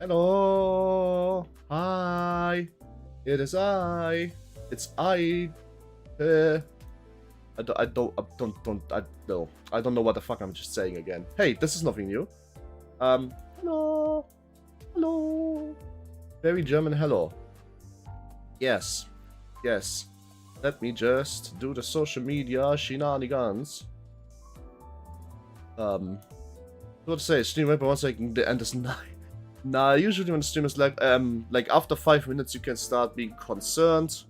Hello. Hi. It is I. It's I. I don't know what the fuck I'm just saying again. Hey, this is nothing new. Hello. Hello. Very German hello. Yes. Yes. Let me just do the social media shenanigans. What to say? Stream right by 1 second. The end is 9. Nah, usually when the stream is like after 5 minutes you can start being concerned.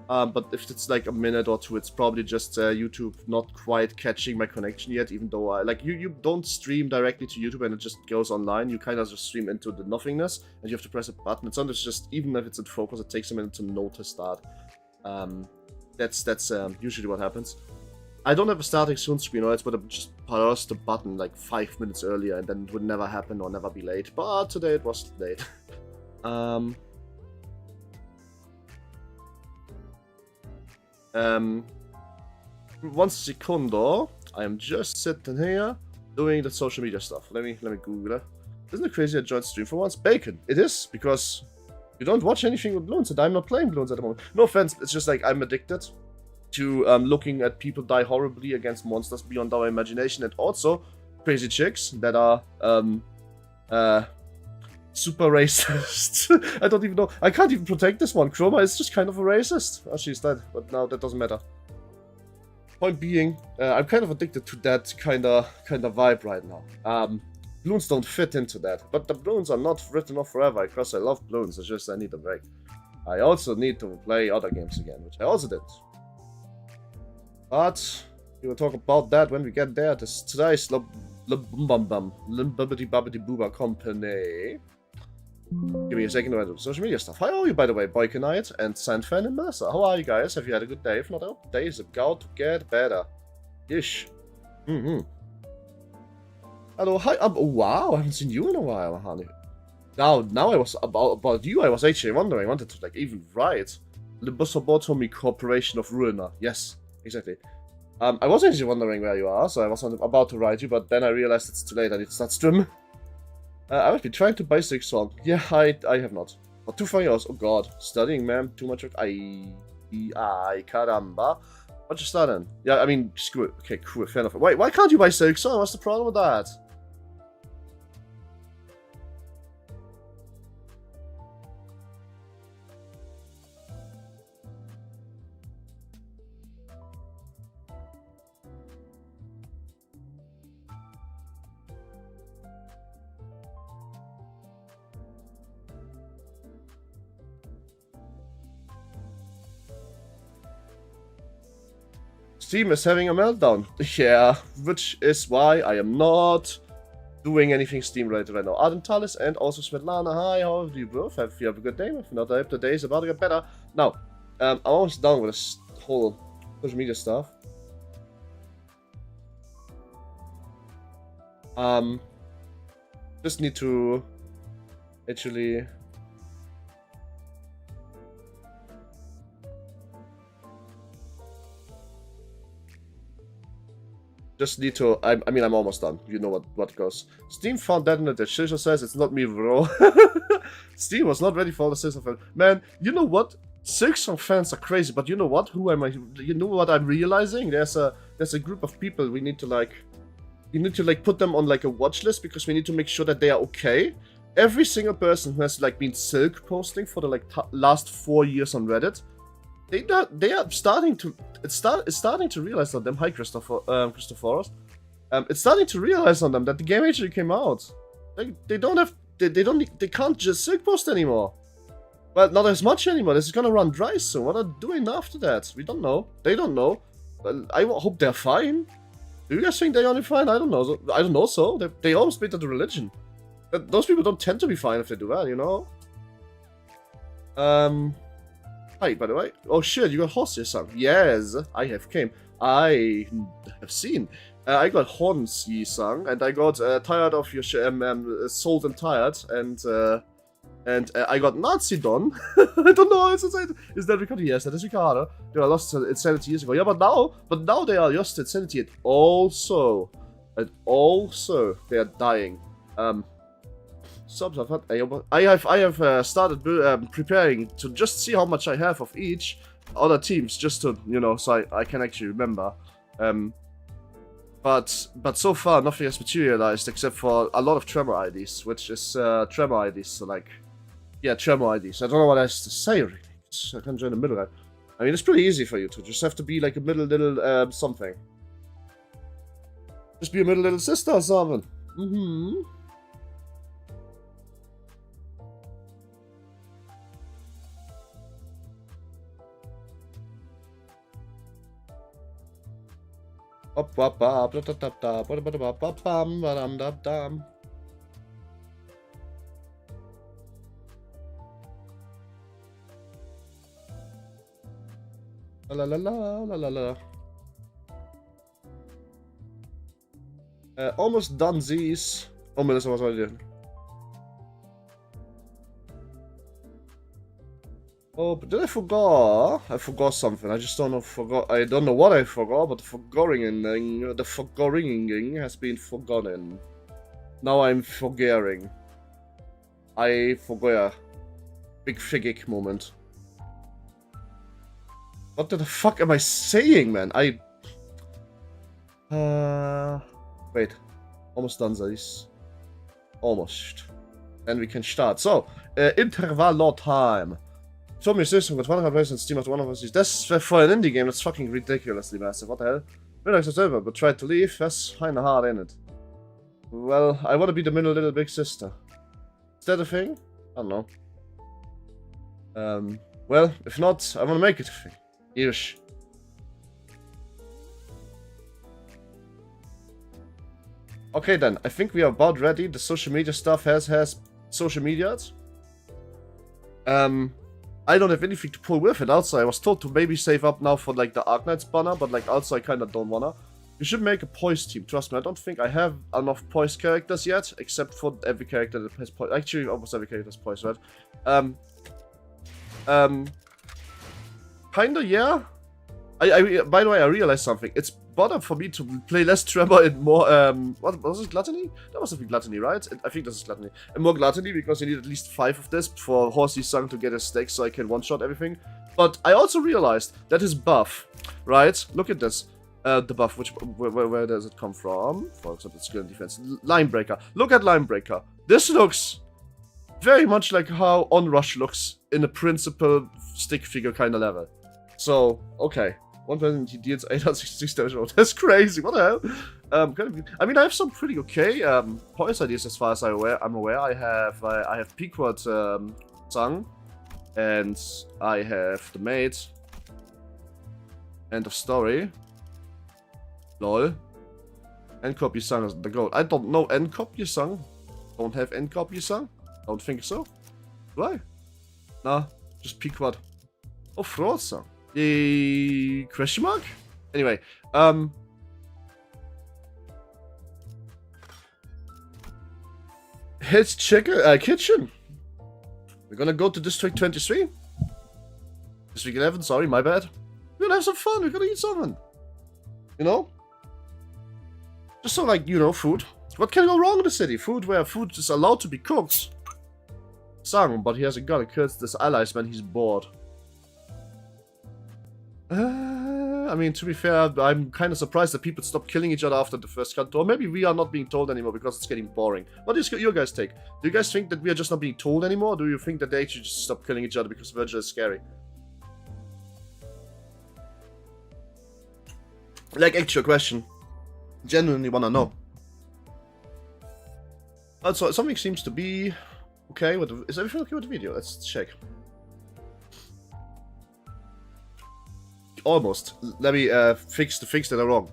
But if it's like a minute or two, it's probably just YouTube not quite catching my connection yet, even though you don't stream directly to YouTube and it just goes online. You kind of just stream into the nothingness and you have to press a button. It's sometimes just, even if it's in focus, it takes a minute to notice that. That's usually what happens. I don't have a starting soon screen, or it's would have just pressed the button like 5 minutes earlier and then it would never happen or never be late. But today it was late. One secundo. I am just sitting here doing the social media stuff. Let me Google it. Isn't it crazy I joined stream for once? Bacon. It is, because you don't watch anything with balloons and I'm not playing balloons at the moment. No offense, it's just like I'm addicted to looking at people die horribly against monsters beyond our imagination, and also crazy chicks that are super racist. I don't even know. I can't even protect this one. Chroma is just kind of a racist. Oh, she's dead, but now that doesn't matter. Point being, I'm kind of addicted to that kind of vibe right now. Balloons don't fit into that, but the balloons are not written off forever because I love balloons. It's just I need a break. I also need to play other games again, which I also did. But we will talk about that when we get there. Today's Limbity Booba Company. Give me a second to do social media stuff. How are you, by the way, Boykanite and Sandfan and Melissa? How are you guys? Have you had a good day? If not, the day is about to get better. Ish. Hello, hi. Oh, wow, I haven't seen you in a while, honey. Now I was about you. I was actually wondering. I wanted to even write Limbus lobotomy Corporation of Ruina. Yes, exactly. I was actually wondering where you are, so I was about to write you, but then I realized it's too late. I need to start streaming. I must be trying to buy 6 songs. Yeah, I have not. For 2 funny hours. Oh god. Studying, man. Too much work. Ay, caramba. What you studying? Yeah, I mean, screw it. Okay, cool. Fair enough. Wait, why can't you buy 6 songs? What's the problem with that? Steam is having a meltdown. Yeah, which is why I am not doing anything Steam related right now. Adentalis and also Svetlana. Hi, how are you both? Have you have a good day? If not, I hope the day is about to get better. Now, I'm almost done with this whole social media stuff. Just need to actually I mean, I'm almost done. You know what goes. Steam found that in the ditch. Shisha says it's not me, bro. Steam was not ready for the Silksong fan. Man, you know what? Silksong fans are crazy, but you know what? Who am I? You know what I'm realizing? There's a group of people we need to put them on a watch list because we need to make sure that they are okay. Every single person who has been Silk posting for the last 4 years on Reddit, they are starting to it's starting to realize on them. Hi, Christophoros. It's starting to realize on them that the game actually came out. They can't just Silk post anymore. Well, not as much anymore. This is gonna run dry soon. What are they doing after that? We don't know. They don't know. Well, I hope they're fine. Do you guys think they're only fine? I don't know. I don't know. So they almost made that a religion. But those people don't tend to be fine if they do that, you know. Hi, by the way. Oh shit, you got Horse song. Yes, I have came. I have seen. I got Horns song, and I got Tired of Your Sold and Tired, and I got Nazi Don. I don't know how to say it. Is that Ricardo? Yes, that is Ricardo. They were lost insanity years ago. Yeah, but now they are lost insanity, and also they are dying. subs I've had. I have started preparing to just see how much I have of each other teams, just to, you know, so I can actually remember. But so far nothing has materialized except for a lot of tremor IDs, which is tremor IDs. So like, yeah, tremor IDs. I don't know what else to say really. I can join the middle. I mean, it's pretty easy for you to just have to be like a middle little something. Just be a middle little sister or something. Mm-hmm. Up, up, up, up, up, up, up, up, up, up, up, bam, badam, dam, dam. La la la la la la. Almost done these. Oh, Melissa, what was I doing? Oh, but did I forgot? I forgot something. I just don't know. I don't know what I forgot, but the forgoing has been forgotten. Now I'm forgetting. I forgot. Big figgick moment. What the fuck am I saying, man? Wait. Almost done this. Almost. Then we can start. So, intervallo time. Show me a system with 100 players in Steam after one of us. That's for an indie game, that's fucking ridiculously massive. What the hell? Relax the server, but tried to leave. That's kinda hard, ain't it? Well, I wanna be the middle little big sister. Is that a thing? I don't know. Well, if not, I wanna make it a thing. Yeesh. Okay then, I think we are about ready. The social media stuff has social medias. I don't have anything to pull with it outside. I was told to maybe save up now for like the Arknights banner, but like also I kinda don't wanna. You should make a poise team, trust me. I don't think I have enough poise characters yet, except for every character that has poise. Actually, almost every character has poise, right? Kinda, yeah. By the way, I realized something. It's better for me to play less Tremor and more, what was it, Gluttony? That must have been Gluttony, right? I think this is Gluttony. And more Gluttony, because you need at least 5 of this for Horsey's Song to get a stack so I can one-shot everything. But I also realized that his buff, right? Look at this. The buff, where does it come from? For example, skill and defense. Line Breaker. Look at Line Breaker. This looks very much like how Onrush looks in a principal stick figure kind of level. So, okay. One person he deals 866 damage. That's crazy. What the hell? I mean, I have some pretty okay poise ideas as far as I'm aware. I have Pequod Sung, and I have the maid. End of story. Lol. End copy sung is the goal. I don't know end copy sung. Don't have end copy sung. Don't think so. Do I? Nah, just Pequod. Oh, fraud sung. The question mark? Anyway, his kitchen. We're gonna go to District 23. District 11, sorry, my bad. We're gonna have some fun, we're gonna eat something. You know? Just so like, you know, food. What can go wrong in the city? Food where food is allowed to be cooked. Sung, but he hasn't got it because this allies when he's bored. I mean, to be fair, I'm kind of surprised that people stopped killing each other after the first CANTO. Or maybe we are not being told anymore because it's getting boring. What is your guys' take? Do you guys think that we are just not being told anymore? Or do you think that they actually just stopped killing each other because Virgil is scary? Like, actual question. Genuinely wanna know. Also, something seems to be okay with the... Is everything okay with the video? Let's check. Almost. Let me fix the things that are wrong.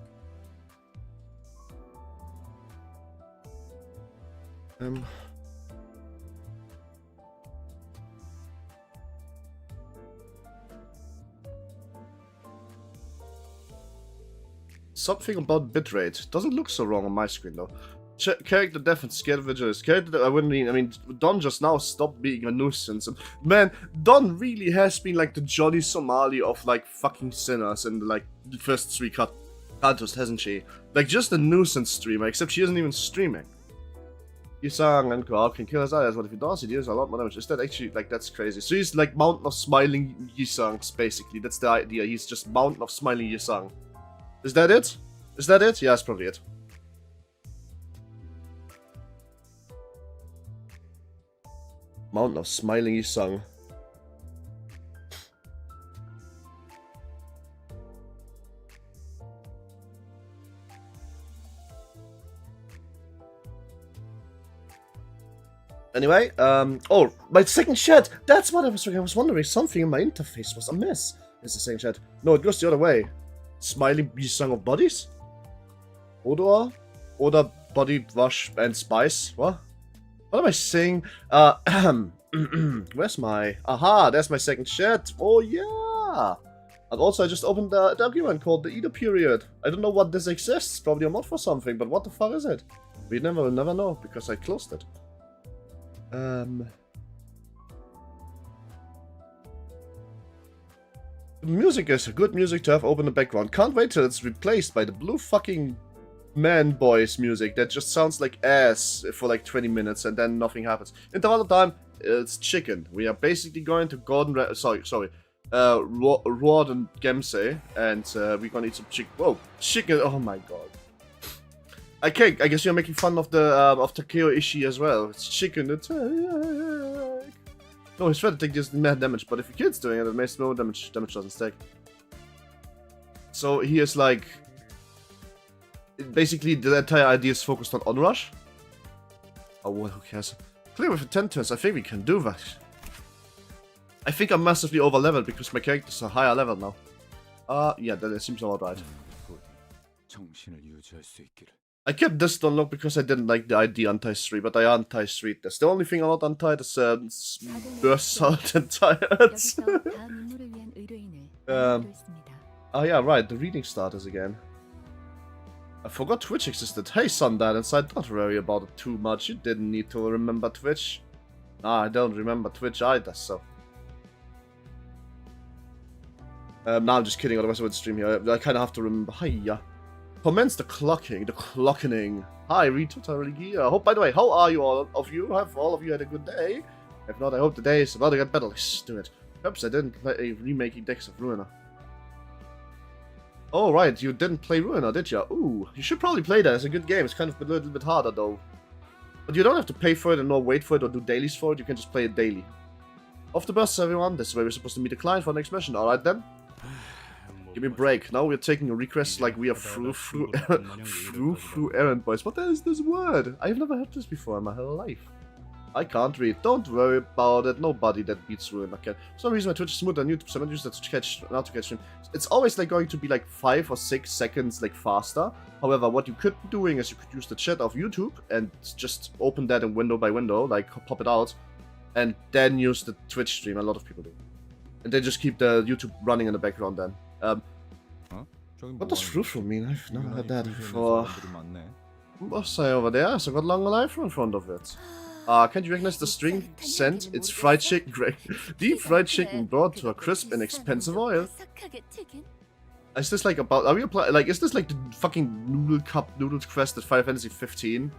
Something about bitrate. Doesn't look so wrong on my screen though. Character death and scared vigilance. Character, I mean, Don just now stopped being a nuisance. And man, Don really has been like the Johnny Somali of like fucking sinners in like the first 3 CANTOs, hasn't she? Like just a nuisance streamer, except she isn't even streaming. Yisang and Korp can kill his eyes, but if he does, he deals a lot more damage. Is that actually, like, that's crazy. So he's like Mountain of Smiling Yisangs, basically. That's the idea. He's just Mountain of Smiling Yisang. Is that it? Is that it? Yeah, that's probably it. Mountain of Smiling Yisang. Anyway, oh, my second chat! That's what I was wondering. Something in my interface was amiss. It's the same chat. No, it goes the other way. Smiling Yisang of bodies? Oder body wash and spice? What? What am I saying? Where's my... Aha, there's my second chat. Oh, yeah! And also, I just opened the document called the Edo period. I don't know what this exists. Probably a mod for something, but what the fuck is it? We will never know, because I closed it. Music is good music to have open in the background. Can't wait till it's replaced by the blue fucking man boys music that just sounds like ass for like 20 minutes and then nothing happens. Intervallo time, it's chicken. We are basically going to Gordon, Rod and Gemse, and we're gonna eat some chicken. Whoa, chicken! Oh my god. Okay, I guess you're making fun of the Takeo Ishii as well. It's chicken attack. No, his threat attack does mad damage, but if your kid's doing it, it makes no damage. Damage doesn't stack. So he is like, basically the entire idea is focused on onrush. Oh, well, who cares? Clear with 10 turns. I think we can do that. I think I'm massively over leveled because my character's a higher level now. Yeah, that seems about right. I kept this to unlock because I didn't like the ID anti-3, but I anti-3. That's the only thing I'm not anti is burst salt and tires. Oh yeah, right, the reading starters again. I forgot Twitch existed. Hey Sundad inside, don't worry about it too much. You didn't need to remember Twitch. Nah, I don't remember Twitch either, so. Nah, I'm just kidding, otherwise I would stream here. I kinda have to remember. Hiya. Commence the clockening. Hi, retotally gear. I hope, by the way, how are you all of you? Have all of you had a good day? If not, I hope the day is about to get better. Let's do it. Oops, I didn't play remaking decks of Ruina. Oh, right, you didn't play Ruina, did you? Ooh, you should probably play that. It's a good game. It's kind of a little bit harder, though. But you don't have to pay for it and nor wait for it or do dailies for it. You can just play it daily. Off the bus, everyone. This is where we're supposed to meet the client for the next mission. Alright, then. Give me a break. Now we're taking a request like we are through errand boys. What the hell is this word? I've never heard this before in my whole life. I can't read. Don't worry about it. Nobody that beats Ruin. Okay. For some reason my Twitch is smoother on YouTube, so I'm not used to catch stream. It's always like going to be like 5 or 6 seconds like faster. However, what you could be doing is you could use the chat of YouTube and just open that in window by window, like pop it out, and then use the Twitch stream. A lot of people do. And then just keep the YouTube running in the background then. What does fruitful mean? I've never heard that before. What's say over there? It's got long life in front of it. Can't you recognize the string scent? It's fried chicken, Greg. Deep fried chicken brought to a crisp and expensive oil. Is this like about? Are we applying? Like, is this like the fucking noodle cup noodles quest at Final Fantasy 15?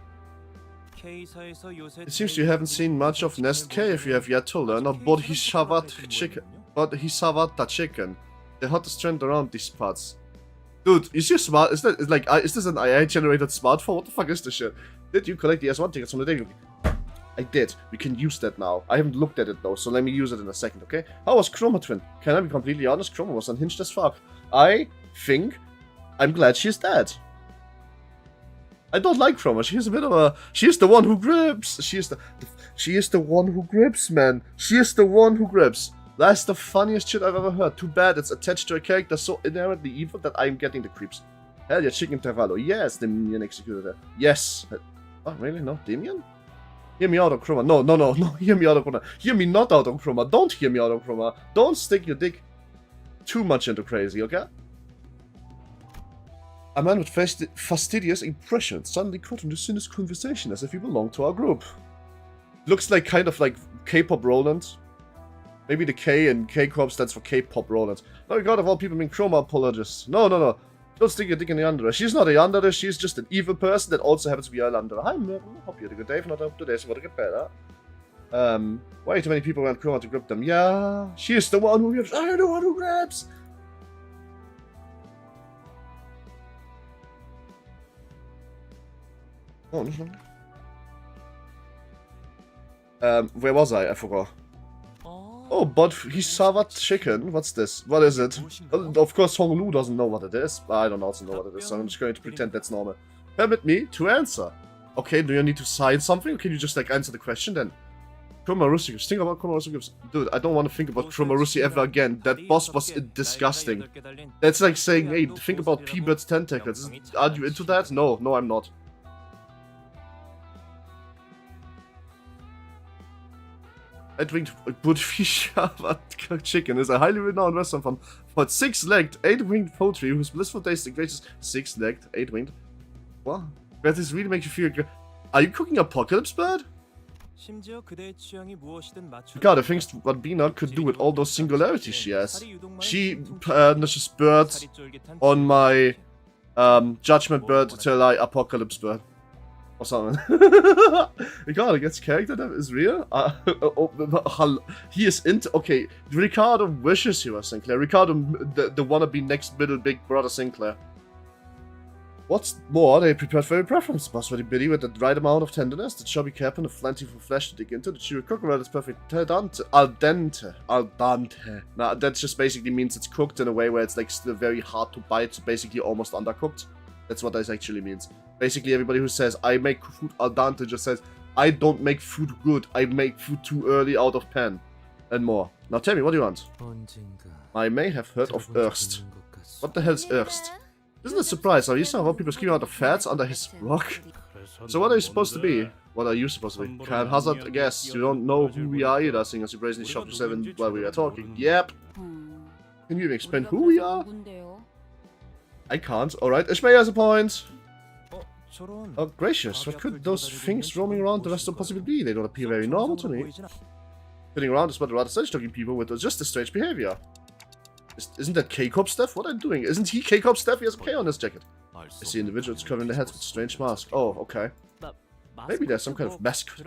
It seems you haven't seen much of Nest K if you have yet to learn of Bodhisavata chicken. The hottest trend around these parts. Dude, is your smart? Is that is this an AI generated smartphone? What the fuck is this shit? Did you collect the S1 tickets from the day? I did. We can use that now. I haven't looked at it though, so let me use it in a second, okay? How was Chroma Twin? Can I be completely honest? Chroma was unhinged as fuck. I think I'm glad she's dead. I don't like Chroma. She's a bit of a. She's the one who grips. She is the one who grips, man. She is the one who grips. That's the funniest shit I've ever heard. Too bad it's attached to a character so inherently evil that I'm getting the creeps. Hell yeah, Chicken Intervallo. Yes, the minion executor. Yes. Oh, really? No? Damien? Hear me out on Chroma. No. Hear me out on Chroma. Hear me not out on Chroma. Don't hear me out on Chroma. Don't stick your dick too much into crazy, okay? A man with fastidious impressions suddenly caught into Cinna's conversation as if he belonged to our group. Looks like kind of like K-pop Roland. Maybe the K in K Corp stands for K-pop Roland. No, God of all people being Chroma apologists. No. Don't stick your dick in the yandere. She's not a yandere, she's just an evil person that also happens to be a yandere. Hi Merton, hope you had a good day. If not, hope today's about to get better. Way too many people went cruel to grip them. Yeah, she is the one who grabs. I am the one who grabs. Oh, no. Where was I? I forgot. Oh, but he served chicken. What's this? What is it? Of course, Hong Lu doesn't know what it is. I don't also know what it is, so I'm just going to pretend that's normal. Permit me to answer. Okay, do you need to sign something, or can you just, like, answer the question then? Chromarusi gives. Think about Chromarusi gives. Dude, I don't want to think about Chromarusi ever again. That boss was disgusting. That's like saying, hey, think about P-Bird's tentacles. Are you into that? No, I'm not. I drink good fish chicken is a highly renowned restaurant from for 6-legged, 8-winged poultry whose blissful taste and gracious 6-legged, 8-winged. What? That this really makes you feel good. Are you cooking Apocalypse Bird? God, I think what Bina could do with all those singularities she has. She nurses birds on my Judgment Bird till I Apocalypse Bird. Or something. Ricardo gets character that is real. He is into. Okay, Ricardo wishes he was Sinclair. Ricardo, the wannabe next middle big brother Sinclair. What's more, they prepared for your preference. Boss ready biddy with the right amount of tenderness, the chubby cap and the plenty for flesh to dig into. The chewy coconut is perfect. Al dente. Now that just basically means it's cooked in a way where it's like still very hard to bite, so basically almost undercooked. That's what this actually means. Basically, everybody who says, I make food al dente just says, I don't make food good, I make food too early out of pan. And more. Now tell me, what do you want? I may have heard of Erst. What the hell is Erst? Isn't it a surprise? Are you saw how people screaming out of fats under his rock? So what are you supposed to be? What are you supposed to be? Can't hazard a guess. You don't know who we are either, seeing as you brazenly shoved yourself in while we were talking. Yep. Can you even explain who we are? I can't. Alright, Ishmael has a point. Oh, gracious. What could those things roaming around the restaurant possibly be? They don't appear very normal to me. Sitting around is but rather strange-looking people with just a strange behavior. Isn't that K Corp stuff? What are you doing? Isn't he K Corp stuff? He has a K on his jacket. I see individuals covering their heads with strange masks. Oh, okay. Maybe there's some kind of mask.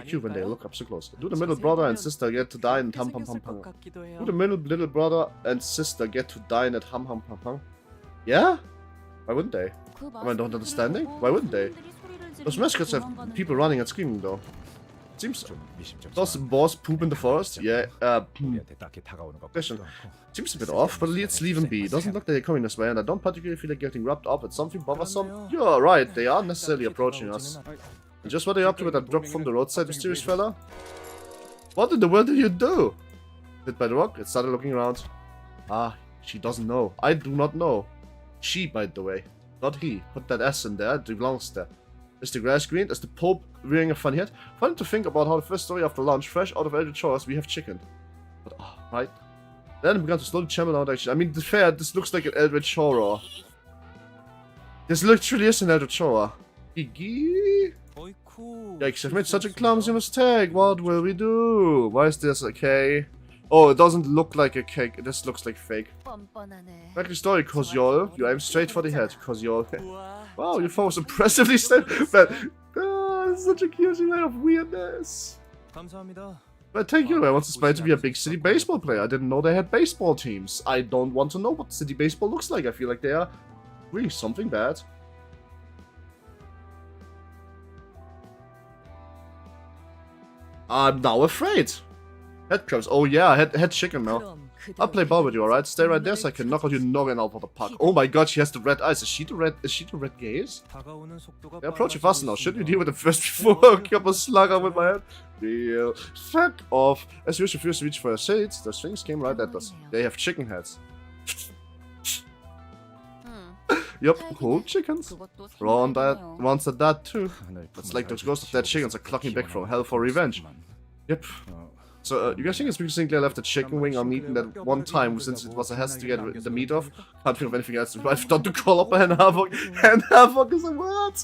Cute when they look up so close. Do the middle brother and sister get to dine at hum hum hum hum? Do the middle little brother and sister get to dine at hum hum hum hum? Yeah? Why wouldn't they? Am I not understanding? Why wouldn't they? Those mascots have people running and screaming though. Seems so. Does the boss poop in the forest? Yeah, question. Seems a bit off, but let's leave him be. Doesn't look like they're coming this way, and I don't particularly feel like getting wrapped up at something bothersome. You're right, they aren't necessarily approaching us. And just what are you up to with that drop from the roadside, mysterious fella? What in the world did you do? Hit by the rock, it started looking around. Ah, she doesn't know. I do not know. She, by the way. Not he. Put that S in there, it belongs there. Is the grass green? Is the Pope wearing a funny hat? Funny to think about how the first story after lunch, fresh out of Eldritch Shores, we have chicken. But, oh, right. Then it began to slowly channel out actually. I mean, to be fair, this looks like an Eldritch Horror. This literally is an Eldritch Horror. Yikes, I've made such a clumsy mistake. What will we do? Why is this a K? Oh, it doesn't look like a cake. This looks like fake. Back the story, Koziol. You aim straight for the head, Koziol. Wow, your foe is impressively still. But, it's such a cute way of weirdness. But thank you, I want Spider to be a big city baseball player. I didn't know they had baseball teams. I don't want to know what city baseball looks like. I feel like they are doing something bad. I'm now afraid. Head crabs. Oh yeah, head chicken now. I'll play ball with you, alright? Stay right there so I can knock out your noggin out of the puck. Oh my god, she has the red eyes. Is she the red gaze? They're approaching faster now. Shouldn't you deal with them first before I kill a slugger with my head? Deal. Fuck off. As we refuse to reach for our shades, those things came right at us. They have chicken heads. Yup, whole chickens. Ron wants that too. It's like those ghosts of dead chickens are clocking back from hell for revenge. Yep. So, you guys think it's because Sinclair left a chicken wing on meat in that one time since it was a hassle to get the meat off? Can't think of anything else. I've done to call up a hen havoc. Hen havoc is a word!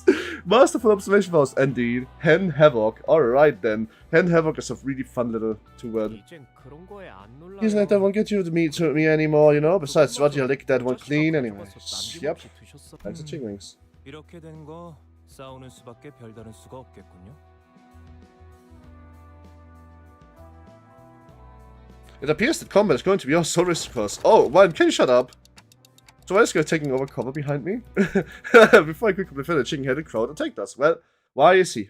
Masterful observation was indeed. Hen havoc. Alright then. Hen havoc is a really fun little two-word. Isn't like that won't get you to me anymore, you know? Besides, what you lick that one clean anyway. Yep. Thanks to chicken wings. It appears that combat is going to be our sole course. Oh, well, can you shut up? So why is guy taking over cover behind me? Before I quickly fill the chicken-headed crowd attacked us. Well, why is he?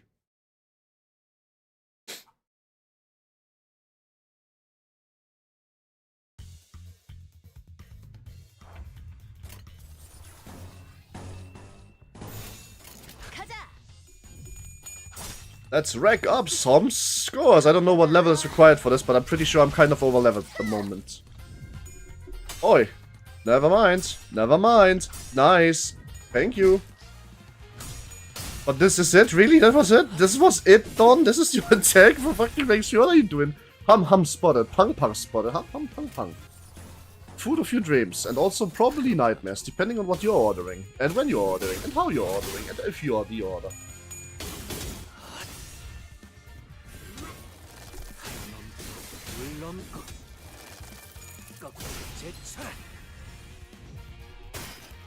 Let's rack up some scores. I don't know what level is required for this, but I'm pretty sure I'm kind of over leveled at the moment. Oi. Never mind. Never mind. Nice. Thank you. But this is it? Really? That was it? This was it, Don? This is your attack? For fucking make sure what are you doing? Hum spotted. Pung spotted. Pung. Food of your dreams. And also probably nightmares, depending on what you're ordering. And when you're ordering. And how you're ordering. And if you are the order.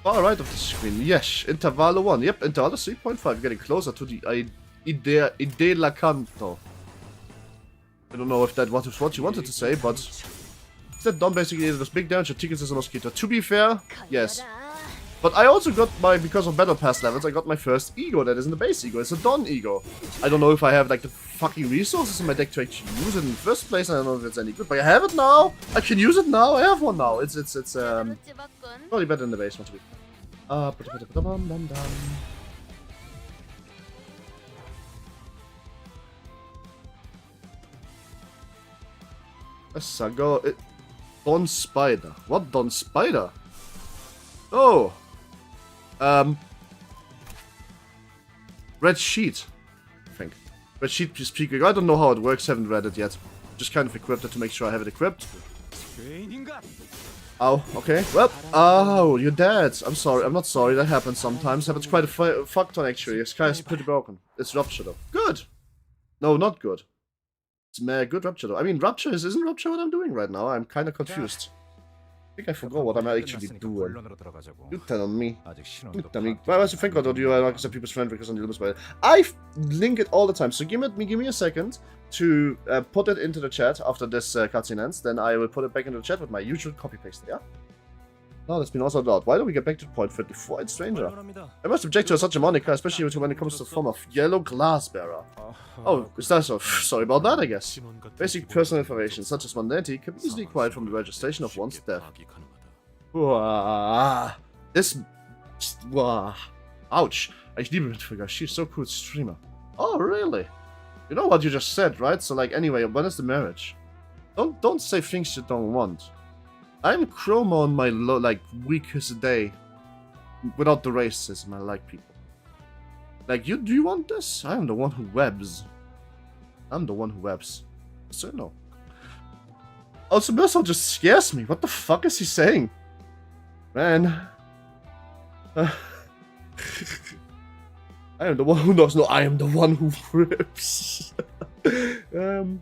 Far right of the screen, yes. Intervallo 1. Yep, intervallo 3.5. Getting closer to the idea la canto. I don't know if that was what you wanted to say, but... That Don basically is this big damage that tickets as a mosquito. To be fair, yes. But I also got my, because of battle pass levels, I got my first ego that is in the base ego. It's a Don ego. I don't know if I have like the fucking resources in my deck to actually use it in the first place. I don't know if it's any good, but I have it now. I can use it now. I have one now. It's probably better in the base one to be. Let's go. Don Spider. What Don Spider? Oh. Red Sheet, I think. Red Sheet speaking. I don't know how it works, haven't read it yet. Just kind of equipped it to make sure I have it equipped. Ow, okay. Well, oh, you're dead. I'm sorry. I'm not sorry. That happens sometimes. Happens quite a fuck ton actually. This guy is pretty broken. It's Rupture though. Good. No, not good. It's good Rupture though. I mean, Rupture isn't Rupture what I'm doing right now. I'm kind of confused. I think I forgot what I'm actually doing. You tell me. You tell me. Why was you think about you like some people's friend because on the Limbus by I link it all the time. So give me a second to put it into the chat after this cutscene ends. Then I will put it back into the chat with my usual copy paste. Yeah. No, that's been also allowed. Why don't we get back to the point for the Fried Stranger? I must object to such a moniker, especially when it comes to the form of yellow glass bearer. Oh, is that so? Sorry about that, I guess. Basic personal information, such as mundanity, can be easily acquired from the registration of one's death. This... Ouch. Ich liebe Mitfigure. She's so cool streamer. Oh, really? You know what you just said, right? So, like, anyway, when is the marriage? Don't say things you don't want. I'm chroma on my weakest day. Without the racism, I like people. Like, do you want this? I am the one who webs. I'm the one who webs. So no. Also, Mercer just scares me. What the fuck is he saying? Man. I am the one who knows. No, I am the one who rips. I am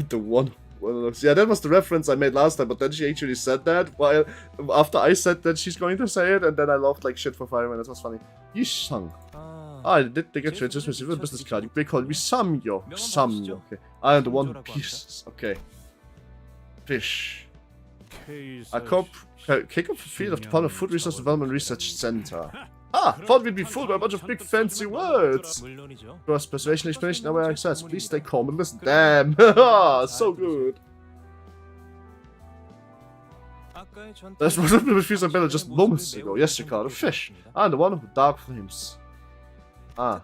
the one who... Yeah, that was the reference I made last time, but then she actually said that while after I said that she's going to say it, and then I laughed like shit for 5 minutes. It was funny. You sung. I did get you just receive a business card. You call me Samyo. Samyo. Okay. I am the one who pieces. Okay. Fish. A Corp. K Corp field of the Department of Food Resource Development Research Center. Ah, thought we'd be fooled by a bunch of big fancy words. Cross persuasion explanation now access. Please stay calm and listen. Damn. So good. That's what happened with Fuse Bella just moments ago. Yes, you caught a fish. I'm the one with dark flames. Ah.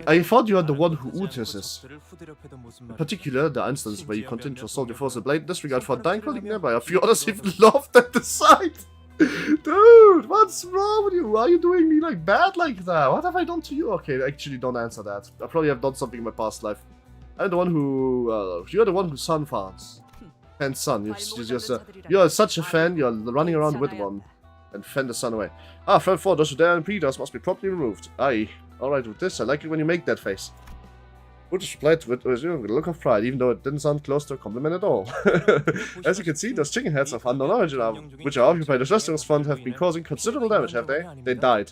I thought you are the one who uses. In particular, the instance where you continue to assault your force of blade disregard for a dying colleague nearby. A few others even laughed at the sight. Dude, what's wrong with you? Why are you doing me like bad like that? What have I done to you? Okay, actually don't answer that. I probably have done something in my past life. I'm the one who, you're the one who sun fans. And sun, you're such a fan, you're running around with one. And fend the sun away. Ah, friend 4, those who dare and pre-dust must be properly removed. Aye. Alright with this, I like it when you make that face. Buddhist replied with a look of pride, even though it didn't sound close to a compliment at all. As you can see, those chicken heads of unknown origin, which are occupied as restaurants fund, have been causing considerable damage, have they? They died.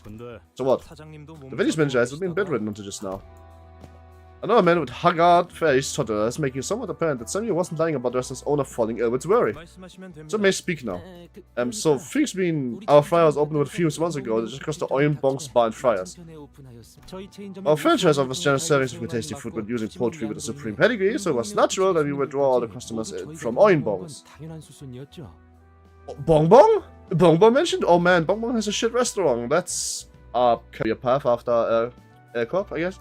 So what? The venue's manager has been bedridden until just now. Another man with haggard face told us, making it somewhat apparent that Samuel wasn't lying about the restaurant's owner falling ill with worry. So may speak now. So things mean our fryers opened with a few months ago, just across the Oin Bong's bar and fryers. Our franchise offers generous servings of good tasty food when using poultry with a supreme pedigree, so it was natural that we would draw all the customers from Oin Bong's. Bong Bong? Bong Bong mentioned? Oh man, Bong Bong has a shit restaurant. That's our career path after K Corp, I guess.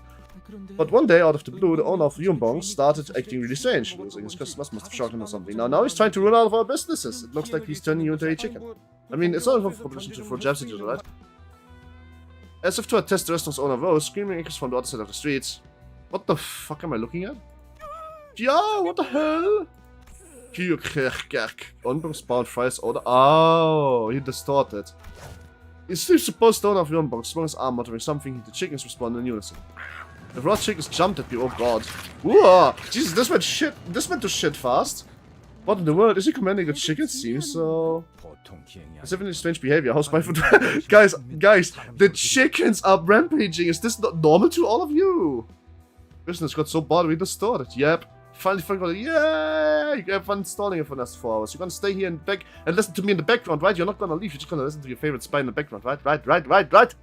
But one day, out of the blue, the owner of Yumbong started acting really strange. Losing his customers must have shocked him or something. Now he's trying to run out of our businesses. It looks like he's turning you into a chicken. I mean, it's not a competition for jab seekers, right? As if to attest, the restaurant's owner rose, screaming echoes from the other side of the streets. What the fuck am I looking at? Yeah, what the hell? Yumbong's bound fries order. Oh, he distorted. He's the supposed owner of Yumbong swung his arm, muttering something. The chickens responded in unison. The raw chickens jumped at me, oh god. Whoa! Jesus, this went to shit fast. What in the world? Is he commanding the chickens? Seems so... It's definitely strange behavior. How's my food? guys, the chickens are rampaging. Is this not normal to all of you? Business got so bored we distorted. Yep. Finally forgot it. Yeah! You have fun installing it for the next 4 hours. You're gonna stay here in the back and listen to me in the background, right? You're not gonna leave. You're just gonna listen to your favorite spy in the background, right? Right.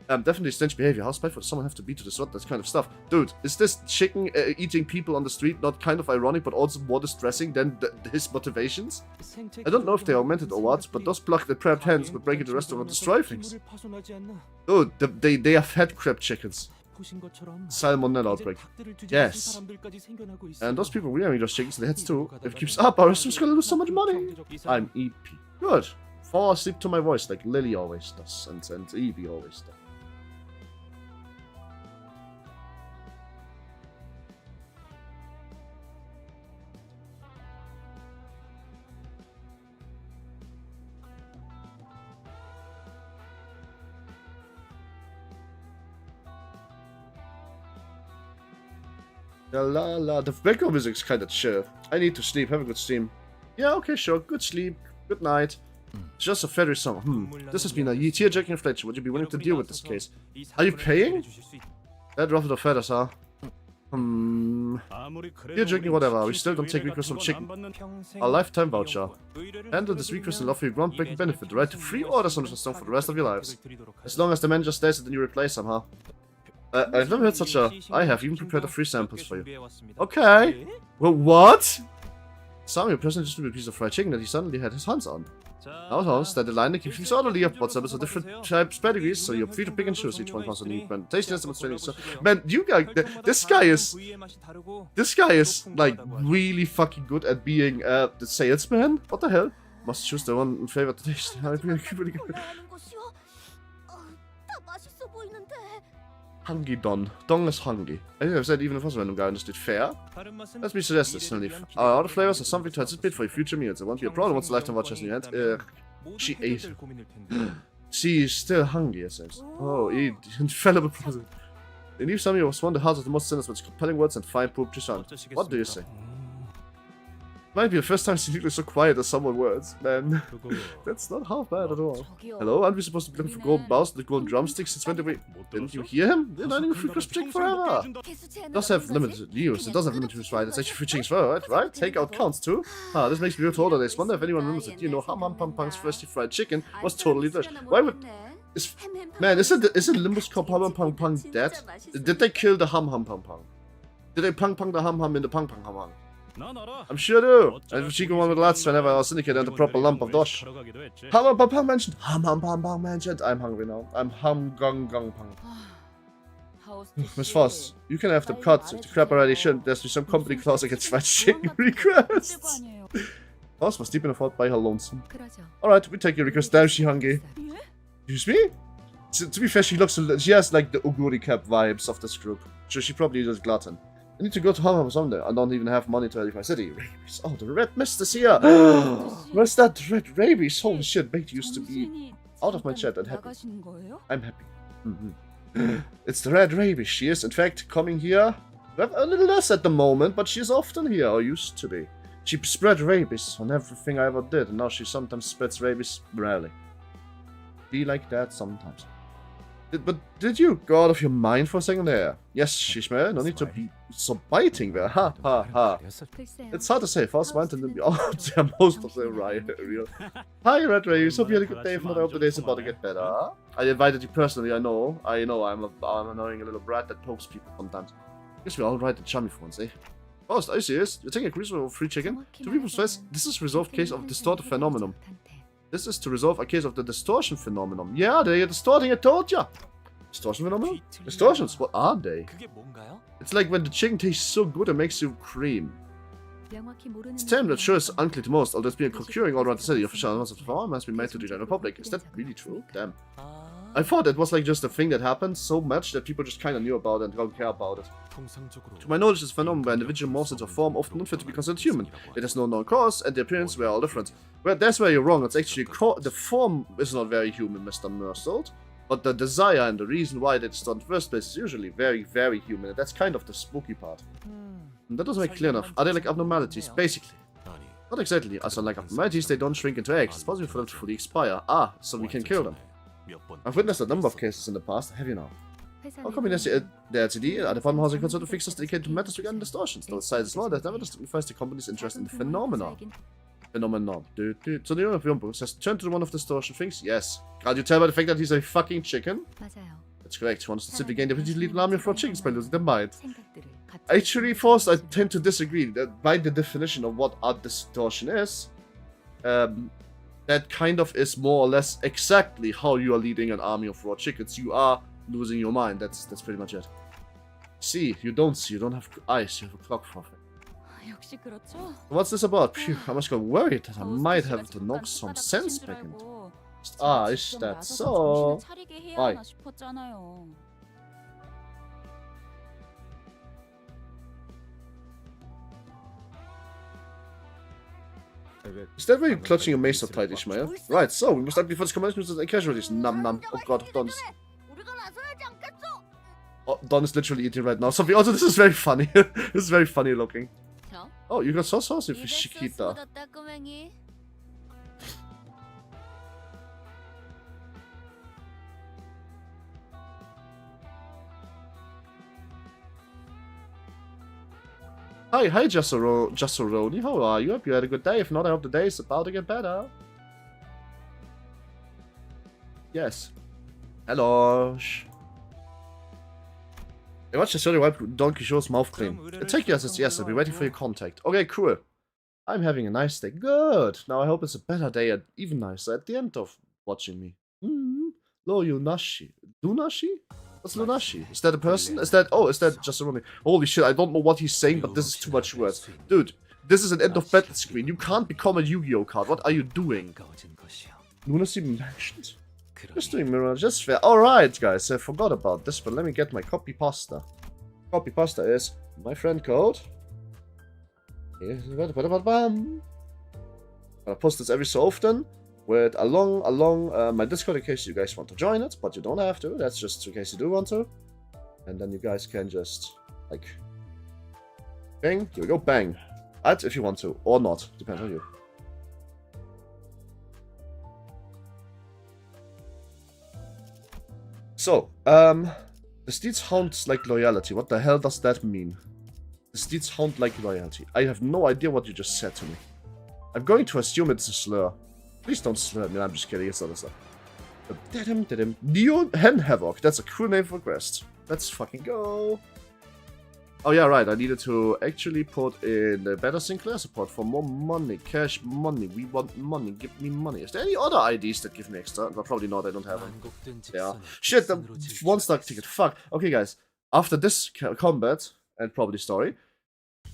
Definitely strange behavior. How spiteful does someone have to be to disrupt that kind of stuff? Dude, is this chicken eating people on the street not kind of ironic, but also more distressing than his motivations? I don't know if they are augmented or what, but those plucked and prepped hands would break into the restaurant and destroy things. Dude, they have fat crab chickens. Salmonella outbreak. Yes. And those people wearing those chickens, their heads too. If it keeps up, our restaurant's gonna lose so much money. I'm EP. Good. Fall asleep to my voice like Lily always does, and Evie always does. La, the background music's kinda chill. I need to sleep, have a good stream. Yeah, okay, sure, good sleep, good night. Just a fairy song. This has been a tear-jerking reflection. Would you be willing to deal with this case? Are you paying? That ruffled the feathers, huh? Tear-jerking, whatever. We still don't take requests from chicken. A lifetime voucher. Handle this request and offer you groundbreaking benefit. The right to free orders on this song for the rest of your lives. As long as the manager stays it, then you replace them, huh? I've never heard such a... I have even prepared a free samples for you. Okay. Well, what? Samuel personally distributed a piece of fried chicken that he suddenly had his hands on. Now it happens that the line keeps things orderly of what samples of different types pedigrees, so you're free to pick and choose. Each one comes with a unique brand tastiness demonstrating. So, man, you guys, this guy is like really fucking good at being the salesman. What the hell? Must choose the one in favor of the taste. Hungry Don. Dong is hungry. I think I've said even if I was a random guy understood fair. Let me suggest this, Snowleaf. Our other flavors are something to anticipate for your future meals. It won't be a problem once the lifetime watch has in your hand. She ate. She is still hungry, it says. Oh, eat. Infallible present. The new Samuel was one of the hearts of the most sinners with compelling words and fine poop to sound. What do you say? Might be the first time Nico is so quiet as someone words, man. That's not half bad at all. Hello, aren't we supposed to be looking for golden bows and the golden drumsticks since when did we... Didn't you hear him? They're lining a free crisp chicken forever! It does have limited use, it doesn't have limited use, right? It's actually free chickens forever, right? Takeout counts too? Ah, this makes me real to order this. Wonder if anyone remembers it. You know, Ham Ham Pam Pang's freshly fried chicken was totally delicious. Why would... Man, isn't Limbus called Ham Ham Pam Pang dead? Did they kill the Ham Ham Pam Pang? Did they pang pang the Ham Ham in the Pang Pang Ham Ham? I'm sure do. And if Chico one with lads whenever I was syndicated and a proper lump of dosh. Ham Pam Pang mentioned. Ham Pam Pang mentioned. I'm hungry now. I'm Ham Gang Gang Pang. Miss Foss, you can have them cut. If the crap already shouldn't, there's some company clause against fried chicken requests. Boss was deep in a thought by her lonesome. Alright, we take your request. Damn, she hungry. Excuse me? To be fair, she has like the Uguri cap vibes of this group. So she probably is glutton. I need to go to Hong someday. I don't even have money to leave my city. Rabies. Oh, the red mist is here. Where's that red rabies? Holy shit, Baked used to be out of my chat and happy. I'm happy. It's the red rabies. She is, in fact, coming here. A little less at the moment, but she's often here, or used to be. She spread rabies on everything I ever did, and now she sometimes spreads rabies rarely. Be like that sometimes. But did you go out of your mind for a second there? Yes, Shishma, no need to be so biting there. Ha ha ha. It's hard to say. Fast went and then oh, yeah, most of them real. Hi, Red Rays. Hope you had a good day. If not, I hope the day's about to get better. I invited you personally. I know. I'm annoying a little brat that pokes people sometimes. Guess we're all right and chummy for once, eh? Oh, are you serious? You're taking a cruise with free chicken? To people stress, this is a resolved case of distorted phenomenon. This is to resolve a case of the distortion phenomenon. Yeah, they're distorting, I told ya! Distortion phenomenon? Distortions, what are they? It's like when the chicken tastes so good it makes you cream. It's a term that sure is unclear to most, although it's been procuring all around the city. Official announcement of the farm has been made to the general public. Is that really true? Damn. I thought it was like just a thing that happened so much that people just kinda knew about it and don't care about it. To my knowledge, this phenomenon where individual morphs into a form often unfit to be considered human. It has no known cause, and the appearance were all different. Well, that's where you're wrong. It's actually the form is not very human, Mr. Mersault, but the desire and the reason why they start in the first place is usually very, very human, and that's kind of the spooky part. And that doesn't make clear enough. Are they like abnormalities? Basically. Not exactly. As unlike abnormalities, they don't shrink into eggs. It's possible for them to fully expire. Ah, so we can kill them. I've witnessed a number of cases in the past, have you now? How come the LTD at the farm housing concern fixes dedicated to matters regarding distortions? Though its size is small, that never justifies the company's interest in the phenomenon. So the owner of Limbus says, turn to one of the distortion things? Yes. Can't you tell by the fact that he's a fucking chicken? That's correct. He wants to simply gain the ability to lead an army of raw chickens by losing their mind. Actually, first, I tend to disagree. That by the definition of what a distortion is, that kind of is more or less exactly how you are leading an army of raw chickens. You are losing your mind. That's pretty much it. See, you don't have eyes, you have a clock for it. What's this about? Phew, I must go worried that I might have to knock some sense back into. Ah, is that so? Why? Is that why you're clutching your mace so tight, Ishmael? Right, so we must act before this commandment and casualties. Num num. Oh god, Don is... Oh, Don is literally eating right now. Something. Also, this is very funny. This is very funny looking. Oh, you got so saucy for Chiquita. Hi, Jasseroni. How are you? Hope you had a good day. If not, I hope the day is about to get better. Yes. Hello. I watched the story wipe Don Quixote's mouth clean. Take you as it's yes, I'll be waiting for your contact. Okay, cool. I'm having a nice day. Good. Now I hope it's a better day and even nicer at the end of watching me. Lo Yunashi. Dunashi? What's Lunashi? Is that a person? Is that just a running? Holy shit, I don't know what he's saying, but this is too much words. Dude, this is an end of battle screen. You can't become a Yu-Gi-Oh card. What are you doing? Lunacy mentioned? Just doing mirror, just fair. Alright, guys, I forgot about this, but let me get my copy pasta. Copy pasta is my friend code. I post this every so often. With along my Discord in case you guys want to join it, but you don't have to. That's just in case you do want to. And then you guys can just, like, bang, here we go, bang. Add if you want to, or not, depends on you. So, the steeds hound like loyalty. What the hell does that mean? The steeds hound like loyalty. I have no idea what you just said to me. I'm going to assume it's a slur. Please don't slur me, I'm just kidding, it's other stuff. Neo Hen Havoc, that's a cool name for quest. Let's fucking go. Oh yeah, right, I needed to actually put in the better Sinclair support for more money, cash money. We want money, give me money. Is there any other IDs that give me extra? Well, probably not, I don't have them. Yeah. Shit, the 1-star ticket, fuck. Okay guys, after this combat, and probably story,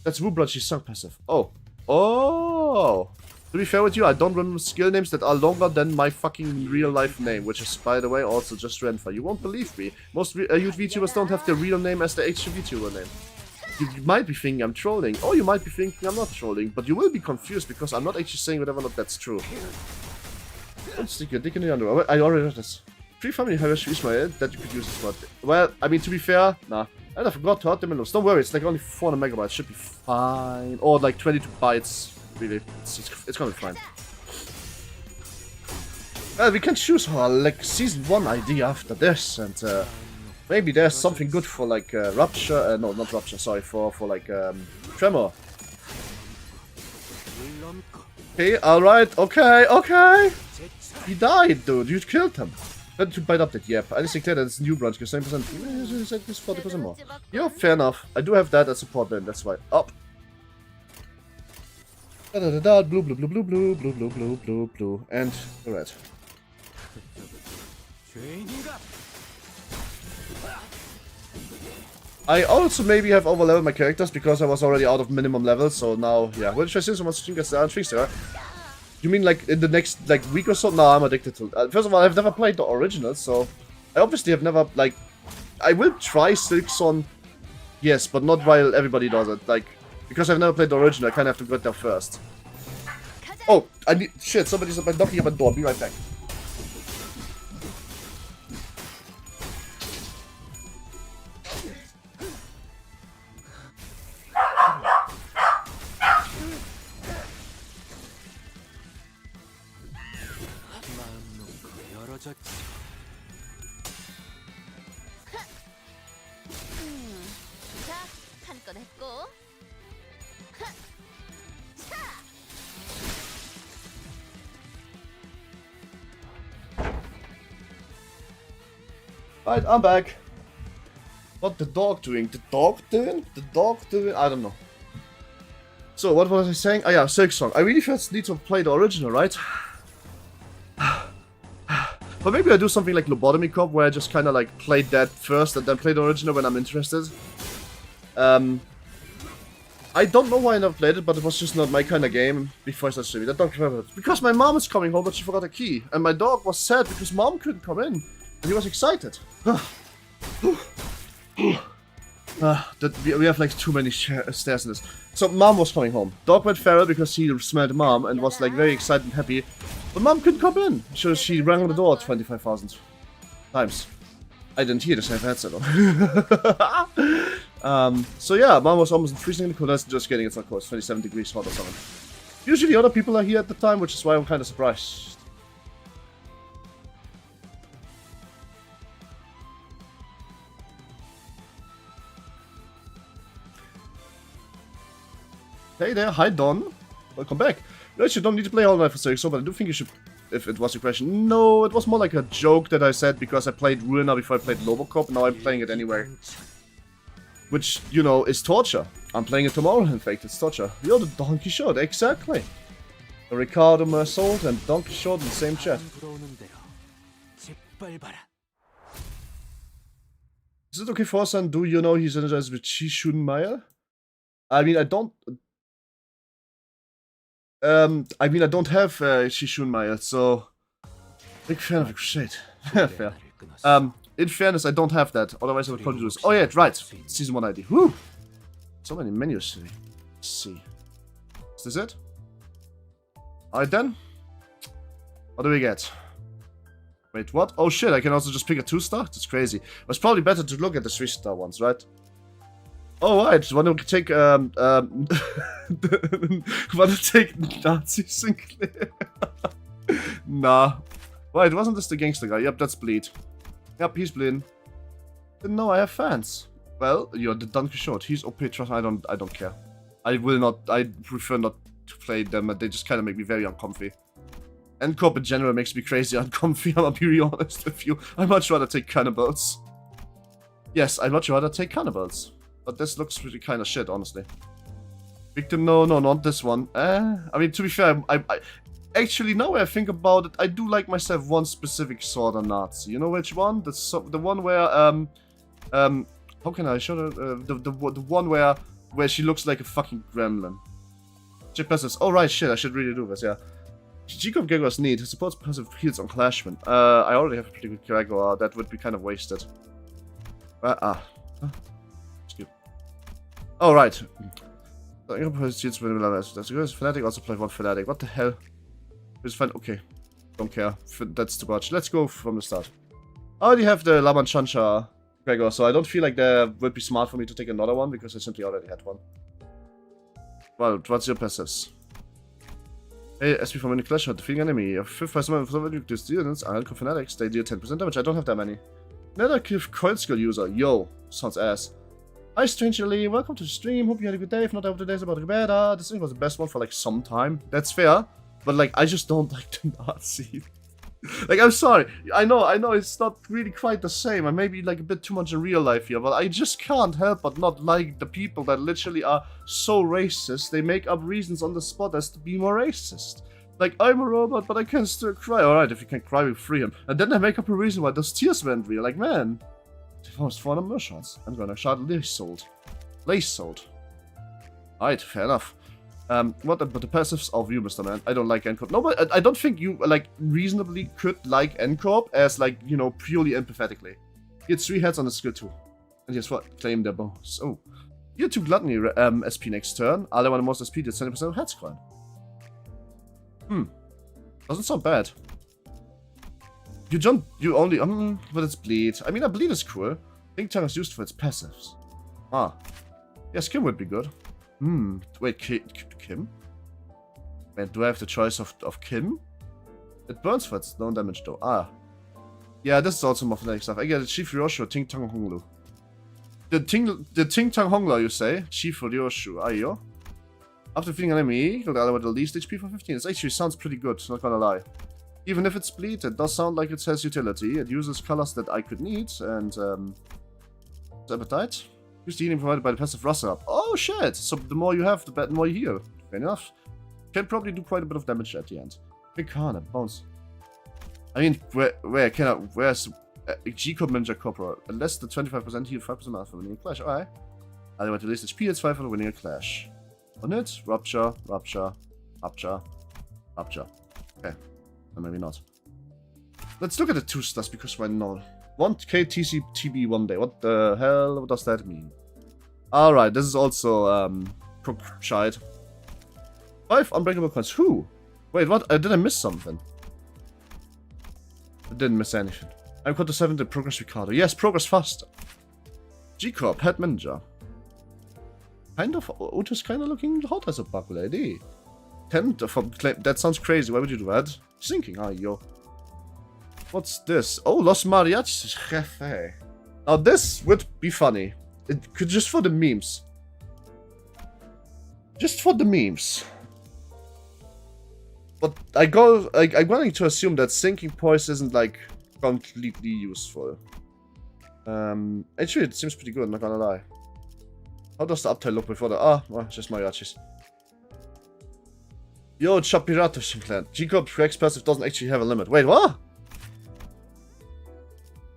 that's Wublodgy's song passive. Oh. Oh! To be fair with you, I don't remember skill names that are longer than my fucking real life name, which is, by the way, also just Renfa. You won't believe me. Most youth VTubers don't have their real name as the actual VTuber name. You might be thinking I'm trolling, or you might be thinking I'm not trolling, but you will be confused because I'm not actually saying whether or not that's true. Don't stick your dick in the underwear. I already read this. Free family has Ismail that you could use this mod. Well, I mean, to be fair, nah. And I forgot to add them in those. Don't worry, it's like only 400 megabytes. Should be fine. Or like 22 bytes. Really, it's gonna be fine. Well, we can choose our like season 1 ID after this, and maybe there's something good for like Rupture. No, not Rupture. Sorry, for like Tremor. Okay, all right, okay. He died, dude. You killed him. Then to bite up that. Yep. I just declared that it's new branch. Gives 9%. It's 40% more. Yeah, fair enough. I do have that as support then. That's why. Up. Blue, and the red. I also maybe have overleveled my characters because I was already out of minimum level, so now, yeah. What did I say? Someone stream gets the things there. You mean like in the next like week or so? No, I'm addicted to. First of all, I've never played the original, so I obviously have never like. I will try Silksong, yes, but not while everybody does it. Like. Because I've never played the original, I kind of have to get there first. Oh, I need- shit, somebody's knocking at my door, be right back. Right, I'm back. What the dog doing? The dog doing? The dog doing? I don't know. So, what was I saying? Oh yeah, Silksong. I really first need to play the original, right? But maybe I do something like Lobotomy Corp, where I just kind of like play that first and then play the original when I'm interested. I don't know why I never played it, but it was just not my kind of game before I started streaming. That dog remembered. Because my mom is coming home, but she forgot a key. And my dog was sad because mom couldn't come in. And he was excited. We have like too many stairs in this. So mom was coming home. Dog went feral because he smelled mom and was like very excited and happy. But mom couldn't come in. So she rang on the door 25,000 times. I didn't hear this, I have headset on. So yeah, mom was almost freezing in the cold. Just kidding, it's not cold. It's 27 degrees hot or something. Usually other people are here at the time, which is why I'm kind of surprised. Hey there, hi Don. Welcome back. You actually don't need to play all night for Silksong, but I do think you should, if it was a question. No, it was more like a joke that I said because I played Ruina before I played Lobocorp, now I'm playing it anyway. Which, you know, is torture. I'm playing it tomorrow, in fact, it's torture. You're the Don Quixote, exactly. Ricardo Mersault and Don Quixote in the same chat. Is it okay for us, and do you know he's energized with Shishunmaya? I mean, I don't have Shishunmaya, so big fan of shit. Fair. In fairness, I don't have that. Otherwise, I would probably do this. Oh yeah, right. Season 1 ID. Woo! So many menus. Let's see. Is this it? Alright then. What do we get? Wait, what? Oh shit! I can also just pick a 2-star. That's crazy. It was probably better to look at the 3-star ones, right? Oh right, want to take want to take Nazi Sinclair? Nah. Wait, wasn't this the gangster guy? Yep, that's Bleed. Yep, he's bleeding. Didn't know I have fans. Well, you're the Don Quixote. He's OP. Trust. I don't care. I will not. I prefer not to play them. They just kind of make me very uncomfy. And Corp in general makes me crazy uncomfy. I'm gonna be really honest with you. I'd much rather take cannibals. Yes, I'd much rather take cannibals. But this looks really kind of shit, honestly. Victim, no, not this one. I mean, to be fair, I actually, now I think about it, I do like myself one specific sort of Nazi. You know which one? The one where, how can I show the one where she looks like a fucking gremlin. Check passives. Oh, right, shit, I should really do this, yeah. K Corp Gregor's neat. His supports passive heals on Clashman. I already have a pretty good Gregor. That would be kind of wasted. Skip. Oh, right. Fnatic also play one Fnatic. What the hell? It's fine. Okay. Don't care. That's too much. Let's go from the start. I already have the Laman Chancha Gregor, so I don't feel like that would be smart for me to take another one because I simply already had one. Well, what's your passives? Hey, SP from any clash, defeating enemy. A 5 summon for somebody with students, Iron Fanatics, they deal 10% damage. I don't have that many. Nethercliff coil skill user. Yo, sounds ass. Hi, Strangely, welcome to the stream. Hope you had a good day. If not, I hope today's about the better. This thing was the best one for like some time. That's fair, but like, I just don't like the Nazi. Like, I'm sorry. I know it's not really quite the same. I may be like a bit too much in real life here, but I just can't help but not like the people that literally are so racist. They make up reasons on the spot as to be more racist. Like, I'm a robot, but I can still cry. Alright, if you can cry, we free him. And then they make up a reason why those tears went real. Like, man. Almost 400 more shots. I'm gonna shout Lace Sold. Lace Sold. Alright, fair enough. What about the passives of you, Mr. Man? I don't like N-Corp. No, but I don't think you, like, reasonably could like N-Corp as, like, you know, purely empathetically. He had 3 heads on his skill 2. And guess what? Claim their bows. Oh. You had 2 Gluttony SP next turn. Other one most SP did 70% of heads coin. Doesn't sound bad. You only, but it's bleed. I mean, a bleed is cool. Think Tongue is used for its passives. Ah. Yes, Kim would be good. Wait, Kim? Wait, do I have the choice of Kim? It burns for its known damage though. Ah. Yeah, this is also more fanatic stuff. I get it. Chief Ryoshu or Ting Tang Honglu. The Ting Tang Hongla, you say? Chief Ryoshu. Ayo. After defeating an enemy, you'll gather with the least HP for 15. It actually sounds pretty good, not gonna lie. Even if it's bleed, it does sound like it has utility. It uses colors that I could need, and appetite. Use the healing provided by the passive Russer up. Oh shit! So the more you have, the more you heal. Fair enough. Can probably do quite a bit of damage at the end. Big Kana, bounce. I mean, where's K Corp Ninja Corporal? Less than 25% heal, 5% after winning a clash. Alright. I want to list HP, it's 5 for winning a clash. On it, rupture. Okay. Or maybe not. Let's look at the 2 stars because why not? 1k TCTB one day. What the hell does that mean? Alright, this is also shite. 5 unbreakable coins. Who? Wait, what? Did I miss something? I didn't miss anything. I'm got to 7 the progress Ricardo. Yes, progress faster. K Corp, head manager. Kind of, Otis kind of looking hot as a bug lady. 10 from claim. That sounds crazy. Why would you do that? Sinking, yo. What's this? Oh, Los Mariachis Jefe. Now this would be funny. It could just for the memes. Just for the memes. But I'm going to assume that sinking poise isn't like completely useful. Actually, it seems pretty good. Not gonna lie. How does the uptail look before the well, just mariachis. Yo, Chapirato clan. K Corp Rex passive doesn't actually have a limit. Wait, what?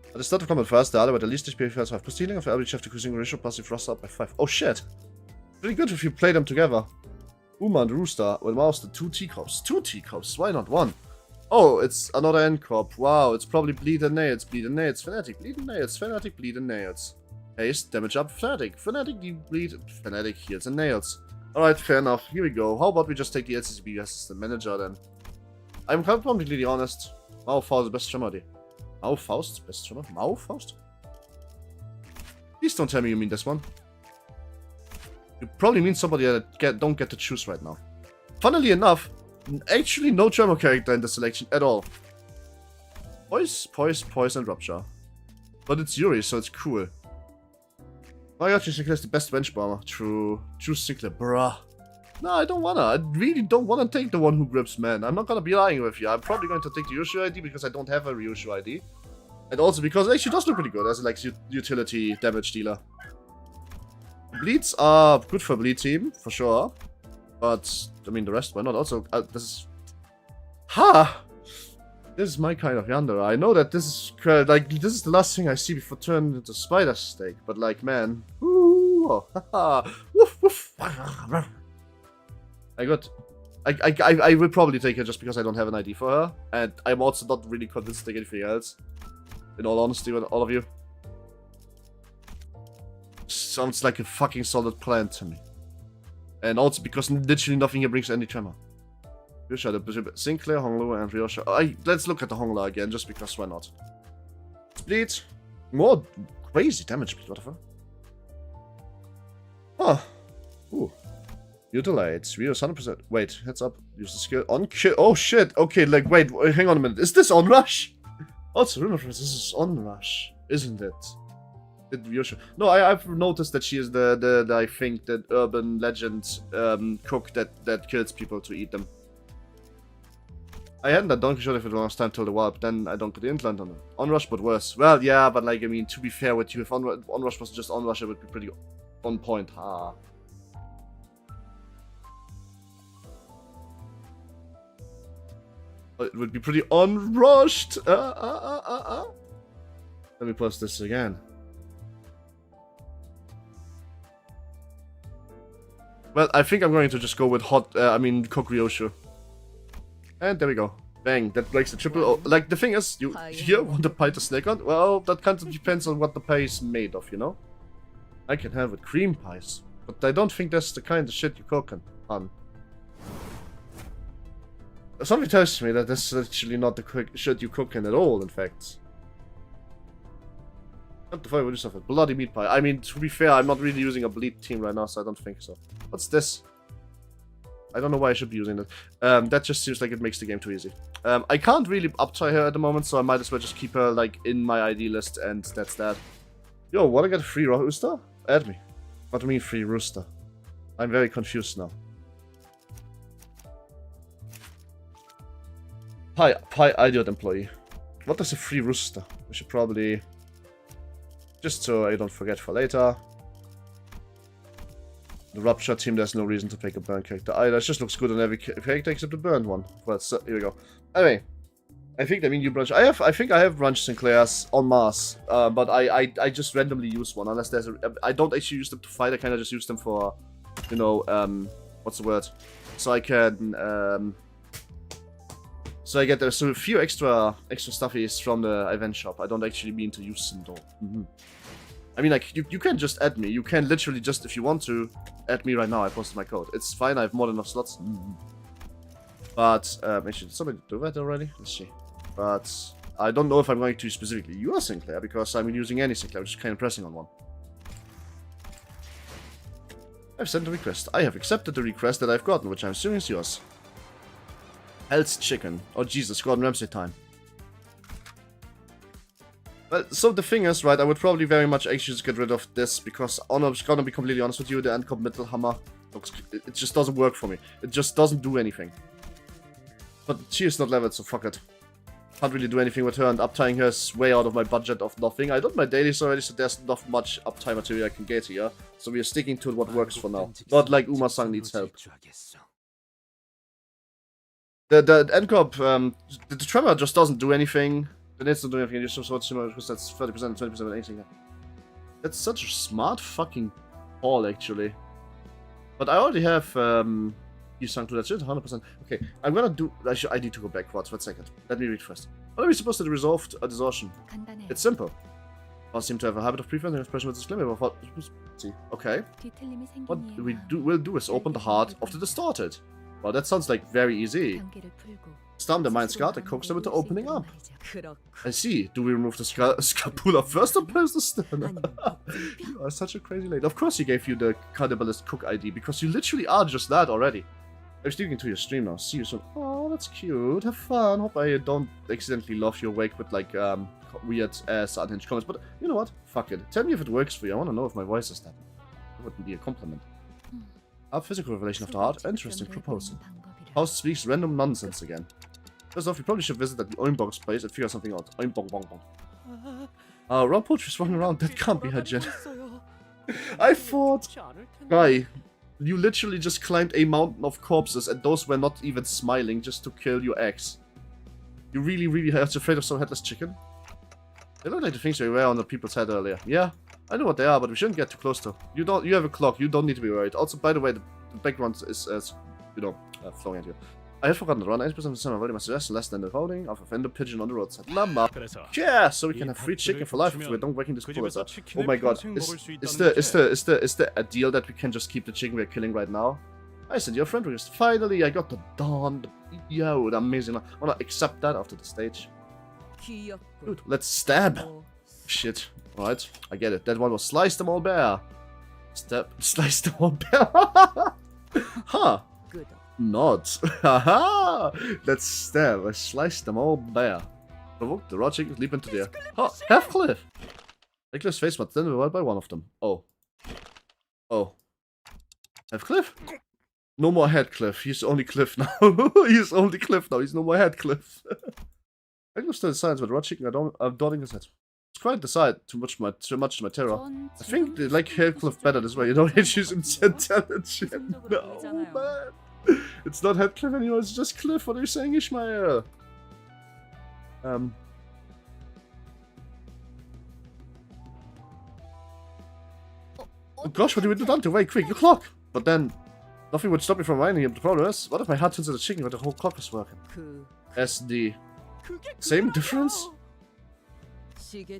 At the start of combat first, the other with the least HP has 5 plus healing of average have to cruising ratio passive Rust up by 5. Oh shit! Pretty good if you play them together. Uma and Rooster will mouse the 2 K Corps. 2 K Corps, why not 1? Oh, it's another N Corp. Wow, it's probably bleed and nails, fanatic, bleed and nails, fanatic, bleed and nails. Haste, damage up, fanatic, bleed, fanatic, heals and nails. Alright, fair enough. Here we go. How about we just take the LCCB assistant manager then? I'm completely honest. Maufaust is the best streamer. Maufaust? Best streamer? Maufaust? Please don't tell me you mean this one. You probably mean somebody that don't get to choose right now. Funnily enough, actually no German character in the selection at all. Poise, and Rupture. But it's Yuri, so it's cool. Oh my god, Sinclair is the best bench bomber. True. Choose Sinclair, bruh. No, I don't wanna. I really don't wanna take the one who grips, man. I'm not gonna be lying with you. I'm probably going to take the Ryushu ID because I don't have a Ryushu ID. And also because it actually does look pretty good as like utility damage dealer. Bleeds are good for bleed team, for sure. But, I mean, the rest, why not? Also, this is... Ha! This is my kind of Yandere. I know that this is, like, this is the last thing I see before turning into Spider Steak. But, like, man... Ooh, oh, haha! Woof, woof! I will probably take her just because I don't have an ID for her, and I'm also not really convinced to take anything else. In all honesty, with all of you. Sounds like a fucking solid plan to me. And also because literally nothing here brings any tremor. Sinclair, Honglu, and Ryosha. Let's look at the Hongla again, just because why not? Speed. More crazy damage speed, what the fuck? Huh. Ooh. Utilize. Reus 100%. Wait, heads up. Use the skill. On kill. Oh shit. Okay, like, wait, hang on a minute. Is this on rush? Also, remember, this is on rush, isn't it? No, I've noticed that she is the I think, the urban legend cook that kills people to eat them. I hadn't that donkey shot if it was time till the warp, then I don't get the implant on it. Onrush, but worse. Well, yeah, but like, I mean, to be fair with you, if Onrush was just Onrush, it would be pretty on point. Ah. It would be pretty unrushed. Let me post this again. Well, I think I'm going to just go with cook Ryoshu. And there we go. Bang, that breaks the triple. Oh, like, the thing is, you here want to pie the snake on? Well, that kind of depends on what the pie is made of, you know? I can have it cream pies, but I don't think that's the kind of shit you're cooking on. Something tells me that this is actually not the shit you're cooking at all, in fact. What the fuck would you suffer? Bloody meat pie. I mean, to be fair, I'm not really using a bleed team right now, so I don't think so. What's this? I don't know why I should be using that. That just seems like it makes the game too easy. I can't really up-try her at the moment, so I might as well just keep her, like, in my ID list, and that's that. Yo, wanna get a free rooster? Add me. What do you mean free rooster? I'm very confused now. Pi idiot employee. What is a free rooster? We should probably... Just so I don't forget for later. The Rupture team, there's no reason to pick a burn character either. It just looks good on every character except the burned one. Well, so, here we go. Anyway, I think you branch. I think I have branch Sinclairs en masse, but I just randomly use one unless there's a. I don't actually use them to fight. I kind of just use them for, you know, what's the word? So I can so I get a few extra stuffies from the event shop. I don't actually mean to use them though. I mean, like, you can just add me. You can literally just, if you want to, add me right now. I posted my code. It's fine, I have more than enough slots. But, actually, did somebody do that already? Let's see. But, I don't know if I'm going to specifically use Sinclair, because I'm using any Sinclair, just kind of pressing on one. I've sent a request. I have accepted the request that I've gotten, which I'm assuming is yours. Hell's Chicken. Oh, Jesus, Gordon Ramsay time. Well, so the thing is, right, I would probably very much actually just get rid of this, because I'm gonna be completely honest with you, the End Corp Metal Hammer, it just doesn't work for me. It just doesn't do anything. But she is not leveled, so fuck it. Can't really do anything with her, and uptying her is way out of my budget of nothing. I done my dailies already, so there's not much uptime material I can get here. So we are sticking to what works for now. Not like Uma-san needs help. The End Corp, the Tremor just doesn't do anything. The nits don't do anything, just so similar because that's 30% and 20% of anything. That's such a smart fucking call, actually. But I already have you sunk to that shit, 100%. Okay, I'm gonna do. I need to go backwards. 1 second. Let me read first. What are we supposed to resolve a distortion? It's simple. I seem to have a habit of preventing expression with disclaimer of what. See, okay. What we'll do is open the heart of the distorted. Well, that sounds like very easy. Stamp the mind's guard and coax them into opening up. I see. Do we remove the scapula first or place the sternum? You are such a crazy lady. Of course he gave you the cannibalist cook ID, because you literally are just that already. I'm sticking to your stream now. See you soon. Oh, that's cute. Have fun. Hope I don't accidentally love your wake with like weird ass unhinged comments. But you know what? Fuck it. Tell me if it works for you. I want to know if my voice is that. That wouldn't be a compliment. Our physical revelation of the heart. Interesting proposal. House speaks random nonsense again. First off, you probably should visit that Oinbong's place and figure something out. Oinbong bong bong. Round Poultry's running around. That can't be her, Jen. I thought... Guy, you literally just climbed a mountain of corpses and those were not even smiling just to kill your ex. You really, really are afraid of some headless chicken? They look like the things you were on the people's head earlier. Yeah, I know what they are, but we shouldn't get too close to. You have a clock. You don't need to be worried. Also, by the way, the background is flowing at you. I had forgotten that around 80% of the time I already must suggest less than the holding of a fender pigeon on the roadside. Llama! Yeah, so we can have free chicken for life if we don't breaking this bullets out. Oh my god, is there a deal that we can just keep the chicken we're killing right now? I said your friend request. Finally, I got the dawn. Yo, amazing. I wanna accept that after the stage. Dude, let's stab. Shit. Alright, I get it. That one was slice them all bare. Slice them all bare. Huh. Not. Haha. Let's stab. I slice them all bare. Provoke the raw chickens leap into the air. Huh, Heathcliff. Heathcliff's face was then rewarded by one of them. Oh. Oh. Heathcliff? No more Headcliff. He's only Cliff now. He's only Cliff now. He's no more Headcliff. Heathcliff still decides with raw chicken dotting his head. It's quite the side, too much to my terror. I think they like Heathcliff better this way, you know, it use intelligent. No, man. It's not Heathcliff anymore, it's just Cliff. What are you saying, Ishmael? Oh gosh, what do we do done to? Wait, quick, your clock! But then, nothing would stop me from winding up. The problem is, what if my heart turns into chicken but the whole clock is working? SD. Same difference?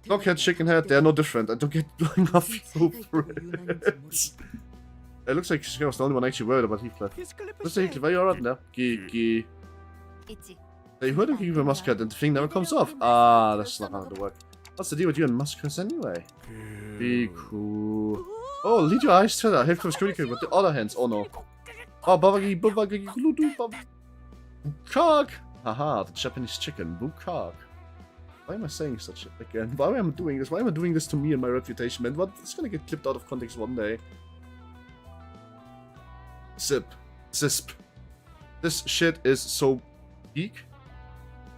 Clock head, chicken head, they are no different. I don't get enough over it. It looks like she was the only one actually worried about Heathcliff. Mr. Heathcliff, are you alright now? Gee. They heard him give a musket and the thing never comes off. Ah, that's not gonna work. What's the deal with you and muskets anyway? Be cool. Oh, lead your eyes to that. Heathcliff's screaming with the other hands. Oh no. Oh, babagi, Bukak! Haha, the Japanese chicken. Bukak. Why am I saying such shit again? Why am I doing this? Why am I doing this to me and my reputation, man? What? It's gonna get clipped out of context one day. Zisp. This shit is so peak.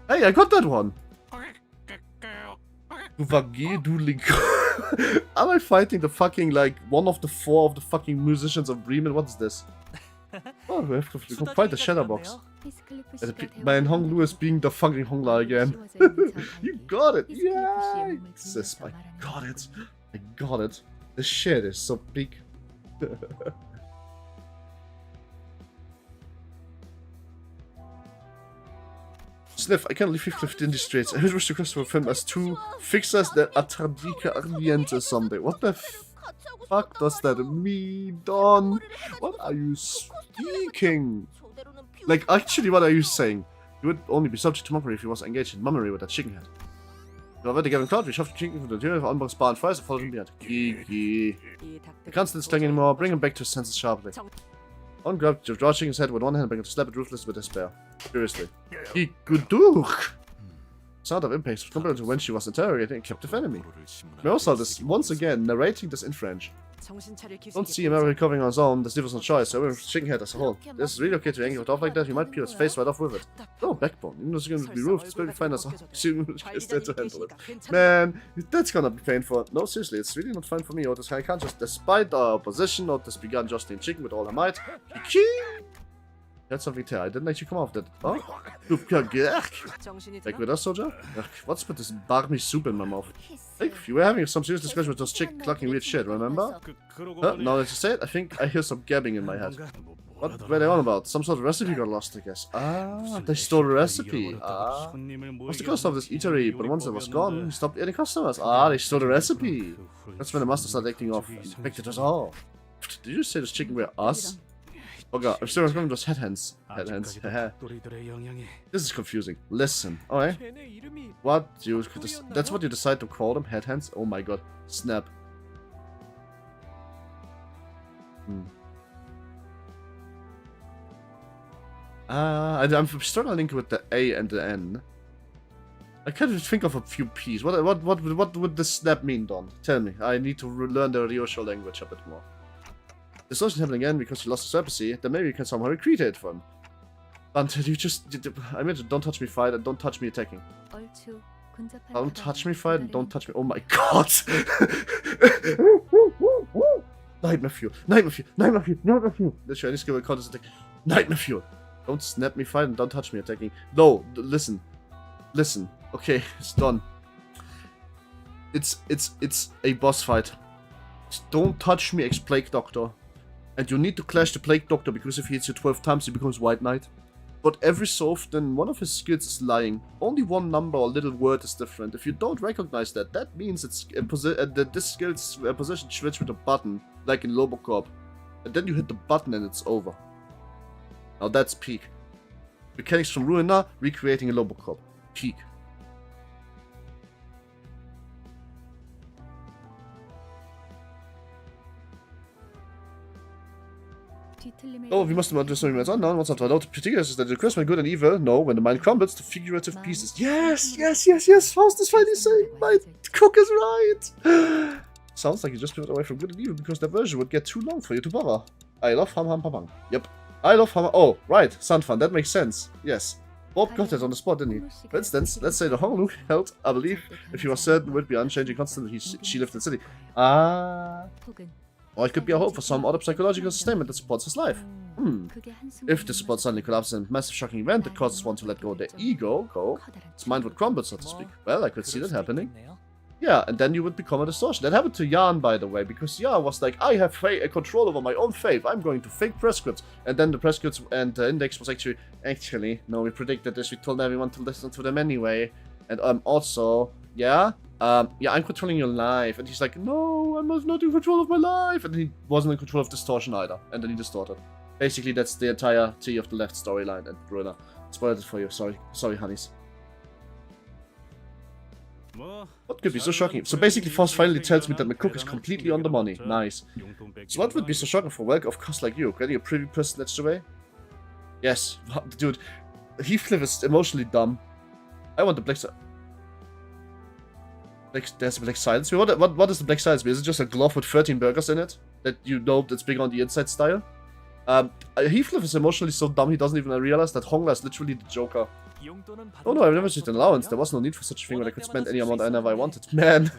Hey, I got that one! Am I fighting the fucking, like, one of the 4 of the fucking musicians of Bremen? What's this? Oh, we have to fight the Shadowbox. Man, Hong Lewis being the fucking Hongla again. You got it! Yeah! Sis, I got it! I got it. This shit is so big. Sniff, I can't leave Heathcliff in the streets. I wish to Christopher film as 2 fixers that are Tradica Ardiente someday. What the fuck does that mean, Don? What are you speaking? Like, actually, what are you saying? You would only be subject to mockery if he was engaged in mummery with that chicken head. You already given cloud, we shoved the chicken from the interior of Unbox bar and fries and followed him behind. Gee. I can't stand slang anymore, bring him back to his senses sharply. On grabbed the raw chicken's head with one hand, began to slap it ruthless with despair. Seriously. Guduk! Sound of impact compared to when she was interrogating a captive enemy. Meosal is once again narrating this in French. Don't see him ever recovering on his own, this was no choice, so with chicken head as a whole. This is really okay to anger it off like that, you might peel his face right off with it. No backbone, even though it's gonna be roofed, it's very fine as a is there to handle it. Man, that's gonna be painful. No, seriously, it's really not fine for me, Otis. I can't just, despite our opposition, Otis began Justin Chicken with all her might. That's something there. I didn't actually come off that. Oh? Back with us, soldier? Ugh, what's with this barmy soup in my mouth? Hey, you were having some serious discussion with those chick clucking weird shit, remember? Now that you say it, I think I hear some gabbing in my head. What were they on about? Some sort of recipe got lost, I guess. Ah, they stole the recipe. Ah. What's the cost of this eatery? But once it was gone, he stopped getting customers. Ah, they stole the recipe. That's when the master started acting off and picked it us all. Did you say this chicken were us? Oh god, I'm still remembering those headhands. Headhands. This is confusing. Listen, alright. What you that's what you decide to call them? Headhands? Oh my god. Snap. I'm struggling with the A and the N. I can't think of a few P's. What would the snap mean, Don? Tell me. I need to learn the Ryosho language a bit more. This doesn't happen again because you lost his leprosy, then maybe you can somehow recreate from. Until you just... I mean, don't touch me fight and don't touch me attacking. Don't touch me fight and don't touch me... Oh my god! Nightmare fuel! Nightmare fuel! Nightmare fuel! Nightmare fuel! The Chinese skill will count as attack. Nightmare fuel! Don't snap me fight and don't touch me attacking. No! Listen. Listen. Okay, it's done. It's a boss fight. Don't touch me, ex-plague doctor. And you need to clash the Plague Doctor, because if he hits you 12 times, he becomes White Knight. But every so often, one of his skills is lying. Only one number or little word is different. If you don't recognize that, that means it's that this skill's position switch with a button, like in Lobocorp. And then you hit the button and it's over. Now that's peak. Mechanics from Ruina, recreating a Lobocorp. Peak. Oh, we must have understood what's unknown. What's not allowed. Particulars is that the question good and evil. No, when the mind crumbles to figurative pieces. Yes, yes, yes, yes. Faust is finally saying my cook is right. Sounds like you just pivoted away from good and evil because the version would get too long for you to bother. I love ham ham pam. Yep. I love ham. Oh, right. Sanfan. That makes sense. Yes. Bob got it on the spot, didn't he? For instance, let's say the Honolulu held, I believe, if he was certain would be unchanging constantly, she lived in the city. Ah. Or it could be a hope for some other psychological sustainment that supports his life. If the support suddenly collapses in a massive shocking event that causes one to let go of their ego, his mind would crumble, so to speak. Well, I could see that happening. Yeah, and then you would become a distortion. That happened to Jan, by the way, because Jan was like, I have control over my own fate. I'm going to fake press scripts. And then the press scripts and the index was actually, no, we predicted this. We told everyone to listen to them anyway. And also, yeah, I'm controlling your life. And he's like, no, I'm not in control of my life. And he wasn't in control of distortion either. And then he distorted. Basically, that's the entirety of the left storyline and Ruina. Spoiled it for you. Sorry, honeys. What could be so shocking? So basically, Faust finally tells me that McCook is completely on the money. Nice. So what would be so shocking for Welk, of course, like you? Getting a pretty person snatched away? Yes. Dude, Heathcliff is emotionally dumb. I want the black side. There's a black silence. What is the black silence? Is it just a glove with 13 burgers in it? That you know that's big on the inside style? Heathcliff is emotionally so dumb he doesn't even realize that Hongla is literally the Joker. Oh no, I've never received an allowance. There was no need for such a thing when I could spend any amount I wanted. Man,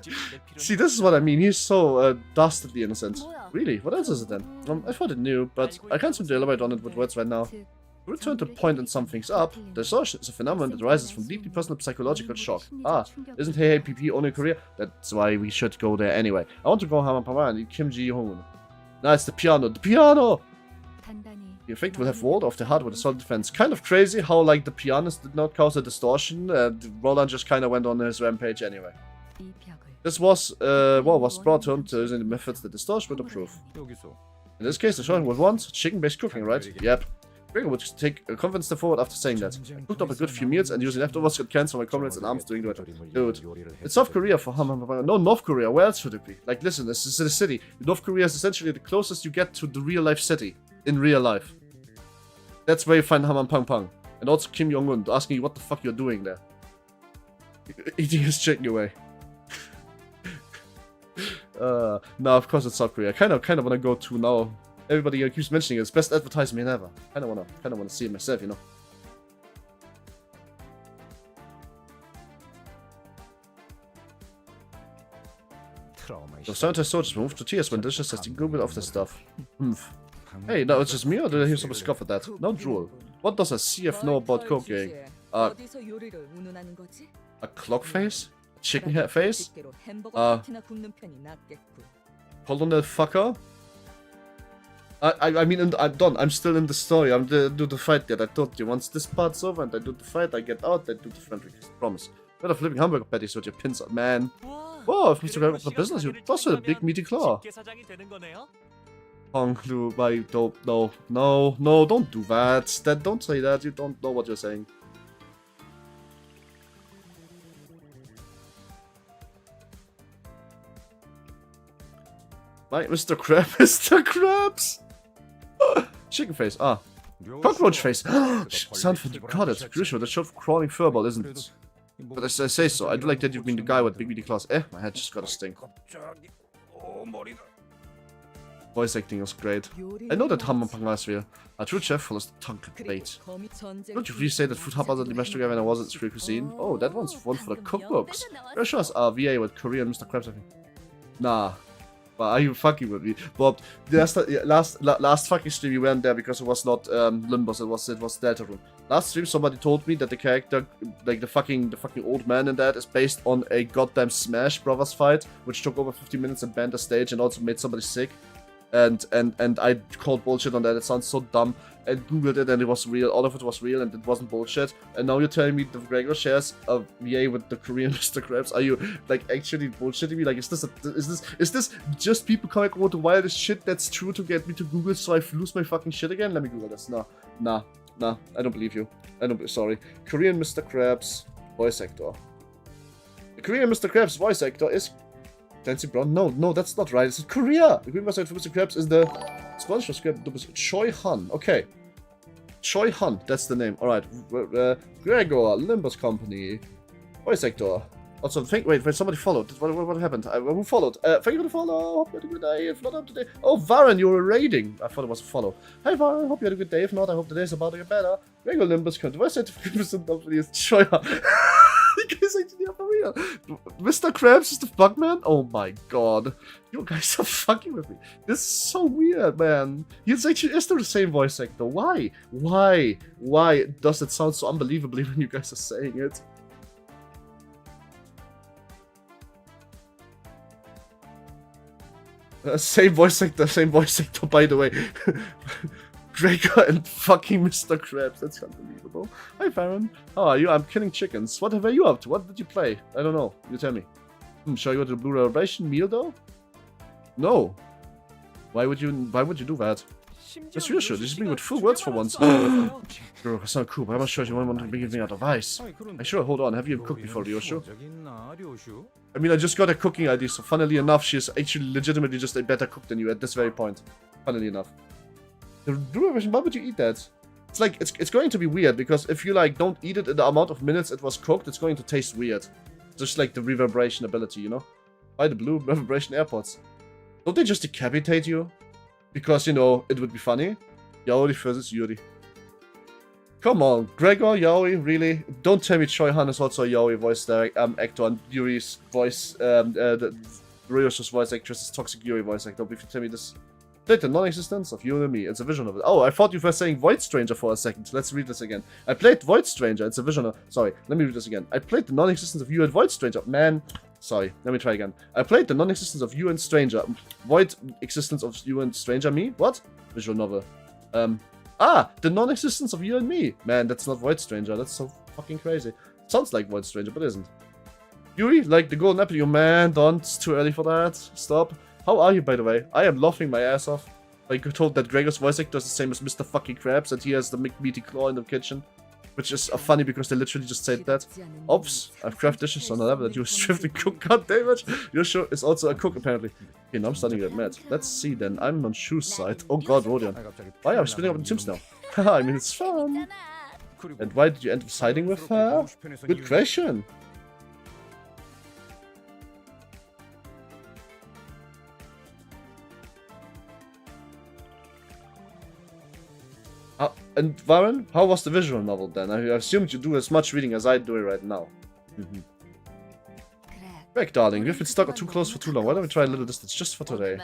see, this is what I mean. He's so dastardly innocent. Really? What else is it then? I thought it knew, but I can't seem to elaborate on it with words right now. To return to the point and sum things up, distortion is a phenomenon that arises from deeply personal psychological shock. Ah, isn't Hey PP only a career? That's why we should go there anyway. I want to go Hamapama and eat Kim Ji-hoon. Nah, it's the piano. The piano! The effect will have walled off the heart with a solid defense. Kind of crazy how, like, the pianist did not cause a distortion, and Roland just kind of went on his rampage anyway. This was brought to him to using the methods that distortion would approve. In this case, the showing would want chicken-based cooking, right? Yep. Gregor would take a confident step forward after saying that. I cooked up a good few meals and using leftovers got cancer my comrades and arms doing the work. Dude, it's South Korea for no, North Korea. Where else should it be? Like, listen, this is a city. North Korea is essentially the closest you get to the real-life city. In real life. That's where you find Haman Pang Pang. And also Kim Jong-un asking you what the fuck you're doing there. Eating his chicken away. No, of course it's South Korea. I kind of want to go to now. Everybody keeps mentioning it. It's best advertisement ever. Kind of wanna see it myself, you know. The sanitary soldiers moved to tears when dishes has the Google of the stuff. Hey, no, it's just me, or did I hear someone scoff at that? No drool. What does a CF know about cooking? A clock face? A chicken head face? Colonel fucker? I mean, I'm done. I'm still in the story. I'm do the fight that I told you. Once this part's over and I do the fight, I get out, I do the friend request. Promise. Instead of flipping hamburger patties with your pins on, man. Whoa, if Mr. Grab up the business, you toss with a big meaty claw. No, don't do that. Don't say that. You don't know what you're saying. Right, Mr. Crab, Mr. Krabs! Chicken face, cockroach face! Sanford, you got it. Crucial, the short crawling furball, isn't it? But as I say so, I do like that you've been the guy with big meaty claws. My head just got a sting. Voice acting was great. I know that Haman Pang is real. A true chef follows the tongue bait. Don't you really say that food haphazardly mashed together when I was at Street Cuisine? Oh, that one's one for the cookbooks. Very sure as VA with Korean Mr. Krabs, I think. Nah. But are you fucking with me? Bob, last fucking stream you went there because it was not Limbus, it was Delta Room. Last stream somebody told me that the character, like the fucking old man in that, is based on a goddamn Smash Brothers fight, which took over 50 minutes and banned the stage and also made somebody sick. and I called bullshit on that. It sounds so dumb. And googled it and it was real. All of it was real and it wasn't bullshit. And now you're telling me the Gregor shares a VA with the Korean Mr. Krabs? Are you like actually bullshitting me? Like is this just people coming up with the wildest shit that's true to get me to Google so I lose my fucking shit again? Let me Google this. Nah. I don't believe you. Sorry. Korean Mr. Krabs voice actor. The Korean Mr. Krabs voice actor is Clancy Brown. No, that's not right. It's Korea. The Korean voice actor for Mr. Krabs is the SpongeBob script. Choi Han. Okay. Choi Han, that's the name. Alright. Gregor, Limbus Company. Voice actor. Also, wait, somebody followed. What happened? Who followed? Thank you for the follow. Hope you had a good day. If not, up today. Oh, Varen, you were raiding. I thought it was a follow. Hi, Varen. Hope you had a good day. If not, I hope the day's about to get better. Gregor, Limbus Company. Voice actor for Mr. Company is Choi Han. You guys actually are for real. Mr. Krabs is the Bugman? Oh my god. You guys are fucking with me. This is so weird, man. He's actually is the same voice actor. Why? Why does it sound so unbelievably when you guys are saying it? Same voice actor, by the way. Gregor and fucking Mr. Krabs. That's unbelievable. Hi, Farron. How are you? I'm killing chickens. What were you up to? What did you play? I don't know. You tell me. Show you the Blue Revelation meal, though? No. Why would you do that? That's real sure. This is being with full words for once. Girl, that's not cool, but I'm not sure you want to be giving out advice. I sure, hold on. Have you cooked before, Ryoshu? I mean, I just got a cooking idea, so funnily enough, she's actually legitimately just a better cook than you at this very point. Funnily enough. The Blue Revelation, why would you eat that? It's like, it's going to be weird, because if you, like, don't eat it in the amount of minutes it was cooked, it's going to taste weird. Just like the reverberation ability, you know? Why the Blue Reverberation AirPods? Don't they just decapitate you? Because, you know, it would be funny. Yaoi versus Yuri. Come on, Gregor, Yaoi, really? Don't tell me Choi Han is also a Yaoi voice actor and Yuri's voice, Ryoshu's voice actress is Toxic Yuri voice actor. If you tell me this. Played the non-existence of you and me. It's a vision of it. Oh, I thought you were saying Void Stranger for a second. Let's read this again. I played Void Stranger. It's a vision of... Sorry, let me read this again. I played the non-existence of you and Void Stranger. Man. Sorry, let me try again. I played the non-existence of you and Stranger. Void existence of you and Stranger me? What? Visual novel. The non-existence of you and me. Man, that's not Void Stranger. That's so fucking crazy. Sounds like Void Stranger, but isn't. Yuri, like the golden apple, you man. Don't. It's too early for that. Stop. How are you, by the way? I am laughing my ass off. Like, you're told that Gregor's voice actor is the same as Mr. fucking Krabs, and he has the meaty claw in the kitchen. Which is funny because they literally just said that. Oops, I've crafted dishes on a level that you strive to cook. God damn it! Yosho is also a cook, apparently. Okay, now I'm starting to get mad. Let's see then. I'm on Shu's side. Oh god, Rodion. Why are we spinning up in Sims now? Haha, I mean, it's fun. And why did you end up siding with her? Good question. And Varen, how was the visual novel then? I assumed you do as much reading as I do right now. Back, darling, we've been stuck too close for too long. Why don't we try a little distance just for today?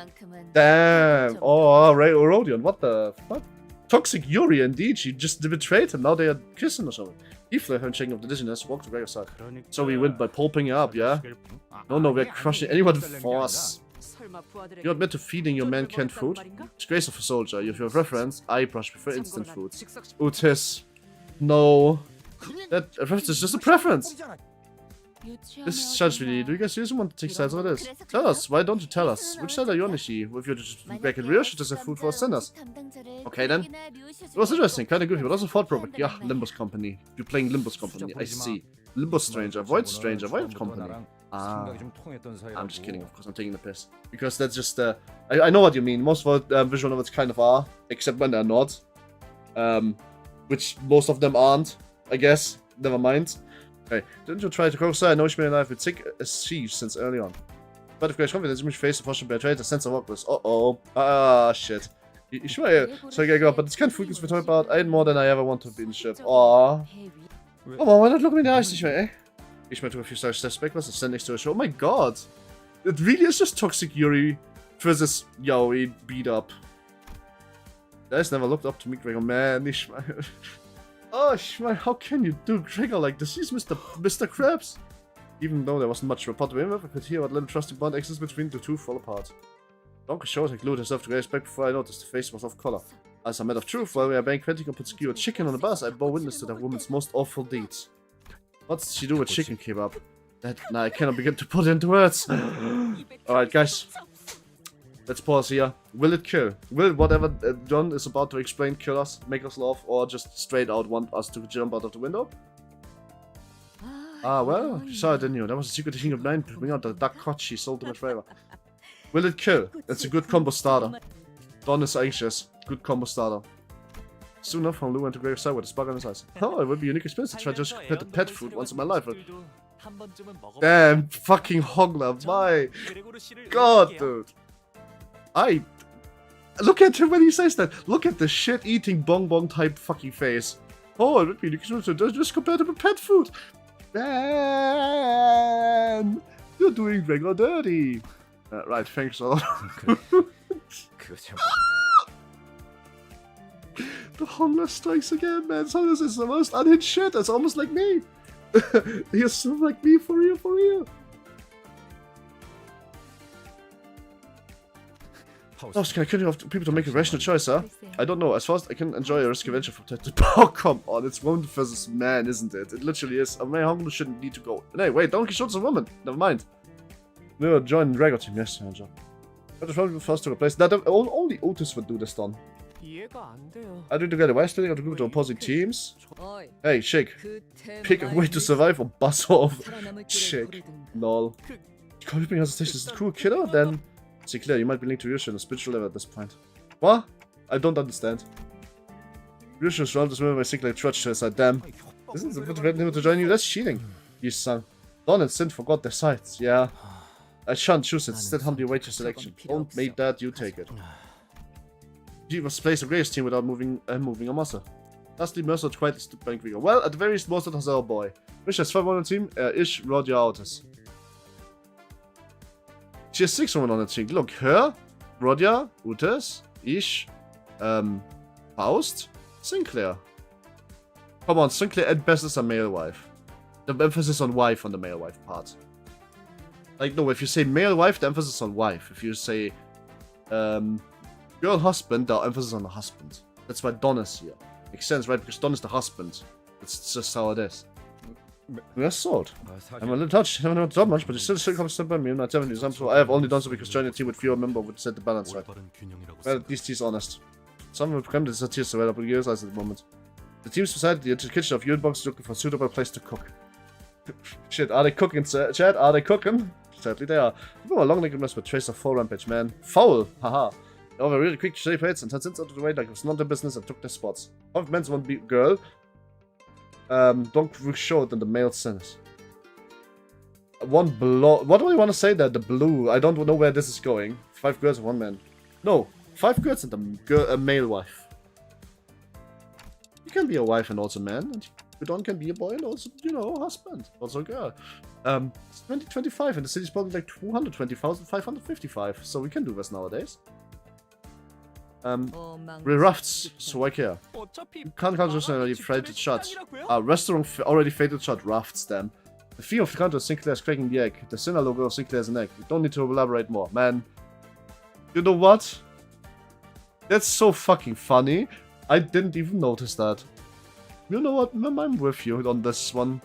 Damn! Oh, Rodion, what the fuck? Toxic Yuri, indeed. She just betrayed him. Now they are kissing or something. Ifle, having checking of the dizziness, walked to Gregor's side. So we win by pulping her up, yeah? No, we're crushing anyone with force. You admit to feeding your man canned food? Disgrace of a soldier. If you have reference, I brush prefer instant food. Utis. No. That reference is just a preference. This is judgment. Do you guys seriously want to take sides on this? Tell us. Why don't you tell us? Which side are you on, Nishi? If you're just back in real, should just have food for sinners. Okay then. It was interesting. Kind of goofy, but also thought-provoking. Yeah, Limbus Company. You're playing Limbus Company. I see. Limbus Stranger. Void Stranger. Void Company. Ah. I'm just kidding, of course. I'm taking the piss. Because that's just, I know what you mean. Most of our visual novels kind of are. Except when they're not. Which most of them aren't, I guess. Never mind. Okay. Didn't you try to cross? I know she's been alive with sick as thief since early on. But if great confidence, you face the possible betrayed a sense of awkwardness. Uh-oh. Ah, shit. You sure? Sorry, Gregor, but it's kind of freaking we're talking about. I ain't more than I ever want to be in the ship. Aww. Come on, why not look me in the eyes this way, eh? Ich took a few steps back, was stand next to a show. Oh my god! It really is just Toxic Yuri versus Yaoi beat up. Guys never looked up to me, Gregor. Man, Ishmael. Oh, Ishmael, how can you do Gregor like this? He's Mr. Krabs. Even though there wasn't much report to him, I could hear what little trusting bond exists between the two fall apart. Donkey showed and glued himself to Grace's back before I noticed the face was off color. As a matter of truth, while we are being critical and put skewered chicken on the bus, I bore witness to that woman's most awful deeds. What did she do with chicken kebab? That I cannot begin to put into words. Alright, guys. Let's pause here. Will it kill? Will whatever John is about to explain kill us, make us laugh, or just straight out want us to jump out of the window? Ah, well, you saw it, didn't you? That was a secret thing of mine. Bring out the duck cot she sold in the trailer. Will it kill? It's a good combo starter. Don is anxious. Good combo starter. Soon enough, Hong Lu went to Greg's side with a spark on his eyes. Oh, it would be a unique experience to try just to the pet food once in my life. Damn, fucking Hongler, my god, dude. Look at him when he says that. Look at the shit-eating bonbon type fucking face. Oh, it would be unique experience to just compare to pet food. Man, you're doing regular dirty. Right, thanks a lot. The Hongler strikes again, man. Sometimes it's the most unhinged shit. It's almost like me. He's so like me, for real, for real. Oh, can I continue of people to make a rational choice, huh? I don't know. As far as I can enjoy a risky venture from time to time. Oh, come on. It's woman versus man, isn't it? It literally is. A man Hongler shouldn't need to go. Hey, wait. Donkey Shot's a woman. Never mind. No, join the regular team. Yes, Ranger. But the problem first took a place. That only Otis would do this, Don. I do to get away splitting of the group to opposing teams. Hey, Shake. Pick a way to survive or buzz off. Shake. Lol. Colping has a station is a cool killer? Then, see clear, you might be linked to Yusha on a spiritual level at this point. What? I don't understand. Yusha's round this member by sick like trudge to his side. Damn. Isn't it threatening him to join you? That's cheating. You son. Don and Sin forgot their sides. Yeah. I shan't choose it. Instead, humbly await your selection. Don't make that, you take it. He was placed a Grace team without moving a muscle. Lastly, Mercer quietly stood by Grigor. Well, at the very least, Mercer has our boy. Wish has 5 on the team. Ish, Roger Autis. She has 6 on the team. Look, her, Roger, Utis, Ish, Faust, Sinclair. Come on, Sinclair at best is a male wife. The emphasis on wife on the male wife part. Like, no, if you say male wife, the emphasis on wife. If you say, girl husband, the emphasis on the husband. That's why Don is here. Makes sense, right? Because Don is the husband. It's just how it is. That's sold. I'm a little touched. I haven't done much, but it still comes to by me. I'm not telling you something. I have only done so because joining a team with fewer members would set the balance right. Well, at least he's honest. Some have become disappeared so well, but you realize at the moment. The team's decided the kitchen of Unbox is looking for a suitable place to cook. Shit, are they cooking, Chad? Are they cooking? Sadly, they are. People are long-legged mess with trace of foul rampage, man. Foul! Haha. They were really quick to shape heads and turned out of the way like it was not their business and took their spots. Half men's one girl. Don't show than the male sinners. One blow. What do I want to say there? The blue. I don't know where this is going. 5 girls and 1 man. No, 5 girls and a male wife. You can be a wife and also a man, and Don can be a boy and also, you know, husband, also a girl. It's 2025 and the city's probably like 220,555, so we can do this nowadays. Rafts, so I care. You can't just already fated shot. Restaurant already fated shot rafts them. The theme of the counter is Sinclair's cracking the egg. The sinner logo of Sinclair's an egg. You don't need to elaborate more. Man, you know what? That's so fucking funny. I didn't even notice that. You know what? I'm with you on this one.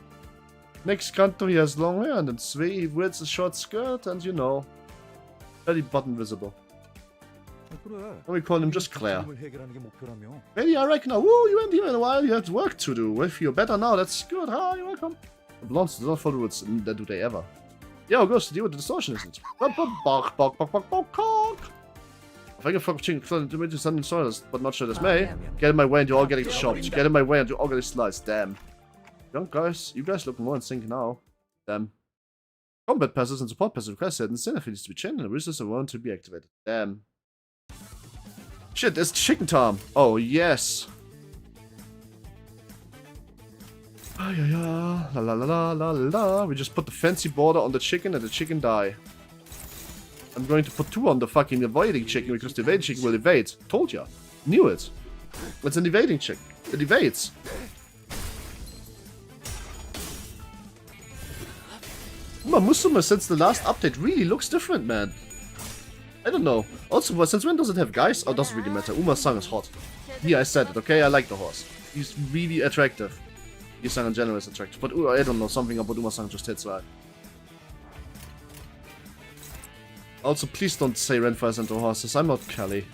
Next CANTO, he has long hair and it's he wears a short skirt and, you know, belly button visible. We call him just Claire. Maybe I reckon now. Woo, you ain't here in a while. You have work to do. If you're better now, that's good. Hi, you're welcome. The blondes do not follow rules. Do they ever? Yeah, of course, to deal with the distortion, isn't it? If I can fuck chicken to make something soilers, but not sure this may. Get in my way and you're all getting chopped. Get in my way and you're all getting sliced. Damn. Young guys, you guys look more in sync now. Damn. Combat passes and support passes requested and Sinner needs to be changed and the resistance are to be activated. Damn. Shit, there's chicken time. Oh, yes. Ah, yeah, yeah. La la la la la la. We just put the fancy border on the chicken and the chicken die. I'm going to put 2 on the fucking evading chicken because the evading chicken will evade. Told ya. Knew it. It's an evading chicken. It evades. Musuma since the last update really looks different, man. I don't know. Also, well, since when does it have guys? Oh, doesn't really matter. Uma-san is hot. Yeah, I said it, okay? I like the horse. He's really attractive. Yu-san in general is attractive. But I don't know, something about Uma-san just hits right. Also, please don't say Renfires into horses. I'm not Kelly.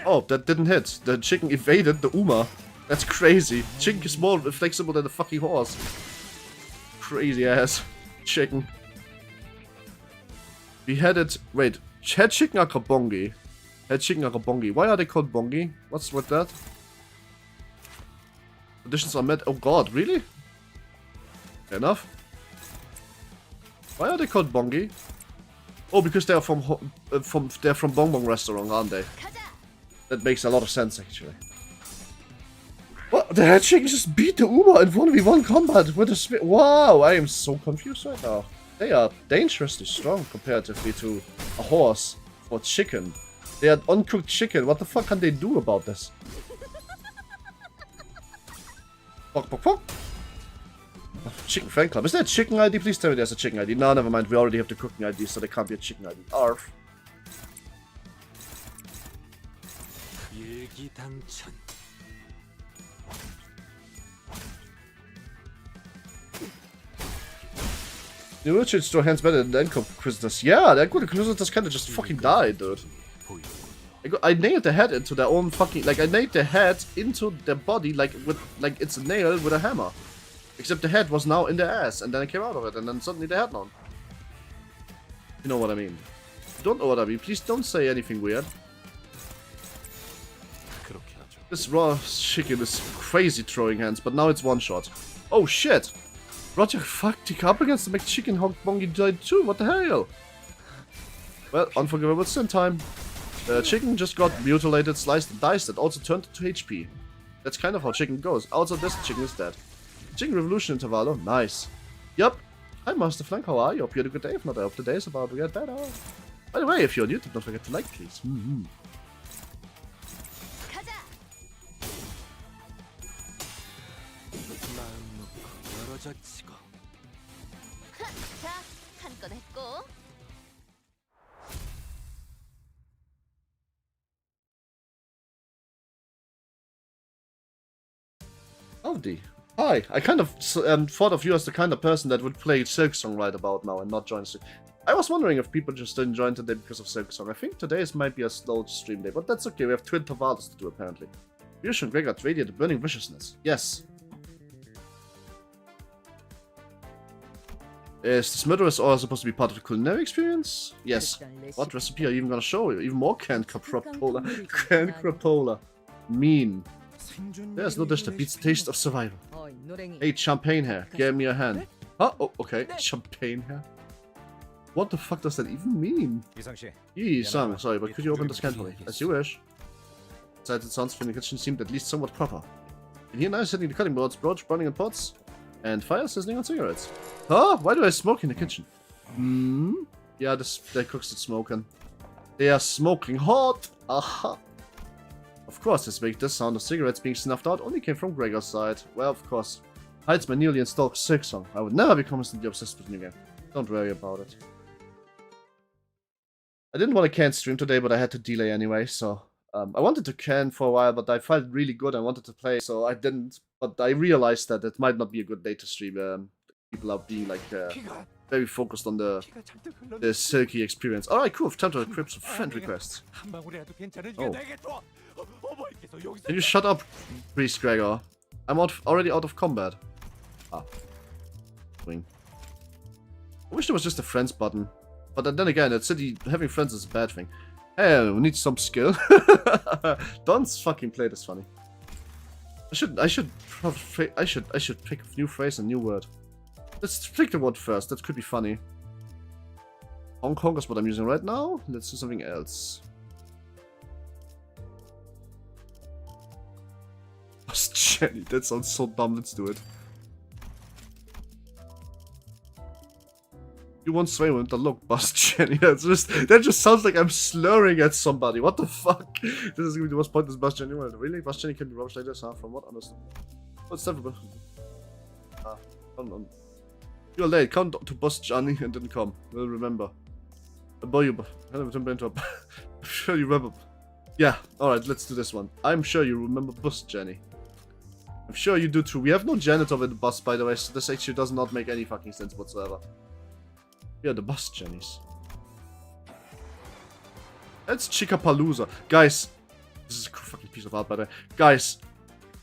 Oh, that didn't hit. The chicken evaded the Uma. That's crazy. Chicken is more flexible than the fucking horse. Crazy ass chicken. We had it. Wait, head chicken are called bongi. Head chicken are called bongi. Why are they called bongi? What's with that? Conditions are met. Oh god, really? Fair enough. Why are they called bongi? Oh, because they are from Bong Bong restaurant, aren't they? That makes a lot of sense actually. What? The head chicken just beat the Uma in 1v1 combat with a spit. Wow, I am so confused right now. They are dangerously strong comparatively to a horse or chicken. They are uncooked chicken. What the fuck can they do about this? Fuck, fuck, fuck. Chicken fan club. Is there a chicken ID? Please tell me there's a chicken ID. No, never mind. We already have the cooking ID, so there can't be a chicken ID. Arf. The Richards throw hands better than the Inquisitors. Yeah, the Inquisitors kinda just fucking died, dude. I nailed the head into their own fucking... Like, I nailed the head into their body like it's a nail with a hammer. Except the head was now in their ass, and then I came out of it, and then suddenly they had none. You know what I mean. If you don't know what I mean, please don't say anything weird. This raw chicken is crazy throwing hands, but now it's one shot. Oh shit! Roger fucked up against the McChicken Hog Bongi died too, what the hell? Well, unforgivable sin time. The chicken just got mutilated, sliced and diced, and also turned to HP. That's kind of how chicken goes. Also, this chicken is dead. Chicken Revolution Intervallo, nice. Yup. Hi Master Flank, how are you? Hope you had a good day. If not, I hope the day is about to get better. By the way, if you're on YouTube, don't forget to like, please. Howdy. Hi, I kind of thought of you as the kind of person that would play Silksong right about now and not join stream. I was wondering if people just didn't join today because of Silksong. I think today's might be a slow stream day, but that's okay, we have twin Intervallos to do apparently. Yush and Greg are radiate the burning viciousness. Yes. Is this murder all supposed to be part of the culinary experience? Yes. What recipe are you even gonna show you? Even more canned crapola. Canned crapola. Mean. There's no dish that beats the taste of survival. Hey, champagne hair, give me a hand. Huh? Oh, okay. Champagne hair. What the fuck does that even mean? Yi-san, sorry, but could you open this can for me? As you wish. Besides, it sounds from the kitchen seemed at least somewhat proper. And here now sitting the cutting boards, broach burning in pots, and fire sizzling on cigarettes. Huh? Why do I smoke in the kitchen? Yeah, the cooks are smoking. They are smoking hot! Aha! Of course, this sound of cigarettes being snuffed out only came from Gregor's side. Well, of course. Hides my newly installed Silksong. I would never be constantly obsessed with new game. Don't worry about it. I didn't want to can stream today, but I had to delay anyway, so... I wanted to can for a while, but I felt really good. I wanted to play, so I didn't. But I realized that it might not be a good day to stream. People are being like very focused on the silky experience. Alright, cool. Time to equip some friend requests. Oh. Can you shut up, Priest Gregor? I'm already out of combat. Ah. Wing. I wish there was just a friends button. But then again, at City, having friends is a bad thing. Hey, we need some skill. Don'ts fucking play this funny. I should pick a new phrase and new word. Let's pick the word first. That could be funny. Hong Kong is what I'm using right now. Let's do something else. Jenny, that sounds so dumb. Let's do it. You won't sway with the look, Bust Jenny. That just sounds like I'm slurring at somebody. What the fuck? This is gonna be the most pointless Bust Jenny. Really? Bust Jenny can be rubbish like this, huh? From what? Understand? What's that for? You're late. Count to bus Johnny and didn't come. We'll remember. Boy, you. I'm sure you remember. Yeah, alright, let's do this one. I'm sure you remember bus Jenny. I'm sure you do too. We have no janitor with the bus, by the way, so this actually does not make any fucking sense whatsoever. Yeah, the bus Jennies. That's Chickapalooza. Guys, this is a fucking piece of art, by the way. Guys,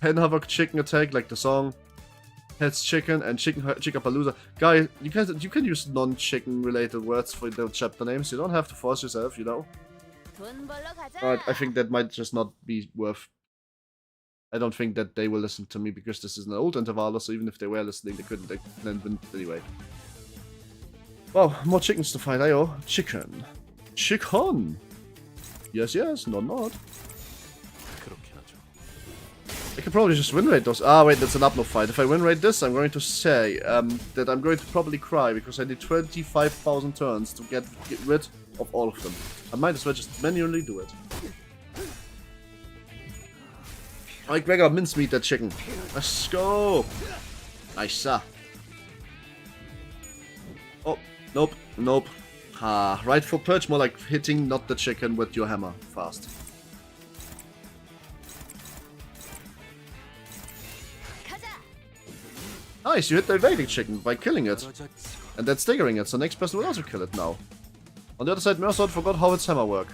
Hen Havoc Chicken Attack, like the song. Heads Chicken and Chickapalooza. Guys, you can use non-chicken related words for the chapter names. You don't have to force yourself, you know. I think that might just not be worth. I don't think that they will listen to me because this is an old Intervallo, so even if they were listening, they couldn't win anyway. Wow, more chickens to fight, ayo. Chicken. Chicken! Yes, yes, not. I can probably just win rate those. Ah, wait, that's an upload fight. If I win rate this, I'm going to say that I'm going to probably cry because I did 25,000 turns to get rid of all of them. I might as well just manually do it. Alright, Gregor, mincemeat that chicken. Let's go! Nice. Oh, nope. Ah, right foot perch, more like hitting not the chicken with your hammer. Fast. Nice, you hit the evading chicken by killing it. And then staggering it, so next person will also kill it now. On the other side, Mersod forgot how its hammer work.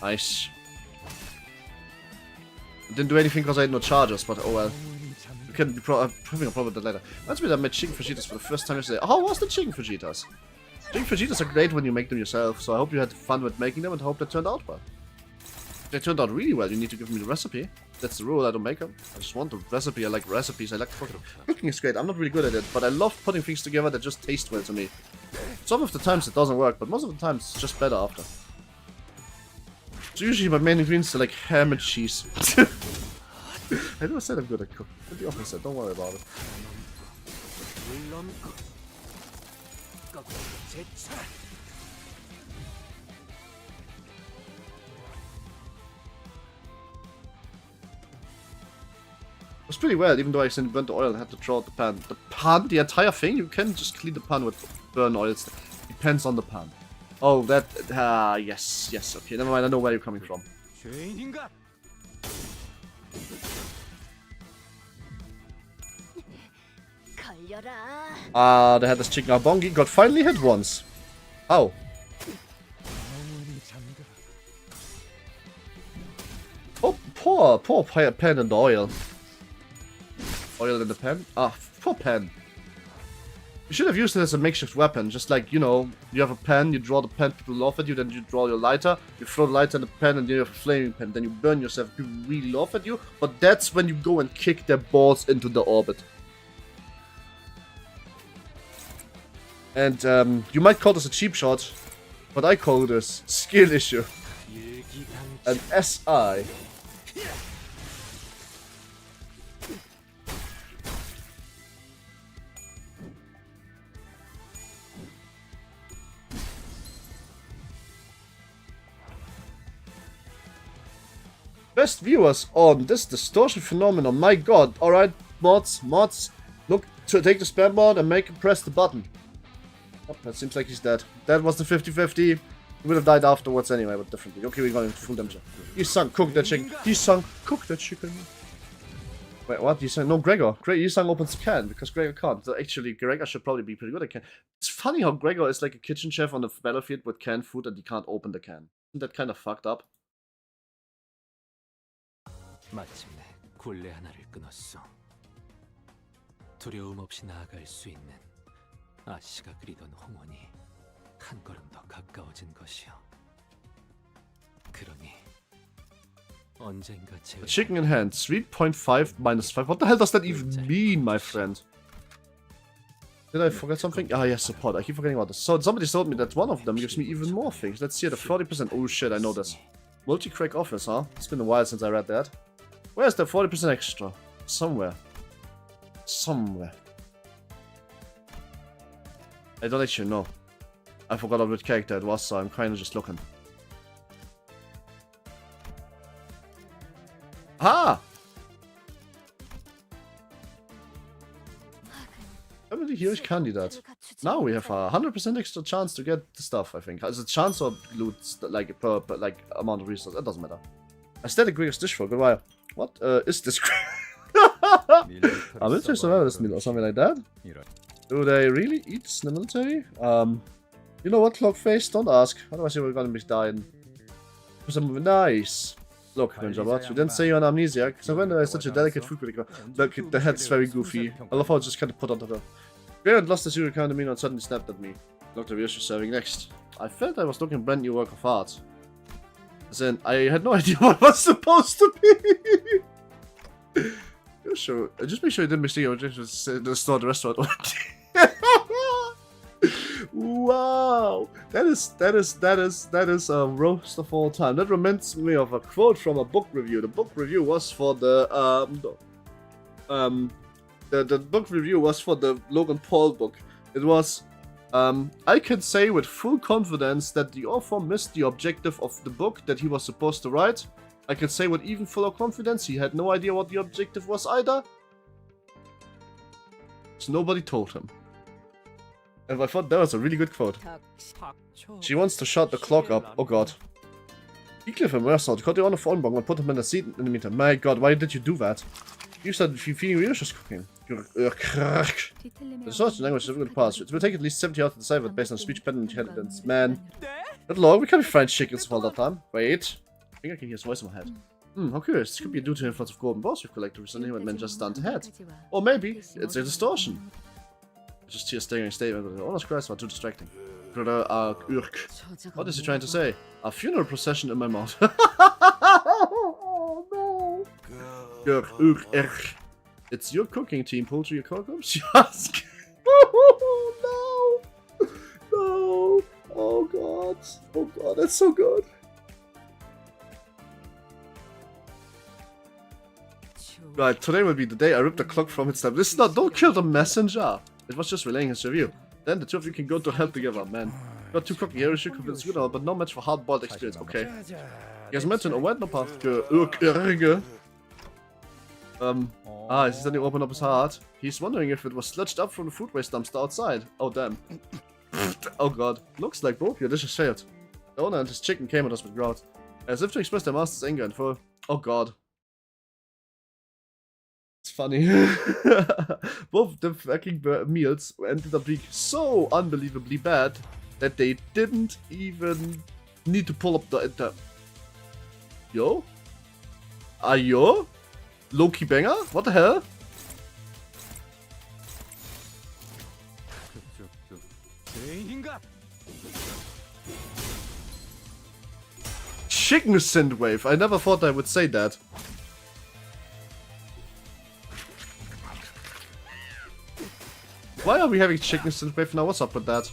Nice. Didn't do anything because I had no charges, but oh well. We can be having a problem with that later. Reminds me that I made chicken fajitas for the first time yesterday. How was the chicken fajitas? Chicken fajitas are great when you make them yourself, so I hope you had fun with making them and hope they turned out well. If they turned out really well, you need to give me the recipe. That's the rule, I don't make them. I just want the recipe, I like recipes, I like cooking them. Cooking is great, I'm not really good at it, but I love putting things together that just taste well to me. Some of the times it doesn't work, but most of the times it's just better after. So usually my main ingredients are like ham and cheese. I never said I'm good at cooking. But the opposite, don't worry about it. It was pretty well, even though I accidentally burnt the oil and had to throw out the pan. The pan? The entire thing? You can just clean the pan with burn oils. Depends on the pan. Oh, that... yes, okay, never mind, I know where you're coming from. They had this chicken Bongi, got finally hit once. Ow. Oh, poor pen in the oil. Oil in the pen? Ah, poor pen. You should have used it as a makeshift weapon, just like, you know, you have a pen, you draw the pen, people laugh at you, then you draw your lighter, you throw the lighter in the pen, and then you have a flaming pen, then you burn yourself, people really laugh at you, but that's when you go and kick their balls into the orbit. And, you might call this a cheap shot, but I call this skill issue. An SI. Best viewers on this distortion phenomenon. My god. Alright, mods. Look, to take the spam mod and make him press the button. Oh, that seems like he's dead. That was the 50-50. He would have died afterwards anyway, but differently. Okay, we're going to full damage. He sung, cook that chicken. He sung, cook that chicken. Wait, what? You sang? No, Gregor. You sang opens can, because Gregor can't. So actually, Gregor should probably be pretty good at can. It's funny how Gregor is like a kitchen chef on the battlefield with canned food and he can't open the can. Isn't that kind of fucked up? 마침내 굴레 하나를 끊었어. 두려움 없이 나아갈 수 있는 아씨가 그리던 홍원이 한 걸음 더 가까워진 것이요. 그러니 언젠가 제가 Chicken in hand, 3.5 minus 5. What the hell does that even mean, my friend? Did I forget something? Ah, yes, support. I keep forgetting about this. So somebody told me that one of them gives me even more things. Let's see the 40%. Oh shit, I know this. Multi-crack office, huh? It's been a while since I read that. Where's the 40% extra? Somewhere. I don't actually know. I forgot which character it was, so I'm kind of just looking. Ah! Family huge candidate. Now we have a 100% extra chance to get the stuff, I think. Has a chance or loot, like, per like, amount of resources. It doesn't matter. Aesthetic Greek's dish for goodbye. What is this? Military survivalist meal or something like that? Do they really eat in the military? You know what, Clockface? Don't ask. Otherwise you're gonna be dying. Nice. Look, Ninja Bot, you didn't say you're an amnesiac. So when there is such a delicate food critical. Look, the head's very goofy. I love how it just kind of put onto her. Garrett lost his Euro Economy and suddenly snapped at me. Dr. Virus is serving next. I felt I was looking at a brand new work of art. As in, I had no idea what it was supposed to be. You're sure. Just make sure you didn't mistake your just the store, the restaurant. Wow, that is a roast of all time. That reminds me of a quote from a book review. The book review was for the book review was for the Logan Paul book. It was I can say with full confidence that the author missed the objective of the book that he was supposed to write. I can say with even fuller confidence he had no idea what the objective was either. So nobody told him. And I thought that was a really good quote. She wants to shut the clock up. Oh god. Heathcliff and Mersault got you on the phone bong and put him in the seat in the meantime. My god, why did you do that? You said feeding delicious cooking. You're crack. The source language is difficult to pass. It will take at least 70 hours to decipher based on speech pattern intelligence. Man. Good lord, we can't be fried chickens for all that time. Wait. I think I can hear his voice in my head. How curious. This could be due to the influence of golden balls we've collected recently when men just stunned ahead. Or maybe it's a distortion. Just here staring a statement. Oh, Christ, what too distracting. What is he trying to say? A funeral procession in my mouth. Oh no. It's your cooking team. Pull to your corpse. You ask. Oh no. No. Oh god. Oh god, that's so good. Right, today will be the day I rip the clock from its stem. This is not. Don't kill the messenger. It was just relaying his review. Then the two of you can go to hell together, man. Got two cocky heroes you convince good, but no match for hard-boiled experience. Okay. He has met an awareness path. He suddenly opened up his heart. He's wondering if it was sludged up from the food waste dumpster outside. Oh damn. Oh god. Looks like both your dishes failed. The owner and his chicken came at us with grout, as if to express their master's anger and full. Oh god. It's funny. Both the fucking meals ended up being so unbelievably bad that they didn't even need to pull up the Yo? Ayo? Low-key banger? What the hell? Chicken synthwave. I never thought I would say that. Why are we having chicken synthwave now? What's up with that?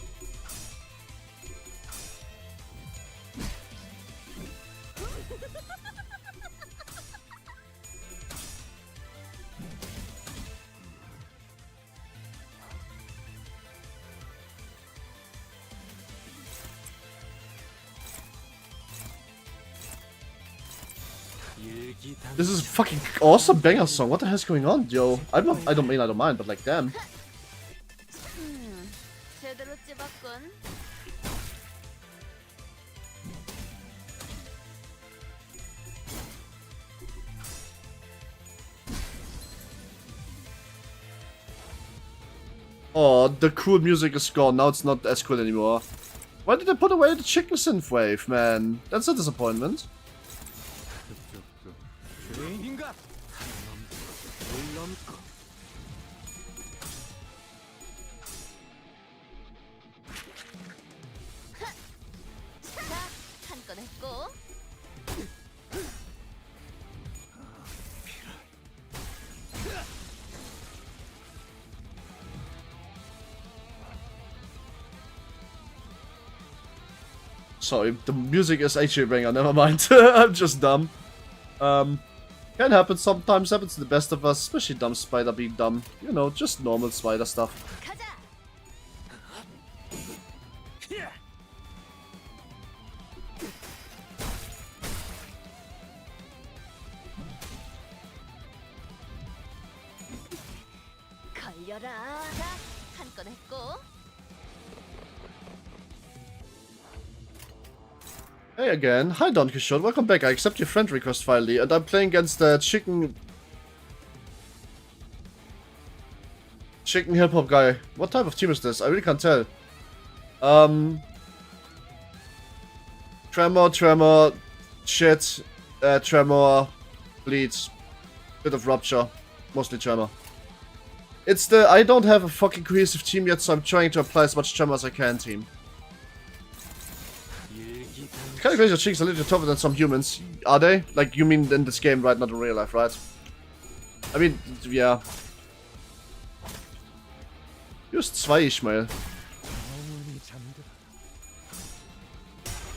This is a fucking awesome banger song. What the hell's going on, yo? I don't mind, but like, damn. Oh, the cool music is gone. Now it's not as cool anymore. Why did they put away the chicken synthwave, man? That's a disappointment. Sorry, the music is actually banger, never mind. I'm just dumb. Can happen sometimes, happens to the best of us, especially dumb spider being dumb. You know, just normal spider stuff. Hey again. Hi Don Quixote, welcome back. I accept your friend request finally, and I'm playing against the chicken hip hop guy. What type of team is this? I really can't tell. Tremor, shit, tremor, bleeds, bit of rupture, mostly tremor. It's the I don't have a fucking cohesive team yet, so I'm trying to apply as much tremor as I can team. Kind of crazy your chicks are a little tougher than some humans. Are they? Like, you mean in this game, right? Not in real life, right? I mean, yeah. Just 2 Ishmael.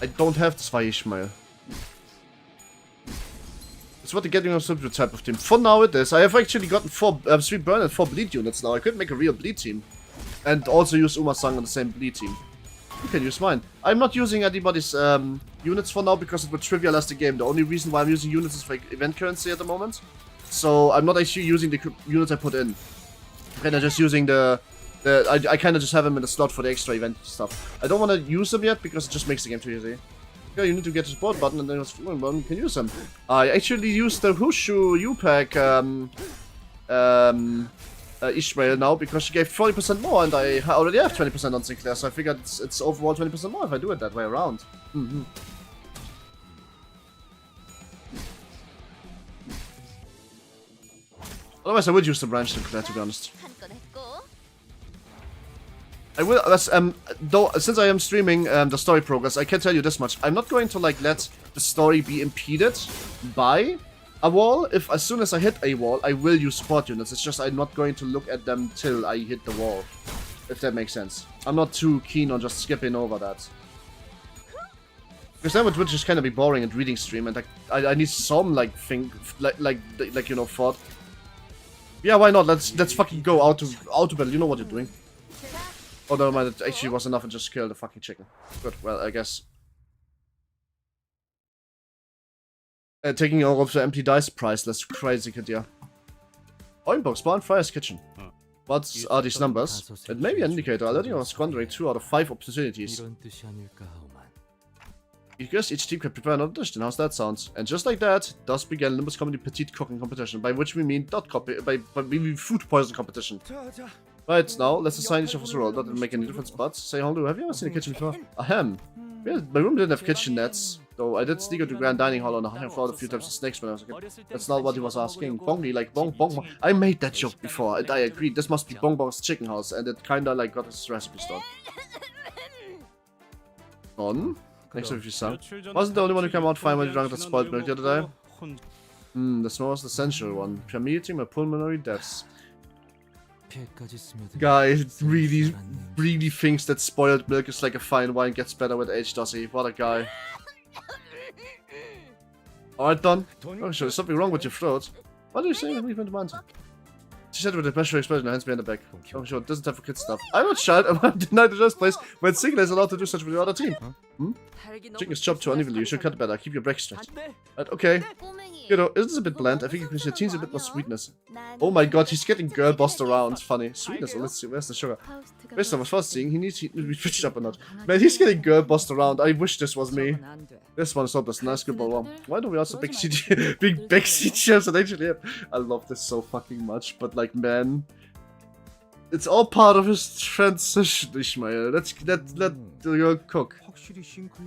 I don't have the 2 Ishmael. It's what you're getting on some type of team. For now it is. I have actually gotten 3 burn and 4 bleed units now. I could make a real bleed team. And also use Uma-san on the same bleed team. You can use mine. I'm not using anybody's units for now because it would trivialize the game. The only reason why I'm using units is for event currency at the moment. So I'm not actually using the units I put in. I'm kinda just using I kinda just have them in the slot for the extra event stuff. I don't wanna use them yet because it just makes the game too easy. Yeah, you need to get the support button and then you can use them. I actually used the Hushu U-Pack Ishmael now because she gave 40% more and I already have 20% on Sinclair, so I figured it's overall 20% more if I do it that way around. Otherwise I would use the branch Sinclair, to be honest. I will, though, since I am streaming the story progress, I can tell you this much. I'm not going to, like, let the story be impeded by a wall. As soon as I hit a wall, I will use support units. It's just I'm not going to look at them till I hit the wall. If that makes sense. I'm not too keen on just skipping over that. Because then it would just kind of be boring and reading stream, and I need some, like, thing, like you know, thought. Yeah, why not? Let's fucking go out to battle. You know what you're doing. Oh, never mind, it actually was enough and just kill the fucking chicken. Good, well, I guess. Taking all of the empty dice priceless, crazy idea. Oinbox, spawn, Fire's kitchen. What are these numbers? It may be an indicator, alerting on squandering 2 out of 5 opportunities. I guess each team can prepare another dish, then how's that sound? And just like that, thus began Limbus Comedy Petite Cooking Competition, by which we mean we mean food poison competition. Right, now, let's assign each of us a role. That didn't make any difference, but say hello. Have you ever seen a kitchen before? Ahem. Yeah, my room didn't have kitchen nets, though I did sneak into the grand dining hall on the higher floor a few times with snakes when I was a kid. That's not what he was asking. Bongi, like bong bong. I made that joke before, and I agreed. This must be Bong Bong's chicken house, and it kinda like got his recipe stored. On? Next to your son. Wasn't the only one who came out fine when you drank that spoiled milk the other day? The smell was the sensual one. Permeating my pulmonary depths. Guy really thinks that spoiled milk is like a fine wine, gets better with age, does he? What a guy. Alright, Don. Oh, sure, there's something wrong with your throat. What are you saying when we went to mountain? She said with a pressure explosion, her hands behind the back. Oh, sure, doesn't have for kid stuff. I'm not child, I'm denied the first place when Sinclair is allowed to do such with the other team. Chicken is chopped too unevenly, you should cut it better, keep your break straight. Right, okay. You know, isn't this a bit bland? I think you can see teens a bit more sweetness. Oh my god, he's getting girl bossed around. Funny. Sweetness, let's see, where's the sugar? Based on what I was seeing, he needs to be pitched up a notch. Man, he's getting girl bossed around. I wish this was me. This one is hopeless. Nice good ball. Why don't we also big backseat chefs and actually have? I love this so fucking much, but like, man. It's all part of his transition, Ishmael. Let the girl cook.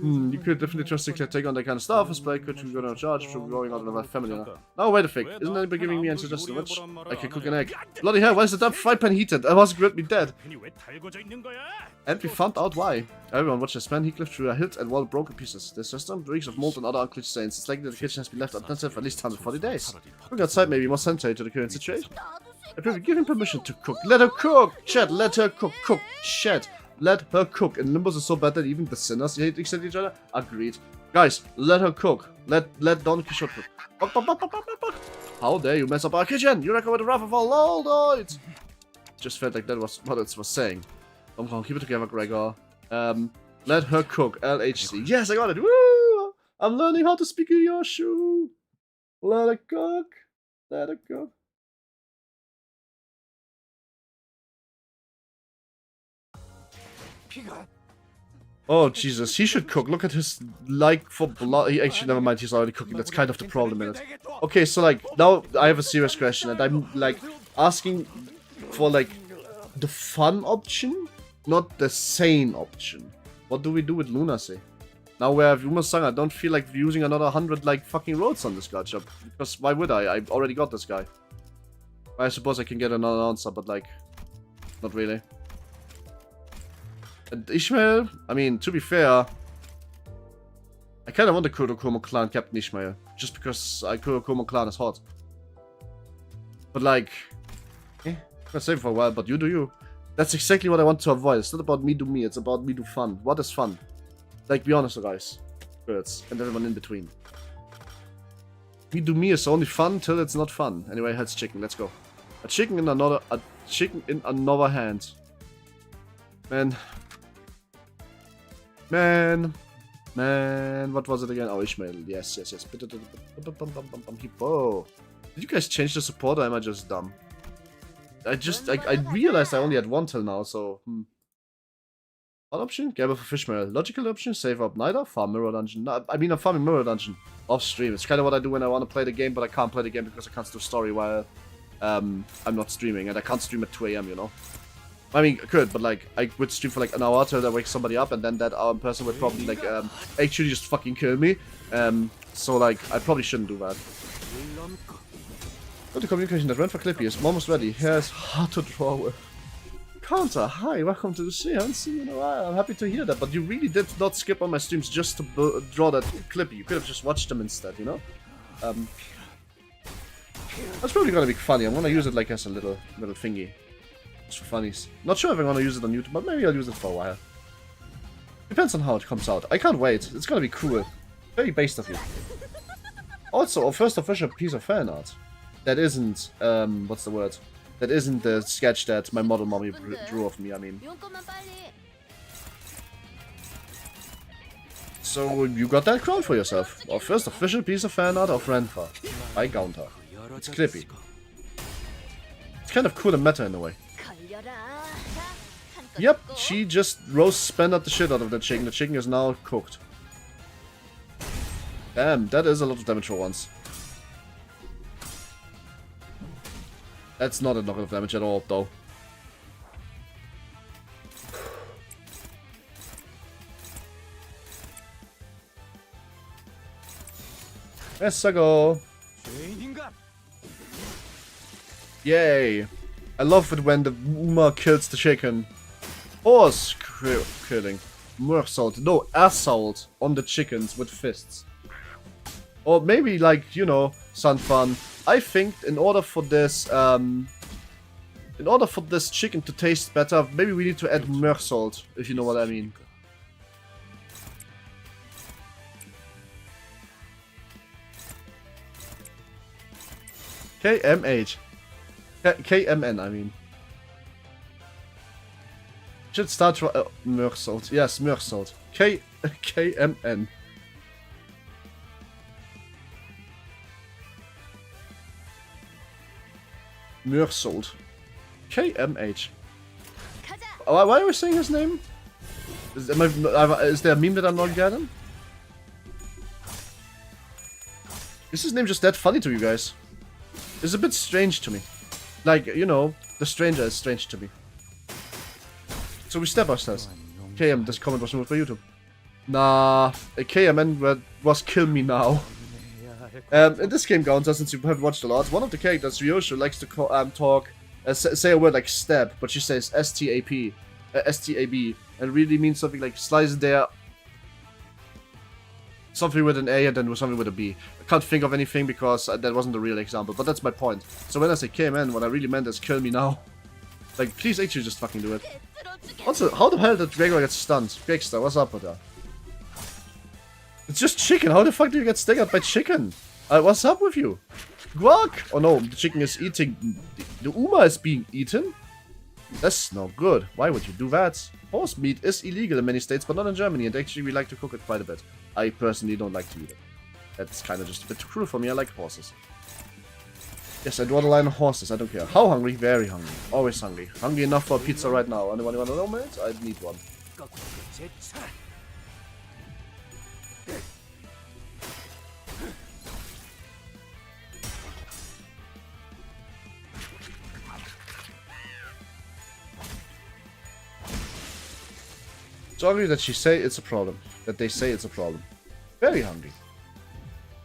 You could definitely trust Sinclair take on that kind of stuff. His play could go in charge from growing out of my family now. No, wait a fig. Isn't anybody giving me any suggestion which I can cook an egg? Bloody hell, why is the damn fry pan heated? I was grilled me dead. And we found out why. Everyone watched this pan he clipped through a hilt and wall of broken pieces. The system reeks of mold and other unclean stains. It's likely the kitchen has been left unattended for at least 140 days. Looking outside may be more sanitary to the current situation. If we give him permission to cook, let her cook! Chat, let her cook, cook, chat, let her cook. And Limbus is so bad that even the sinners hate each other. Agreed. Guys, let her cook. Let Don Quixote cook. How dare you mess up our kitchen? You reckon with the wrath of all lords? Just felt like that was what it was saying. Come on, keep it together, Gregor. Let her cook, LHC. Yes, I got it. Woo! I'm learning how to speak in your shoe. Let her cook. Let her cook. Oh, Jesus. He should cook. Look at his like for blood. Actually, never mind. He's already cooking. That's kind of the problem in it. Okay, so, like, now I have a serious question. And I'm, like, asking for, like, the fun option, not the sane option. What do we do with lunacy? Now we have Uma-sang, I don't feel like using another 100, like, fucking roads on this gacha. Because why would I? I already got this guy. I suppose I can get another answer, but, like, not really. And Ishmael, I mean, to be fair, I kind of want the Kurokomo clan Captain Ishmael. Just because Kurokomo clan is hot. But, like, I'm gonna save it for a while, but you do you. That's exactly what I want to avoid. It's not about me do me, it's about me do fun. What is fun? Like, be honest, guys. Girls, and everyone in between. Me do me is only fun till it's not fun. Anyway, that's chicken, let's go. A chicken in another hand. Man, what was it again? Oh, Ishmael. Yes. Whoa. Did you guys change the support, or am I just dumb? I realized I only had one till now, so, What option? Gamble for Fishmail. Logical option? Save up neither? Farm Mirror Dungeon. No, I mean, I'm farming Mirror Dungeon. Off stream. It's kind of what I do when I want to play the game, but I can't play the game because I can't do story while, I'm not streaming, and I can't stream at 2 AM, you know? I mean, I could, but, like, I would stream for, like, an hour till I wake somebody up, and then that person would probably, like, actually just fucking kill me. So, like, I probably shouldn't do that. Got the communication that ran for Clippy is almost ready. Here's hard to draw with. Counter, hi, welcome to the stream. I haven't seen you in a while. I'm happy to hear that, but you really did not skip on my streams just to draw that Clippy. You could have just watched them instead, you know? That's probably gonna be funny. I'm gonna use it, like, as a little thingy. Just for funnies. Not sure if I'm gonna use it on YouTube, but maybe I'll use it for a while. Depends on how it comes out. I can't wait. It's gonna be cool. Very based of you. Also, our first official piece of fan art. That isn't, what's the word? That isn't the sketch that my model mommy drew of me, I mean. So, you got that crown for yourself. Our first official piece of fan art of Renfa. By Gaunter. It's Clippy. It's kind of cool and meta in a way. Yep, she just roast spanned the shit out of the chicken. The chicken is now cooked. Damn, that is a lot of damage for once. That's not a lot of damage at all, though. Let's go. Yay. I love it when the Uma kills the chicken. Horse killing. Mersault. No, assault on the chickens with fists. Or maybe, like, you know, Sanfan. I think in order for this chicken to taste better, maybe we need to add Mersault, if you know what I mean. KMH. KMN, I mean. Should start Mersault. Yes, Mersault. KMN. Mersault. KMH. Why are we saying his name? Is there a meme that I'm not getting? Is his name just that funny to you guys? It's a bit strange to me. Like, you know, the stranger is strange to me. So we step ourselves. KM, this comment was removed by YouTube. Nah, a KMN was kill me now. In this game, Gaunter, since you have watched a lot, one of the characters, Ryosho, likes to talk, say a word like stab, but she says S-T-A-P, S-T-A-B, and really means something like slice there, something with an A and then something with a B. I can't think of anything because that wasn't the real example, but that's my point. So when I say KMN, what I really meant is kill me now. Like, please actually just fucking do it. Also, how the hell did Gregor get stunned? Gregster, what's up with that? It's just chicken. How the fuck do you get staggered by chicken? What's up with you? Guac! Oh no, the chicken is eating. The Uma is being eaten? That's no good. Why would you do that? Horse meat is illegal in many states, but not in Germany, and actually we like to cook it quite a bit. I personally don't like to eat it. That's kind of just a bit too cruel for me. I like horses. Yes, I draw the line of horses. I don't care. How hungry? Very hungry. Always hungry. Hungry enough for a pizza right now. Anyone want to know, mate? I need one. It's ugly that she say it's a problem. That they say it's a problem. Very hungry.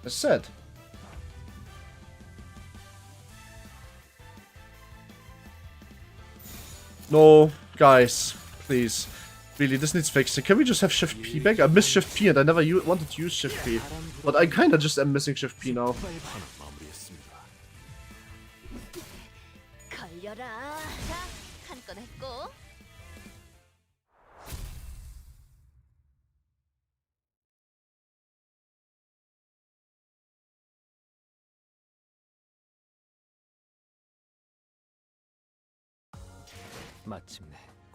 As said. No, guys, please. Really, this needs fixing. Can we just have Shift P back? I miss Shift P and I never wanted to use Shift P. But I kinda just am missing Shift P now.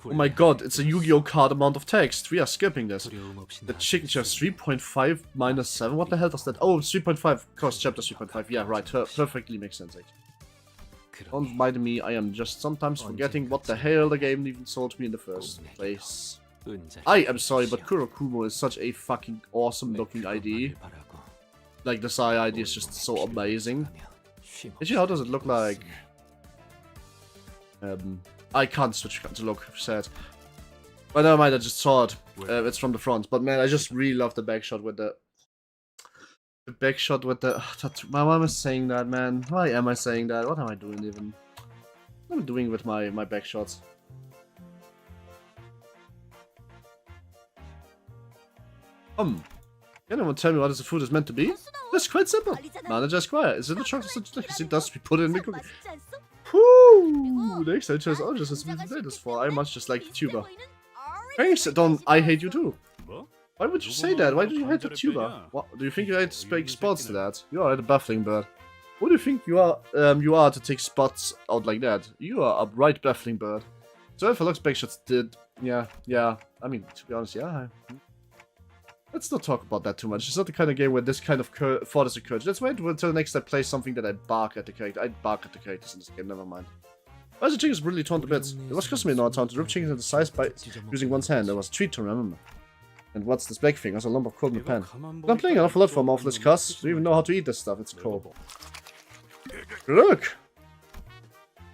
Oh my god, it's a Yu-Gi-Oh card amount of text. We are skipping this. The chicken chest 3.5 minus 7. What the hell does that? Oh, 3.5 cost chapter 3.5. Yeah, right. Perfectly makes sense. Don't mind me. I am just sometimes forgetting what the hell the game even sold me in the first place. I am sorry, but Kurokumo is such a fucking awesome looking ID. Like the Sai ID is just so amazing. Actually, how does it look like? I can't switch to look, sad. But never mind, I just saw it. It's from the front. But man, I just really love the back shot with the... The back shot with the... Why am I saying that, man? Why am I saying that? What am I doing even? What am I doing with my back shots? Can anyone tell me what the food is meant to be? It's quite simple. Manager Squire. Is it a chocolate such it does we put it in the cookie? Whoo! Next I chose oranges as we played this for. I much just like the tuber. Thanks, Don. I hate you too. Why would you say that? Why do you hate the tuber? What, do you think you hate to take spots to that? You are a baffling bird. Who do you think you are to take spots out like that? You are a bright baffling bird. So if Lux Backshots did, yeah. I mean, to be honest, yeah. Let's not talk about that too much. It's not the kind of game where this kind of thought is occurred. Let's wait until next I play something that I bark at the character. I bark at the characters in this game, never mind. Why is the chicken is brutally torn to bits? It was customary in our town to rip chickens into size by using one's hand. There was a treat to remember. And what's this black thing? There's a lump of cold in the pan. I'm playing an awful lot for a mouthless cuss. Do you even know how to eat this stuff? It's cold. Look!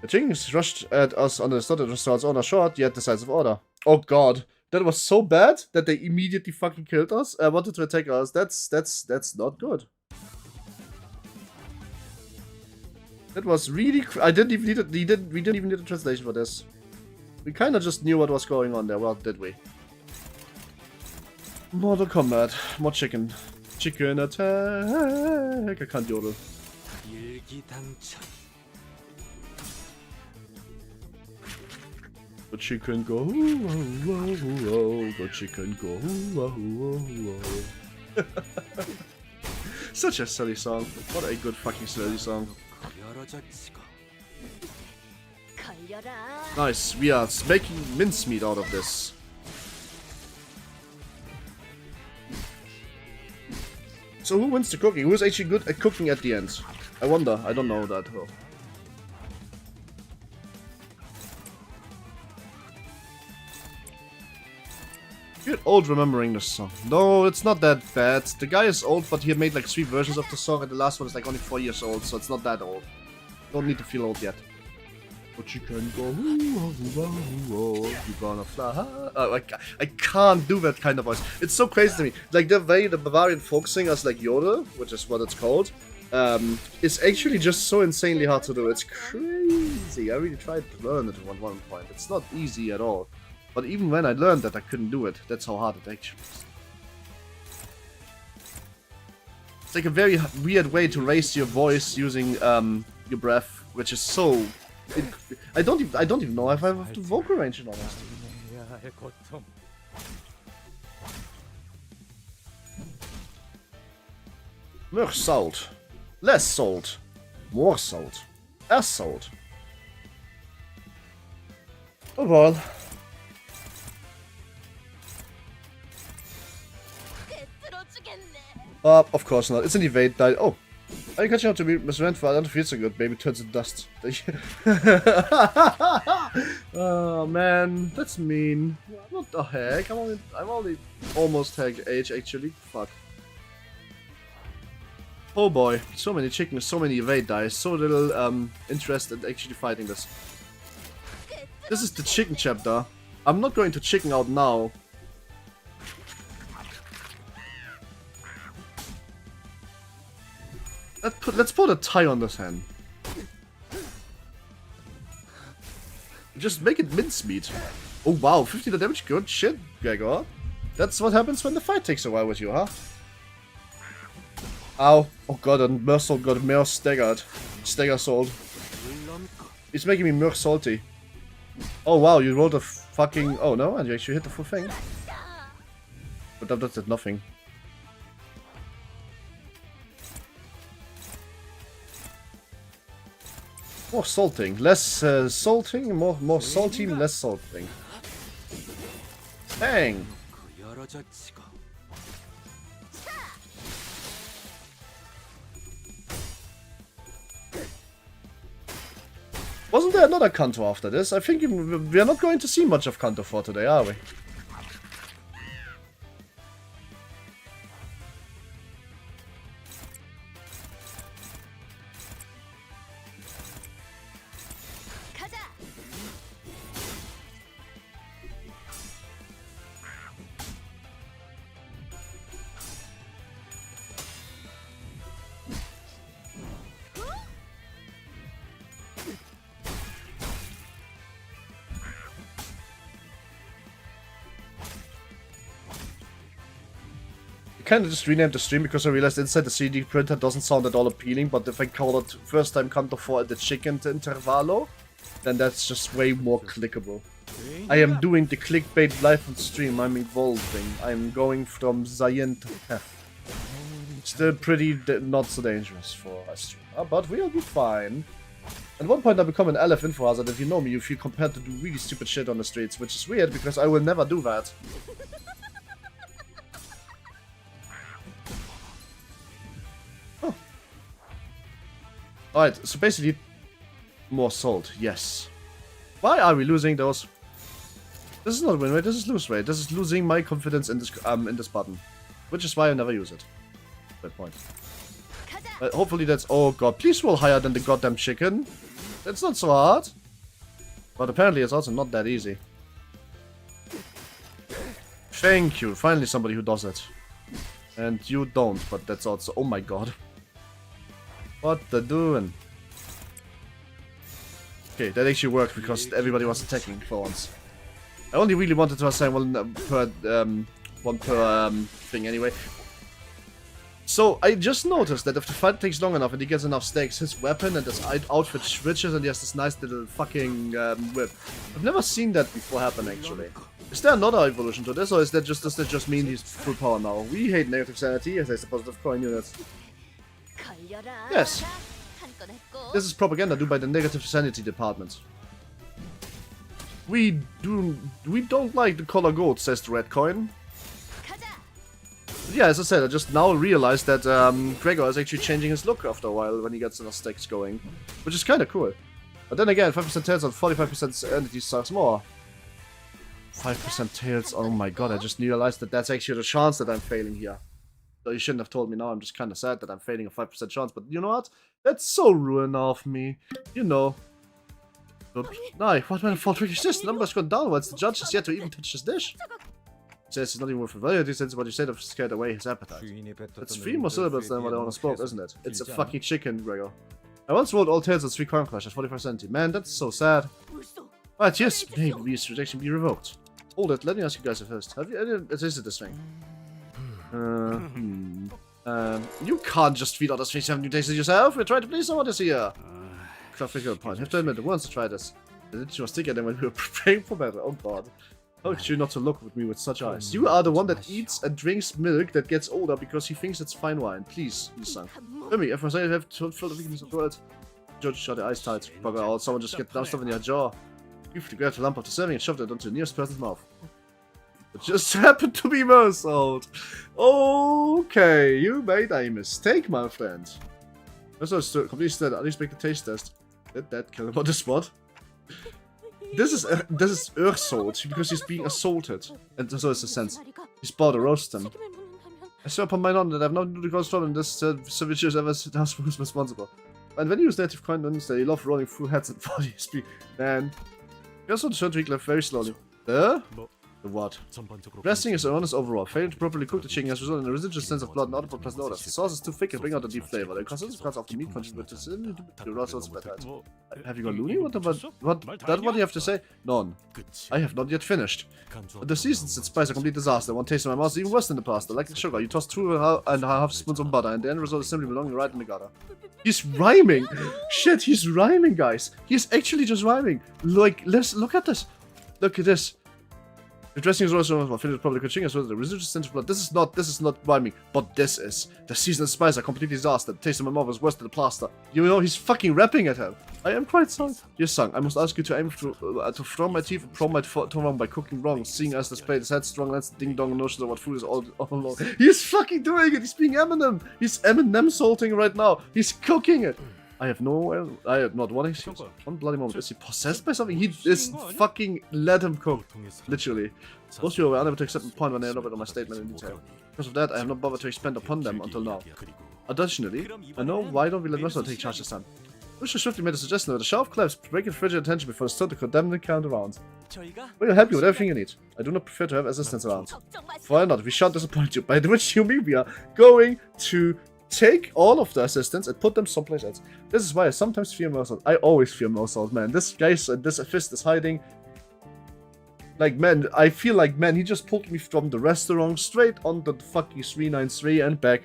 The chickens rushed at us on the started restaurant's owner short, yet decisive order. Oh god. That was so bad that they immediately fucking killed us. Wanted to attack us. That's not good. That was really. I didn't even need it. We didn't even need a translation for this. We kind of just knew what was going on there. Well, did we? Mortal Kombat. More chicken. Chicken attack. I can't yodel. The chicken go, the chicken go, Such a silly song. What a good fucking silly song. Nice, we are making mincemeat out of this. So who wins the cooking? Who is actually good at cooking at the end? I wonder, I don't know that. Oh. You're old remembering this song. No, it's not that bad. The guy is old, but he had made like 3 versions of the song, and the last one is like only 4 years old, so it's not that old. Don't need to feel old yet. But you can go, you're gonna fly. I can't do that kind of voice. It's so crazy to me. Like the way the Bavarian folk singers like yodel, which is what it's called, is actually just so insanely hard to do. It's crazy. I really tried to learn it at one point. It's not easy at all. But even when I learned that, I couldn't do it. That's how hard it actually is. It's like a very weird way to raise your voice using your breath, which is so. I don't even know if I have the vocal range in honesty. More salt, less salt, more salt, less salt. Oh well. Of course not. It's an evade die. Oh. Are you catching up to me, Miss Rent? I don't feel so good, baby. Turns to dust. Oh man, that's mean. What the heck? I'm only almost heck age actually. Fuck. Oh boy, so many chickens, so many evade dice, so little interest in actually fighting this. This is the chicken chapter. I'm not going to chicken out now. Let's put a tie on this hand. Just make it mincemeat. Oh wow, 15 damage, good shit, Gregor. That's what happens when the fight takes a while with you, huh? Ow. Oh god, and Mersoul got more staggered. Stagger sold. It's making me more salty. Oh wow, you rolled a fucking... Oh no, and you actually hit the full thing. But that did nothing. More salting, less salting, more salty, less salting. Bang! Wasn't there another CANTO after this? I think we are not going to see much of CANTO for today, are we? Kind of just renamed the stream because I realized inside the CD printer doesn't sound at all appealing, but if I call it first time CANTO for the chicken to INTERVALLO, then that's just way more clickable. I am doing the clickbait live on stream, I'm evolving, I'm going from Zayn to Hef. Still pretty not so dangerous for a streamer, but we'll be fine. At one point I become an LF info hazard. If you know me, you feel compelled to do really stupid shit on the streets, which is weird because I will never do that. Alright, so basically, more salt, yes. Why are we losing those? This is not win rate, this is lose rate. This is losing my confidence in this button. Which is why I never use it. Good point. Hopefully that's... Oh god, please roll higher than the goddamn chicken. That's not so hard. But apparently it's also not that easy. Thank you, finally somebody who does it. And you don't, but that's also... Oh my god. What the doing? Okay, that actually worked because everybody was attacking for once. I only really wanted to assign one per thing anyway. So I just noticed that if the fight takes long enough and he gets enough stacks, his weapon and his outfit switches and he has this nice little fucking whip. I've never seen that before happen actually. Is there another evolution to this, or is that just does that just mean he's full power now? We hate negative sanity as a positive coin unit. Yes. This is propaganda done by the negative sanity department. We don't like the color gold, says the red coin. Yeah, as I said, I just now realized that Gregor is actually changing his look after a while when he gets enough stacks going. Which is kinda cool. But then again, 5% tails on 45% entity sucks more. 5% tails, oh my god, I just realized that that's actually the chance that I'm failing here. So you shouldn't have told me now, I'm just kinda sad that I'm failing a 5% chance, but you know what? That's so ruin of me. You know. Oops. No, what kind of fault trick is this? The number's gone downwards, the judge has yet to even touch his dish. He says it's not even worth evaluating since what you said have scared away his appetite. It's 3 more syllables than what I once spoke, isn't it? It's a fucking chicken, Gregor. I once rolled all tails on 3 coin clash at 45 centi. Man, that's so sad. But yes, may this rejection be revoked. Hold it, let me ask you guys first. Have you assisted this thing? You can't just feed all those things haven't you tasted yourself? We're trying to please someone this year. Critical point. I have to admit, I once to try this. The ditch was thicker than when we were preparing for battle. Oh god. How could you not to look at me with such eyes? You are the one that eats and drinks milk that gets older because he thinks it's fine wine. Please, Nissan. Tell me, if I say I have to fill the weakness of the world. Judge shut the eyes tight. Bugger out, someone just get down stuff in your jaw. You grabbed the lump of the serving and shoved it onto the nearest person's mouth. It just happened to be Mersoul. Okay, you made a mistake, my friend. That's also completely dead. At least make the taste test. Did that kill him on the spot? This is Earth Salt because he's being assaulted. And so is the sense. He's about to roast him. I swear upon my honor that I have nothing to do with trouble in this Soviet years ever who's responsible. And when he was native coin Wednesday, he loved rolling through heads and bodies. Man. He also turned to weak left very slowly. The what? Dressing is honest overall. Failing to properly cook the chicken has resulted in a residual sense of blood and audible pleasant odors. The sauce is too thick and bring out the deep flavor. The consistency of the meat contributes to the raw sauce better. Have you gone loony? What do you have to say? None. I have not yet finished. The seasons and spice are a complete disaster. One taste in my mouth is even worse than the pasta. Like the sugar, you toss 2.5 spoons of butter and the end result is simply belonging right in the gutter. He's rhyming! Shit, he's rhyming, guys! He's actually just rhyming! Like, let's look at this! Look at this! The dressing is also finished probably continuing as well as the residual stench of blood. This is not rhyming, but this is. The seasoned spice are completely disaster. The taste in my mouth is worse than the plaster. You know, he's fucking rapping at him. I am quite sorry. Dear son, I must ask you to aim to from my teeth and from my tongue wrong by cooking wrong, seeing as this plate is headstrong, that's ding dong notions of what food is all along. He's fucking doing it! He's being Eminem! He's Eminem salting right now! He's cooking it! I have not one excuse. One bloody moment. Is he possessed by something? He is fucking let him cook. Literally. Most people were unable to accept the point when I elaborated on my statement in detail. Because of that, I have not bothered to expand upon them until now. Additionally, I know why don't we let Russell take charge this time. Mr. Swiftly made a suggestion that the shelf collapse, breaking frigid attention before it's time to condemn the count around. We will help you with everything you need. I do not prefer to have assistance around. Why not? We shan't disappoint you. By which you mean we are going to take all of the assistants and put them someplace else. This is why I sometimes fear Mersault. I always fear Mersault, man. This guy's this fist is hiding. Like, man, I feel like, man, he just pulled me from the restaurant straight onto the fucking 393 and back.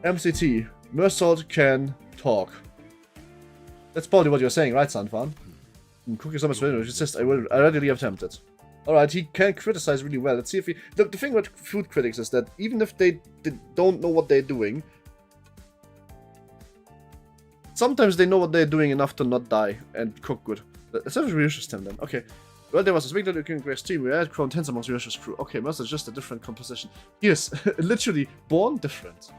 MCT. Mersault can talk. That's probably what you're saying, right, Sanfan? Cooking so much for you just I readily have tempted. Alright, he can criticize really well. Let's see if he... The thing with food critics is that even if they don't know what they're doing, sometimes they know what they're doing enough to not die and cook good. Let's have a research team then. Okay. Well, there was a big looking great team. We had grown tens amongst the research crew. Okay, Mercer is just a different composition. He is literally born different.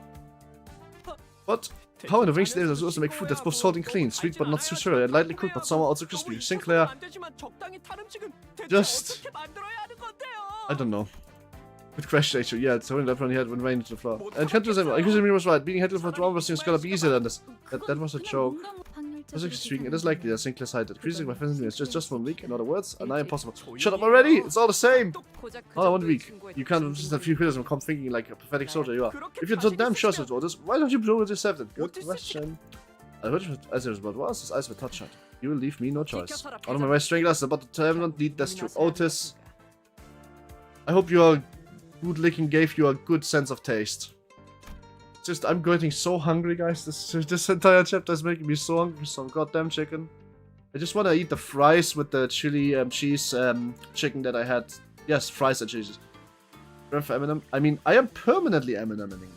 But how in the rings there's also make food that's both salt and clean, sweet but not too sour, and lightly cooked but somehow also crispy. Sinclair, just... I don't know. With crash nature, yeah, it's only left on the head when rain into the floor. And Kento was right, being headed for drum was gonna be easier than this. That was a joke. Physically speaking, it is likely that Sinclair's height increasing by 15 minutes just 1 week, in other words, and I impossible. Shut up already! It's all the same! Oh, 1 week. You can't just a few criticism come thinking like a pathetic soldier you are. If you're so damn sure to this, why don't you blow it yourself then? Good question. I heard as it was about was his eyes were touch shot. You will leave me no choice. Out of my right string glass, about to not need that's true. Otis. I hope your good licking gave you a good sense of taste. Just, I'm getting so hungry, guys. This entire chapter is making me so hungry for some goddamn chicken. I just want to eat the fries with the chili cheese chicken that I had. Yes, fries and cheese. For Eminem. I mean, I am permanently Emineming.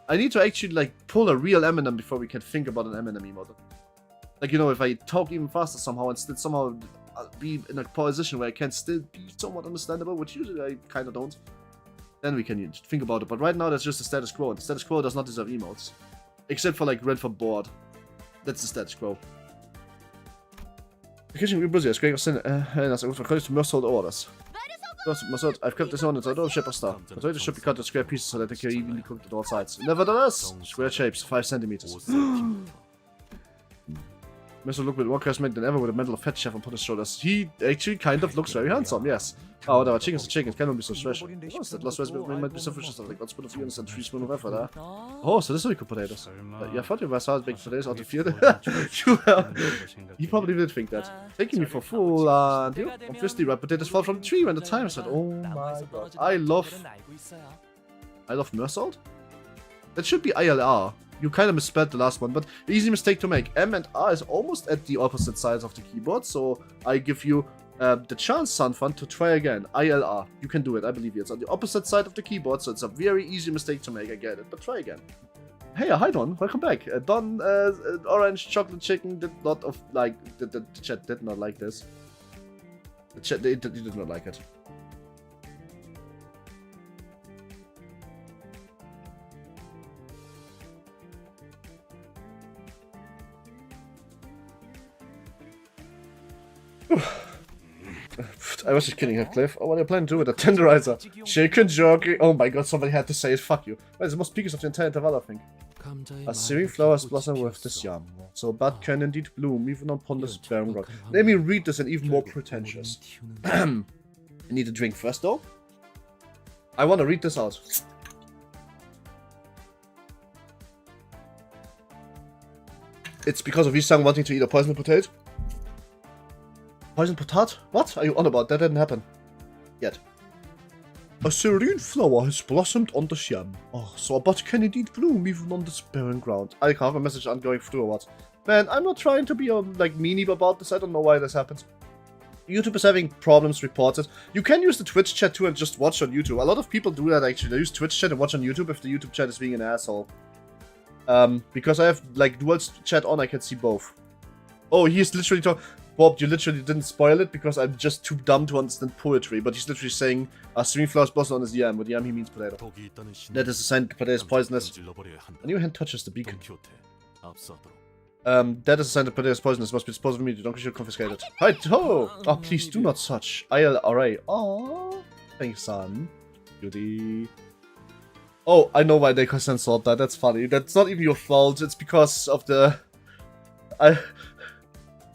I need to actually, like, pull a real Eminem before we can think about an Eminem emote. Like, you know, if I talk even faster somehow and still somehow be in a position where I can still be somewhat understandable, which usually I kind of don't. Then we can think about it, but right now that's just the status quo, and the status quo does not deserve emotes. Except for like Red for Board. That's the status quo. The kitchen we busy, great sin and as I was according to Mersault orders. Mersault, I've kept this on until I don't ship a star. Potatoes should be cut into square pieces so that they can evenly cooked at all sides. Nevertheless, square shapes, 5 centimeters. Mersault looked with more charismatic than ever with a medal of fat chef on his shoulders. He actually kind of looks very handsome, yes. Oh, whatever, chicken's a chicken, it cannot be so fresh. Oh, that last recipe might be so fresh stuff, like 1 spoon of onions and 3 spoons of effort, huh? Oh, so this is how we cook potatoes. Yeah, I thought you were hard baked potatoes out of the field. He probably did think that. Taking me for fool, and you obviously ripe potatoes fall from the tree when the time is set. Oh my god. I love Mersault? That should be ILR. You kind of misspelled the last one, but easy mistake to make. M and R is almost at the opposite sides of the keyboard, so I give you the chance, Sanfan, to try again. ILR. You can do it, I believe you. It's on the opposite side of the keyboard, so it's a very easy mistake to make, I get it, but try again. Hey, hi Don, welcome back. Don, orange chocolate chicken did not like, the chat did not like this. The chat, they did not like it. I was just kidding her, Cliff. Oh, what are you planning to do with a tenderizer? Chicken jerky. Oh my god, somebody had to say it. Fuck you. Well, it's the most peakest of the entire interval, I think. A serene flowers blossom with this yam. So a bud can indeed bloom, even upon this barren ground. Let me read this and even more pretentious. I need a drink first, though. I want to read this out. It's because of Yi-san wanting to eat a poisoned potato. Poisoned potato? What are you on about? That didn't happen. Yet. A serene flower has blossomed on the yam. Oh, so a bud can indeed bloom even on this barren ground. I have a message I'm going through or what? Man, I'm not trying to be like meanie about this. I don't know why this happens. YouTube is having problems reported. You can use the Twitch chat too and just watch on YouTube. A lot of people do that actually. They use Twitch chat and watch on YouTube if the YouTube chat is being an asshole. Because I have like dual chat on, I can see both. Oh, he's literally talking. Bob, you literally didn't spoil it because I'm just too dumb to understand poetry. But he's literally saying, serene flowers blossom on his yam. With yam, he means potato. That is a sign that potato is poisonous. A new hand touches the beacon. That is a sign that potato is poisonous. Must be disposed of immediately. Don't should confiscate it. Hi, ho! Oh, please do not such. ILRA. Oh, thanks, son. Beauty. Oh, I know why they censored that. That's funny. That's not even your fault. It's because of the...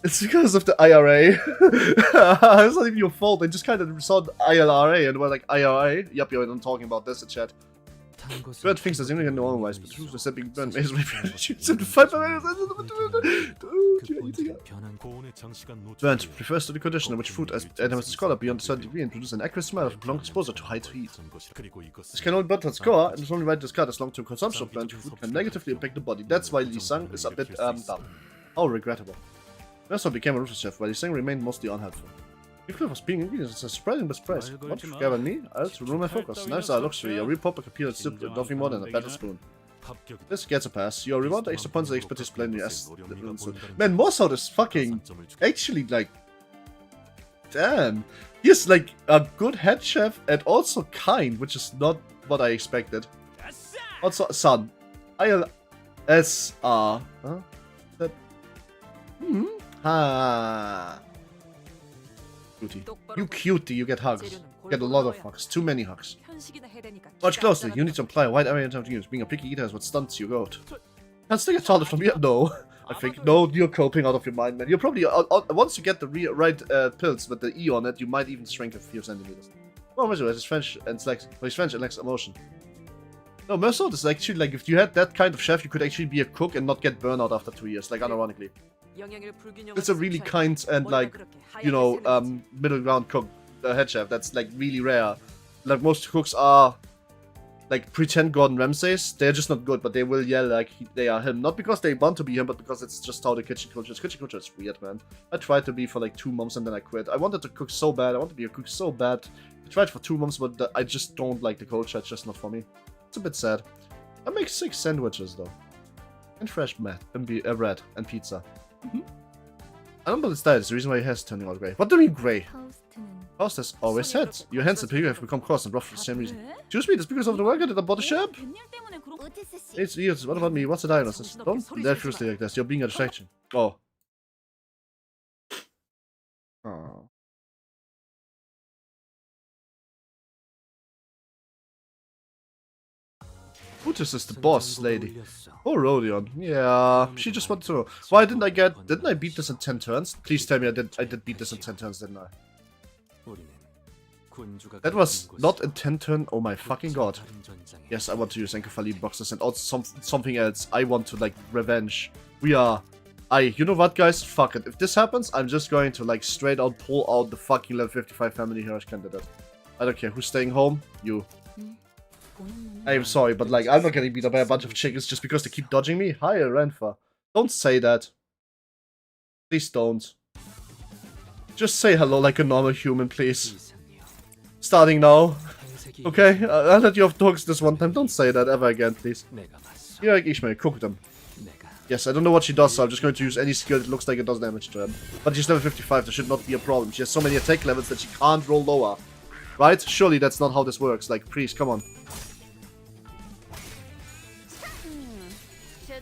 It's because of the IRA. It's not even your fault. They just kind of saw the ILRA and were like, IRA? Yep, I'm talking about this in chat. Bird thinks there's even no otherwise, but truth is that being burned is Burnt refers to the condition in which food enters the scholar beyond a certain degree and produces an accurate smell of prolonged exposure to high heat. This can only burn to its core, and is only right discarded as long-term consumption of burnt food can negatively impact the body. That's why Lee-Sang is a bit dumb. How regrettable. Mercer became a ruthless chef, while Lee-Sang remained mostly unhelpful. If Cliff was being ingredients, it's a spreading best price. What if you gather me? I'll ruin my focus. Knives are a luxury, a real public appeal is simply nothing more than a battle spoon. This gets a pass. Your reward extra points the expertise blend your ass. Man, Mossad is fucking actually like damn. He's like a good head chef and also kind, which is not what I expected. Also, son. ILSR. Huh? That Ah. Cutie. You cutie, you get hugs. You get a lot of hugs. Too many hugs. Watch closely. You need to apply a wide area in time to use. Being a picky eater is what stunts you out. Can't still get taller from here? No. I think, no, you're coping out of your mind, man. You're probably, once you get the right pills with the E on it, you might even shrink a few centimeters. Oh, Mercer is French and lacks emotion. No, Mercer is actually, like, if you had that kind of chef, you could actually be a cook and not get burnout after 2 years, like, unironically. It's a really kind and, like, you know, middle ground cook, head chef. That's, like, really rare. Like, most cooks are, like, pretend Gordon Ramsays. They're just not good, but they will yell like they are him. Not because they want to be him, but because it's just how the kitchen culture is. Kitchen culture is weird, man. I tried to be for, like, 2 months and then I quit. I wanted to cook so bad. I want to be a cook so bad. I tried for 2 months, but I just don't like the culture. It's just not for me. It's a bit sad. I make 6 sandwiches, though. And fresh bread and pizza. I don't know this diet is the reason why your hair's turning all grey. What do you mean grey? Faust has always said. Your hands and figure have become coarse and rough for the same reason. Excuse me, that's because of the work I did about the shop? It's years. What about me? What's the diagnosis? Don't be that frustrated like this. You're being a distraction. Oh. Oh. Butis is the boss lady. Oh, Rodion. Yeah, she just wanted to know. Why didn't I beat this in 10 turns? Please tell me I did beat this in 10 turns, didn't I? That was not in 10 turn. Oh my fucking god. Yes, I want to use Encephaline boxes and also something else. I want to, like, revenge. You know what, guys? Fuck it. If this happens, I'm just going to, like, straight out pull out the fucking level 55 family heroes candidate. I don't care. Who's staying home? You. I'm sorry, but, like, I'm not getting beat up by a bunch of chickens just because they keep dodging me. Hi, Renfa. Don't say that. Please don't. Just say hello like a normal human, please. Starting now. Okay? I'll let you off dogs this one time. Don't say that ever again, please. Here, Ishmael, cook them. Yes, I don't know what she does, so I'm just going to use any skill that looks like it does damage to her. But she's level 55, there should not be a problem. She has so many attack levels that she can't roll lower. Right? Surely that's not how this works. Like, please, come on.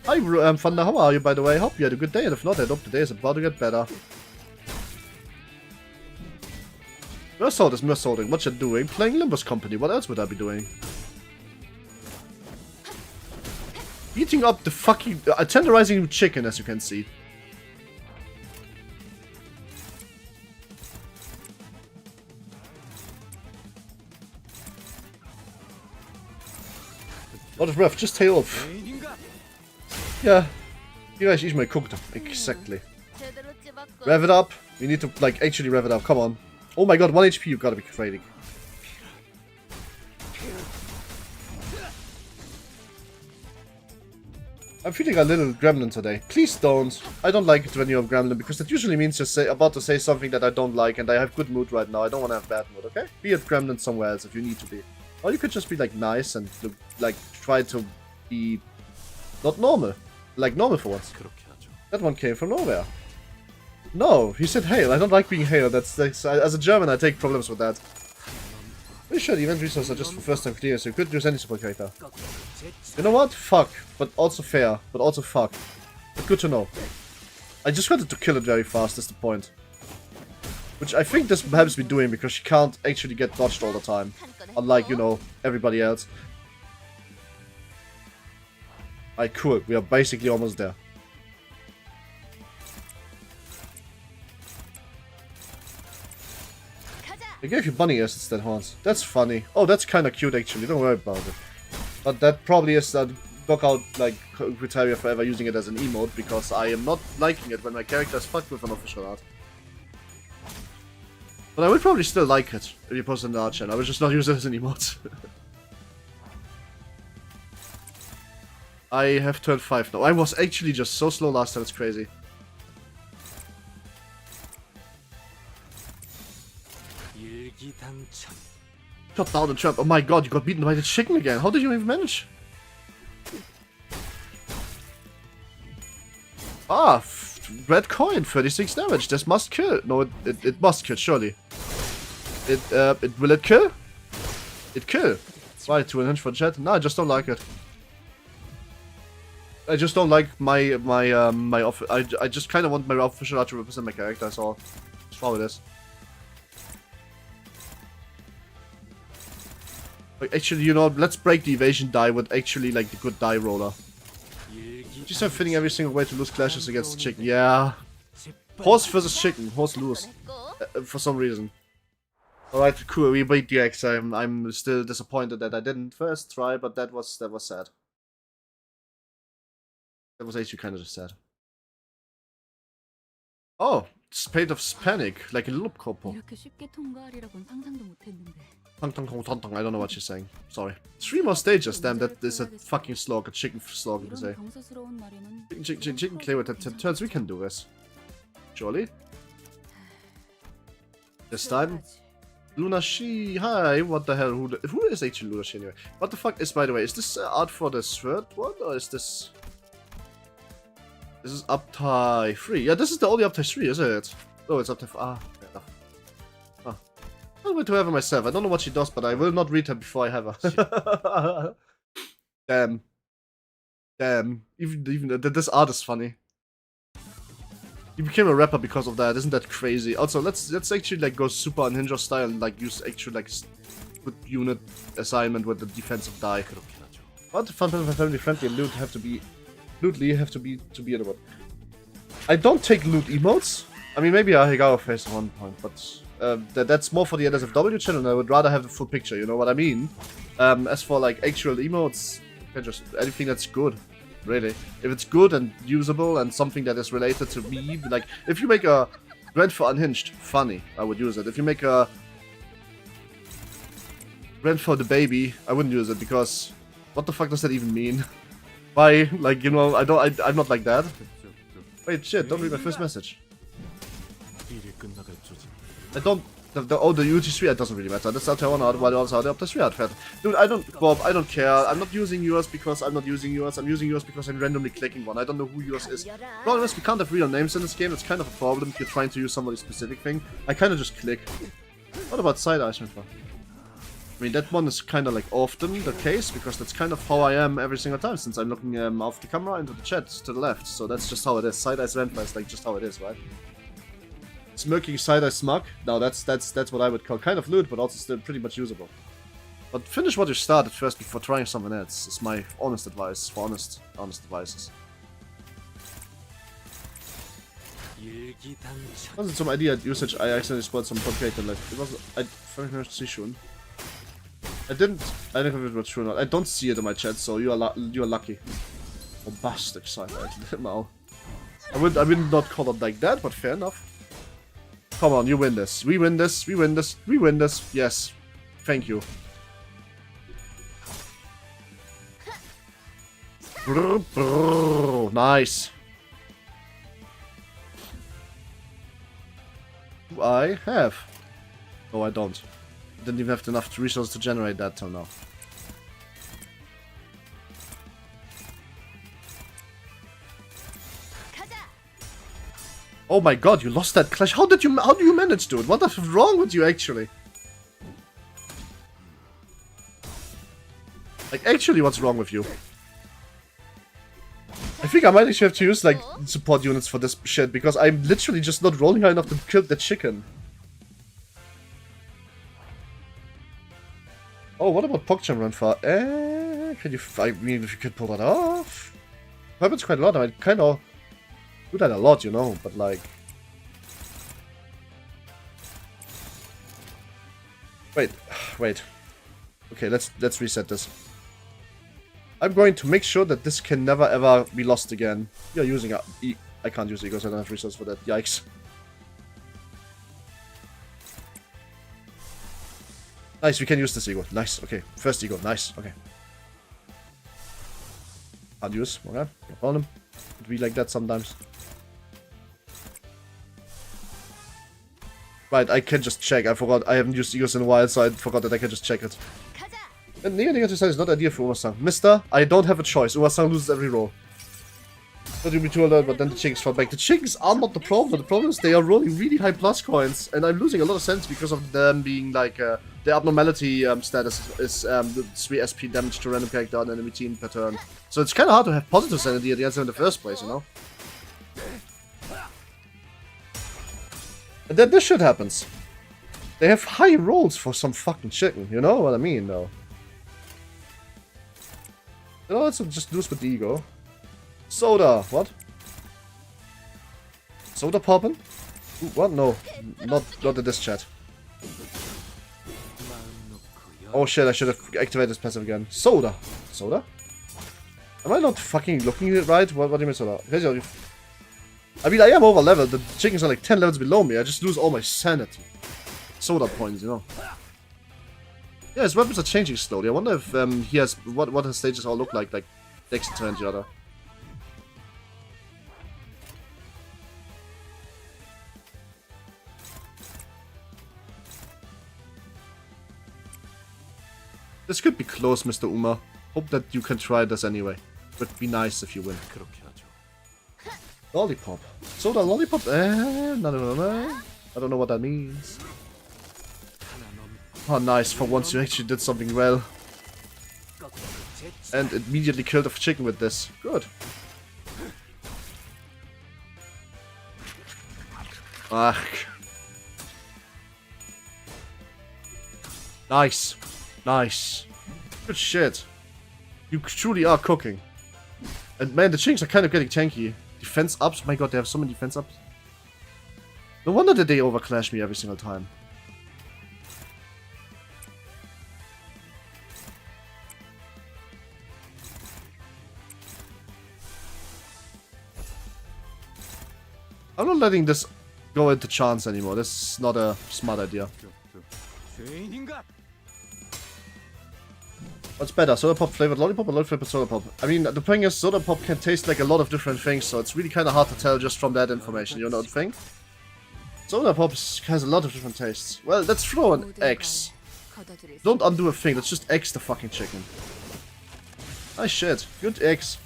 Hi, Thunder, how are you, by the way? Hope you had a good day, and if not, I hope the day is about to get better. Mersault is mersaulting. What you doing? Playing Limbus Company. What else would I be doing? Eating up the fucking... tenderizing chicken, as you can see. What is rough? Just tail off. Yeah. You guys eat my cooked. Exactly. Rev it up. We need to, like, actually rev it up. Come on. Oh my god, 1 HP. You gotta be crazy. I'm feeling a little gremlin today. Please don't. I don't like it when you're a gremlin, because that usually means you're about to say something that I don't like, and I have good mood right now. I don't want to have bad mood, okay? Be a gremlin somewhere else if you need to be. Or you could just be, like, nice and, like, try to be not normal. Like, normal for once. That one came from nowhere. No, he said hail. I don't like being hailed. That's as a German, I take problems with that. Pretty sure the event resources are just for first time clear, so you could use any support character. You know what? Fuck. But also fair. But also fuck. But good to know. I just wanted to kill it very fast, that's the point. Which I think this helps me doing, because she can't actually get dodged all the time. Unlike, you know, everybody else. Alright, cool. We are basically almost there. They gave you bunny ears instead, Hans. That's funny. Oh, that's kind of cute, actually. Don't worry about it. But that probably is that knockout, like, criteria for ever using it as an emote, because I am not liking it when my character is fucked with an official art. But I would probably still like it if you post it in the art channel. I would just not use it as an emote. I have turned 5 now. I was actually just so slow last time, it's crazy. Shut down the trap. Oh my god, you got beaten by the chicken again. How did you even manage? Ah, red coin, 36 damage. This must kill. No, it must kill, surely. Will it kill? It kill. Why, 2 hinge for chat? No, I just don't like it. I just don't like my I just kind of want my official art to represent my character, that's all. That's how it is. Like, actually, you know, let's break the evasion die with actually, like, the good die roller. Just have fitting every single way to lose clashes against the chicken. Yeah. Horse versus chicken. Horse lose. For some reason. Alright, cool. We beat the X. I'm still disappointed that I didn't first try, but that was sad. That was actually kind of just sad. Oh, Spade of Panic, like a loop couple. I don't know what she's saying. Sorry. 3 more stages, damn, that is a fucking slog, a chicken slog, to say. Chicken clear with the 10 turns, we can do this. Surely. This time. Lunashi, hi, what the hell, who is actually Lunashi anyway? What the fuck is, by the way, is this art for the third one, or is this... This is uptie 3. Yeah, this is the only uptie 3, is it? Oh, it's uptie 4. Ah, fair enough. Ah. I'll wait to have her myself. I don't know what she does, but I will not read her before I have her. Damn. Damn. Even this art is funny. He became a rapper because of that. Isn't that crazy? Also, let's actually like go super unhinged style and like use actual like good unit assignment with the defensive die. What fun family friendly and loot have to be. Lootly have to be in about. I don't take loot emotes. I mean, maybe I got a face at one point, but that's more for the NSFW channel. And I would rather have the full picture. You know what I mean? As for like actual emotes, you can just anything that's good, really. If it's good and usable and something that is related to me, like if you make a Rent for Unhinged funny, I would use it. If you make a Rent for the Baby, I wouldn't use it because what the fuck does that even mean? Why? Like, you know, I'm not like that. Wait, shit, don't read my first message. I don't... the UT3 art doesn't really matter. That's how Taiwan art, while also the UT3 art fat. Dude, Bob, I don't care. I'm not using yours because I'm not using yours. I'm using yours because I'm randomly clicking one. I don't know who yours is. Problem is, we can't have real names in this game. It's kind of a problem if you're trying to use somebody's specific thing. I kind of just click. What about side eyes, I mean, that one is kind of like often the case, because that's kind of how I am every single time, since I'm looking off the camera into the chat to the left. So that's just how it is. Side eyes Rentfly is like just how it is, right? Smirking side-eye smug. Now that's what I would call kind of loot, but also still pretty much usable. But finish what you started first before trying something else. Is my honest advice for honest advices. Wasn't some idea at usage. I accidentally spoiled some complicated life. It was I very see soon. I don't know if it was true or not. I don't see it in my chat, so you are lucky. Bombastic side-eye. No. I would not call it like that, but fair enough. Come on, you win this. We win this. We win this. We win this. Yes. Thank you. Brr, brr. Nice. Do I have? No, I don't. I didn't even have enough resources to generate that till now. Oh my god, you lost that clash. How do you manage to do it? What is wrong with you actually? Like actually what's wrong with you? I think I might actually have to use like support units for this shit because I'm literally just not rolling high enough to kill the chicken. Oh, what about PogChamp run for? Can you? I mean, if you could pull that off, happens quite a lot. I kind of do that a lot, you know. But like, wait. Okay, let's reset this. I'm going to make sure that this can never ever be lost again. You're using I can't use egos. I don't have resources for that. Yikes. Nice, we can use this ego. Nice, okay. First ego, nice, okay. Can't use, okay. No problem. Could be like that sometimes. Right, I can just check. I forgot. I haven't used egos in a while, so I forgot that I can just check it. And negative side is not ideal for Uma-san. Mister, I don't have a choice. Uma-san loses every roll. Not to be too alert, but then the chickens fall back. The chickens are not the problem. The problem is they are rolling really high plus coins, and I'm losing a lot of sense because of them being like the abnormality status is the 3 SP damage to random character on enemy team per turn. So it's kind of hard to have positive sanity at the answer in the first place, you know. And then this shit happens. They have high rolls for some fucking chicken. You know what I mean, though. You know, let's just lose with the ego. Soda, what? Soda poppin'? Ooh, what? No, not in this chat. Oh shit, I should have activated this passive again. Soda! Soda? Am I not fucking looking at it right? What do you mean soda? I mean, I am over leveled. The chickens are like 10 levels below me. I just lose all my sanity. Soda points, you know. Yeah, his weapons are changing slowly. I wonder if he has what his stages all look like next to each other. This could be close, Mr. Uma. Hope that you can try this anyway. Would be nice if you win. Lollipop. Soda lollipop? No. I don't know what that means. Oh, nice. For once you actually did something well. And immediately killed a chicken with this. Good. Ach. Nice. Nice. Good shit. You truly are cooking. And man, the chickens are kind of getting tanky. Defense ups? My god, they have so many defense ups. No wonder that they overclash me every single time. I'm not letting this go into chance anymore. This is not a smart idea. What's better, soda pop flavored lollipop or lollipop flavored soda pop? I mean, the thing is, soda pop can taste like a lot of different things, so it's really kind of hard to tell just from that information, you know what I think? Soda pop has a lot of different tastes. Well, let's throw an X. Don't undo a thing, let's just X the fucking chicken. Nice shit. Good X.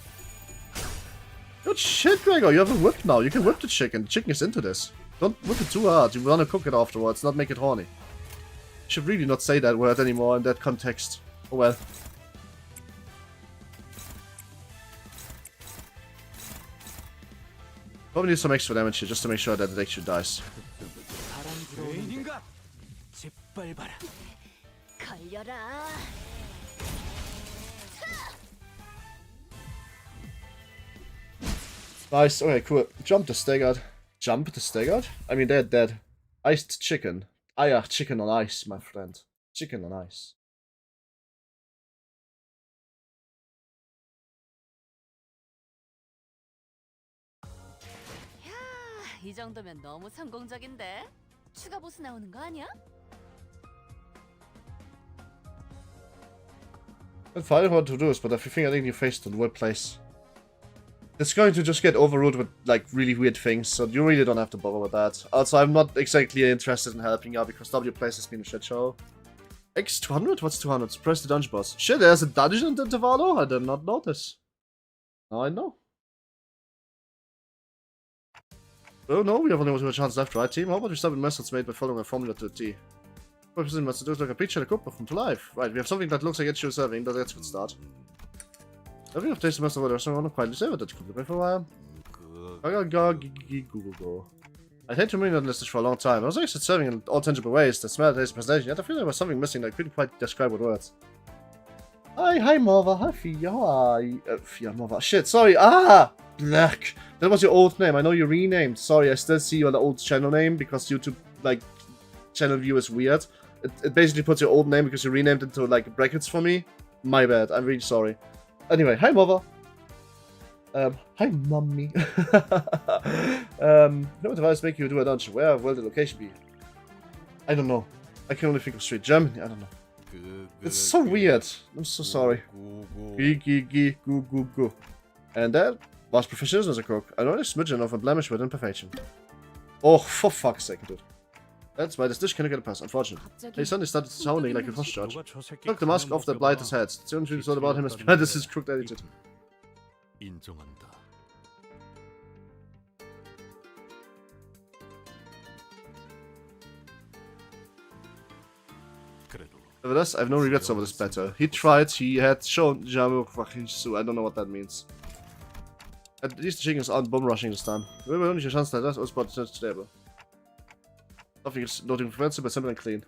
Good shit, Gregor, you have a whip now. You can whip the chicken. The chicken is into this. Don't whip it too hard. You want to cook it afterwards, not make it horny. You should really not say that word anymore in that context. Oh well. Probably need some extra damage here just to make sure that it actually dies. 깃발 봐라. 걸려라. Nice. Okay, cool. Jump the staggered. Jump the staggered? I mean, they're dead. Iced chicken. Ah, yeah, chicken on ice, my friend. Chicken on ice. 야, 이 정도면 너무 성공적인데? 추가 보스 나오는 거 아니야? I'll find out what to do is, but if you think I think you faced in the workplace. It's going to just get overruled with, like, really weird things, so you really don't have to bother with that. Also, I'm not exactly interested in helping you because W Place has been a shit show. X200? What's 200? Press the dungeon boss. Shit, there's a dungeon in Intervallo? I did not notice. Now I know. Oh no, we have only 1 chance left, right, team? How about we stop with methods made by following a formula to a T? What must do is like a picture of the Cooper from to life. Right, we have something that looks like it's serving, but that's a good start. Every of tasted most of the restaurant, quietly save it. Could be for a while. Go. I hate to mean on this for a long time. I was actually serving in all tangible ways. The smell, taste, presentation. Yet I feel there was something missing that I couldn't quite describe with words. Hi, Marva. Hi, Fia. Hi. Fia, Marva. Shit, sorry. Ah! Black. That was your old name. I know you renamed. Sorry, I still see you on the old channel name because YouTube, like, channel view is weird. It basically puts your old name because you renamed it into, like, brackets for me. My bad. I'm really sorry. Anyway, hi, Mother. Hi, Mummy. No device make you do a dungeon. Where will the location be? I don't know. I can only think of straight Germany. I don't know. It's so weird. I'm so sorry. Goo. And that was proficiency as a cook. I know a smidgen of a blemish with imperfection. Oh, for fuck's sake, dude. That's why this dish cannot get a pass, unfortunately. He suddenly started sounding like a cross charge. Took the mask off that blight his head. The only thing thought about him is that this is crooked attitude. Over this, I have no regrets over this battle. He tried, he had shown Jamu fucking Su. I don't know what that means. At least the chickens aren't bum rushing this time. We will only a chance that that's us, but it's stable. Nothing is nothing fancy, but simple and clean.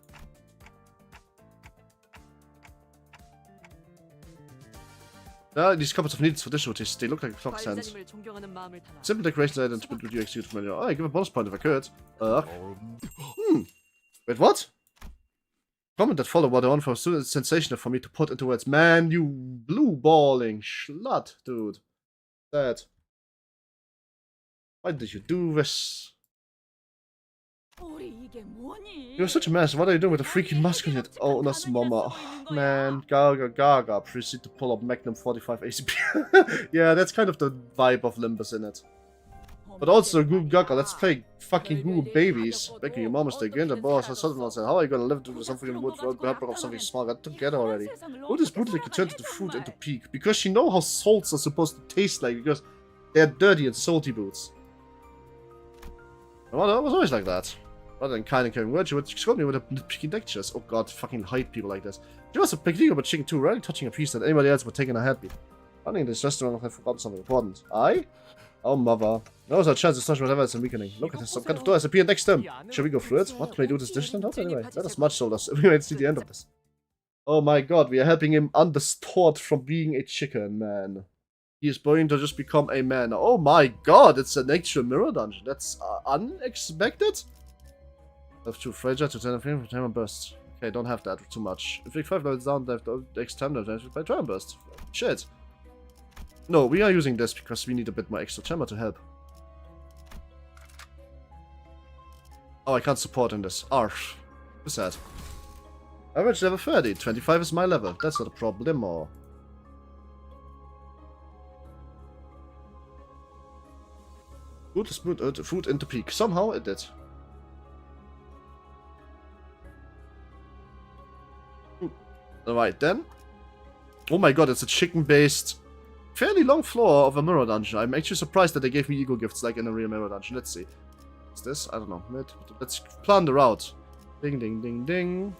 These couple of needs for dish rotis, they look like clock sands. Simple decorations I didn't would you execute familiar. Oh, I give a bonus point if I could. Wait, what? Comment that followed what I want for a sensational for me to put into words. Man, you blue balling slut, dude. That. Why did you do this? You're such a mess. What are you doing with a freaking mask on it? Oh, that's mama. Oh, man, Gaga. Proceed to pull up Magnum 45 ACP. Yeah, that's kind of the vibe of Limbus in it. But also, Goo Gaga, let's play fucking Goo babies. Making your mom mistake. In the boss, I suddenly said, how are you gonna live through something in the woods without the help of something small? Get together already. What is brutally could turn the fruit into peak? Because she know how salts are supposed to taste like, because they're dirty and salty boots. Well, I was always like that. Rather than kind and caring words, she would scold me with a picky lectures. Oh god, fucking hide people like this. She was a picking up a chicken too, rarely touching a piece that anybody else would take in a heartbeat. Running this restaurant, I forgot something important. I? Oh, mother. There was a chance to touch whatever is weakening. Look at this, some kind of door has appeared next to him. Shall we go through it? What? Can I do this dish and anyway? Let us much so us. We might see the end of this. Oh my god, we are helping him undistort from being a chicken, man. He is going to just become a man. Oh my god, it's an actual mirror dungeon. That's unexpected? Have too fragile to turn a flame for time and burst. Okay, don't have that too much. If we 5 levels down, they have the next time by time burst. Shit. No, we are using this because we need a bit more extra chamber to help. Oh, I can't support in this. Arf. What's that? Average level 30. 25 is my level. That's not a problem, or... Food into peak. Somehow it did. Alright then. Oh my god, it's a chicken-based, fairly long floor of a mirror dungeon. I'm actually surprised that they gave me ego gifts like in a real mirror dungeon. Let's see. What's this? I don't know. Let's plan the route. Ding, ding, ding, ding.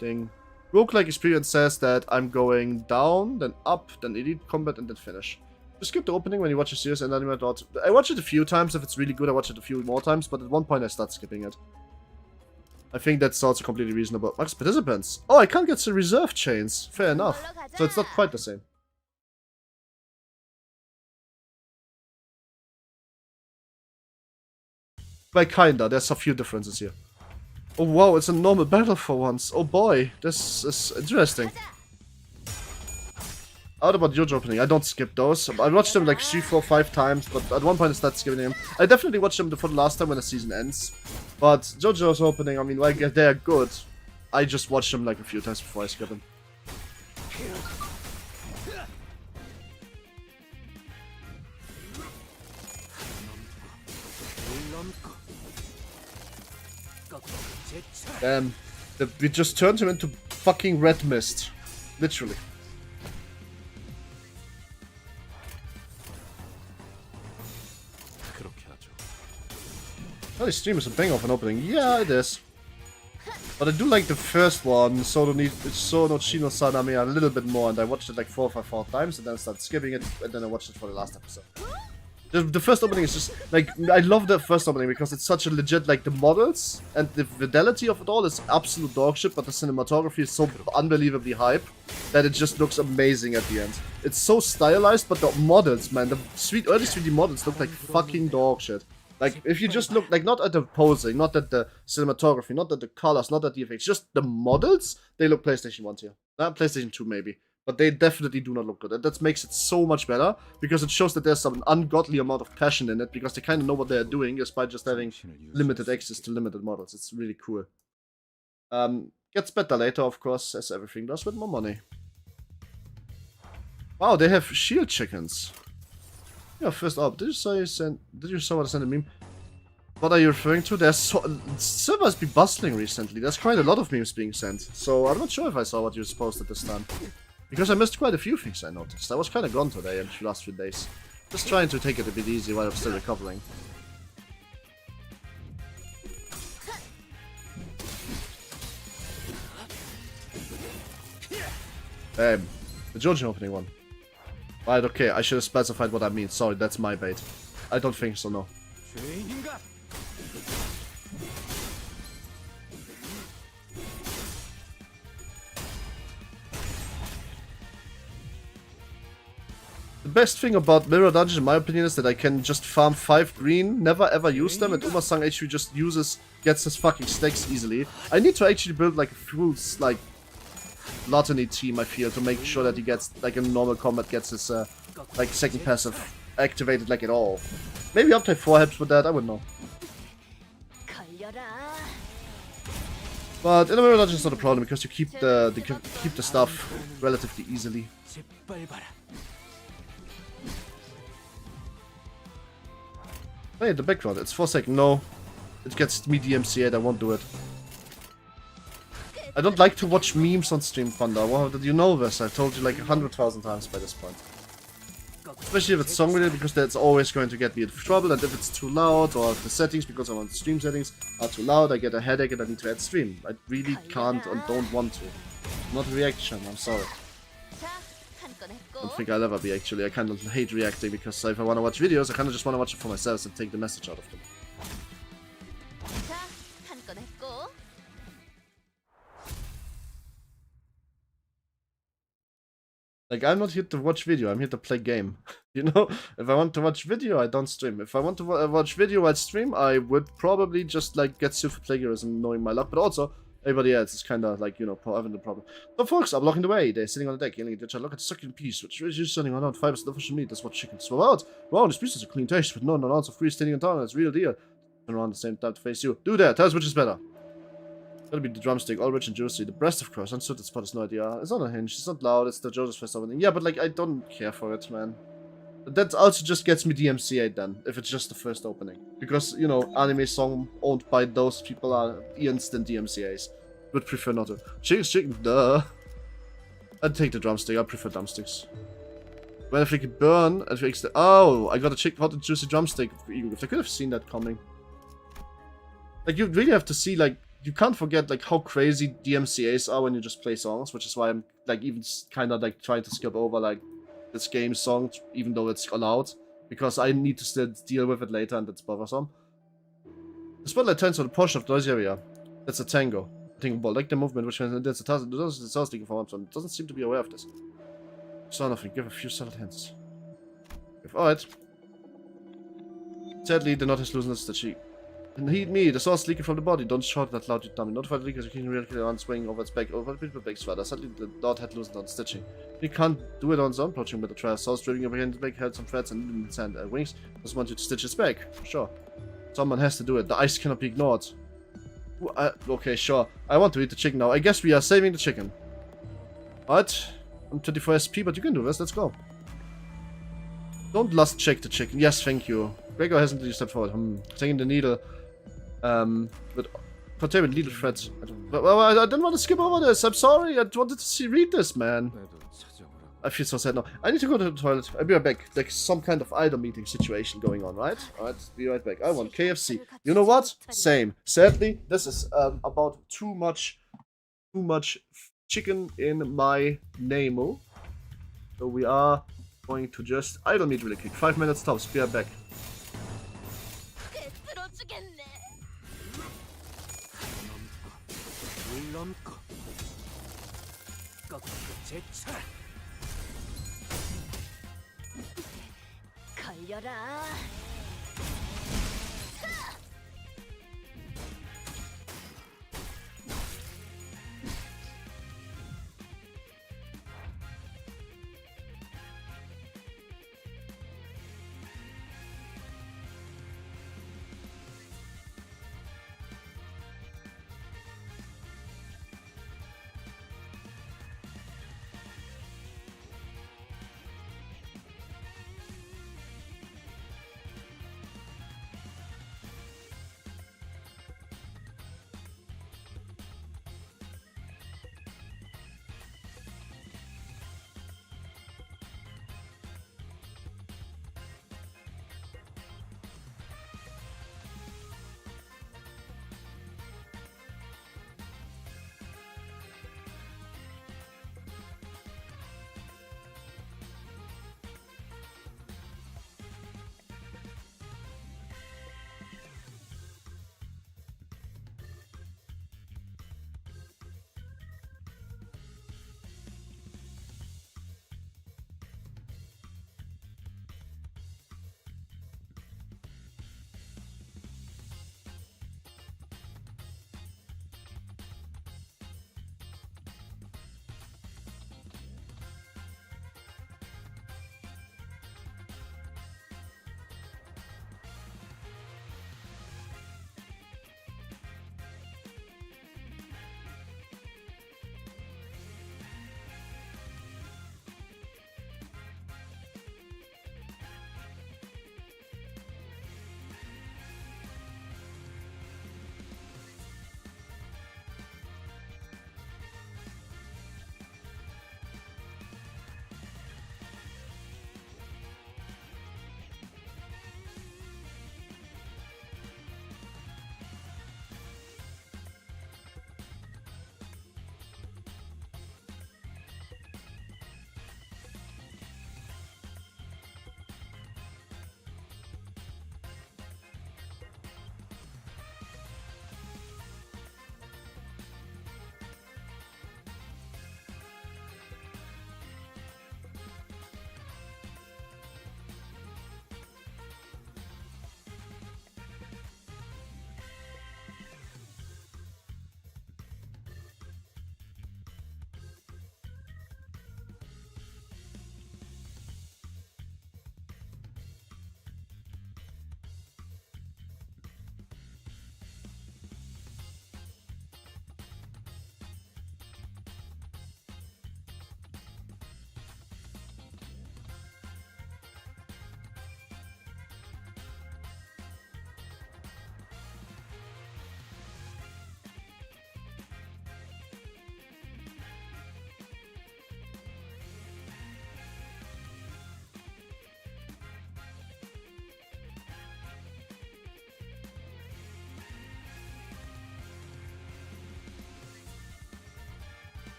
Ding. Roguelike experience says that I'm going down, then up, then elite combat, and then finish. Just skip the opening when you watch a series and anime dot. I watch it a few times. If it's really good, I watch it a few more times, but at one point I start skipping it. I think that's also completely reasonable. Max participants. Oh, I can't get the reserve chains. Fair enough. So it's not quite the same. But kinda, there's a few differences here. Oh wow, it's a normal battle for once. Oh boy, this is interesting. How about JoJo opening? I don't skip those. I watched them like 3, 4, 5 times, but at one point I started skipping them. I definitely watched them for the last time when the season ends. But JoJo's opening, I mean, like, they're good. I just watched them like a few times before I skip them. Damn. We just turned him into fucking red mist. Literally. Oh, this stream is a bang of an opening. Yeah, it is. But I do like the first one, Sono no Chino Saname, a little bit more, and I watched it like 4 or 5 times, and then I started skipping it, and then I watched it for the last episode. The first opening is just, like, I love the first opening because it's such a legit, like, the models and the fidelity of it all is absolute dog shit, but the cinematography is so unbelievably hype that it just looks amazing at the end. It's so stylized, but the models, man, the early 3D models look like fucking dog shit. Like, if you just look, like, not at the posing, not at the cinematography, not at the colors, not at the effects, just the models, they look PlayStation 1 tier. PlayStation 2 maybe. But they definitely do not look good. And that makes it so much better, because it shows that there's some ungodly amount of passion in it, because they kind of know what they're doing, despite just having limited access to limited models. It's really cool. Gets better later, of course, as everything does with more money. Wow, they have shield chickens. Yeah, first up, did you saw what I sent a meme? What are you referring to? There's still must be bustling recently. There's quite a lot of memes being sent. So I'm not sure if I saw what you posted this time. Because I missed quite a few things I noticed. I was kind of gone today and the last few days. Just trying to take it a bit easy while I'm still recovering. The Georgian opening one. Right, okay, I should have specified what I mean. Sorry, that's my bait. I don't think so, no. The best thing about Mirror Dungeon, in my opinion, is that I can just farm 5 green, never ever use them, and Umasang actually just gets his fucking stacks easily. I need to actually build like a full, like, Lotany team, I feel, to make sure that he gets, like, in normal combat, gets his, like, second passive activated, like, at all. Maybe Uptype 4 helps with that, I wouldn't know. But in a Mirror Dungeon, it's not a problem, because you keep the stuff relatively easily. Hey, the background, it's 4 seconds. No, it gets me DMCA'd, I won't do it. I don't like to watch memes on stream, Thunder. Wow, did you know this? I've told you like 100,000 times by this point. Especially if it's song related, because that's always going to get me in trouble, and if it's too loud, or if the settings, because I'm on stream settings, are too loud, I get a headache and I need to add stream. I really can't and don't want to. Not reaction, I'm sorry. I don't think I'll ever be, actually. I kind of hate reacting, because if I want to watch videos, I kind of just want to watch it for myself and take the message out of them. Like, I'm not here to watch video, I'm here to play game. You know? If I want to watch video, I don't stream. If I want to watch video while stream, I would probably just, like, get sued for plagiarism, knowing my luck. But also, everybody else is kind of, like, you know, having the problem. So, folks are blocking the way. They're sitting on the deck, yelling at each other. Look at the sucking piece, which is just sitting on fibers of official meat. That's what chickens swallow out. Wow, this piece has a clean taste, with no ounce of free standing in town. It's real deal. Turn around at the same time to face you. Do that. Tell us which is better. Gotta be the drumstick, all rich and juicy. The breast, of course. Unsuited spot is no idea. It's not a hinge. It's not loud. It's the Joseph's first opening. Yeah, but, like, I don't care for it, man. That also just gets me DMCA'd then, if it's just the first opening. Because, you know, anime song owned by those people are instant DMCAs. Would prefer not to. Chicken's chicken, duh. I'd take the drumstick. I prefer drumsticks. When if we could burn, and fix the. Oh, I got a hot and juicy drumstick. If I could have seen that coming. Like, you really have to see, like, you can't forget, like, how crazy DMCAs are when you just play songs, which is why I'm, like, even kind of, like, trying to skip over, like, this game's song, even though it's allowed, because I need to still deal with it later, and it's bothersome. The spotlight turns on the portion of the noisy area. That's a tango. Think about like the movement which that's a task. It sounds like for one. Doesn't seem to be aware of this. Saw nothing. Give a few settled hints. Alright. Sadly, the knot has loosened its stitchy. And heed me, the sauce leaking from the body. Don't shout that loud, you dummy. Notify the leakers you can really on swinging over its back. Over the people back's rather. Sadly, the knot had loosened on stitching. You can't do it on its own, approaching with the trail. Sauce dripping over behind the back, held some threads and in its hand. Wings just want you to stitch its back. Sure. Someone has to do it. The ice cannot be ignored. Okay, sure. I want to eat the chicken now. I guess we are saving the chicken. What? I'm 24 SP, but you can do this. Let's go. Don't lust check the chicken. Yes, thank you. Gregor hasn't really stepped forward. Taking the needle. But with needle threads. I didn't want to skip over this. I'm sorry. I wanted to read this, man. I feel so sad now. I need to go to the toilet. I'll be right back. Like some kind of idol meeting situation going on, right? Alright, be right back. I want KFC. You know what? Same. Sadly, this is about too much chicken in my name. So we are going to just idle meet really quick. 5 minutes tops. Be right back. 걸려라.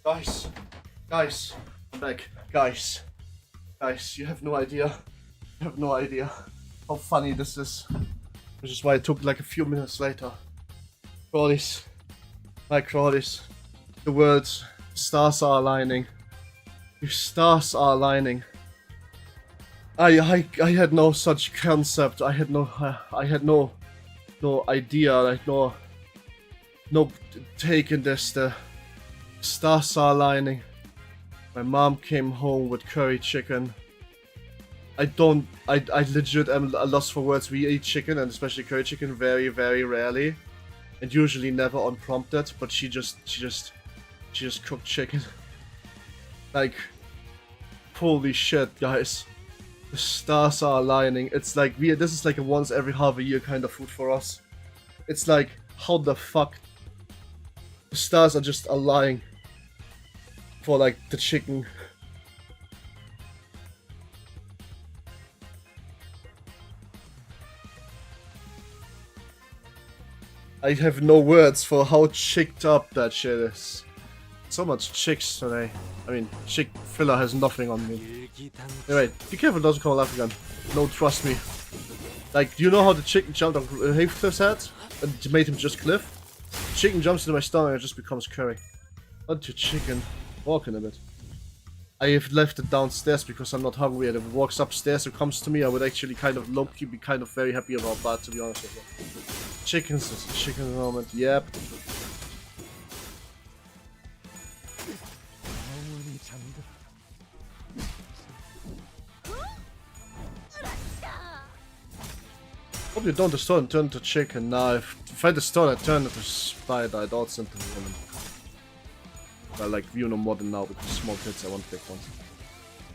Guys, guys, I'm back. Guys, you have no idea. You have no idea how funny this is. Which is why it took like a few minutes later. Crawlies, my crawlies. The words, stars are aligning. The stars are aligning. I had no such concept. I had no idea. Like no take in this. The stars are aligning. My mom came home with curry chicken. I legit am a loss for words. We eat chicken, and especially curry chicken, very, very rarely. And usually never unprompted, but she just cooked chicken. Like, holy shit, guys. The stars are aligning. It's like, this is like a once every half a year kind of food for us. It's like, how the fuck? The stars are just aligning for like the chicken. I have no words for how chicked up that shit is. So much chicks today. I mean, chick filler has nothing on me. Anyway, be careful, it doesn't come alive again. No, trust me. Like, do you know how the chicken jumped on Heathcliff's head? And made him just cliff? The chicken jumps into my stomach and it just becomes curry. Not your chicken. Walking a bit. I have left it downstairs because I'm not hungry, and if it walks upstairs and comes to me, I would actually kind of low-key be kind of very happy about that, to be honest with you. Chickens is a chicken moment, yep. Hope you don't destroy and turn into chicken. Nah, if I destroy and turn into spider, I don't into woman. I like view no more than now because small kids, I want big ones.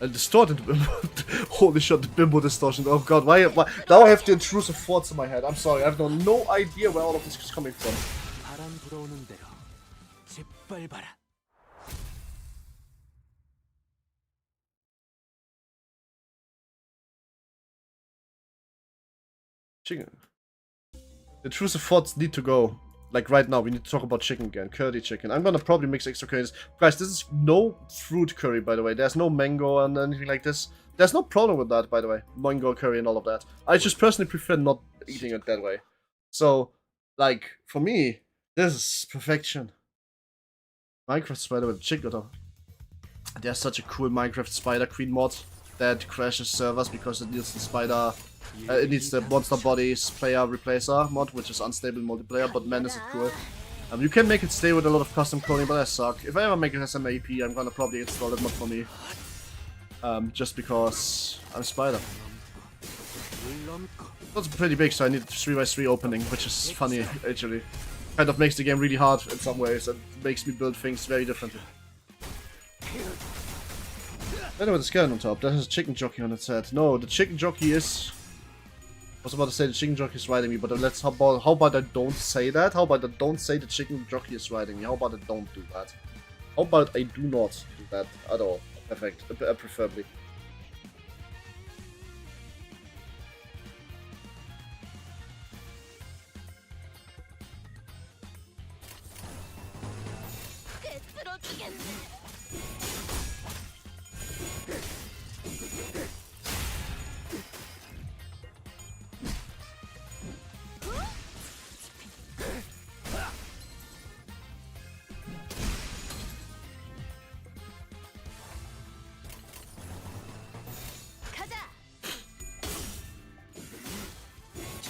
And distorted bimbo. Holy shit, the bimbo distortion. Oh god, why? Now I have the intrusive thoughts in my head. I'm sorry, I have no idea where all of this is coming from. Chicken. The intrusive thoughts need to go. Like right now, we need to talk about chicken again. Curry chicken. I'm gonna probably mix extra curries. Guys, this is no fruit curry, by the way. There's no mango and anything like this. There's no problem with that, by the way. Mango curry and all of that. I just personally prefer not eating it that way. So, like, for me, this is perfection. Minecraft spider with chicken though. There's such a cool Minecraft spider queen mod that crashes servers because it needs the spider... it needs the monster bodies player replacer mod, which is unstable multiplayer, but man is it cool. You can make it stay with a lot of custom cloning, but I suck. If I ever make it as an AP, I'm gonna probably install that mod for me. Just because I'm spider. That's pretty big, so I need a 3x3 opening, which is funny, actually. Kind of makes the game really hard in some ways, and makes me build things very differently. Then with the skeleton on top, that has a chicken jockey on its head. No, the chicken jockey is... I was about to say the chicken jockey is riding me, but let's how about I don't say that? How about I don't say the chicken jockey is riding me? How about I don't do that? How about I do not do that at all? Perfect, preferably.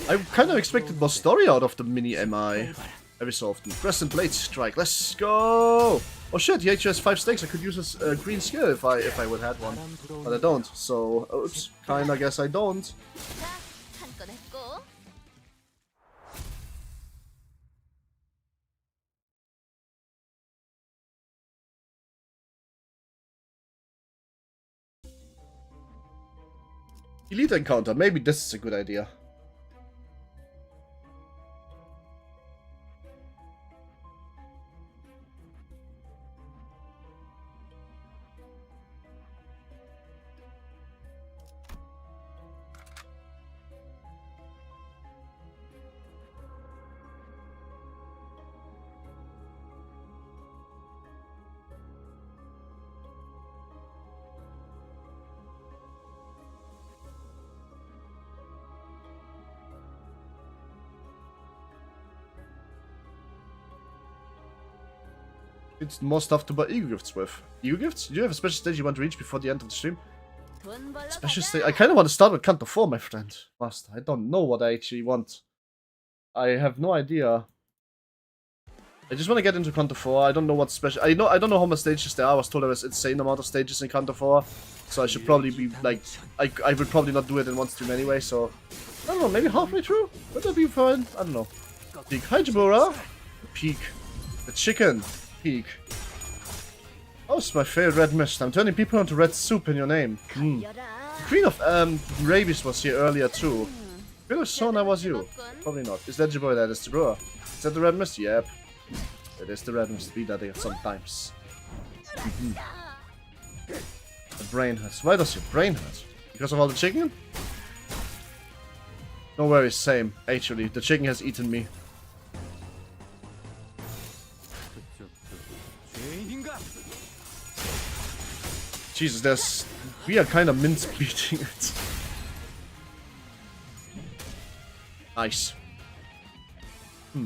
I kind of expected more story out of the mini MI every so often. Crescent Blade Strike, let's go! Oh shit, he actually has 5 stakes. I could use his green skill if I would have one. But I don't, so oops, kinda guess I don't. Elite encounter, maybe this is a good idea. It's more stuff to buy ego gifts with. Ego gifts? Do you have a special stage you want to reach before the end of the stream? 돈 벌러 Special 가자. stage? I kind of want to start with CANTO 4, my friend. Master, I don't know what I actually want. I have no idea. I just want to get into CANTO 4. I don't know what special... I don't know how many stages there are. I was told there was insane amount of stages in CANTO 4. So I should probably be, like... I would probably not do it in one stream anyway, so... I don't know, maybe halfway through? Would that be fine? I don't know. Peak. Hi, Jabura. Peak. The chicken. Peak. Oh, it's my favorite red mist. I'm turning people into red soup in your name. Hmm. 열어라. Queen of Rabies was here earlier too. Could have sworn that was you. Probably not. Is that Jabura? That is Jabura. Is that the red mist? Yep. It is the red mist. Be that sometimes. The brain hurts. Why does your brain hurt? Because of all the chicken? No worries, same. Actually, the chicken has eaten me. Jesus, we are kind of mince beating it. Nice. I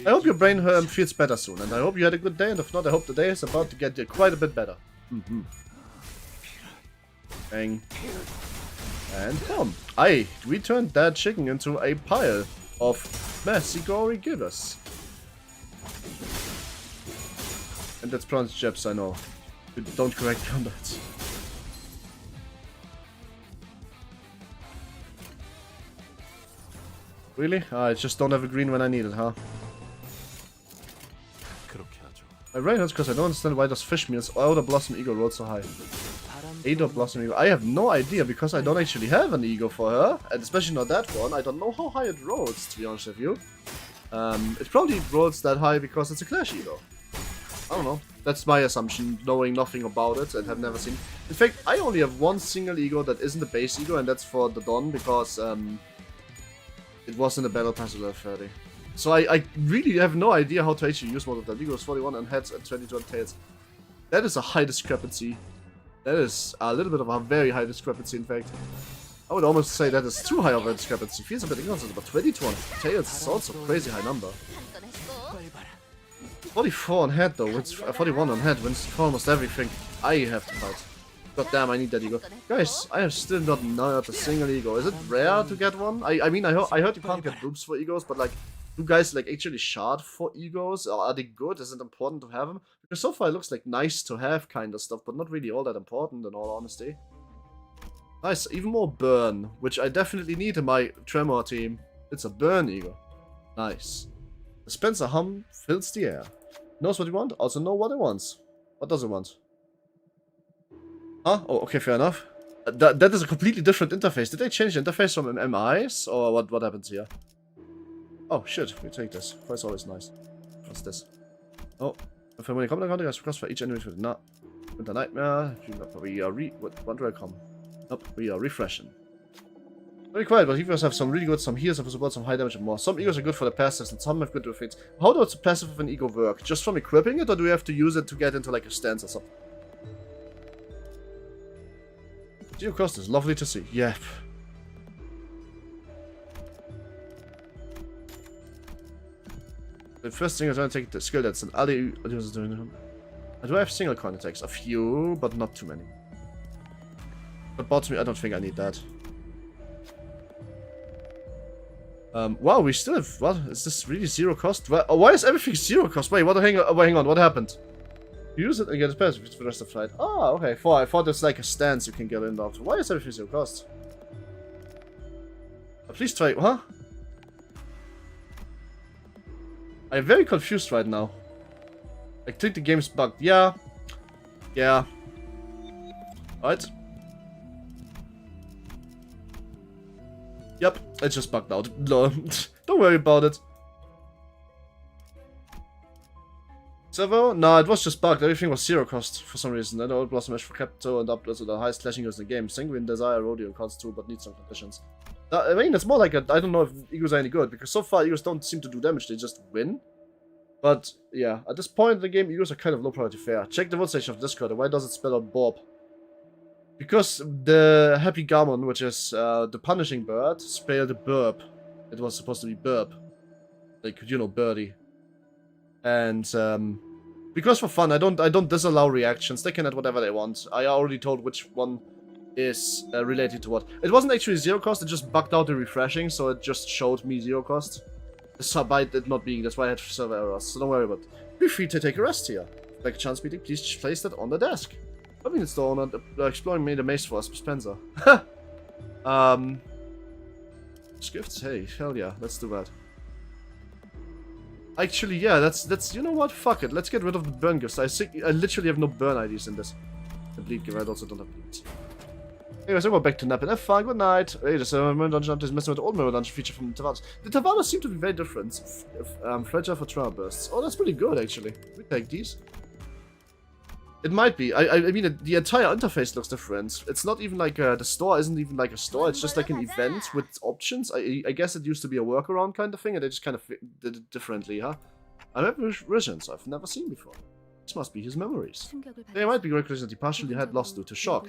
hope your brain feels better soon, and I hope you had a good day, and if not, I hope the day is about to get quite a bit better. Bang. And boom. We turned that chicken into a pile of messy gory givers. And that's pronounced Jeps, I know. Don't correct me on that. Really? I just don't have a green when I need it, huh? My brain hurts because I don't understand why those fish meals or the Blossom Eagle rolled so high. Ada Blossom Eagle. I have no idea because I don't actually have an ego for her. And especially not that one. I don't know how high it rolls, to be honest with you. It probably rolls that high because it's a Clash Ego. I don't know. That's my assumption, knowing nothing about it and have never seen. In fact, I only have one single ego that isn't a base ego, and that's for the Dawn because it was in the battle pass level 30. So I really have no idea how to actually use one of them. Egos 41 on heads and 22 on tails. That is a high discrepancy. That is a little bit of a very high discrepancy, in fact. I would almost say that is too high of a discrepancy. Feels a bit inconsistent, but 22 on tails is also a crazy high number. 한건 했고. 44 on head though, it's 41 on head wins for almost everything I have to fight. God damn, I need that ego. Guys, I have still not nailed a single ego. Is it rare to get one? I mean, I heard you can't get boobs for egos, but like, do guys like actually shard for egos? Or are they good? Is it important to have them? Because so far it looks like nice to have kind of stuff, but not really all that important in all honesty. Nice, even more burn, which I definitely need in my Tremor team. It's a burn ego. Nice. The Spencer hum fills the air. Knows what he wants, also know what it wants. What does it want? Huh? Oh, okay, fair enough. That is a completely different interface. Did they change the interface from MIs? Or what happens here? Oh, shit. We take this. That's always nice. What's this? Oh. If I'm coming down, guys, request for each enemy with not. Winter Nightmare. We are when do I come? Nope. We are refreshing. Very quiet, but egos have some really good, some heals, some support, some high damage, and more. Some egos are good for the passives, and some have good effects. How does the passive of an ego work? Just from equipping it, or do we have to use it to get into like a stance or something? Geo cost is lovely to see. Yep. The first thing is going to take the skill that's an ally. Do I have single coin attacks? A few, but not too many. But bots me, I don't think I need that. Wow, we still have, what? Is this really zero cost? Why is everything zero cost? Wait, hang on, what happened? Use it and get it passive for the rest of the fight. Oh, okay, I thought there's like a stance you can get in after. Why is everything zero cost? Please try, huh? I'm very confused right now. I think the game's bugged. Yeah. Yeah. Right. Yep, it's just bugged out. No, don't worry about it. Servo? No, it was just bugged. Everything was zero cost for some reason. And old Blossom Ash for CANTO and uploads with the highest slashing use in the game. Sanguine Desire, Rodeo costs too, but needs some conditions. I mean, it's more like a, I don't know if egos are any good, because so far egos don't seem to do damage, they just win. But, yeah, at this point in the game, egos are kind of low priority fare. Check the vote section of Discord, why does it spell out Bob? Because the Happy Gammon, which is the punishing bird, spelled burp. It was supposed to be burp. Like, you know, birdie. And because for fun, I don't disallow reactions. They can add whatever they want. I already told which one is related to what. It wasn't actually 0 cost. It just bugged out the refreshing, so it just showed me 0 cost. Despite it not being, that's why I had server errors. So don't worry about it. Feel free to take a rest here. Like a chance meeting, please place that on the desk. I mean, it's the owner exploring made a maze for us, Spencer. Gifts? Hey, hell yeah, let's do that. Actually, yeah, that's you know what? Fuck it. Let's get rid of the burn gifts. I literally have no burn IDs in this. The bleed gift, I also don't have bleeds. Anyways, I go back to nap and have fun. Good night. Hey, this mirror dungeon is messing with the old mirror dungeon feature from the Intervallos. The Intervallos seem to be very different. Fragile for trauma bursts. Oh, that's pretty good, actually. We take these. It might be. I mean, the entire interface looks different. It's not even like the store isn't even like a store. It's just like an event with options. I guess it used to be a workaround kind of thing, and they just kind of did it differently, huh? I have visions I've never seen before. This must be his memories. They might be recollections that he partially had lost due to shock.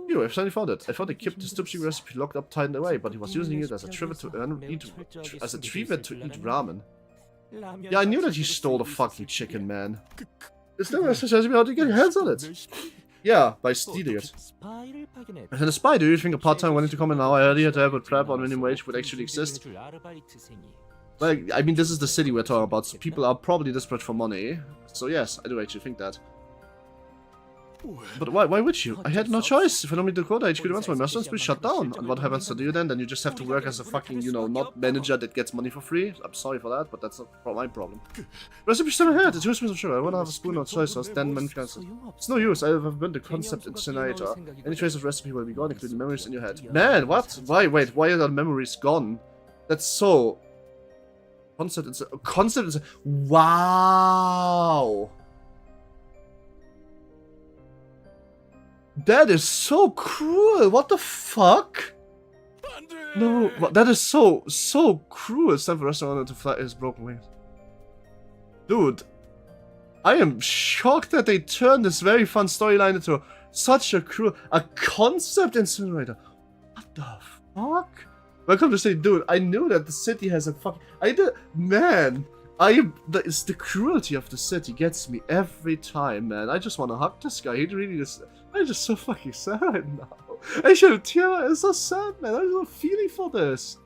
You, I've finally found it. I thought he kept his tipsy recipe locked up tight away, but he was using it as a trivet to eat ramen. Yeah, I knew that he stole the fucking chicken, man. It's never says me how to get your hands on it. Yeah, by stealing it. And a spy, do you think a part-time wanting to come an hour earlier to have a prep on minimum wage would actually exist? Like, I mean, this is the city we're talking about, so people are probably desperate for money. So yes, I do actually think that. But why would you? I had no choice. If I don't meet the quota, HQ demands my restaurants will be shut down. And what happens to you then? Then you just have to work as a fucking, you know, not manager that gets money for free. I'm sorry for that, but that's not my problem. Recipe still ahead. It's 2 spoons of sugar. I want to have a spoon of soy sauce, then men cancel. It's no use. I have been the concept incinerator. Any trace of recipe will be gone, including memories in your head. Man, what? Why? Wait, why are the memories gone? That's so... Concept is... Wow! That is so cruel. What the fuck? No, that is so cruel. It's time for restaurant to fly his broken wings. Dude, I am shocked that they turned this very fun storyline into such a cruel, a concept incinerator. What the fuck? Welcome to say, dude. I knew that the city has a fuck. Man. It's the cruelty of the city gets me every time, man. I just want to hug this guy. He really just. I'm just so fucking sad right now. I should have tear. It's so sad, man. I'm so feeling for this.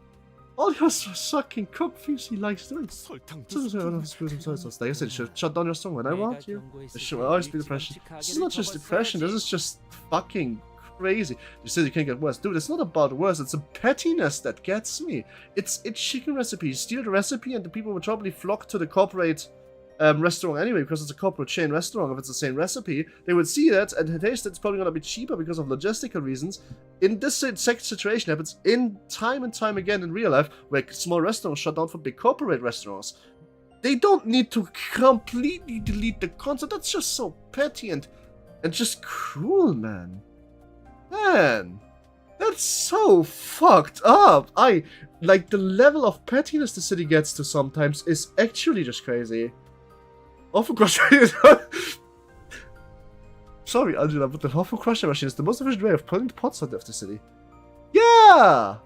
All your sucking cook things he likes doing. Like I said, should shut down your song when I want you. It should always be depression. This is not just depression. This is just fucking crazy. You said you can't get worse, dude. It's not about worse. It's a pettiness that gets me. It's chicken recipe. You steal the recipe, and the people will probably flock to the corporate restaurant anyway, because it's a corporate chain restaurant. If it's the same recipe, they would see that and taste it. It's probably gonna be cheaper because of logistical reasons. In this exact situation happens in time and time again in real life, where small restaurants shut down for big corporate restaurants. They don't need to completely delete the concept. That's just so petty and just cruel, man. Man, that's so fucked up. Like, the level of pettiness the city gets to sometimes is actually just crazy. Waffle Crusher. Sorry, Angela, but the Waffle Crusher machine is the most efficient way of pulling the pots out of the city. Yeah!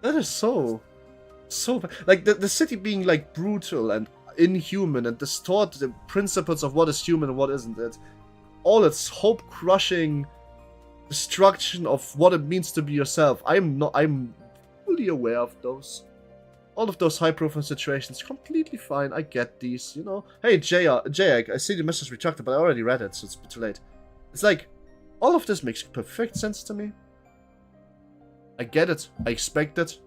That is so like the city being like brutal and inhuman and distort the principles of what is human and what isn't it. All its hope-crushing destruction of what it means to be yourself. I'm fully aware of those. All of those high-profile situations, completely fine. I get these, you know. Hey, Jay, I see the message retracted, but I already read it, so it's too late. It's like, all of this makes perfect sense to me. I get it. I expect it.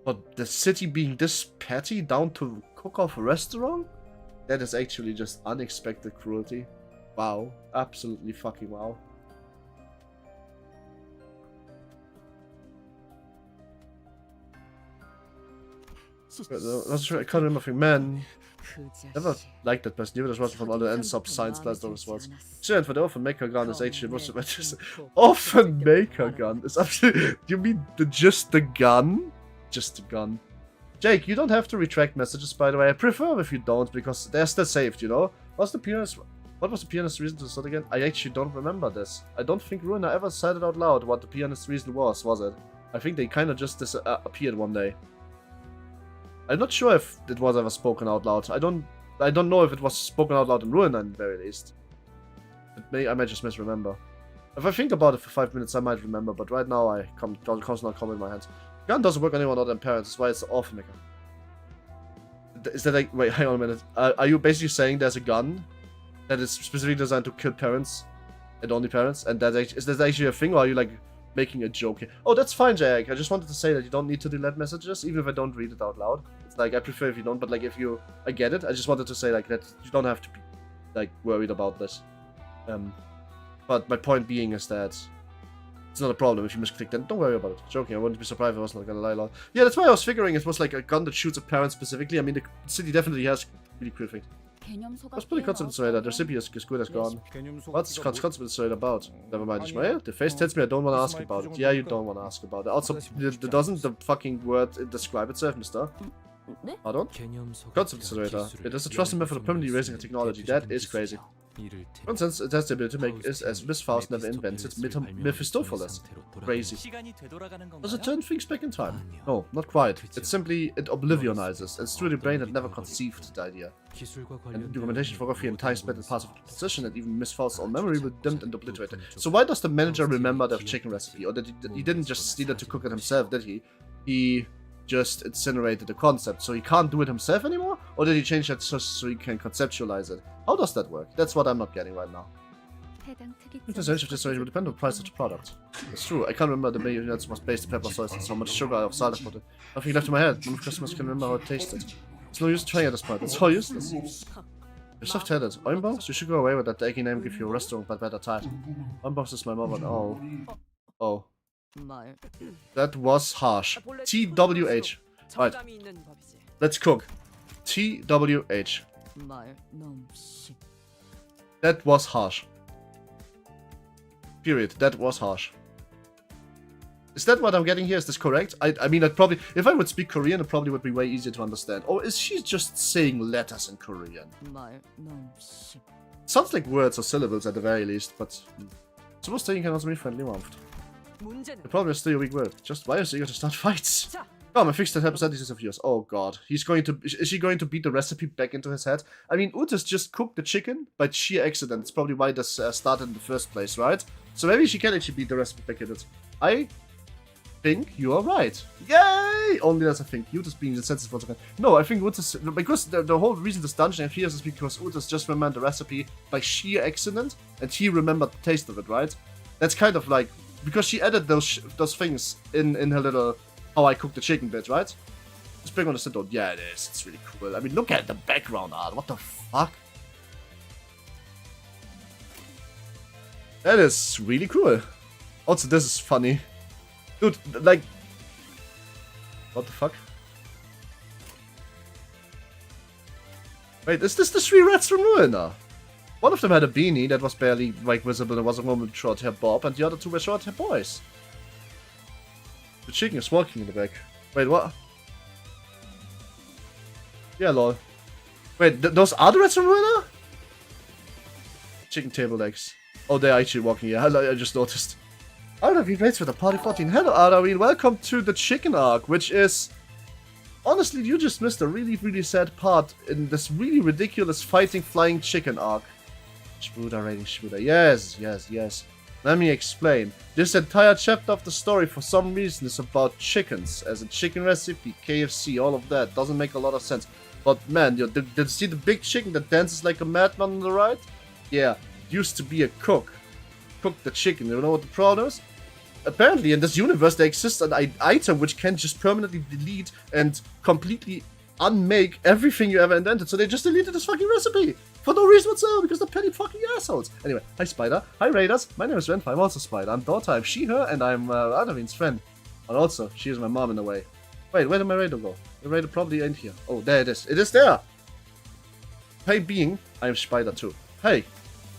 But the city being this petty down to cook off a restaurant? That is actually just unexpected cruelty. Wow. Absolutely fucking wow. That's right, I can't remember thing. Man, never liked that person. Even as well from all the end sub science class those words. Student for the Orphan Maker gun is actually most of it. Orphan Maker gun is actually. You mean just the gun? Just the gun. Jake, you don't have to retract messages, by the way. I prefer if you don't, because they're still saved, you know? What was the pianist's reason to start again? I actually don't remember this. I don't think Ruina ever said it out loud what the pianist's reason was it? I think they kind of just appeared one day. I'm not sure if it was ever spoken out loud. I don't know if it was spoken out loud in Ruina, at the very least. I might just misremember. If I think about it for 5 minutes, I might remember, but right now I can't come in my hands. Gun doesn't work on anyone other than parents, that's why it's orphan maker. Is that like, wait, hang on a minute. Are you basically saying there's a gun that is specifically designed to kill parents and only parents? And is that actually a thing, or are you like making a joke here? Oh, that's fine, Jack. I just wanted to say that you don't need to delete messages, even if I don't read it out loud. It's like, I prefer if you don't, but like if you, I get it. I just wanted to say like that you don't have to be like worried about this. But my point being is that it's not a problem if you misclick, then don't worry about it. Joking, I wouldn't be surprised if I wasn't gonna lie loud. Yeah, that's why I was figuring it was like a gun that shoots at parents specifically. I mean, the city definitely has really cool things. What's pretty concept insulator? The recipe is good as gone. What's concept insulator about? Never mind, Ishmael. The face tells me I don't want to ask about it. Yeah, you don't want to ask about it. Also, doesn't the fucking word describe itself, mister? Pardon? Concept insulator. It is a trusted method of permanently erasing a technology. That is crazy. For instance, it has the ability to make is as Miss Faust never invented Mephistopheles. Crazy. Does it turn things back in time? No, not quite. It simply, it oblivionizes, and through the brain had never conceived the idea. And documentation, photography, and time spent in parts of the position, and even Miss Faust's own memory were dimmed and obliterated. So why does the manager remember the chicken recipe? Or that he didn't just steal it to cook it himself, did he? He just incinerated the concept, so he can't do it himself anymore? Or did he change that so he can conceptualize it? How does that work? That's what I'm not getting right now. The essence of this will depend on the price of the product. It's true, I can't remember the menu units was based on pepper sauce and so much sugar or salt I put in. Nothing left in my head. None of customers can remember how it tasted. It's no use trying at this point, it's all useless. You're soft-headed. Oinbox? You should go away with that eggy name, give you a restaurant but better title. Oinbox is my mother. Oh. Oh. That was harsh. TWH. Right. Let's cook. TWH. That was harsh. Period. That was harsh. Is that what I'm getting here? Is this correct? I mean, I'd probably, if I would speak Korean, it probably would be way easier to understand. Or is she just saying letters in Korean? Sounds like words or syllables at the very least, but suppose saying can also be friendly warmth. The problem is still a weak word. Just why is he eager to start fights? Come, I fixed that hypothesis of yours. Oh god. Is she going to beat the recipe back into his head? I mean, Utas just cooked the chicken by sheer accident. It's probably why this started in the first place, right? So maybe she can actually beat the recipe back in it. I think you are right. Yay! Only that's I think. Utas being insensitive once again. No, I think Utas, because the whole reason this dungeon appears is because Utas just remembered the recipe by sheer accident, and he remembered the taste of it, right? That's kind of like, because she added those things in her little how I cook the chicken bit, right? Just bring on the sit-down. Yeah, it is. It's really cool. I mean, look at the background art. What the fuck? That is really cool. Also, this is funny. Dude, like... What the fuck? Wait, is this the 3 rats from Ruina? One of them had a beanie that was barely like visible and was a woman with short hair bob, and the other 2 were short hair boys. The chicken is walking in the back. Wait, what? Yeah, lol. Wait, those are the rats from Ruina? Chicken table legs. Oh, they're actually walking, yeah. I just noticed. Ardavi waits with the party 14. Hello, Ardavi. Welcome to the chicken arc, which is... Honestly, you just missed a really, really sad part in this really ridiculous fighting flying chicken arc. Shmuda rating Shmuda. Yes, yes, yes. Let me explain. This entire chapter of the story for some reason is about chickens. As a chicken recipe, KFC, all of that. Doesn't make a lot of sense. But man, did you see the big chicken that dances like a madman on the right? Yeah, used to be a cook. Cooked the chicken. You know what the problem is? Apparently in this universe there exists an item which can just permanently delete and completely unmake everything you ever invented. So they just deleted this fucking recipe. For no reason whatsoever, because they're petty fucking assholes. Anyway, hi Spider, hi Raiders, my name is Renfa, I'm also Spider, I'm daughter, I'm she, her, and I'm Adavin's friend. And also, she is my mom in a way. Wait, where did my Raider go? The Raider probably ain't here. Oh, there it is. It is there! Hey being, I am Spider too. Hey,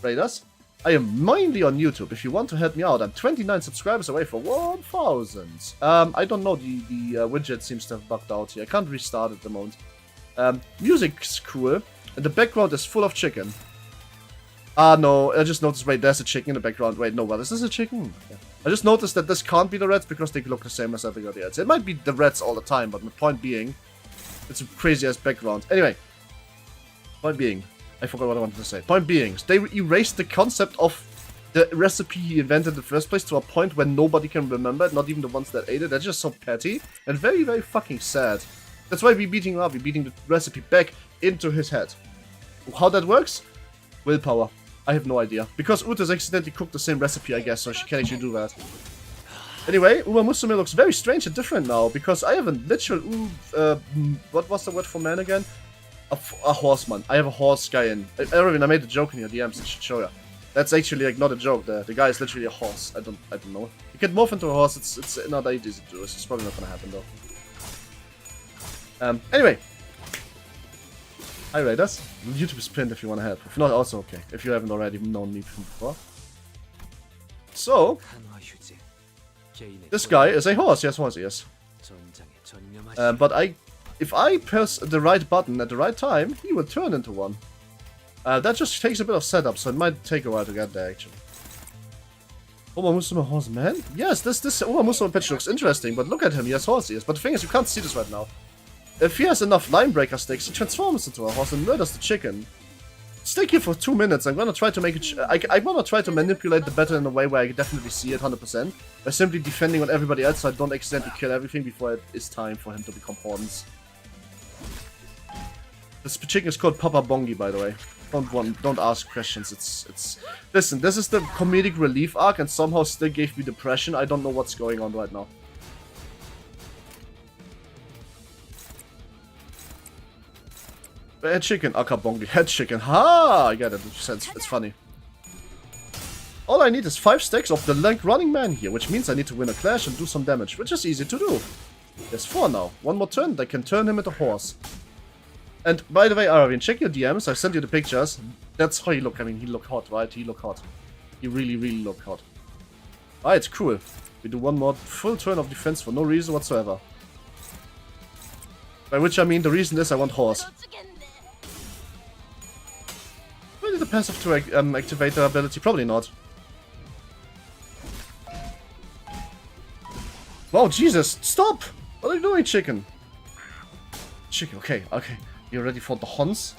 Raiders, I am mainly on YouTube. If you want to help me out, I'm 29 subscribers away for 1,000. I don't know, the widget seems to have bugged out here. I can't restart at the moment. Music's cool. And the background is full of chicken. Ah, no, I just noticed, wait, there's a chicken in the background. Wait, no, what is this, a chicken? Yeah. I just noticed that this can't be the reds because they look the same as every other reds. It might be the reds all the time, but the point being, it's a crazy-ass background. Anyway, point being, I forgot what I wanted to say. Point being, they erased the concept of the recipe he invented in the first place to a point where nobody can remember it, not even the ones that ate it. That's just so petty and very, very fucking sad. That's why we're beating him up. We're beating the recipe back into his head. How that works? Willpower. I have no idea. Because Uta's accidentally cooked the same recipe, I guess, so she can actually do that. Anyway, Uma Musume looks very strange and different now, because I have a literal, what was the word for man again? A horseman. I have a horse guy in. Erwin, I made a joke in your DMs, I should show you. That's actually like not a joke, the guy is literally a horse. I don't know. You can morph into a horse, it's not that easy to do, it's probably not gonna happen though. Anyway. Hi Raiders. YouTube is pinned if you wanna help. If not, also okay. If you haven't already known me from before. So, this guy is a horse, yes, horse, yes. But if I press the right button at the right time, he will turn into one. That just takes a bit of setup, so it might take a while to get there, actually. Uma Musume horse, man? Yes, this Uma Musume pitch looks interesting, but look at him, he has horse ears. But the thing is, you can't see this right now. If he has enough line breaker sticks, he transforms into a horse and murders the chicken. Stay here for 2 minutes, I'm gonna try to make it... I'm gonna try to manipulate the battle in a way where I definitely see it 100%. By simply defending on everybody else so I don't accidentally kill everything before it is time for him to become Hordens. This chicken is called Papa Bongi, by the way. Don't ask questions, it's... Listen, this is the comedic relief arc and somehow still gave me depression. I don't know what's going on right now. Head chicken, Akabongi, head chicken. Ha! I get it, it's funny. All I need is 5 stacks of the Lank Running Man here, which means I need to win a clash and do some damage, which is easy to do. There's 4 now. One more turn, they can turn him into a horse. And by the way, Aravin, check your DMs, I sent you the pictures. That's how he looked. I mean, he looked hot, right? He looked hot. He really, really looked hot. Alright, cool. We do one more full turn of defense for no reason whatsoever. By which I mean the reason is I want horse. Will the passive to activate their ability? Probably not. Wow, Jesus! Stop! What are you doing, chicken? Chicken, okay. You ready for the Hons?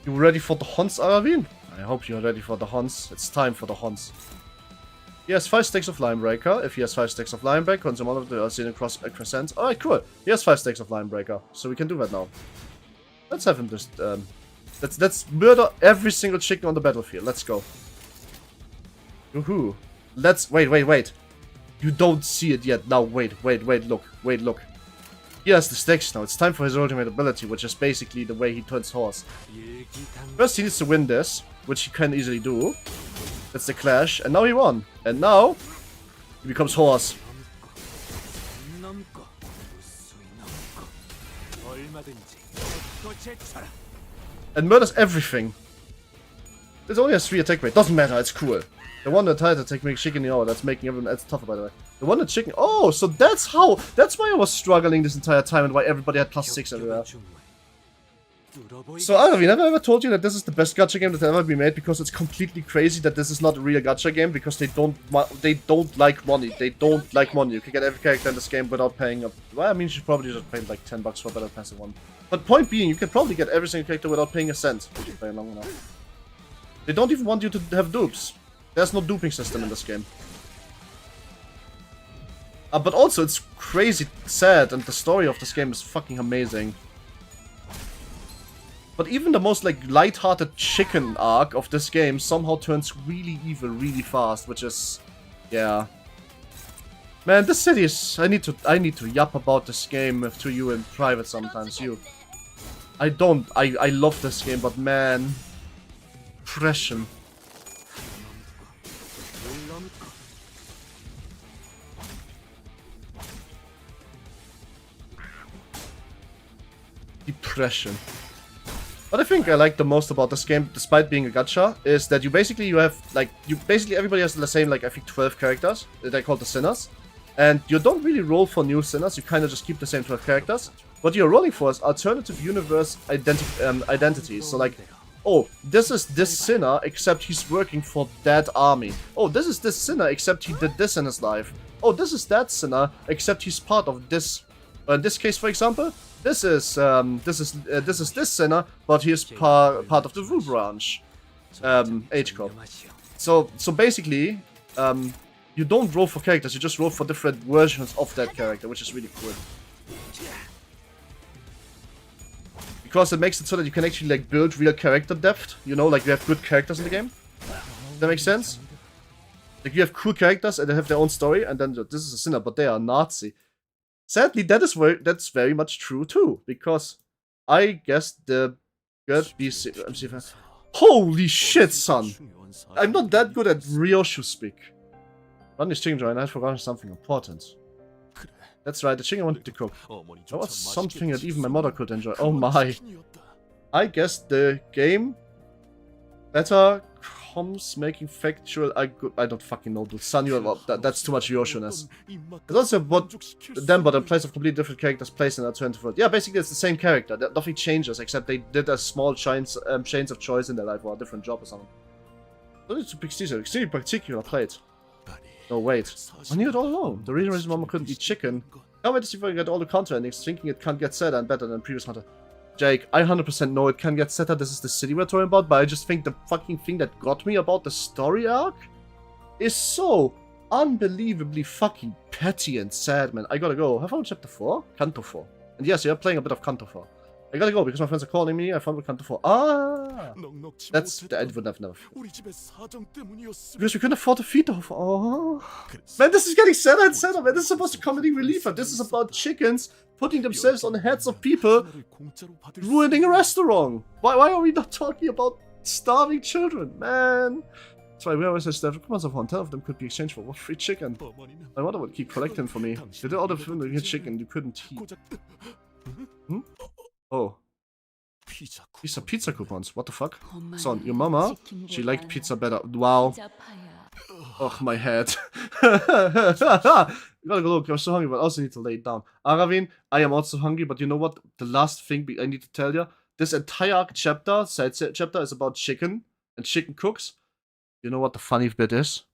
You ready for the Hons, Aravin? I hope you're ready for the Hons. It's time for the Hons. He has 5 stacks of Line Breaker. If he has 5 stacks of Line Breaker, consume all of the Arcane Crescent. Alright, cool. He has 5 stacks of Line Breaker, so we can do that now. Let's have him just, let's murder every single chicken on the battlefield. Let's go. Woohoo. Let's, wait. You don't see it yet. Now, wait, look. He has the stacks now. It's time for his ultimate ability, which is basically the way he turns horse. First, he needs to win this, which he can easily do. That's the clash, and now he won. And now, he becomes horse. And murders everything. This only has 3 attack rate. Doesn't matter, it's cool. The one that had attack makes chicken that's making everyone else tougher, by the way. The one that chicken... Oh, so that's why I was struggling this entire time and why everybody had +6 everywhere. So, Aravin, have I ever told you that this is the best gacha game that ever been made? Because it's completely crazy that this is not a real gacha game, because they don't like money. They don't like money. You can get every character in this game without paying up. Well, I mean, you should probably just pay like $10 for a better passive one. But point being, you can probably get every single character without paying a cent if you play long enough. They don't even want you to have dupes. There's no duping system in this game. But also, it's crazy sad, and the story of this game is fucking amazing. But even the most, like, light-hearted chicken arc of this game somehow turns really evil really fast, which is... yeah. Man, this city is... I need to yap about this game to you in private sometimes, I love this game, but man... Depression. Depression. What I think I like the most about this game, despite being a gacha, is that everybody has the same, like, I think 12 characters. They're called the Sinners. And you don't really roll for new Sinners, you kind of just keep the same 12 characters. What you're rolling for is alternative universe identities. So, like, Oh, this is this sinner, except he's working for that army. Oh, this is this sinner, except he did this in his life. Oh, this is that sinner, except he's part of this. In this case, for example, this is this sinner, but he is part of the Woo branch, H Corp. So basically, you don't roll for characters, you just roll for different versions of that character, which is really cool. Because it makes it so that you can actually like build real character depth, you know, like you have good characters in the game. Does that make sense? Like you have cool characters and they have their own story, and then this is a sinner, but they are Nazi. Sadly, that's very much true too, because I guess the good BC. Holy shit, son! I'm not that good at Ryoshu speak. Run this chicken joint, I had forgotten something important. That's right, the chicken I wanted to cook. That was something that even my mother could enjoy. Oh my. I guess the game better comes making factual. I don't fucking know, dude. Sanyo, that's too much Ryoshu-ness. It's also about them, but in place of completely different characters placed in alternative world. Yeah, basically it's the same character. Nothing changes, except they did a small chains of choice in their life or a different job or something. Don't need to pick Caesar. Extremely particular plate. No, wait. I knew it all along. The reason Mama couldn't eat chicken. Can't wait to see if I can get all the counter endings, thinking it can't get sadder and better than previous hunter. Jake, I 100% know it can get sadder. This is the city we're talking about, but I just think the fucking thing that got me about the story arc is so unbelievably fucking petty and sad, man. I gotta go. Have I found chapter 4? Canto 4. And yes, you're playing a bit of Canto 4. I gotta go because my friends are calling me. I found Canto 4. Ah! That's the end would have never. Because we couldn't afford to feed the whole. Oh. Man, this is getting sadder and sadder, man. This is supposed to comedy relief, and this is about chickens putting themselves on the heads of people, ruining a restaurant. Why are we not talking about starving children, man? That's why we always say stuff. Come on, so 10 of them could be exchanged for one free chicken. My mother would keep collecting for me. You did all the food with chicken you couldn't eat. Hmm? Oh. These are pizza coupons. What the fuck? Son, your mama, she liked pizza better. Wow. Oh, my head. Gotta go look. I'm so hungry, but I also need to lay it down. Aravin, I am also hungry, but you know what? The last thing I need to tell you. This entire chapter, side chapter, is about chicken and chicken cooks. You know what the funny bit is?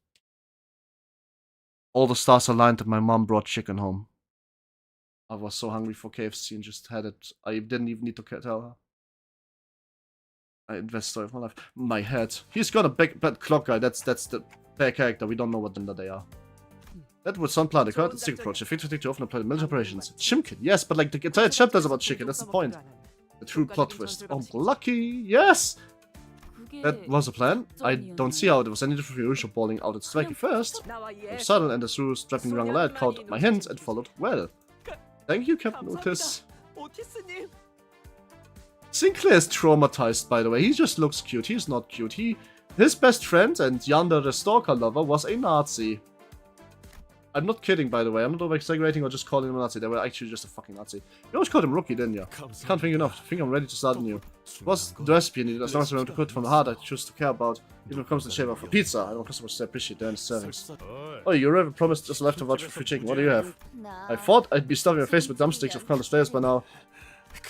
All the stars aligned and my mom brought chicken home. I was so hungry for KFC and just had it. I didn't even need to tell her. I invest story of my life. My head. He's got a bad clock guy. That's the bad character. We don't know what gender they are. That was some plan. The current stick approach. The fixed to often apply the military operations. Chimkin. Yes, but like the entire chapter is about chicken. That's the point. The true plot twist. Oh, lucky. Yes. That was a plan. I don't see how it was any different from usual balling out its striking first. The sudden and the through strapping around the lad caught my hints and followed well. Thank you, Captain Otis. Sinclair is traumatized, by the way. He just looks cute. He's not cute. His best friend and Yonder the stalker lover was a Nazi. I'm not kidding, by the way. I'm not over-exaggerating or just calling him a Nazi. They were actually just a fucking Nazi. You always called him Rookie, didn't you? Can't think enough. I think I'm ready to start anew. What's the recipe needed? As long as I remember to cook from the heart I choose to care about. Even when it comes to the shape of a pizza. I know customers appreciate their servings. Oh, you already promised us a left to watch for free chicken. What do you have? I thought I'd be stuffing your face with drumsticks of countless flavors by now.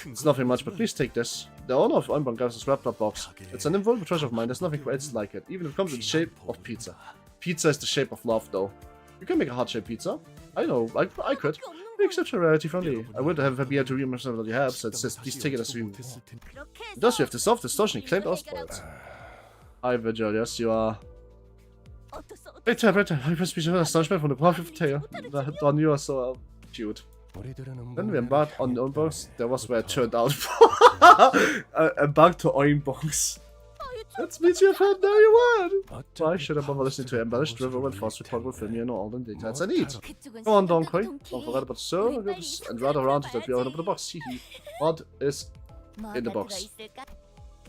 It's nothing much, but please take this. The owner of Einborn gave us this wrapped up box. It's an invaluable treasure of mine. There's nothing else like it. Even if it comes in the shape of pizza. Pizza is the shape of love, though. You can make a heart-shaped pizza. I know, I could. We accept your rarity from me. I would have been able to read myself that you have, so it says, please take it as you. Thus, you have dissolved distortion and claimed our spoils. Hi, Virgil, yes, you are. Wait, I must be astonishment from the perfect tale. Don, you are so cute. When we embarked on Oinbox, there was where it turned out. Embarked to Oinbox. That means you have heard now you won! Why should I bother listening to embellished river when fast report will fill me in all the details I need? Go on, Donkey. Don't forget about the service and rather around that we open up the box. What is in the box?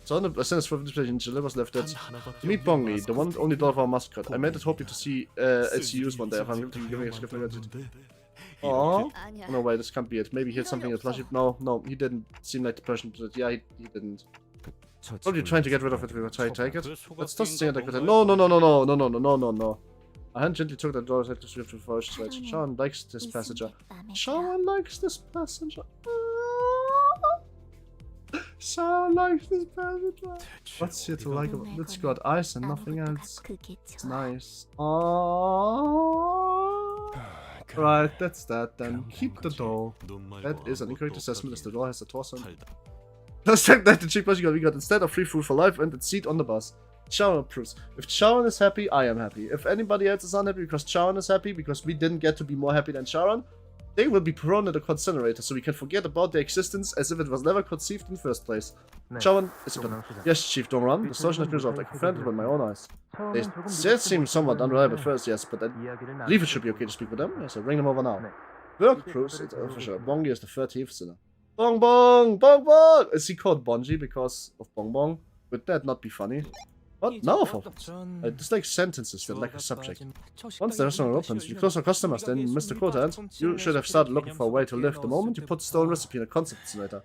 So a sentence for this place was lifted. To meet Bongi, the one and only daughter of our mascot. I made it hoping to see LCUs one day if I'm going to be giving a script like that. Aww. No way, this can't be it. Maybe he had something in the plushie. No, he didn't seem like the person. Yeah, he didn't. Probably trying to get rid of it if we were trying to take it. Let's just say like that. No. I hand gently took the door to the swift first switch. Sean likes this passenger. Sharon likes this bandit. What's here to like about it? It's got ice and nothing else. It's nice. Oh. Right, that's that then. Keep the doll. That is an incorrect assessment as the doll has a torso. Let's check that the cheap we got instead of free food for life and the seat on the bus. Sharon approves. If Sharon is happy, I am happy. If anybody else is unhappy because Sharon is happy, because we didn't get to be more happy than Sharon, they will be thrown in the incinerator so we can forget about their existence as if it was never conceived in the first place. Sharon is a yes, Chief, don't run. The solution has been resolved. I confirmed it with my own eyes. They still seem somewhat unreliable first, yes, but I believe it should be okay to speak with them. Yes, I'll bring them over now. Work proves it's official. Bongi is the 13th sinner. Bong Bong! Bong Bong! Is he called Bonji because of Bong Bong? Would that not be funny? What? No, I dislike sentences that lack a subject. Once the restaurant opens, you close our customers, then Mr. Quota, you should have started looking for a way to live the moment you put a stolen recipe in a concept incinerator.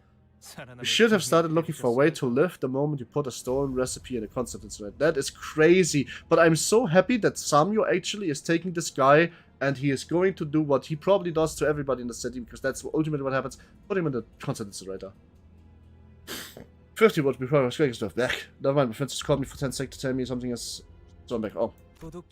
You should have started looking for a way to live the moment you put a stolen recipe in a concept incinerator. That is crazy, but I'm so happy that Samuel actually is taking this guy and he is going to do what he probably does to everybody in the city, because that's ultimately what happens. Put him in the concept incinerator. 50 words before I was getting stuff back. Never mind, my friends just called me for 10 seconds to tell me something is... So I'm back. Oh.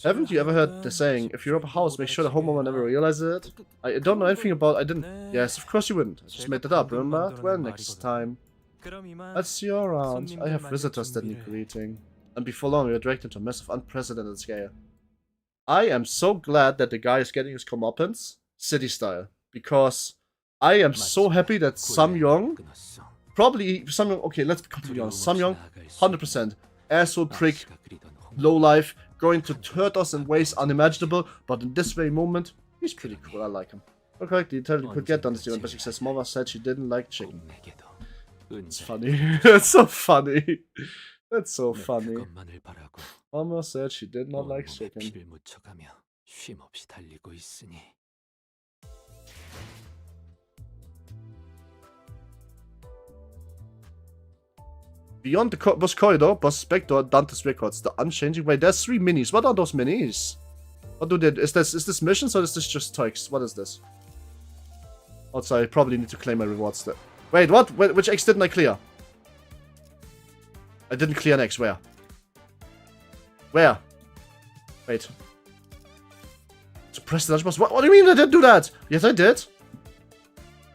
Haven't you ever heard the saying, if you rob a house, make sure the homeowner never realizes it? I don't know anything about... I didn't... Yes, of course you wouldn't. I just made that up, remember? Well, next time. I'll see you around. I have visitors that need greeting. And before long, we are dragged into a massive unprecedented scale. I am so glad that the guy is getting his comeuppance, city style. Because I am so happy that Samyong... Probably Samyong... Okay, let's be completely honest. Samyong, 100%. Asshole prick, lowlife, going to hurt us in ways unimaginable, but in this very moment, he's pretty cool. I like him. Okay, the intelligent could get done this event, but she says mother said she didn't like chicken. It's funny. That's so funny. That's so funny. Mama said she did not like chicken. Beyond the bus corridor, bus back door, Dante's records. The unchanging way. There's 3 minis. What are those minis? What do they? Is this missions or is this just toys? What is this? Also, I probably need to claim my rewards there. Wait, what? Which X didn't I clear? I didn't clear an X. Where? Where? Wait. Suppress the dungeon boss. What do you mean I didn't do that? Yes, I did.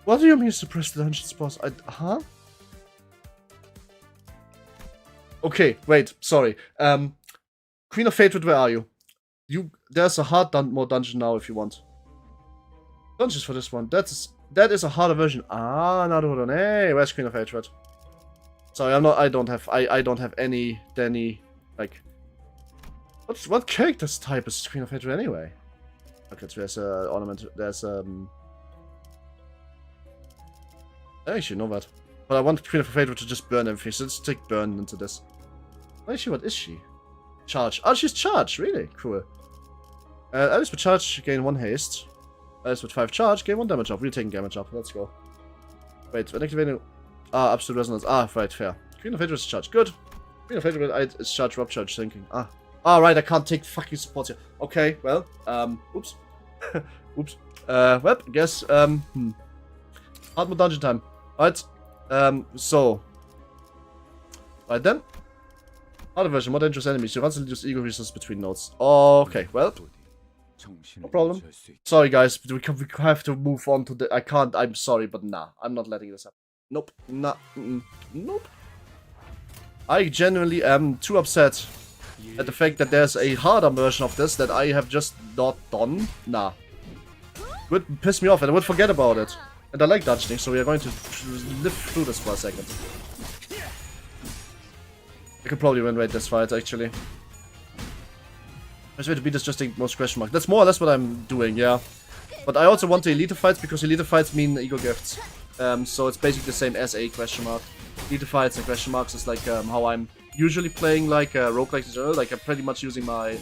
What do you mean suppress the dungeon boss? Huh? Okay, wait, sorry. Queen of Hatred, where are you? There's a hard mode dungeon now if you want. Dungeons for this one. That is a harder version. Ah, now hold on. Hey, where's Queen of Hatred? Sorry, I don't have any like what character's type is Queen of Hatred anyway? Okay, so there's a ornament, there's I actually know that. But I want Queen of Hatred to just burn everything, so let's take burn into this. Actually, what is she? Charge. Oh, she's charged, really? Cool. Alice with charge, gain 1 haste. Alice with 5 charge, gain 1 damage up. We're taking damage up, let's go. Wait, when activating... Ah, absolute resonance. Ah, right, fair. Queen of Hatred is charged, good. Queen of Hatred is charged, Rob charge, thinking. Ah. Ah, right, I can't take fucking supports here. Okay, well, oops. Oops. Well, I guess, hard mode dungeon time. Right. So. Right then. Other version, more dangerous enemies. You once reduce ego resources between nodes. Okay, well. No problem. Sorry, guys, but we have to move on to the... I can't, I'm sorry, but nah. I'm not letting this happen. Nope. Nah. Nope. I genuinely am too upset at the fact that there's a harder version of this that I have just not done. Nah. It would piss me off and I would forget about it. And I like dungeoning, so we are going to live through this for a second. I could probably win this fight, actually. Best way to beat is just take most question mark. That's more or less what I'm doing, yeah. But I also want the elite fights, because elite fights mean ego gifts. So it's basically the same as a question mark. Elite fights and question marks is like how I'm usually playing like roguelike in general. Like I'm pretty much using my...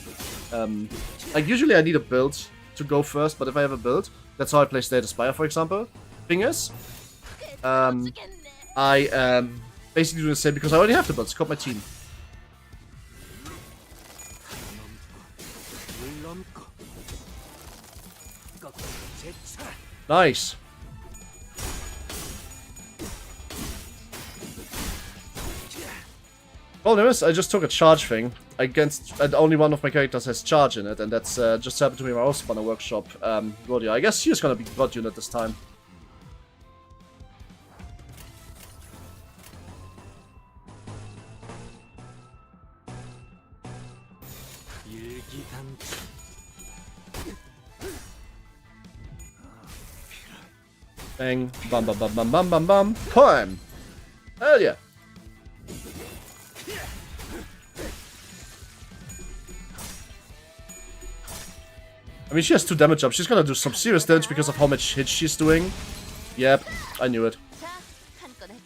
like usually I need a build to go first, but if I have a build, that's how I play Slay the Spire, for example. Thing is, I am basically doing the same because I already have the build. It's called my team. Nice. Problem is, I just took a charge thing against, and only one of my characters has charge in it, and that's just happened to me in my house spawner workshop. Rodia. I guess she's gonna be god unit this time. Bang, bam, bam, bam, bam, bam, bam, bam, time! Hell yeah! I mean, she has 2 damage up. She's gonna do some serious damage because of how much hit she's doing. Yep, I knew it.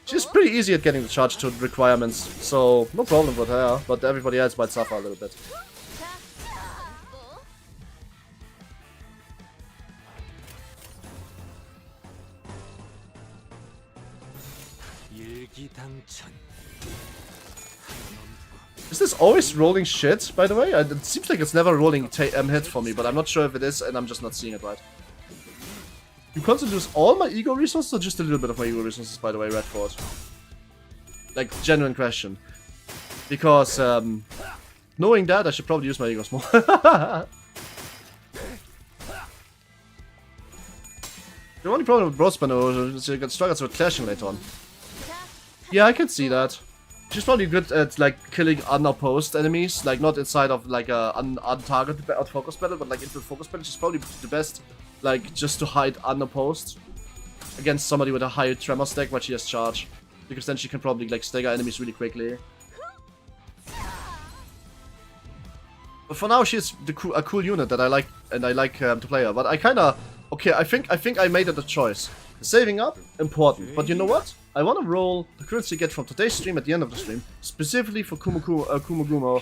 She's pretty easy at getting the charge to requirements, so no problem with her, but everybody else might suffer a little bit. Is this always rolling shit, by the way? It seems like it's never rolling hit for me, but I'm not sure if it is, and I'm just not seeing it right. You constantly lose all my ego resources, or just a little bit of my ego resources, by the way, Redford? Like, genuine question. Because, knowing that, I should probably use my egos more. The only problem with Broadspano is you get struggles with clashing later on. Yeah, I can see that. She's probably good at, like, killing unopposed enemies, like, not inside of, like, a untargeted focus battle, but, like, into focus battle. She's probably the best, like, just to hide unopposed against somebody with a high tremor stack, but she has charge. Because then she can probably, like, stagger enemies really quickly. But for now, she's a cool unit that I like, and I like to play her. But I kinda... Okay, I think I made it a choice. Saving up, important. But you know what? I want to roll the currency I get from today's stream at the end of the stream, specifically for Kumagumo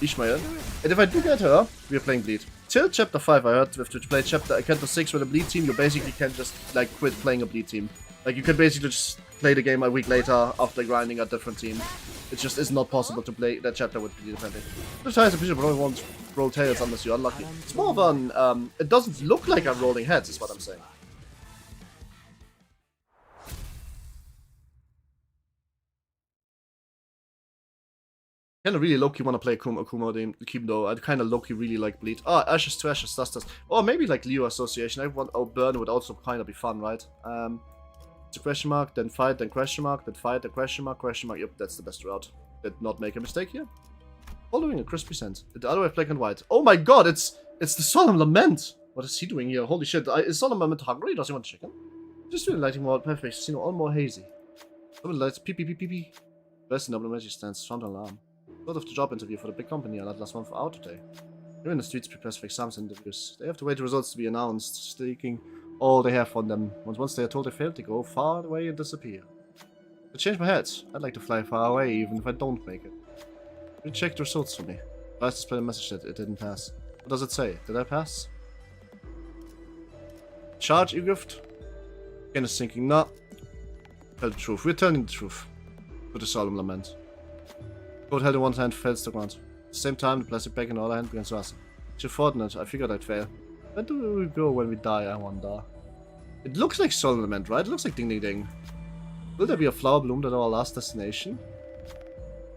Ishmael. And if I do get her, we are playing Bleed. Till Chapter 5, I heard, if you play Chapter 6 with a Bleed team, you basically can just, like, quit playing a Bleed team. Like, you can basically just play the game a week later after grinding a different team. It just is not possible to play that chapter with Bleed depending. Besides, the probably won't roll tails unless you're unlucky. It's more of an, it doesn't look like I'm rolling heads, is what I'm saying. I kinda really low-key wanna play Akuma team though. I kinda low-key really like Bleed. Oh, Ashes to Ashes, dust. Or maybe like Leo Association. I want Burn would also kinda be fun, right? It's a question mark, then fight, then question mark, then fight, then question mark. Yep, that's the best route. Did not make a mistake here. Following a crispy scent. The other way black and white. Oh my god, it's the Solemn Lament! What is he doing here? Holy shit, is Solemn Lament hungry? Does he want chicken? Just really lighting more perfect, you know, all more hazy. Double lights, pee pee pee pee pee. Best in double magic stands, sound alarm. Sort of the job interview for the big company I let last month out today. Here in the streets prepare for exams and interviews. They have to wait the results to be announced, staking all they have on them. Once they are told they failed, they go far away and disappear. To change my head, I'd like to fly far away even if I don't make it. Recheck the results for me. Last display a message that it didn't pass. What does it say? Did I pass? Charge, you gift? Again is thinking, nah. Tell the truth. We're telling the truth. With a solemn lament. Code held in one hand, fails the ground. At the same time, the plastic bag in the other hand begins to ask. It's your fortunate, I figured I'd fail. Where do we go when we die, I wonder? It looks like solemn lament, right? It looks like ding ding ding. Will there be a flower bloomed at our last destination?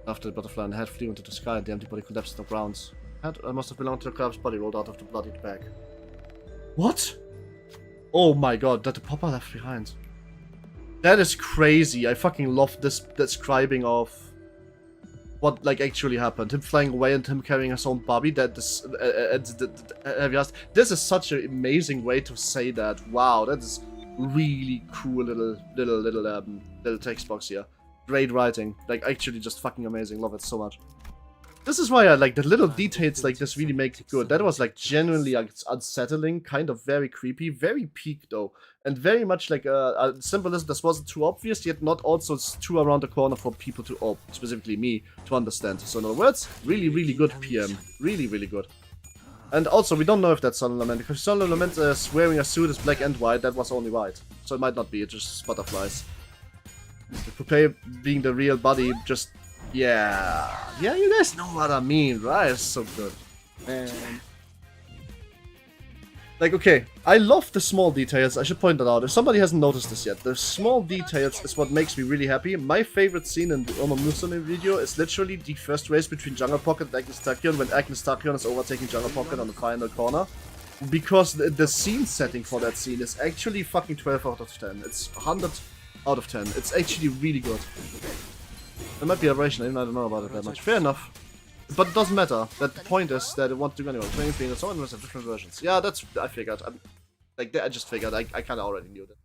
After the butterfly and the head flew into the sky and the empty body collapsed on the ground. Head must have belonged to the crab's body rolled out of the bloodied bag. What? Oh my god, that the popper left behind. That is crazy. I fucking love this describing of what like actually happened. Him flying away and him carrying his own body. That is, have you asked? This is such an amazing way to say that. Wow, that is really cool little text box here. Great writing. Like actually just fucking amazing. Love it so much. This is why I like the little details like this really make it good. That was like genuinely unsettling, kind of very creepy, very peak though, and very much like a symbolism that wasn't too obvious, yet not also too around the corner for people to, or specifically me, to understand. So in other words, really, really good PM. Really, really good. And also, we don't know if that's Solemn Lament, because Solemn Lament is wearing a suit is black and white, that was only white. So it might not be, it's just butterflies. The Poupée being the real body, just... Yeah, you guys know what I mean, right? It's so good. Man. Like, okay, I love the small details, I should point that out. If somebody hasn't noticed this yet, the small details is what makes me really happy. My favorite scene in the Musume video is literally the first race between Jungle Pocket and Agnes Tachyon when Agnes Tachyon is overtaking Jungle Pocket on the final corner. Because the scene setting for that scene is actually fucking 12 out of 10. It's 100 out of 10. It's actually really good. There might be a variation, I don't know about it that much. Fair enough. But it doesn't matter. That the point is that it wants to go anyway. 20 and so on, have different versions. Yeah, that's... I figured. I just figured. I kind of already knew that.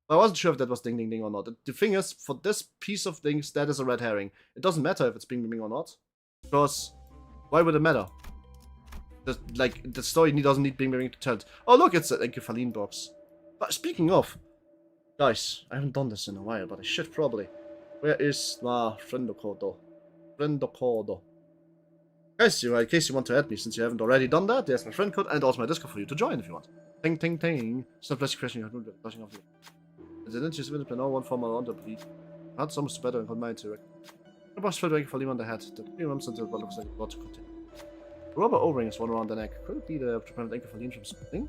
I wasn't sure if that was ding ding ding or not. The thing is, for this piece of things, that is a red herring. It doesn't matter if it's bing bing bing or not. Because... why would it matter? The story doesn't need bing bing bing to tell it. Oh look, it's an encephaline box. But speaking of... guys, I haven't done this in a while, but I should probably. Where is my friendo code? Guys, in case you want to add me, since you haven't already done that, there's my friend code and also my Discord for you to join if you want. Ting ting ting. Stop blasting question you have blushing off you. Didn't you submit no one formal on the bleed? Had so much better and combined to it. The boss felt like falling on the head. The 3 months until what looks like a lot to continue. The rubber O-ring is one around the neck. Could it be to prevent encephaline from splitting?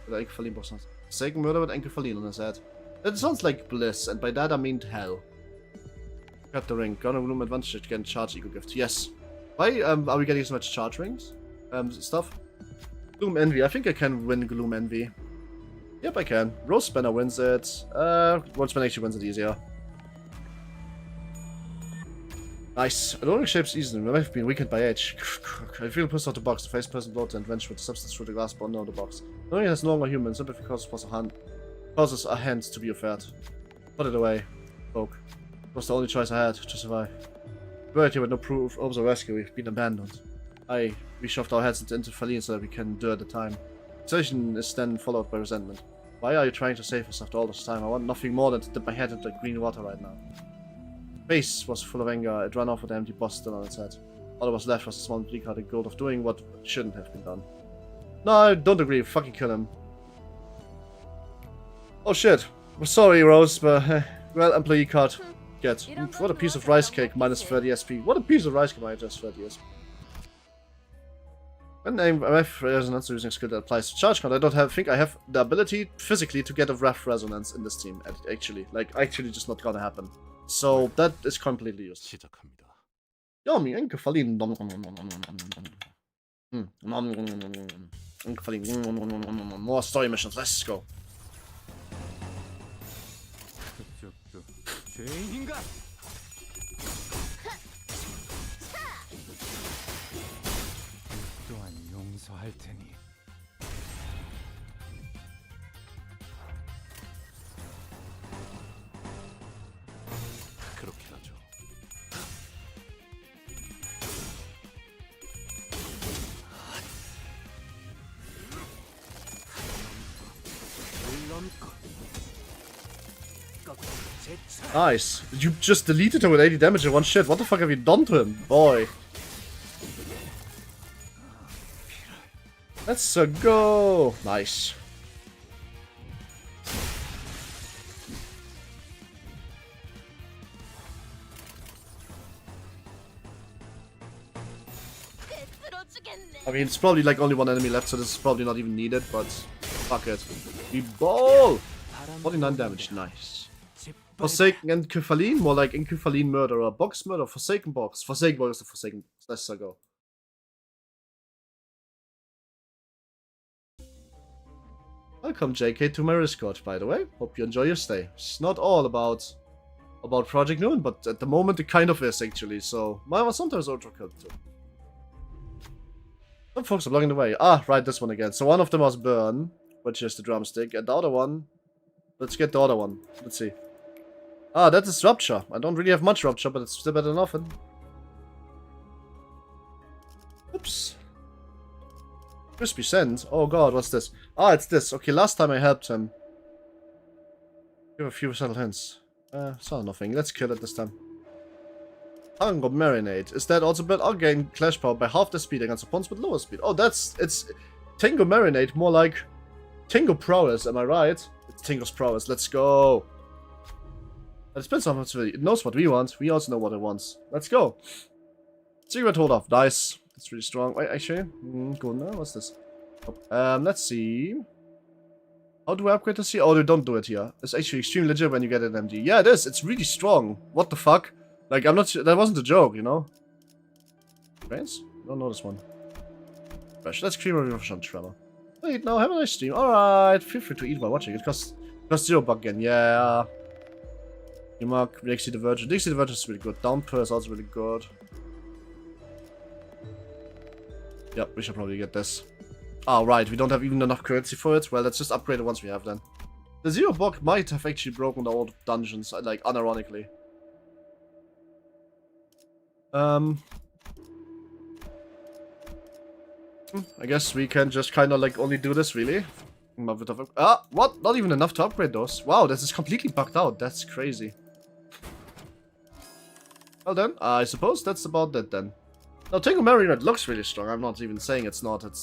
The encephaline box has forsaken murder with encephaline on his head. That sounds like bliss, and by that I mean hell. Got the ring. Gonna room advantage to get charge eco gift. Yes. Why are we getting so much charge rings? Stuff? Gloom Envy. I think I can win Gloom Envy. Yep, I can. Rose Spanner wins it. World Spanner actually wins it easier. Nice. Adoring shapes easily. We might have been weakened by age. I feel pushed out the box. The face person blood and wrench with the substance through the glass bond of the box. Knowing it is no longer human simply because it causes a hand to be offered. Put it away. Poke. It was the only choice I had to survive. Buried here with no proof of the rescue, we've been abandoned. We shoved our heads into Interfaline so that we can endure the time. Excitation is then followed by resentment. Why are you trying to save us after all this time? I want nothing more than to dip my head into green water right now. Face was full of anger, it ran off with an empty boss still on its head. All that was left was a small bleak-hearted goal of doing what shouldn't have been done. No, I don't agree, fucking kill him. Oh shit. We're sorry, Rose, but well, employee card. Get. What a piece of rice cake, minus 30 SP. What a piece of rice cake, minus 30 SP. When I'm ref resonance using skill that applies to charge count, I don't think I have the ability physically to get a ref resonance in this team, actually. Like, actually just not gonna happen. So, that is completely useless. 시작합니다. Yummy, encephaline. Encephaline. More story missions, let's go. 죄인인가? 또한 용서할 테니. 그렇게 하죠. Nice. You just deleted him with 80 damage in one shit. What the fuck have you done to him? Boy. Let's go. Nice. I mean, it's probably like only one enemy left, so this is probably not even needed, but fuck it. We ball! 49 damage, nice. Forsaken Encephaline, more like Encephaline Murderer. Box Murder, Forsaken Box. Forsaken Box is the Forsaken Box. Let's go. Welcome, JK, to my Discord, by the way. Hope you enjoy your stay. It's not all about Project Noon, but at the moment it kind of is, actually, so sometimes Ultra Cult too. Some folks are blocking the way. Ah, right, this one again. So one of them was Burn, which is the drumstick, and the other one... Let's get the other one. Let's see. Ah, that is Rupture. I don't really have much Rupture, but it's still better than nothing. Oops. Crispy Sand. Oh god, what's this? Ah, it's this. Okay, last time I helped him. Give a few subtle hints. Saw nothing. Let's kill it this time. Tango Marinade. Is that also built? I'll gain Clash Power by half the speed against opponents with lower speed. Oh, it's Tango Marinade, more like Tango Prowess, am I right? It's Tango's Prowess, let's go! But it depends on what it knows what we want, we also know what it wants. Let's go! Secret hold off, nice. That's really strong. Wait, actually, good now, what's this? Let's see. How do I upgrade this here? Oh, they don't do it here. It's actually extremely legit when you get an MD. Yeah, it is. It's really strong. What the fuck? Like, I'm not sure. That wasn't a joke, you know? Brains? Don't know this one. Fresh. Let's cream a on Tremor. Wait, no, have a nice stream. Alright, feel free to eat while watching. It costs $0 again. Yeah. You mark Dixie Divergent. Dixie Divergent is really good. Downper is also really good. Yep, we should probably get this. Oh, right, we don't have even enough currency for it. Well, let's just upgrade it once we have then. The $0 might have actually broken the old dungeons, like, unironically. I guess we can just kind of, like, only do this, really. What? Not even enough to upgrade those. Wow, this is completely bugged out. That's crazy. Well then, I suppose that's about it then. Now, Tango Marionette looks really strong. I'm not even saying it's not. It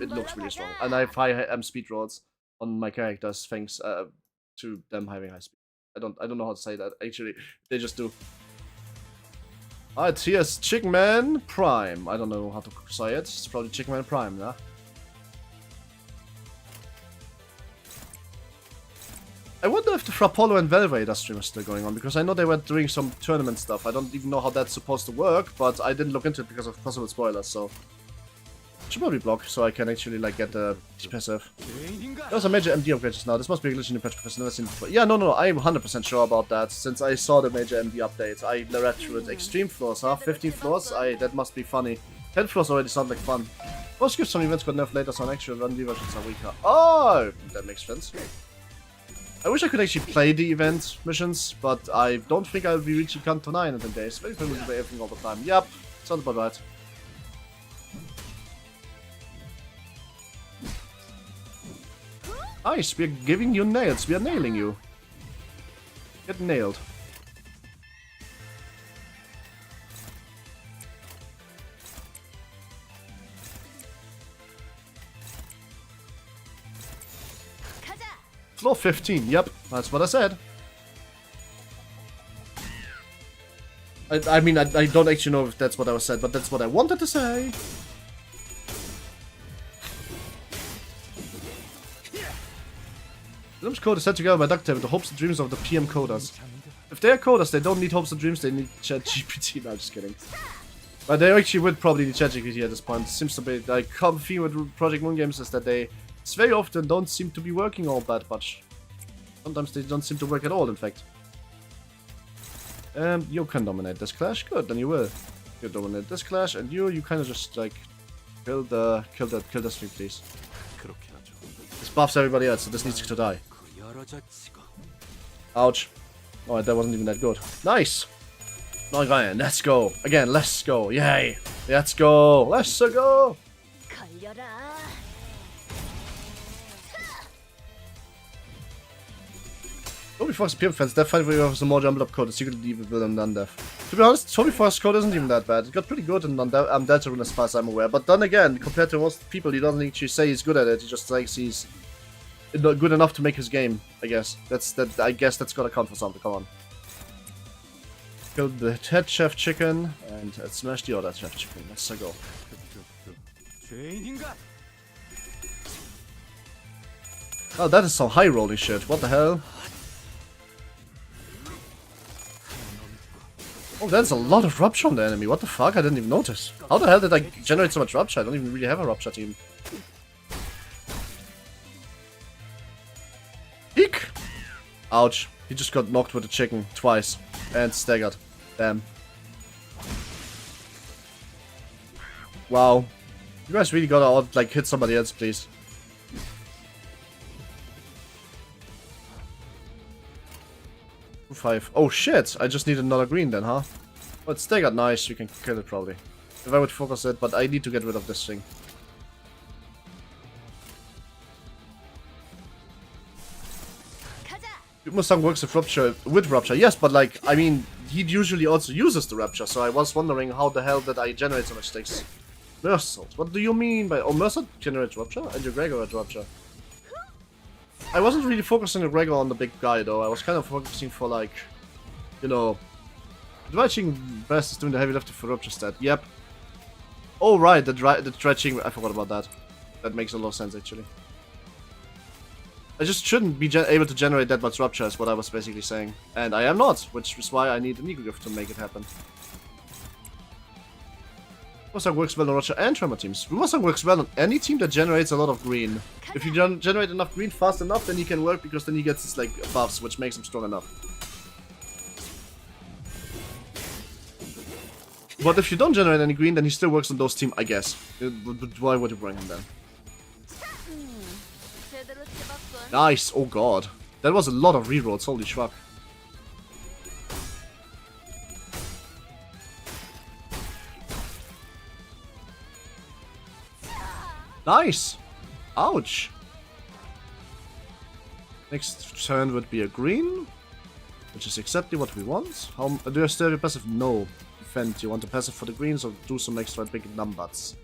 looks really strong. And I have high speed rolls on my characters thanks to them having high speed. I don't know how to say that. Actually, they just do. Alright, here's Chicken Man Prime. I don't know how to say it. It's probably Chicken Man Prime, yeah? I wonder if the Frappolo and Velvator stream is still going on, because I know they were doing some tournament stuff. I don't even know how that's supposed to work, but I didn't look into it because of possible spoilers, so... Should probably block, so I can actually, like, get the passive. There's a major MD upgrade just now. This must be a glitch in the patch because I've never seen it before. Yeah, no, I'm 100% sure about that, since I saw the major MD update. I read through it. Extreme floors, huh? 15 floors? That must be funny. 10 floors already sound like fun. Most gifts from events got nerfed later, so an actual run versions are weaker. Oh! That makes sense. I wish I could actually play the event missions, but I don't think I'll be reaching CANTO 9 in 10 days. Very familiar with everything all the time. Yep, sounds about right. Nice, we're giving you nails. We are nailing you. Get nailed. Floor 15, yep, that's what I said. I mean, I don't actually know if that's what I said, but that's what I wanted to say. Limbus code is set together by Ducktail with the hopes and dreams of the PM coders. If they are coders, they don't need hopes and dreams, they need ChatGPT. No, I'm just kidding. But they actually would probably need ChatGPT at this point. It seems to be, like, common theme with Project Moon games is that they very often don't seem to be working all that much. Sometimes they don't seem to work at all, in fact. You can dominate this clash. Good, then you will. You dominate this clash, and you kind of just, like, kill the stream, please. This buffs everybody else, so this needs to die. Ouch. Alright, that wasn't even that good. Nice! No, Ryan, let's go. Again, let's go. Yay! Let's go! Let's go! Toby Fox PM fans, that fight where was a more jumbled up code, the secret evil villain than death. To be honest, Toby Fox code isn't even that bad. It got pretty good in Deltarune as far as I'm aware, but then again, compared to most people, he doesn't actually say he's good at it, he just thinks he's good enough to make his game, I guess. I guess that's gotta count for something, come on. Killed the head chef chicken, and smashed the other chef chicken. Let's go. Oh, that is some high rolling shit, what the hell? Oh, that's a lot of rupture on the enemy. What the fuck? I didn't even notice. How the hell did I generate so much rupture? I don't even really have a rupture team. Eek! Ouch. He just got knocked with a chicken twice. And staggered. Damn. Wow. You guys really gotta, like, hit somebody else, please. Five. Oh shit! I just need another green then, huh? Oh, it's staggered. Nice. You can kill it probably. If I would focus it, but I need to get rid of this thing. Mustang works with rupture. Yes, but like, I mean, he usually also uses the rupture, so I was wondering how the hell did I generate so much things. Mercer. What do you mean by... Oh, Mercer generates rupture? And your Gregor had rupture. I wasn't really focusing the Gregor on the big guy, though. I was kind of focusing for, like, you know... The dredging best is doing the heavy lifting for rupture stat. Yep. Oh, right, the dredging... I forgot about that. That makes a lot of sense, actually. I just shouldn't be able to generate that much rupture, is what I was basically saying. And I am not, which is why I need an ego-gift to make it happen. Mustang works well on rupture and tremor teams. Mustang works well on any team that generates a lot of green. If you generate enough green fast enough, then he can work, because then he gets his, like, buffs, which makes him strong enough. But if you don't generate any green, then he still works on those teams, I guess. But why would you bring him then? Nice, oh god. That was a lot of rerolls, holy fuck. Nice! Ouch! Next turn would be a green, which is exactly what we want. How do you still have a passive? No. Defend. You want a passive for the greens, or do some extra big numbers?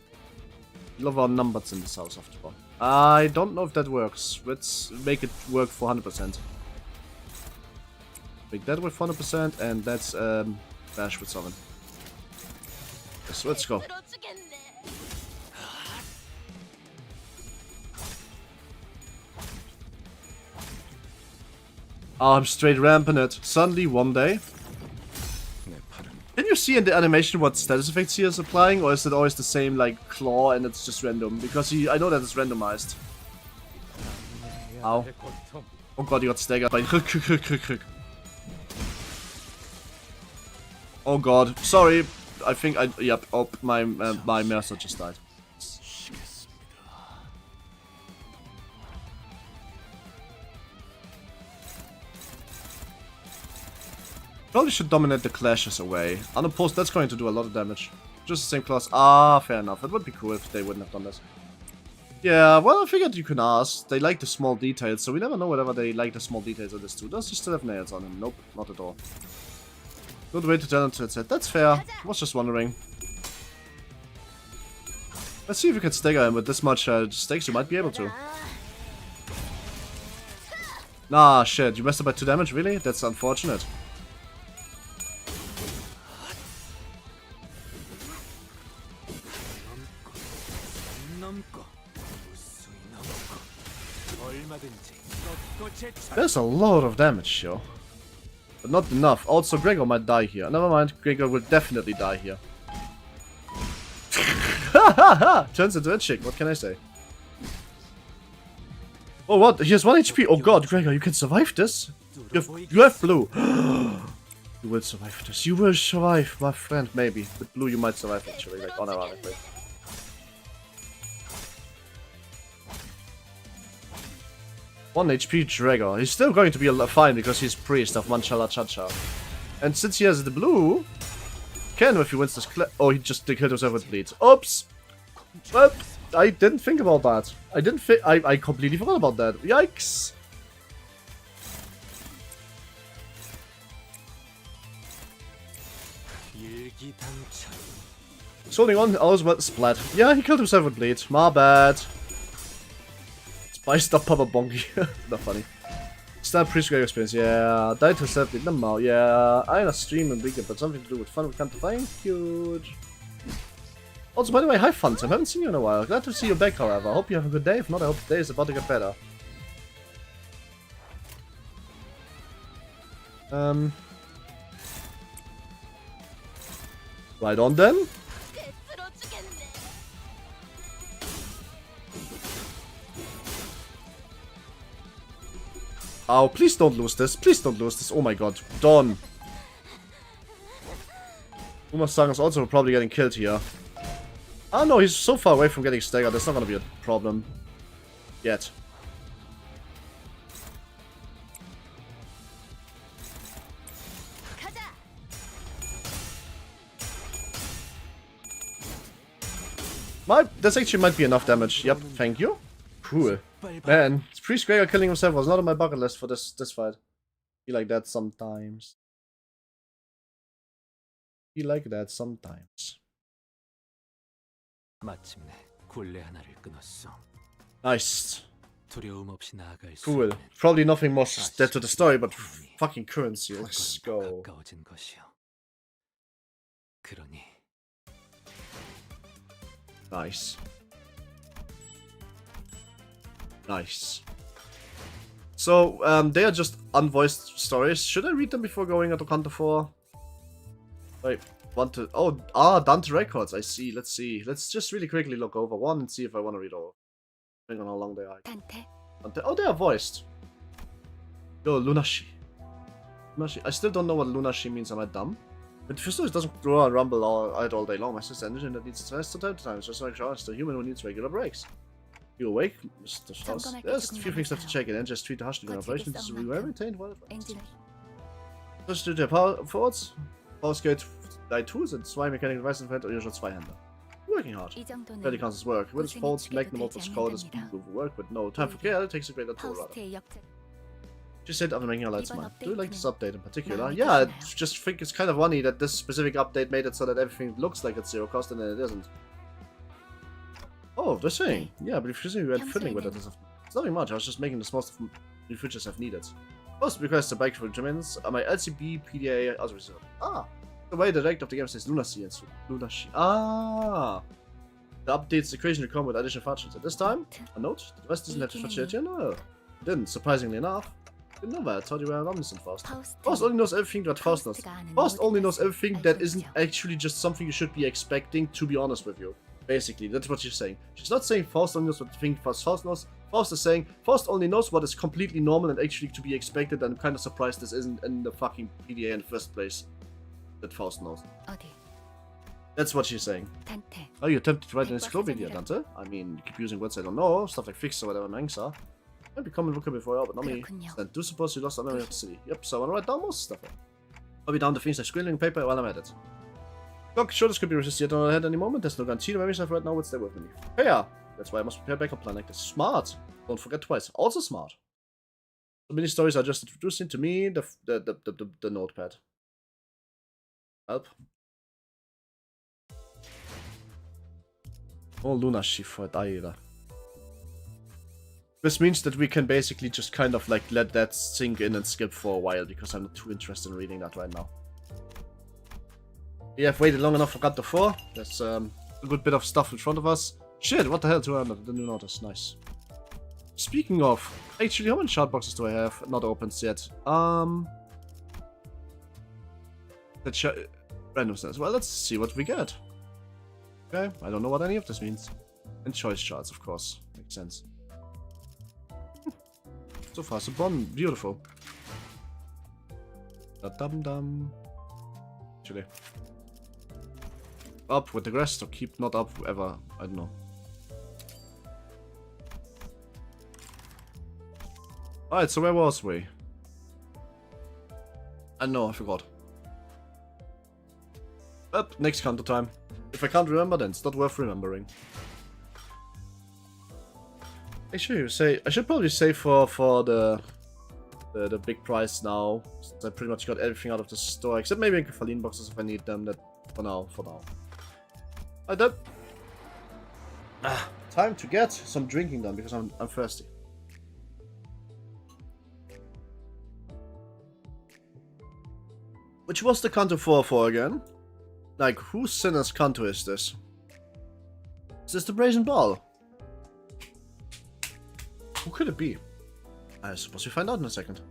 We love our numbers in this house after all. I don't know if that works. Let's make it work for 100%. Make that with 100%, and that's bash with 7. So let's go. Oh, I'm straight ramping it. Suddenly, one day. Can you see in the animation what status effects he is applying, or is it always the same, like, claw and it's just random? Because I know that it's randomized. Ow. Oh god, he got staggered by... Oh god, sorry. I think I... Yep, oh, my Mercer just died. Probably should dominate the clashes away. Unopposed, that's going to do a lot of damage. Just the same class. Ah, fair enough. It would be cool if they wouldn't have done this. Yeah, well, I figured you can ask. They like the small details, so we never know whether they like the small details of this too. Does he still have nails on him? Nope, not at all. Good way to tell him to its head. That's fair. I was just wondering. Let's see if we can stagger him with this much stakes. You might be able to. Nah, shit. You messed up by 2 damage? Really? That's unfortunate. There's a lot of damage, yo. But not enough. Also, Gregor might die here. Never mind, Gregor will definitely die here. Turns into a chick, what can I say? Oh, what? He has 1 HP. Oh god, Gregor, you can survive this? You have blue. You will survive this. You will survive, my friend, maybe. With blue, you might survive, actually, like, unironically. One HP Drago. He's still going to be fine because he's priest of Manchala Chacha. And since he has the blue, can if he wins this oh, he just killed himself with bleed. Oops! Well, I didn't think about that. I completely forgot about that. Yikes! He's holding on, I was about to splat. Yeah, he killed himself with bleed. My bad. Spiced up Papa Bonky. Not funny. Start pre-screen experience. Yeah. Died to self in the mouth. Yeah. I am a stream and weekend, but something to do with fun. We can't find huge. Also, by the way, hi Phantom. Haven't seen you in a while. Glad to see you back, however. I hope you have a good day. If not, I hope the day is about to get better. Right on then. Oh, please don't lose this. Please don't lose this. Oh my god. Dawn. Uma-san is also probably getting killed here. Oh no, he's so far away from getting staggered. That's not gonna be a problem. Yet. This actually might be enough damage. Yep, thank you. Cool. Man, Priest Gregor killing himself was not on my bucket list for this fight. Be like that sometimes. Be like that sometimes. Nice. Cool. Probably nothing more dead to the story, but fucking currency. Let's go. Nice. Nice. So, they are just unvoiced stories. Should I read them before going into Canto 4? Wait, Dante records, I see. Let's see. Let's just really quickly look over one and see if I want to read all. Depending on how long they are. Dante. Oh, they are voiced. Yo, Lunashi. Lunashi. I still don't know what Lunashi means. Am I dumb? But for sure, it doesn't grow and rumble all day long. My sister engine that needs stress to time to time. It's just like a human who needs regular breaks. You awake, Mr. Strauss? There's a few things left to check in and just treat the hush to the operation. This is well maintained. Just do the power forwards. Powerskate die tools and 2 mechanical devices und oder schon 2 Hände. Working hard. Fairly counts as work. When it's faults, make the multiple code as work with no time for care, it takes a greater toll rather. She said after making a light smile. Do you like this update in particular? Yeah, I just think it's kind of funny that this specific update made it so that everything looks like it's 0 cost and then it isn't. Oh, they're saying. Yeah, but if you say you weren't fiddling with it, it's nothing much. I was just making the most of the features I've needed. Most requests a bike for Germans. My LCB, PDA, other result. Ah! The way the direct of the game says Lunacy and Lunashi. Ah! The updates equation will come with additional functions. At this time, a note. The rest doesn't have to fetch it. Yeah, no. It didn't, surprisingly enough. Didn't know that. I thought you were omniscient, Faust. Faust only knows everything that Faust knows. Faust only knows everything that isn't actually just something you should be expecting, to be honest with you. Basically, that's what she's saying. She's not saying Faust only knows what thing Faust knows. Faust is saying Faust only knows what is completely normal and actually to be expected, and I'm kind of surprised this isn't in the fucking PDA in the first place. That Faust knows. That's what she's saying. Are you attempting to write an encyclopedia, Dante? I mean, you keep using words I don't know, stuff like fix or whatever mangs are. Might be common vocabulary for you, but not me. Then do suppose you lost another city. Yep, so I wanna write down most stuff. I'll be down the things like scribbling paper while I'm at it. Look, sure this could be resisted on ahead any moment. There's no guarantee the memories I've right now would stay with me. Yeah, that's why I must prepare a backup plan like this. Smart. Don't forget twice. Also smart. So many stories are just introducing to me the notepad. Help. Oh, Lunashi for Daira. This means that we can basically just kind of like let that sink in and skip for a while because I'm not too interested in reading that right now. We have waited long enough for Canto 4. There's a good bit of stuff in front of us. Shit, what the hell, 200? Didn't notice. Nice. Speaking of, actually, how many shard boxes do I have? Not opened yet. Random stats. Well, let's see what we get. Okay, I don't know what any of this means. And choice shards, of course. Makes sense. So far, so bon. Beautiful. Da-dum-dum. Actually. Up with the rest or keep not up ever. I don't know. Alright, so where was we? I know, I forgot. Up, next Canto time. If I can't remember, then it's not worth remembering. Actually, I should probably save for the big prize now, since I pretty much got everything out of the store, except maybe Ketamine boxes if I need them. That for now. Alright then. Time to get some drinking done because I'm thirsty. Which was the Canto 4 for again? Like, whose sinner's Canto is this? Is this the Brazen Ball? Who could it be? I suppose we find out in a second.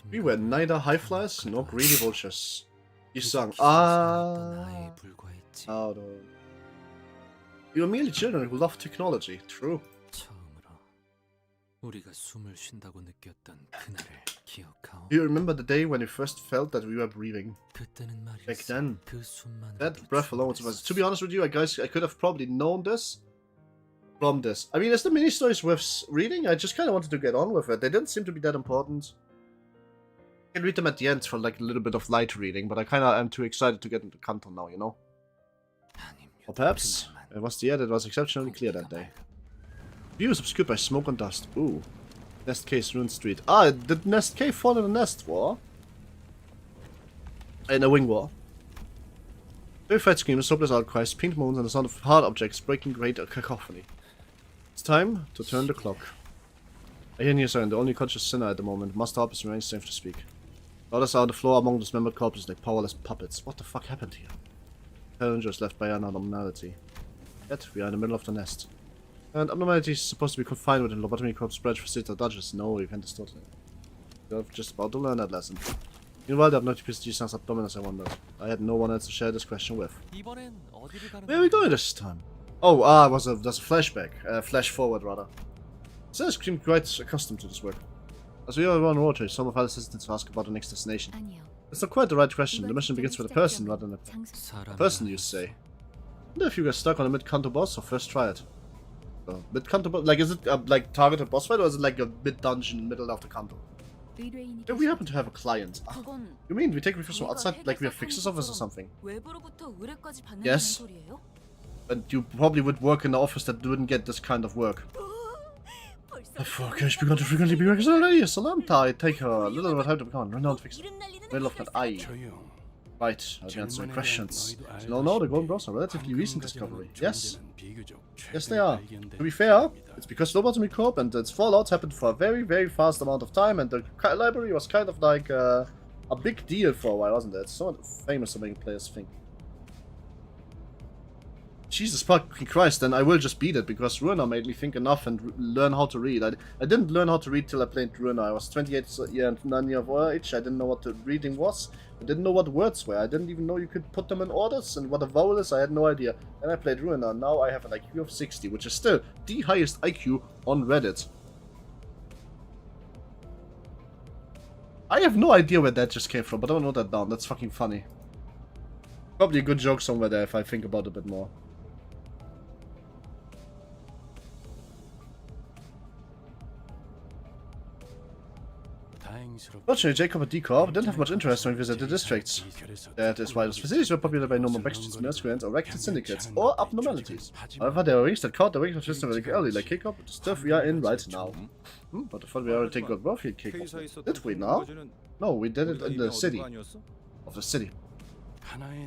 We were neither high flyers nor greedy vultures. You sang, we were merely children who loved technology. True. Do you remember the day when we first felt that we were breathing? Back then, that breath alone was... To be honest with you, guys, I could have probably known this from this. I mean, as the mini-stories worth reading, I just kind of wanted to get on with it. They didn't seem to be that important. I can read them at the end for like a little bit of light reading, but I kind of am too excited to get into Canto now, you know? Or perhaps it was the air that was exceptionally clear that day. View is obscured by smoke and dust. Ooh. Nest Case Ruined Street. Ah, did Nest K fall in a nest war? In a wing war. Terrified screams, hopeless outcries, pink moans, and the sound of hard objects breaking great cacophony. It's time to turn the clock. I hear Nisa, the only conscious sinner at the moment. Master Harpus remains safe to speak. Others are on the floor among dismembered corpses like powerless puppets. What the fuck happened here? challenges left by an abnormality. Yet, we are in the middle of the nest. And abnormality is supposed to be confined within lobotomy corp's branch for state or dodges. No, you can't distort it. You're just about to learn that lesson. Meanwhile, the abnormality PCG sounds abdominus, I wondered. I had no one else to share this question with. Where are we going this time? Oh, that's a flashback. Flash forward, rather. Sarah seemed quite accustomed to this work. As we are on road trip, some of our assistants ask about the next destination. It's not quite the right question. The mission begins with a person rather than a person, you say. I wonder if you get stuck on a mid-canto boss or first try it. Mid-canto boss? Like, is it a targeted boss fight or is it like a mid-dungeon, middle of the canto? Do we happen to have a client? You mean we take refills from outside, like we are fixers office or something? Yes. And you probably would work in the office that wouldn't get this kind of work. The fuck has begun to frequently be working already. Salamta, take her a little bit time to become a renowned fixer. Middle of that eye. Right, I'll be answering questions. No, the golden bros are a relatively recent discovery. Yes. Yes, they are. To be fair, it's because lobotomy corp and its fallout happened for a very, very fast amount of time, and the library was kind of like a big deal for a while, wasn't it? So famous to make players think. Jesus fucking Christ, then I will just beat it, because Ruina made me think enough and learn how to read. I didn't learn how to read till I played Ruina. I was 28 and 9 years of age. I didn't know what the reading was. I didn't know what words were. I didn't even know you could put them in orders, and what a vowel is, I had no idea. And I played Ruina. Now I have an IQ of 60, which is still the highest IQ on Reddit. I have no idea where that just came from, but I don't know that down. That's fucking funny. Probably a good joke somewhere there if I think about it a bit more. Fortunately, Jacob and K Corp didn't have much interest when we visited the districts. That is why those facilities were populated by normal backseats, mercenaries, or reckless syndicates, or abnormalities. However, there were rings that caught the regular system very early, like K Corp, the stuff we are in right now. But I thought we already taken good growth here, K Corp. Did we now? No, we did it in the city. Of the city.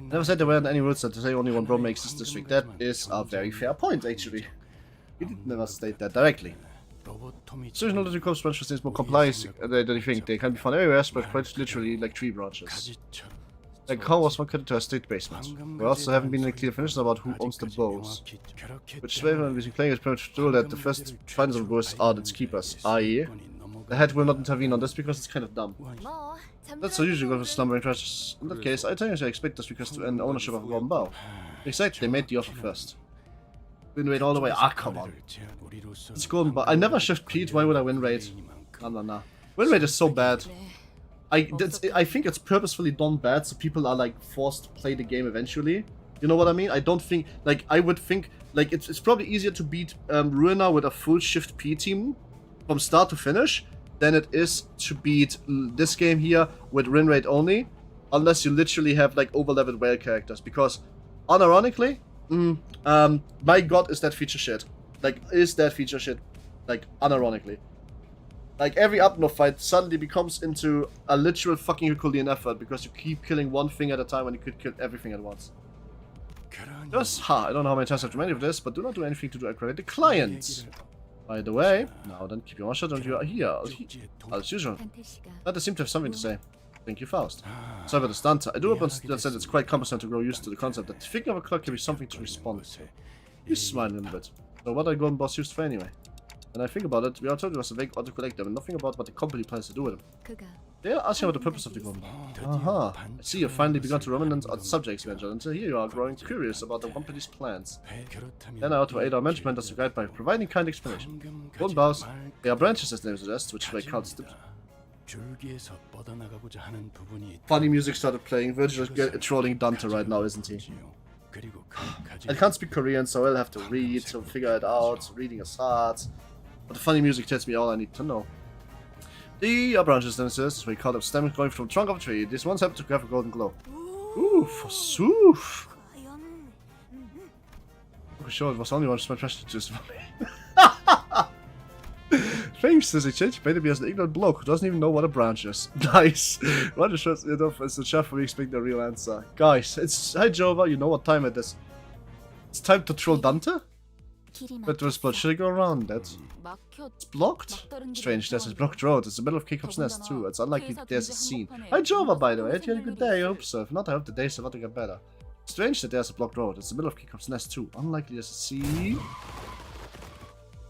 Never said there weren't any rules that say only one bro makes this district. That is a very fair point, actually. We did never state that directly. Seasonal little corpse branches seems more compliant than you think. They can be found everywhere, but quite literally like tree branches. Like how was one cut to a state basement? We also haven't been any clear definition about who owns the bows. Which is why when we're playing is pretty much true that the first finders of bows are its keepers, i.e. the head will not intervene on this because it's kind of dumb. That's so usually go for slumbering treasures. In that case, I tell you I expect us because to end ownership of a golden bow. Exactly, they made the offer first. Win rate all the way. Ah, come on. It's golden, but I never shift Pete. Why would I win rate? Nah. Win rate is so bad. I think it's purposefully done bad, so people are like forced to play the game eventually. You know what I mean? I don't think like I would think like it's probably easier to beat Ruina with a full shift P team from start to finish than it is to beat this game here with win rate only, unless you literally have like over-leveled whale characters. Because unironically. My god, is that feature shit. Like, unironically. Like, every Abno fight suddenly becomes into a literal fucking Herculean effort because you keep killing one thing at a time when you could kill everything at once. Just, I don't know how many times I have to mention this, but do not do anything to aggravate the client. By the way, now then keep your mouth shut and you are here, as usual. That seem to have something to say. Thank you, Faust. Sorry about the stunt. I do understand it's quite cumbersome to grow used to the concept that thinking of a clock can be something to respond to. You smile a little bit. So what are golden boss used for anyway? When I think about it, we are told it was a vague auto collector and nothing about what the company plans to do with them. They are asking about the purpose of the golden boss. Aha. I see you've finally begun to ruminate on the subjects mentioned, and so here you are growing curious about the company's plans. Then I ought to aid our management as a guide by providing kind explanation. Golden boss, they are branches as the name suggests, which they can't stip. Funny music started playing. Virgil is trolling Dante right now, isn't he? I can't speak Korean, so I'll have to read to figure it out. Reading is hard. But the funny music tells me all I need to know. The branches then says we call them stems going from the trunk of a tree. This one's happen to have a golden glow. Ooh, forsooth! For sure, it was only one smart pressure juice for me. Thanks, says exchange paid to be as an ignorant bloke who doesn't even know what a branch is. Nice. What a shot as the chef we expect the real answer. Guys, it's hi Jova, you know what time it is. It's time to troll Dante? But there's blood. Should I go around that? It's blocked? Strange, there's a blocked road. It's the middle of K Corp's nest too. It's unlikely there's a scene. Hi Jova, by the way. Had you had a good day? I hope so. If not, I hope the days are about to get better. Strange that there's a blocked road. It's the middle of K Corp's nest too. Unlikely as a sea.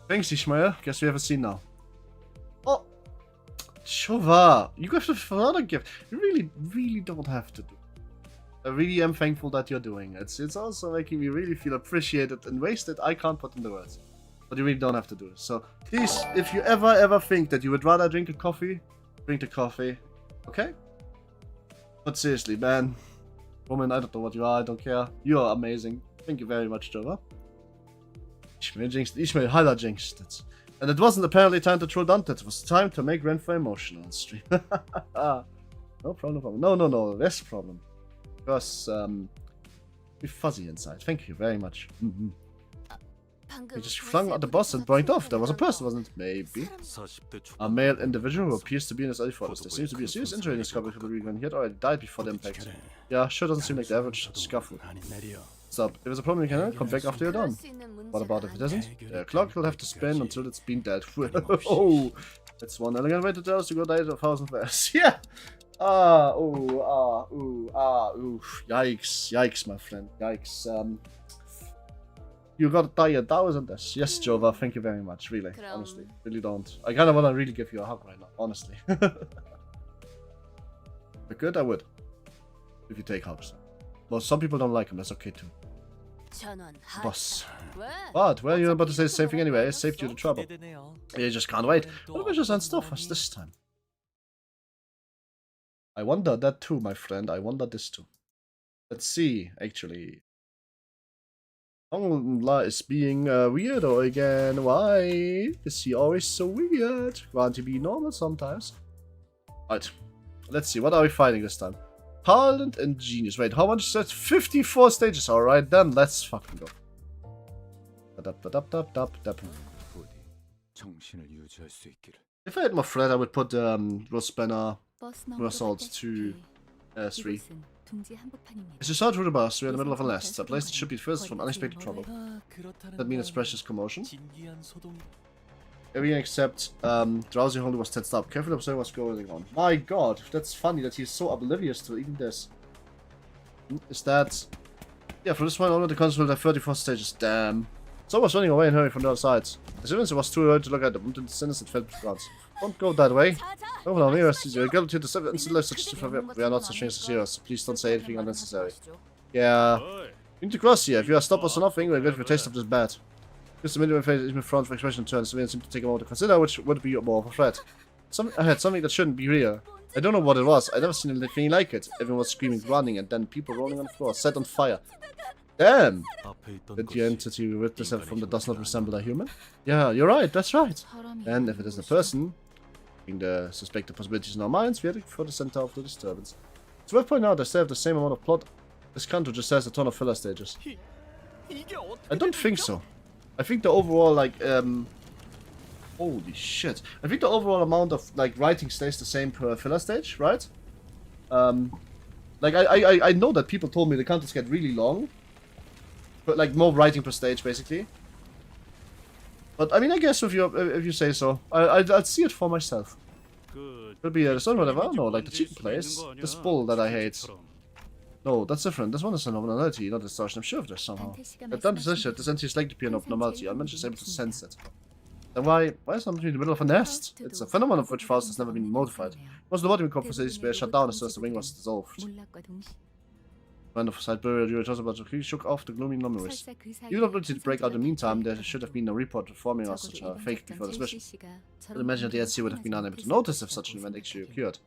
Thanks, Ishmael. Guess we have a scene now. Oh! Shova! You got another gift. You really don't have to do. I really am thankful that you're doing it. It's also making me really feel appreciated in ways that I can't put into words. But you really don't have to do it. So please, if you ever think that you would rather drink a coffee, drink the coffee. Okay? But seriously, man. Woman, I don't know what you are, I don't care. You are amazing. Thank you very much, Jova. Ishmael highlight jinxed it. And it wasn't apparently time to troll Dante, it was time to make Renfro emotional on stream. No problem. No, less problem. Because, be fuzzy inside. Thank you very much. He just flung out the boss and blinked off. There was a person, wasn't it? Maybe. A male individual who appears to be in his early 40s. There seems to be a serious injury in his couple when he had already died before the impact. Yeah, sure doesn't seem like the average scuffle. Stop. If there's a problem, you can come back after you're done. What about if it isn't? The clock will have to spin until it's been dealt with. Oh, that's one elegant way to tell us to go die 1,000 fast. Yeah! Yikes, my friend. Yikes. You gotta die 1,000 deaths. Yes, Jova, thank you very much. Really, honestly. Really don't. I kinda wanna really give you a hug right now, honestly. But good, I would. If you take hugs. Well, some people don't like him, that's okay too. Boss. What? Well, you're about to say the same thing anyway. I saved you the trouble. You just can't wait. What about just unstuff us this time? I wonder that too, my friend. I wonder this too. Let's see, actually. Ongla is being a weirdo again. Why is he always so weird? Want to be normal sometimes. Right. Let's see. What are we fighting this time? Talent and genius. Wait, how much is that? 54 stages. Alright, then let's fucking go. If I had more thread, I would put Rose Banner Assault to 3. As you saw through the bus, we're in the middle of a nest, a place that should be first from unexpected trouble. That means it's precious commotion. Everything except drowsy Holly was tensed up. Carefully observe what's going on. My god, that's funny that he's so oblivious to even this. Is that... Yeah, for this one, only the console will have 34 stages. Damn. Someone's running away and hurrying from the other side. As soon as it was too early to look at them, the sinister felt grounds. Don't go that way. Over on here, you're able to the instant life such as we are not such things as heroes. Please don't say anything unnecessary. Yeah. You need to cross here. If you are stopped us or nothing, we're going to taste of this bat. Just a minute when face is in front for expression turns, so we seem to take a moment to consider which would be more of a threat. I had something that shouldn't be real. I don't know what it was. I've never seen anything like it. Everyone was screaming, running, and then people rolling on the floor, set on fire. Damn! Did the entity we witnessed from the does not resemble a human? Yeah, you're right, that's right. And if it isn't a person, being the suspected possibilities in our minds, we headed for the center of the disturbance. It's worth pointing out that they have the same amount of plot. This CANTO just has a ton of filler stages. I don't think so. I think the overall, like, holy shit. I think the overall amount of, like, writing stays the same per filler stage, right? Like, I know that people told me the CANTOs get really long. But, like, more writing per stage, basically. But, I mean, I guess if you say so. I'd see it for myself. Could be the sun, whatever. No, like the chicken place. This bull that I hate. No, that's different. This one is a normality, not a distortion. I'm sure of this somehow. But don't this entity is like to be an abnormality. I'm just able to sense it. Then why is something in the middle of a nest? It's a phenomenon of which Faust has never been modified. Most of the lobotomy corp facilities were shut down as soon as the wing was dissolved. When the side burial you were talking about shook off the gloomy memories. Even though it did break out in the meantime, there should have been a report informing us such a fake before this mission. But imagine the NC would have been unable to notice if such an event actually occurred.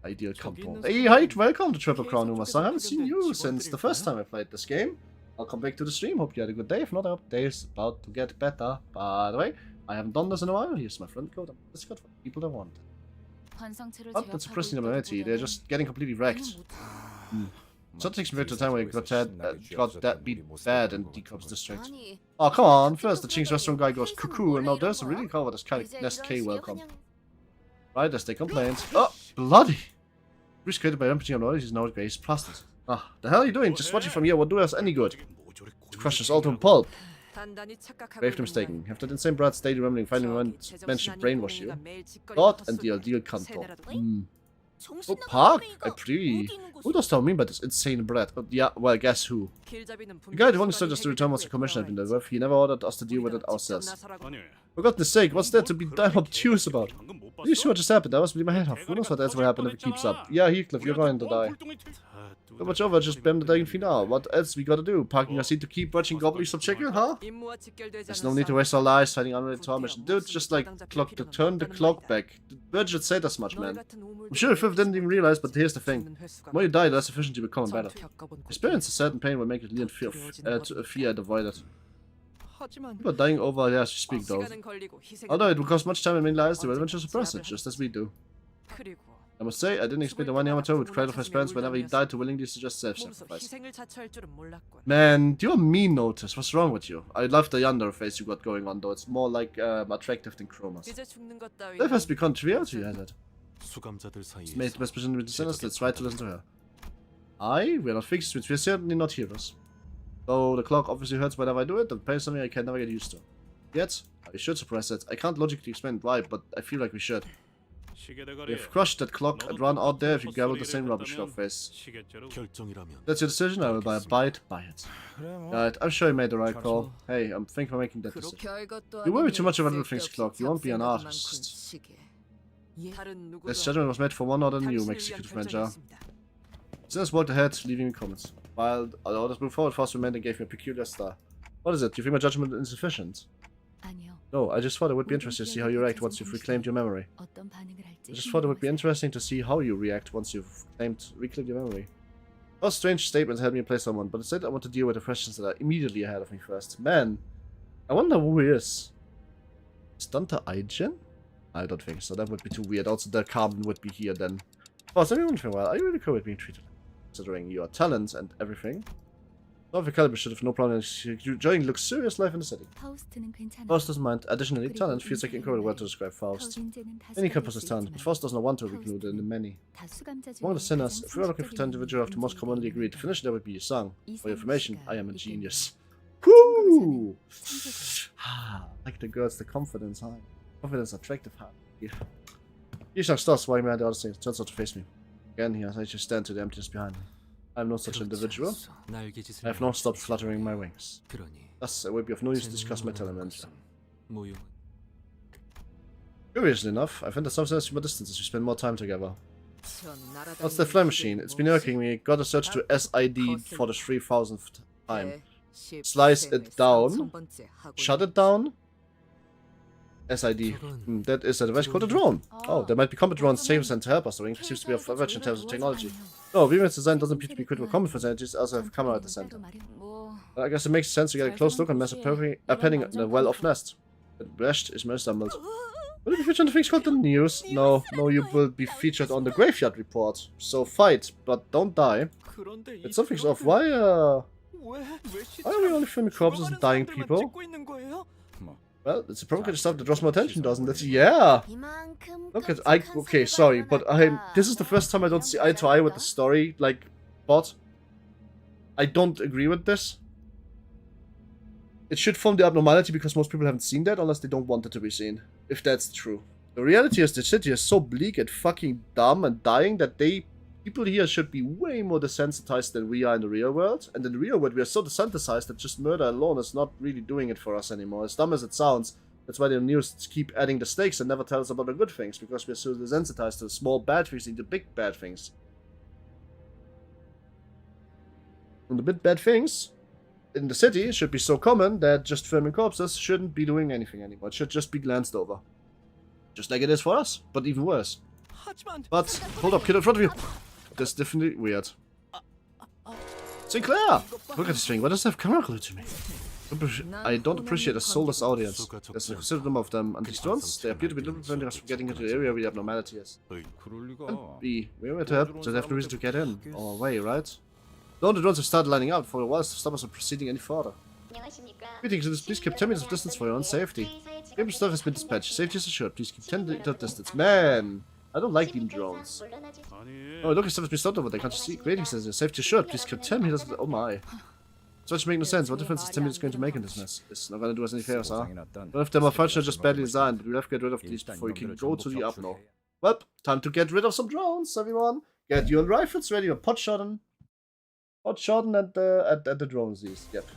Ideal CANTO. Hey, hi, welcome to Triple Crown Numas. I haven't seen you since the first time I played this game. I'll come back to the stream, hope you had a good day. If not, I hope the day is about to get better. By the way, I haven't done this in a while. Here's my friend code. It's good for people that want. But that's suppressing the humanity. They're just getting completely wrecked. So it takes me back to the time where you got that beat bad in D Corp's district. Oh, come on. First, the Ching's restaurant guy goes cuckoo, and now there's a really cover this kind of Nest K welcome. Right, as they complain. Oh, bloody! Bruce created by emptying noise is now grace plastered. Ah, the hell are you doing? Just watching from here would do us any good. To crush us all to a pulp. Gravely mistaken. Have that insane brat stay remembering finally mentioned brainwash you. God and the ideal CANTO. Oh, park? I pre. Who does tell me about this insane bread? Yeah, well, guess who? The guy who only started us to return once the commission had been dealt with. He never ordered us to deal with it ourselves. For goodness sake, what's there to be damn obtuse about? Are you sure what just happened? I was bleeding my head off. Who knows what else will happen if it keeps up? Yeah, Heathcliff, you're going to die. So much over, just bam the dying final. What else we gotta do? Parking our seat to keep watching goblins of chicken, huh? There's no need to waste our lives fighting unrelated to our mission. Dude, just like turn the clock back. The bird should say as much, man. I'm sure if Fifth didn't even realize, but here's the thing. The more you die, the less efficient you become and better. Experience a certain pain will make it lean fear and avoid it. People are dying over as you speak, though. Although it will cost much time and many lives, the adventure suppress it, just as we do. I must say, I didn't expect a one amateur would cry of his parents whenever he died to willingly suggest self-sacrifice. Man, you're mean, Notice. What's wrong with you? I love the yonder face you got going on, though. It's more like attractive than Chroma's. Death has become trivial to you, has it? It's made the best position with the sinners. Let's try to listen to her. We're not fixed, but we're certainly not heroes. Though the clock obviously hurts whenever I do it, the pain is something I can never get used to. Yet, we should suppress it. I can't logically explain why, but I feel like we should. We've crushed that clock and run out there if you gabble the same rubbish in our face. That's your decision, I will abide by it. Right, I'm sure you made the right call. Hey, I'm thinking of making that decision. You worry too much about little things, clock. You won't be an artist. This judgment was made for one other than you, executive manager. Sinners walked ahead, leaving me comments. While the others moved forward, Faust remained and gave me a peculiar stare. What is it? Do you think my judgment is insufficient? No, I just thought it would be interesting to see how you react once you've reclaimed your memory. I just thought it would be interesting to see how you react once you've reclaimed your memory. Those strange statements had me in place someone, but instead I want to deal with the questions that are immediately ahead of me first. Man, I wonder who he is. Is Dante Aigen? I don't think so, that would be too weird. Also, the carbon would be here then. Boss, let me wonder for a while. Are you really cool with being treated? Considering your talent and everything. Love caliber should have no problem enjoying luxurious life in the city. Faust doesn't mind. Additionally, talent feels like an incredible word to describe Faust. Any can possess talent, but Faust does not want to be included in the many. Among the sinners, if we are looking for talent individual of the most commonly agreed definition, that would be a song. For your information, I am a genius. Woo! Like the girls, the confidence, huh? Confidence, attractive, huh? Yeah. You shall start why man the other things turns out to face me. Again, here, I just stand to the emptiness behind me. I am no such individual. I have not stopped fluttering my wings. Thus, it would be of no use to discuss my talent. Curiously enough, I find that some sense from a distance as we spend more time together. What's the flame machine? It's been irking me. Gotta search to SID for the 3000th time. Slice it down. Shut it down. SID. That is a device called a drone. Oh, there might be combat drones safe and to help us. The ring seems to be of average in terms of technology. No, Vivian's design doesn't appear to be critical combat for it, just also have a camera at the center. I guess it makes sense to get a close look on Master penning in a well-off nest. But rest is most stumbled. Will you be featured on the things called the news? No, you will be featured on the graveyard report. So fight, but don't die. It's something's off. Why are we only filming corpses and dying people? Well, it's a provocative stuff that draws my attention, doesn't it? Yeah! Look at okay, sorry, but this is the first time I don't see eye to eye with the story, like, but I don't agree with this. It should form the abnormality because most people haven't seen that unless they don't want it to be seen. If that's true. The reality is the city is so bleak and fucking dumb and dying that people here should be way more desensitized than we are in the real world. And in the real world, we are so desensitized that just murder alone is not really doing it for us anymore. As dumb as it sounds, that's why the news keep adding the stakes and never tell us about the good things, because we are so desensitized to the small bad things and the big bad things. And the big bad things in the city should be so common that just filming corpses shouldn't be doing anything anymore. It should just be glanced over. Just like it is for us, but even worse. But, hold up, kid in front of you! That's definitely weird. Sinclair! Look at this thing, why does it have camera glued to me? I don't appreciate a soulless audience. There's a considerable number of them, and these drones, they appear to be preventing us from getting into the area where the abnormality is. And B, we were to help, just have no reason to get in. Or away, right? No, the drones have started lining up for a while to stop us from proceeding any further. Greetings, please keep 10 meters of distance for your own safety. Game stuff has been dispatched. Safety is assured. Please keep 10 meters of distance. Man! I don't like them drones. Oh, look, stuff has been stopped over there. Can't you see? Greetings, says safety assured. Please keep 10 meters of the... Oh my. Such make no sense. What difference is 10 meters going to make in this mess? It's not going to do us any favors, huh? Well, if they're malfunctioning, just badly designed, but we'll have to get rid of these before you can go to the Upno. Well, time to get rid of some drones, everyone. Get your rifles ready, or pot shotting. Pot shotting at the drones, these. Yep.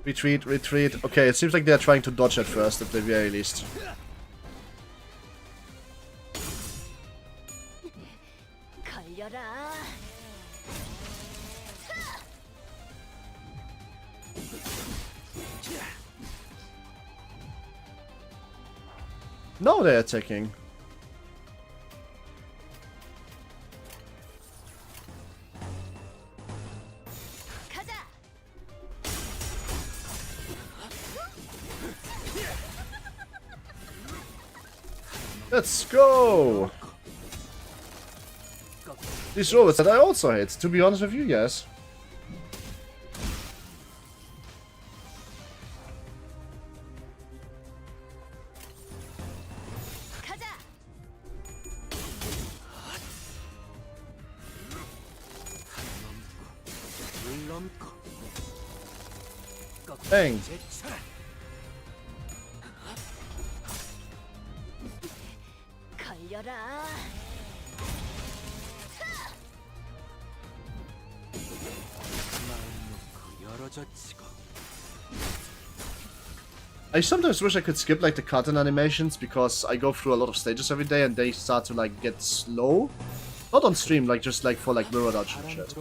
Retreat, retreat. Okay, it seems like they're trying to dodge at first, at the very least. No, they're attacking. Let's go! These robots that I also hate, to be honest with you, yes. Bang! I sometimes wish I could skip like the cut-in animations, because I go through a lot of stages every day and they start to like get slow. Not on stream, like just like for like mirror dodge and shit.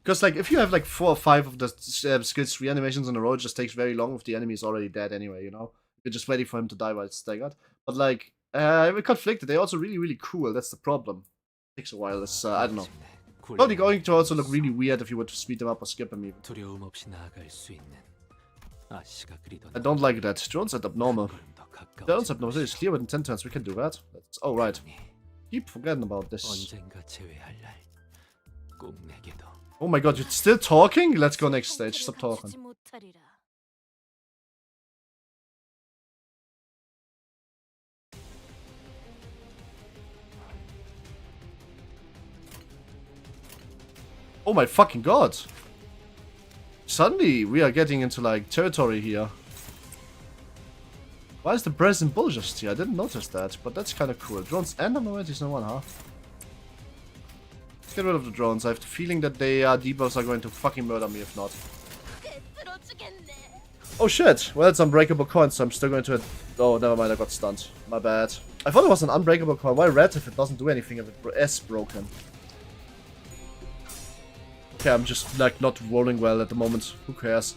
Because like if you have like 4 or 5 of the skill 3 animations in a row, it just takes very long if the enemy is already dead anyway, you know? You're just waiting for him to die while it's staggered. But like, we're conflicted, they're also really cool, that's the problem. It takes a while, it's, I don't know. Probably going to also look really weird if you were to speed them up or skip them even. I don't like that. Drones at abnormal. Drones abnormal is clear within 10 turns, we can do that. That's alright. Keep forgetting about this. Oh my god, you're still talking? Let's go next stage, stop talking. Oh my fucking god! Suddenly we are getting into like territory here. Why is the brazen bull just here? I didn't notice that, but that's kind of cool. Drones and abnormalities, no one, huh? Let's get rid of the drones. I have the feeling that they debuffs are going to fucking murder me if not. Oh shit! Well, it's unbreakable coin, so I'm still going to... Oh, never mind, I got stunned. My bad. I thought it was an unbreakable coin. Why red if it doesn't do anything if it is broken? Okay, I'm just like not rolling well at the moment. Who cares?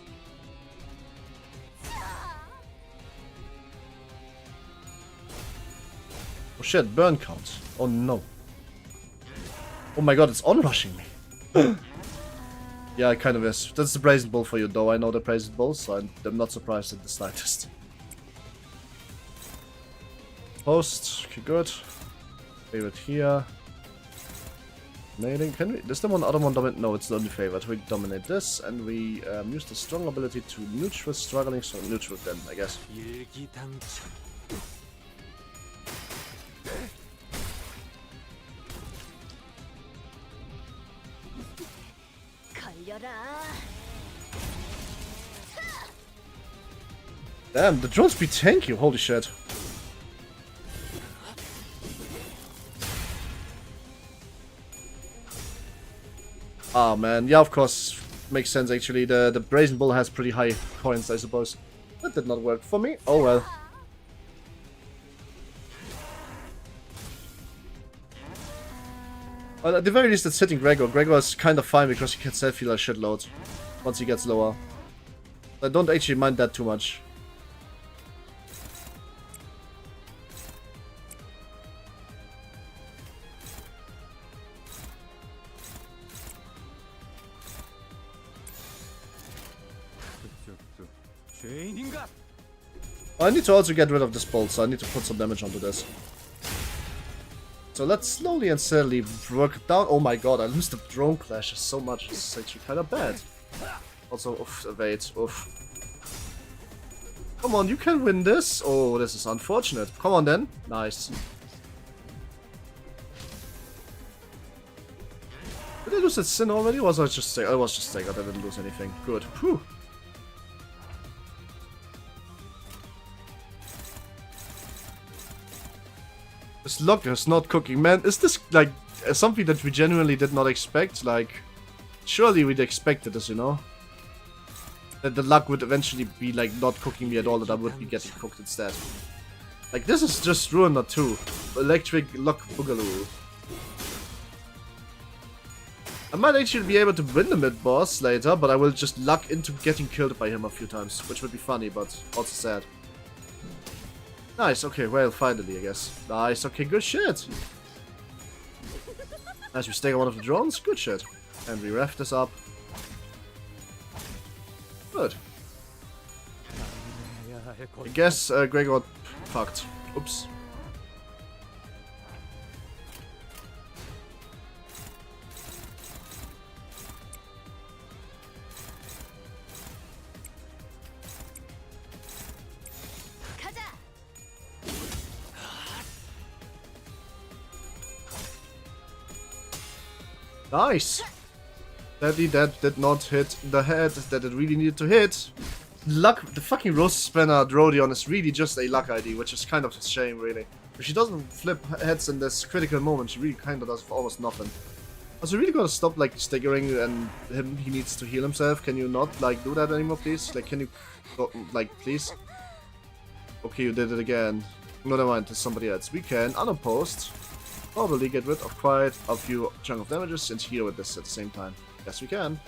Oh shit, burn count. Oh no. Oh my god, it's on-rushing me. Yeah, it kind of is. That's the brazen bull for you though. I know the brazen bull, so I'm not surprised at the slightest. Post, okay, good. Favorite here. Dominating. Can we? Does the other one dominate? No, it's the only favorite. We dominate this, and we use the strong ability to neutral struggling, so neutral then, I guess. Damn, the drones be tanky, holy shit. Ah man, yeah, of course, makes sense actually. The brazen bull has pretty high points, I suppose. That did not work for me. Oh well. Well, at the very least, it's hitting Gregor. Gregor is kind of fine because he can self-heal a shitload once he gets lower. I don't actually mind that too much. I need to also get rid of this bolt, so I need to put some damage onto this. So let's slowly and steadily work down. Oh my god, I lose the drone clashes so much. It's actually kind of bad. Also, oof, evade. Oof. Come on, you can win this. Oh, this is unfortunate. Come on then. Nice. Did I lose that sin already? Or was I just saying? I was just saying I didn't lose anything. Good. Whew. This luck is not cooking, man. Is this like something that we genuinely did not expect? Like, surely we'd expected this, you know? That the luck would eventually be like not cooking me at all, that I would be getting cooked instead. Like, this is just Ruiner 2. Electric luck boogaloo. I might actually be able to win the mid-boss later, but I will just luck into getting killed by him a few times, which would be funny, but also sad. Nice, okay, well, finally, I guess. Nice, okay, good shit. Nice, we stay on one of the drones, good shit. And we ref this up. Good. I guess Greg got fucked. Oops. Nice! Sadly, that did not hit the head that it really needed to hit. Luck, the fucking Rose Spanner Rodion is really just a luck ID, which is kind of a shame, really. If she doesn't flip heads in this critical moment, she really kind of does almost nothing. Also, really gotta stop, like, staggering and he needs to heal himself. Can you not, like, do that anymore, please? Like, can you, go, like, please? Okay, you did it again. No, never mind, it's somebody else. We can, unopposed, probably get rid of quite a few chunk of damages and heal with this at the same time. Yes, we can.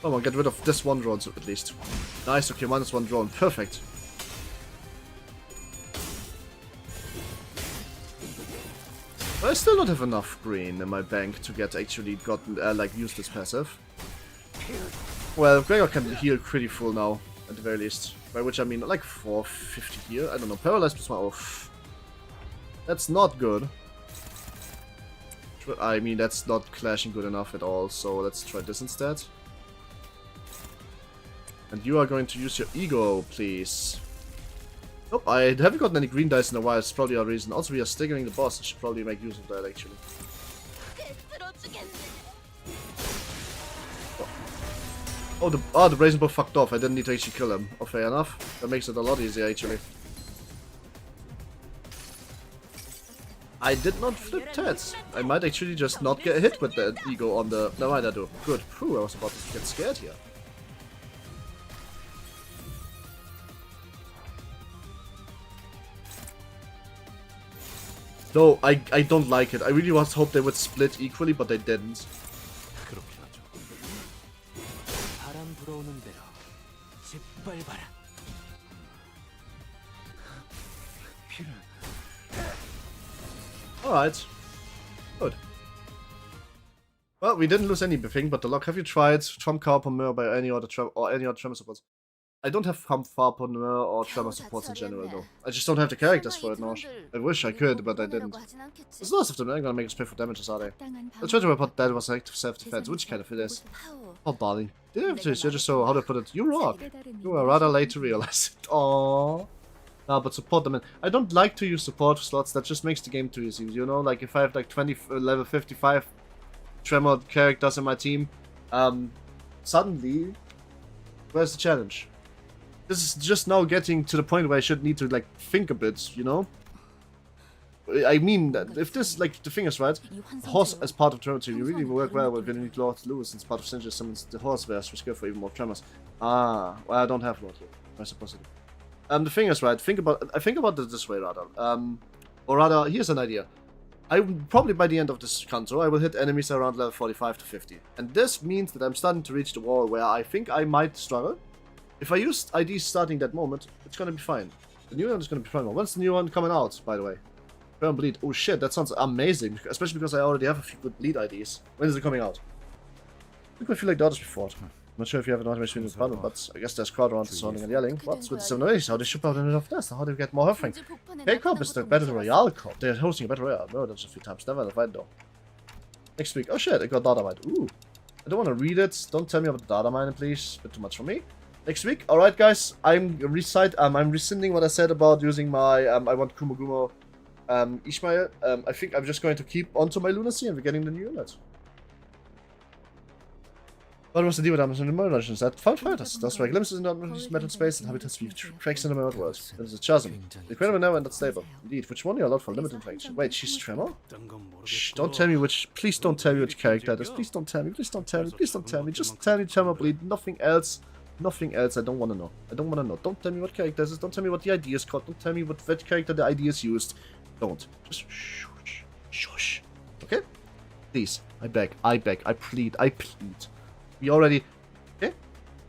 Come on, get rid of this one drone at least. Nice, okay, minus one drone. Perfect. I still don't have enough green in my bank to get actually gotten, like, use this passive. Well, Gregor can heal pretty full now, at the very least. By which I mean, like, 450 here. I don't know, paralyzed plus my off. That's not good. I mean, that's not clashing good enough at all, so let's try this instead. And you are going to use your ego, please. Nope, I haven't gotten any green dice in a while, it's probably a reason. Also, we are staggering the boss, I should probably make use of that, actually. Oh, the brazen bow fucked off, I didn't need to actually kill him. Oh, fair enough. That makes it a lot easier, actually. I did not flip Tats. I might actually just not get hit with the ego on the... No, I do. Good. Phew, I was about to get scared here. No, I don't like it. I really was hoped they would split equally, but they didn't. Alright. Good. Well, we didn't lose anything but the luck. Have you tried Trump Carpomur by any other Tremor supports? I don't have Trump Carpomur or Tremor supports in general though. I just don't have the characters for it now. I wish I could, but I didn't. There's lots of them, they're gonna make us pay for damages, are they? Let's try to report that was active self-defense, which kind of it is. Oh, darling. You're just so, how to put it, you rock. You were rather late to realize it. Aww. No, but support them in. I don't like to use support slots, that just makes the game too easy, you know? Like, if I have like 20 level 55 Tremor characters in my team, suddenly, where's the challenge? This is just now getting to the point where I should need to, like, think a bit, you know? I mean, if this, like, the thing is right, horse as part of Tremor team, you really work well with Vinny Lord Lewis as part of Synergy summons the horse verse, which go for even more Tremors. Ah, well, I don't have Lord Lewis. Am I supposed to do? The thing is right, I think about it this way rather. Or rather, here's an idea. Probably by the end of this CANTO, I will hit enemies around level 45 to 50. And this means that I'm starting to reach the wall where I think I might struggle. If I use IDs starting that moment, it's gonna be fine. The new one is gonna be fine. When's the new one coming out, by the way? Burn Bleed. Oh shit, that sounds amazing. Especially because I already have a few good Bleed IDs. When is it coming out? I think I feel like the others before. I'm not sure if you have an automation in the problem, but I guess there's crowd around sounding and yelling. What's with the 708? How do they ship out enough dust? How do we get more offering? K Corp is the Battle Royale Corp. They're hosting a Battle Royale. No, that's a few times. Never have I though. Next week. Oh shit, I got Dynamite. Ooh. I don't want to read it. Don't tell me about the data mine, please. A bit too much for me. Next week. Alright, guys. I'm rescinding what I said about using my I want Kumogumo Ishmael. I think I'm just going to keep onto my lunacy and we're getting the new unit. What was the deal with Amazon in the Dungeons? That found fighters. That's why glimpses in the metal space and habitats weave cracks in the metal world. There's a chasm. The incredible now and that's stable. Indeed, which one you allowed for limited interaction. Wait, she's Tremor? Shh, don't tell me which. Please don't tell me which character that is. Please don't tell me. Please don't tell me. Please don't tell me. Just tell me Tremor, bleed. Nothing else. Nothing else. I don't want to know. I don't want to know. Don't tell me what character this is. Don't tell me what the ID is called. Don't tell me what character the ID is used. Don't. Just shush. Shush. Okay? Please. I beg. I beg. I plead. I plead. We already... Okay?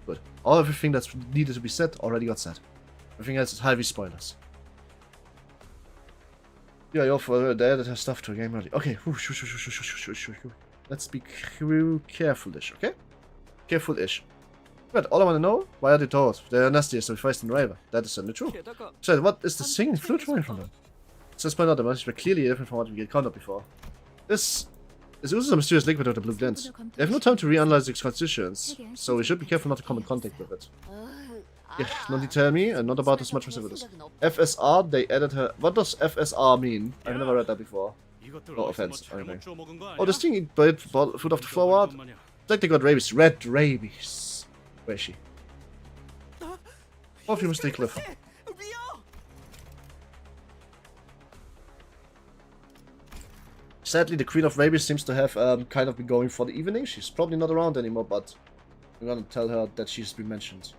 Good. Everything that's needed to be said already got said. Everything else is heavy spoilers. Yeah, you're for there that has stuff to a game already. Okay. Let's be careful-ish, okay? Careful-ish. But all I want to know, why are they told? They're nasty, so we faced in the Raven. That is certainly true. So, what is the singing flute coming from them? It says point out the message, but clearly different from what we get CANTO before. This uses a mysterious liquid with a blue glint. They have no time to reanalyze its constituents, so we should be careful not to come in contact with it. Yeah, not to tell me, and not about as much as it is. FSR, they added her... What does FSR mean? I've never read that before. No offense, anything. Oh, this thing eat food off the floor out? It's like they got rabies. Red rabies. Where is she? Oh, if you mistake Cliff. Sadly, the Queen of Rabies seems to have kind of been going for the evening. She's probably not around anymore, but I'm gonna tell her that she's been mentioned.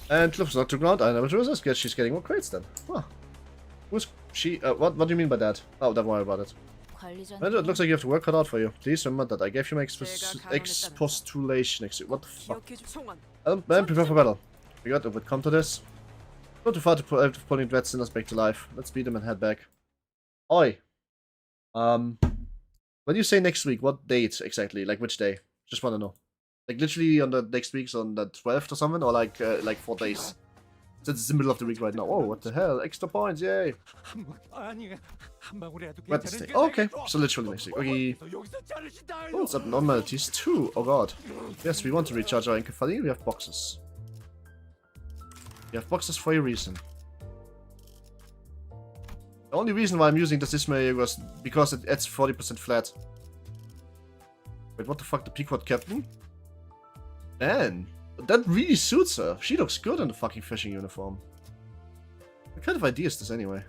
And Cliff's not to ground. I never chose this. Guess she's getting more crates then. Huh. Who's she? What do you mean by that? Oh, don't worry about it. It looks like you have to work cut out for you. Please remember that I gave you my expostulation. What the fuck? Man, prepare for battle. We got it would come to this. Not too far to pulling dread sinners back to life. Let's beat them and head back. Oi. When you say next week, what date exactly? Like which day? Just wanna know. Like literally on the next week's on the 12th or something, or like 4 days. Since it's the middle of the week right now. Oh, what the hell? Extra points, yay! Wednesday. Oh, okay, so literally next week. Okay. Oh, it's abnormalities too. Oh god. Yes, we want to recharge our encephaly. We have boxes. We have boxes for a reason. The only reason why I'm using this Ismail was because it adds 40% flat. Wait, what the fuck? The Pequod Captain? Man, that really suits her. She looks good in the fucking fishing uniform. What kind of idea is this anyway?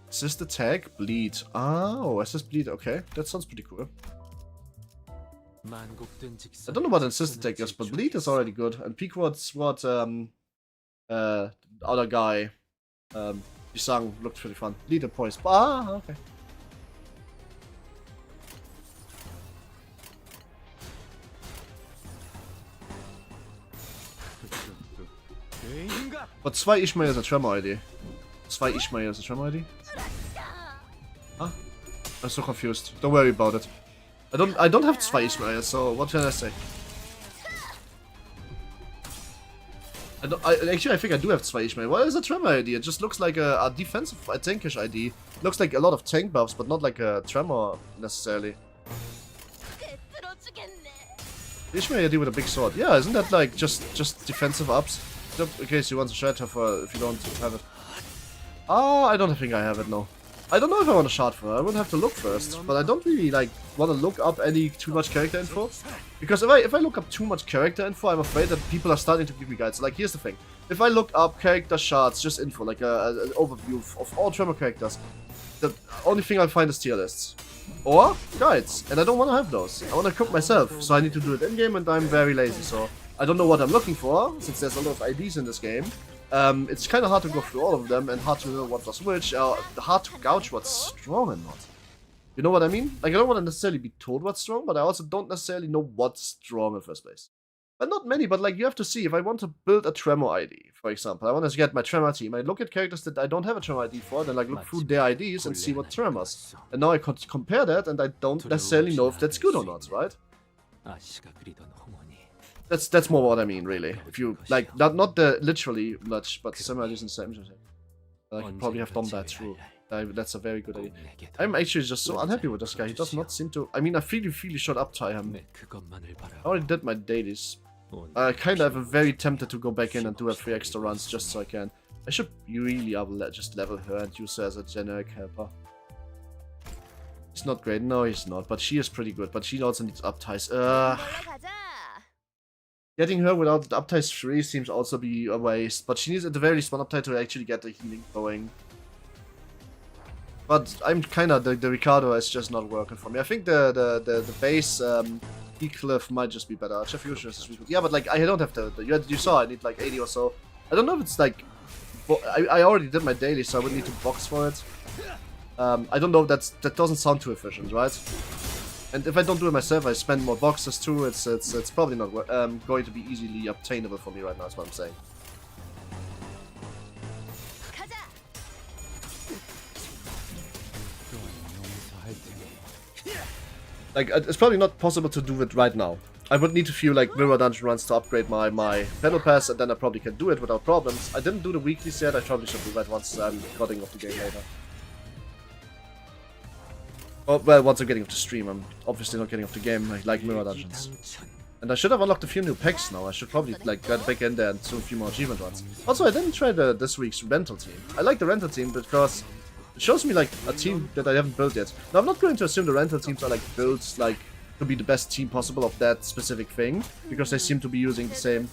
Assist attack, bleed. Oh, assist bleed. Okay, that sounds pretty cool. I don't know what assist attack is, but bleed is already good. And Pequod's what the other guy Bisang looked pretty fun. Bleed and poise. Ah, okay. But 2 Ishmael is a Tremor ID. 2 Ishmael is a Tremor ID? Huh? I'm so confused. Don't worry about it. I don't have 2 Ishmael, so what can I say? Actually, I think I do have 2 Ishmael. What is a Tremor ID? It just looks like a defensive, a tankish ID. Looks like a lot of tank buffs, but not like a Tremor necessarily. Ishmael ID with a big sword. Yeah, isn't that like just defensive ups? In case you want to shard her for if you don't have it. Ah, I don't think I have it, no. I don't know if I want to shard for her. I would have to look first. But I don't really like want to look up any too much character info. Because if I look up too much character info, I'm afraid that people are starting to give me guides. Like, here's the thing. If I look up character shards, just info, like an overview of all Tremor characters, the only thing I'll find is tier lists. Or guides. And I don't want to have those. I want to cook myself. So I need to do it in-game, and I'm very lazy, so I don't know what I'm looking for, since there's a lot of IDs in this game. It's kind of hard to go through all of them, and hard to know what was which, hard to gouge what's strong and not. You know what I mean? Like, I don't want to necessarily be told what's strong, but I also don't necessarily know what's strong in the first place. But not many, but like, you have to see, if I want to build a Tremor ID, for example, I want to get my Tremor team, I look at characters that I don't have a Tremor ID for, then like look through their IDs and see what Tremors. And now I could compare that, and I don't necessarily know if that's good or not, right? That's more what I mean, really. If you like, not the literally much, but similar using the same. I could probably have done that too. That's a very good idea. I'm actually just so unhappy with this guy. He does not seem to. I mean, I really should uptie him. I already did my dailies. I kind of am very tempted to go back in and do a 3 extra runs just so I can. I should really just level her and use her as a generic helper. He's not great. No, he's not. But she is pretty good. But she also needs upties. Getting her without the upties 3 seems also be a waste. But she needs at the very least one uptie to actually get the healing going. But I'm kind of the Ricardo is just not working for me. I think the base E-Cliff might just be better. Chef Fusion is really good. Yeah, but like I don't have you saw I need like 80 or so. I don't know if it's like I already did my daily, so I would need to box for it. I don't know. That doesn't sound too efficient, right? And if I don't do it myself, I spend more boxes too. It's probably not going to be easily obtainable for me right now. That's what I'm saying. Like, it's probably not possible to do it right now. I would need a few, like, mirror dungeon runs to upgrade my battle pass, and then I probably can do it without problems. I didn't do the weeklies yet, I probably should do that once I'm cutting off the game later. Oh, well, once I'm getting off the stream, I'm obviously not getting off the game, I like mirror dungeons. And I should have unlocked a few new packs now, I should probably, like, get back in there and do a few more achievement runs. Also, I didn't try this week's rental team. I like the rental team because it shows me, like, a team that I haven't built yet. Now, I'm not going to assume the rental teams are, like, built, like, to be the best team possible of that specific thing, because they seem to be using the same,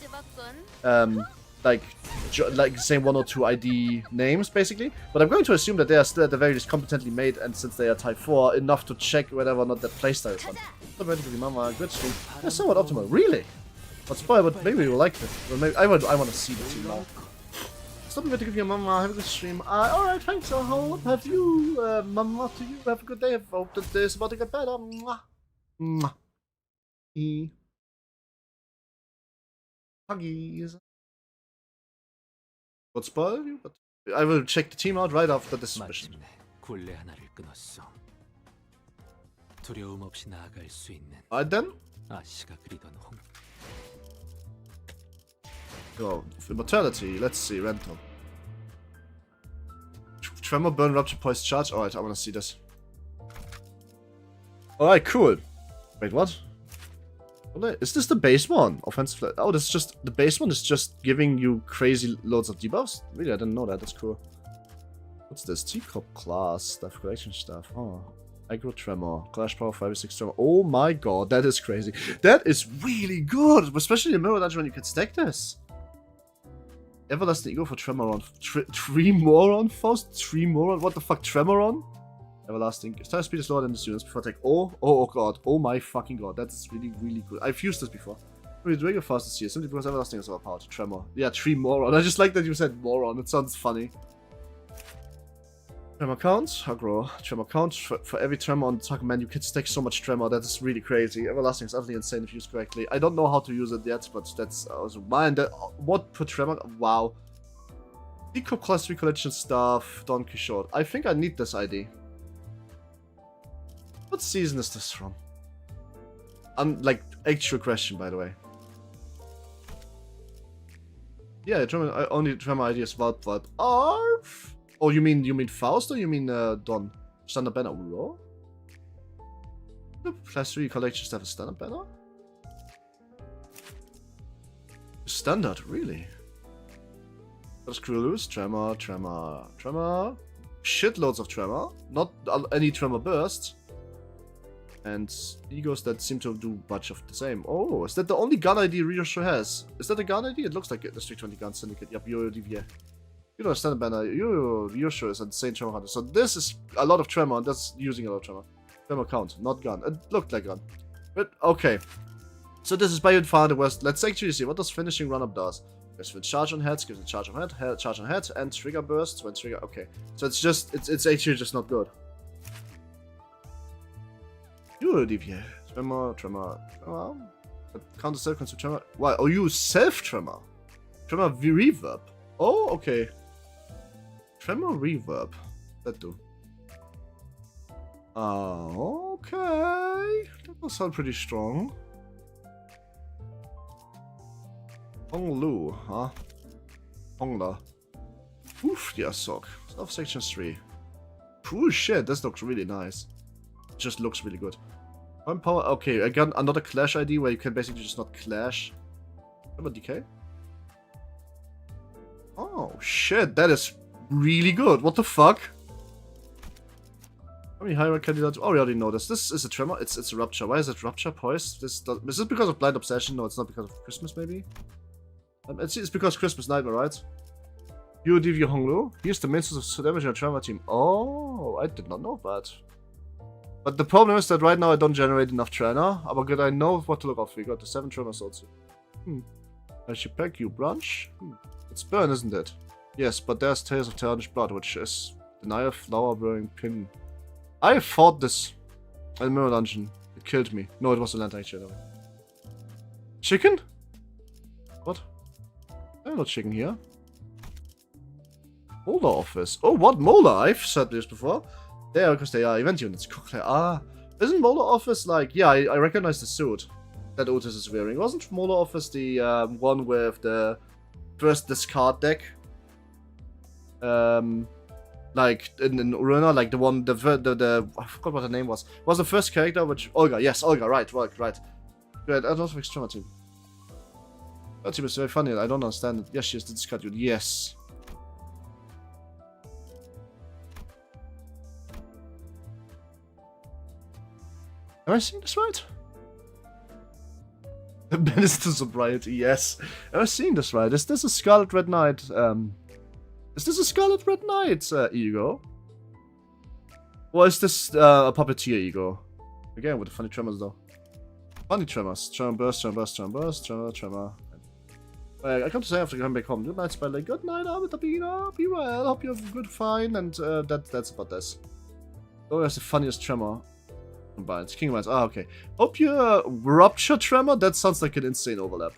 like the same 1 or 2 ID names, basically. But I'm going to assume that they are still at the very least competently made, and since they are type 4, enough to check whether or not that playstyle is fun. Not ready to be mama, good stream. That's somewhat optimal, really? But spoiler, but maybe you will like it. Well, maybe I want to see the team now. Stop me to give you a mama, have a good stream. Alright, thanks, I hope. Have you, mama, to you, have a good day. I hope that day is about to get better. Mwah. Mwah. Huggies. What spoiled you? But I will check the team out right after this mission. Alright then. So, immortality, let's see, rental. Tremor, burn, rupture, poise, charge. Alright, I wanna see this. Alright, cool. Wait, what? Is this the base one? Offensive. Oh, this is just. The base one is just giving you crazy loads of debuffs? Really, I didn't know that. That's cool. What's this? K Corp class. Stuff, collection stuff. Oh. Aggro Tremor. Clash Power 5 6 Tremor. Oh my god, that is crazy. That is really good! Especially in Mirror Dungeon when you can stack this. Everlasting Ego for Tremoron. 3 more on Faust? 3 more on? What the fuck? Tremoron? Everlasting. Time speed is lower than the students before attack. Oh god. Oh my fucking god. That's really, really good. I've used this before. Really doing it fast this year. Simply because Everlasting is overpowered. Tremor. Yeah, 3 moron. I just like that you said moron. It sounds funny. Tremor count. Aggro. Tremor count. For every tremor on the target man, you can stack so much tremor. That is really crazy. Everlasting is utterly insane if used correctly. I don't know how to use it yet, but that's also mine. What per tremor? Wow. Eco class 3 collection stuff. Don Quixote. I think I need this ID. What season is this from? Like, actual question, by the way. Yeah, only Tremor ID is Valp. Arf! Oh, you mean Faust or you mean Don? Standard banner. Raw? Class 3 collection stuff is standard banner? Standard, really? What is Crew Loose? Tremor. Shitloads of Tremor. Not any Tremor burst. And egos that seem to do much of the same. Oh, is that the only gun ID Ryosho has? Is that a gun ID? It looks like it. The Strict 20 Gun Syndicate. Yep, DVA. You know, standard banner. Ryosho is insane Tremor Hunter. So this is a lot of Tremor, and that's using a lot of Tremor. Tremor count, not gun. It looked like gun. But, okay. So this is by Infinite West. Let's actually see what does finishing run-up does. Gives it charge on heads, gives it charge on head, charge on head, and trigger bursts when trigger. Okay. So it's just, it's actually just not good. DVA. Tremor. Counter self-consume tremor. Why? Oh, you self-tremor. Tremor reverb. Oh, okay. Tremor reverb. That do. Okay. That will sound pretty strong. Honglu, huh? Hongla. Oof, yeah, sock. Stuff section 3. Cool shit, this looks really nice. Just looks really good. One power. Okay, I got another clash ID where you can basically just not clash. Remember DK? Oh shit, that is really good. What the fuck? How many high rank candidates? Oh, we already know this. This is a tremor. It's a rupture. Why is it rupture? Poise? Is this because of blind obsession? No, it's not because of Christmas, maybe. It's because Christmas nightmare, right? You DV Honglu. Here's the main source of damage in your tremor team. Oh, I did not know that. But the problem is that right now I don't generate enough trainer. But I know what to look out for. We got the 7 tremor also. I should pack you, branch. It's burn, isn't it? Yes, but there's Tales of Tarnished Blood, which is denial flower bearing pin. I fought this in Mirror Dungeon. It killed me. No, it was a lantern actually. Chicken? What? There's no chicken here. Molar office. Oh, what Molar? I've said this before. They are because they are event units. Isn't Molar office like? Yeah, I recognize the suit that Otis is wearing. Wasn't Molar office the one with the first discard deck? Like in Ruina, like the one, the I forgot what her name was. Was the first character which Olga? Yes, Olga. Right. Great. I don't have extremity. That team is very funny. I don't understand it. Yes, she is the discard unit. Yes. Am I seeing this right? The menace to sobriety, yes. Am I seeing this right? Is this a Scarlet Red Knight? Is this a Scarlet Red Knight ego? Or is this a puppeteer ego? Again, with the funny tremors though. Funny tremors. Tremor burst, tremor burst, tremor burst, tremor. I come to say after coming back home. Good night, Spidey. Good night, Abitabina. Be well. Hope you have a good fine. And that's about this. Oh, that's the funniest tremor. Combined. King Minds. Ah, okay. Hope your Rupture Tremor? That sounds like an insane overlap.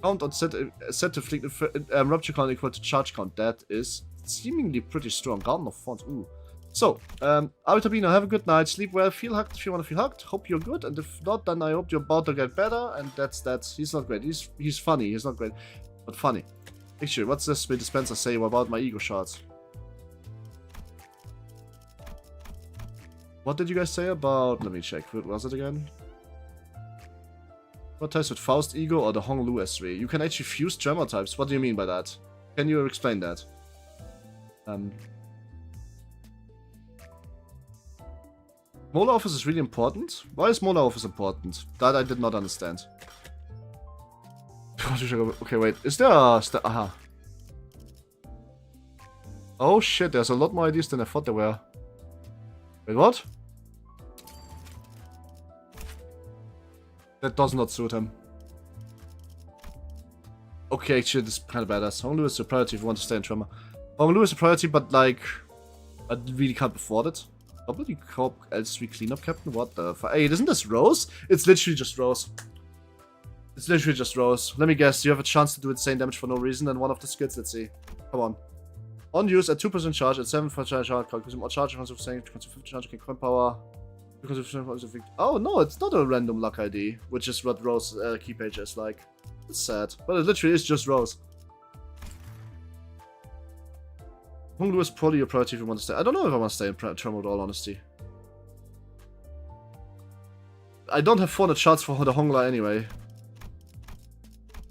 Count on set to flick Rupture count equal to charge count. That is seemingly pretty strong. Garden of Fonts. Ooh. So, Altabino, have a good night. Sleep well. Feel hugged if you want to feel hugged. Hope you're good. And if not, then I hope you're about to get better. And that's that. He's not great. He's funny. He's not great. But funny. Actually, what's this with dispenser say about my ego shards? What did you guys say about... Let me check. What was it again? What types with Faust Ego or the Honglu S3? You can actually fuse tremor types. What do you mean by that? Can you explain that? Molar Office is really important? Why is Molar Office important? That I did not understand. Okay, wait. Is there a... Aha. Oh shit, there's a lot more ideas than I thought there were. Wait, what? That does not suit him. Okay, actually, this is kind of badass. Honglu is a priority if you want to stay in Tremor. Honglu is a priority, but like... I really can't afford it. W Corp L3 cleanup captain? What the fuck? Hey, isn't this Rose? It's literally just Rose. It's literally just Rose. Let me guess, you have a chance to do insane damage for no reason, and one of the skills, let's see. Come on. On use at 2% charge, at 7% charge, consume more charge, consume saying, consume 50 charge, gain coin power. Oh no, it's not a random luck ID, which is what Rose key page is like. It's sad, but it literally is just Rose. Honglu is probably your priority if you want to stay. I don't know if I want to stay in Tremor with all honesty. I don't have 400 shots for the Hongla anyway.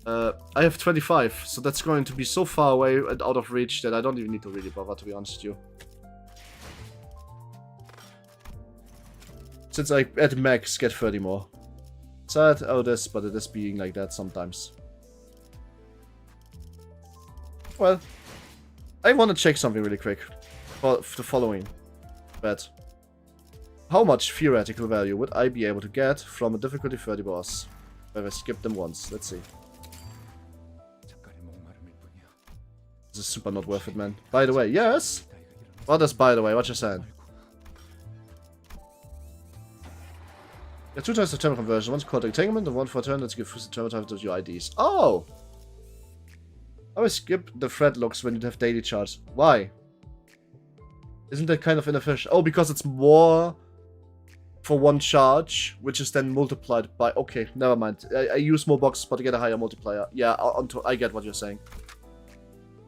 I have 25, so that's going to be so far away and out of reach that I don't even need to really bother, to be honest with you. Since I, at max, get 30 more. Sad, oh this, but it is being like that sometimes. Well, I want to check something really quick. For the following. Bet. How much theoretical value would I be able to get from a difficulty 30 boss? If I skip them once, let's see. This is super not worth it, man. By the way, yes? What is by the way? What you saying? Yeah, 2 times the term conversion. One's called entanglement and one for turn. Let's give the term type to your IDs. Oh! I always skip the thread looks when you have daily charts. Why? Isn't that kind of inefficient? Oh, because it's more for one charge, which is then multiplied by... Okay, never mind. I use more boxes, but to get a higher multiplier. Yeah, I get what you're saying.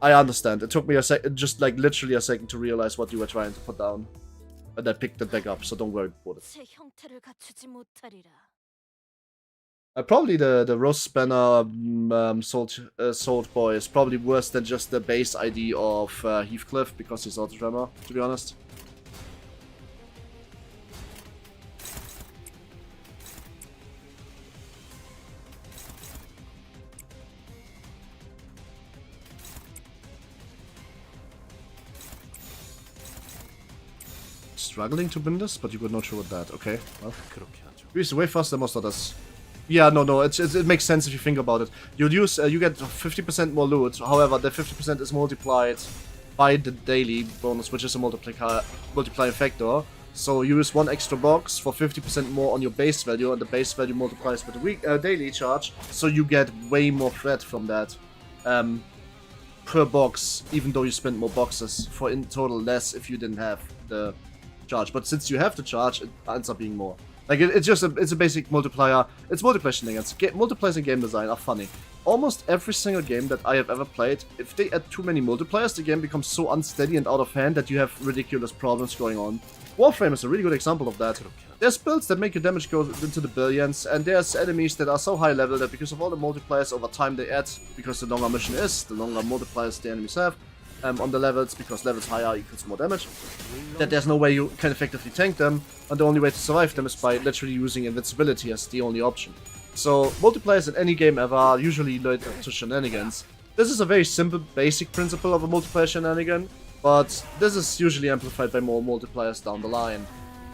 I understand. It took me a second, just like literally a second to realize what you were trying to put down. And I picked it back up, so don't worry about it. Probably the Rose Spanner Salt Boy is probably worse than just the base ID of Heathcliff, because he's auto tremor, to be honest. Struggling to win this, but you could not show with that. Okay, well. He's way faster than most others. Yeah, no, it makes sense if you think about it. You'll use, you get 50% more loot, however, the 50% is multiplied by the daily bonus, which is a multiplying factor. So you use one extra box for 50% more on your base value, and the base value multiplies with the daily charge, so you get way more threat from that. Per box, even though you spend more boxes, for in total less if you didn't have the charge. But since you have the charge, it ends up being more. Like, it's a basic multiplier. It's multiplier shenanigans. Multipliers in game design are funny. Almost every single game that I have ever played, if they add too many multipliers, the game becomes so unsteady and out of hand that you have ridiculous problems going on. Warframe is a really good example of that. There's builds that make your damage go into the billions, and there's enemies that are so high level that because of all the multipliers over time they add, because the longer mission is, the longer multipliers the enemies have, on the levels, because levels higher equals more damage, that there's no way you can effectively tank them, and the only way to survive them is by literally using invincibility as the only option. So, multipliers in any game ever are usually lead to shenanigans. This is a very simple, basic principle of a multiplier shenanigan, but this is usually amplified by more multipliers down the line.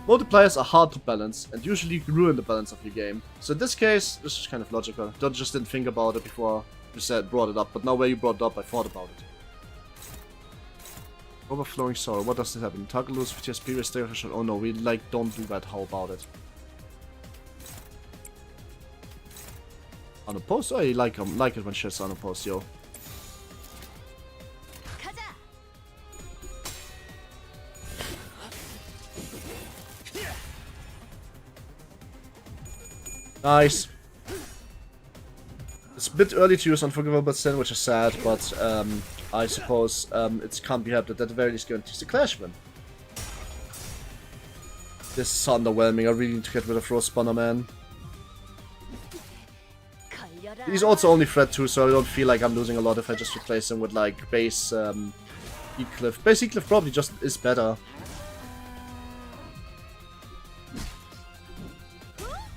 Multipliers are hard to balance, and usually ruin the balance of your game. So in this case, this is kind of logical. I just didn't think about it before you brought it up, but now where you brought it up, I thought about it. Overflowing sorrow. What does this happen? Target lose TSP restoration. Oh no, we don't do that. How about it? Unopposed? Oh, I like it when shit's unopposed, yo. Nice. It's a bit early to use Unforgivable Sin, which is sad, but I suppose it can't be helped that at the very least guarantees the Clash win. This is underwhelming. I really need to get rid of Rose Spanner, man. He's also only threat 2, so I don't feel like I'm losing a lot if I just replace him with like base Heathcliff. Base Heathcliff probably just is better.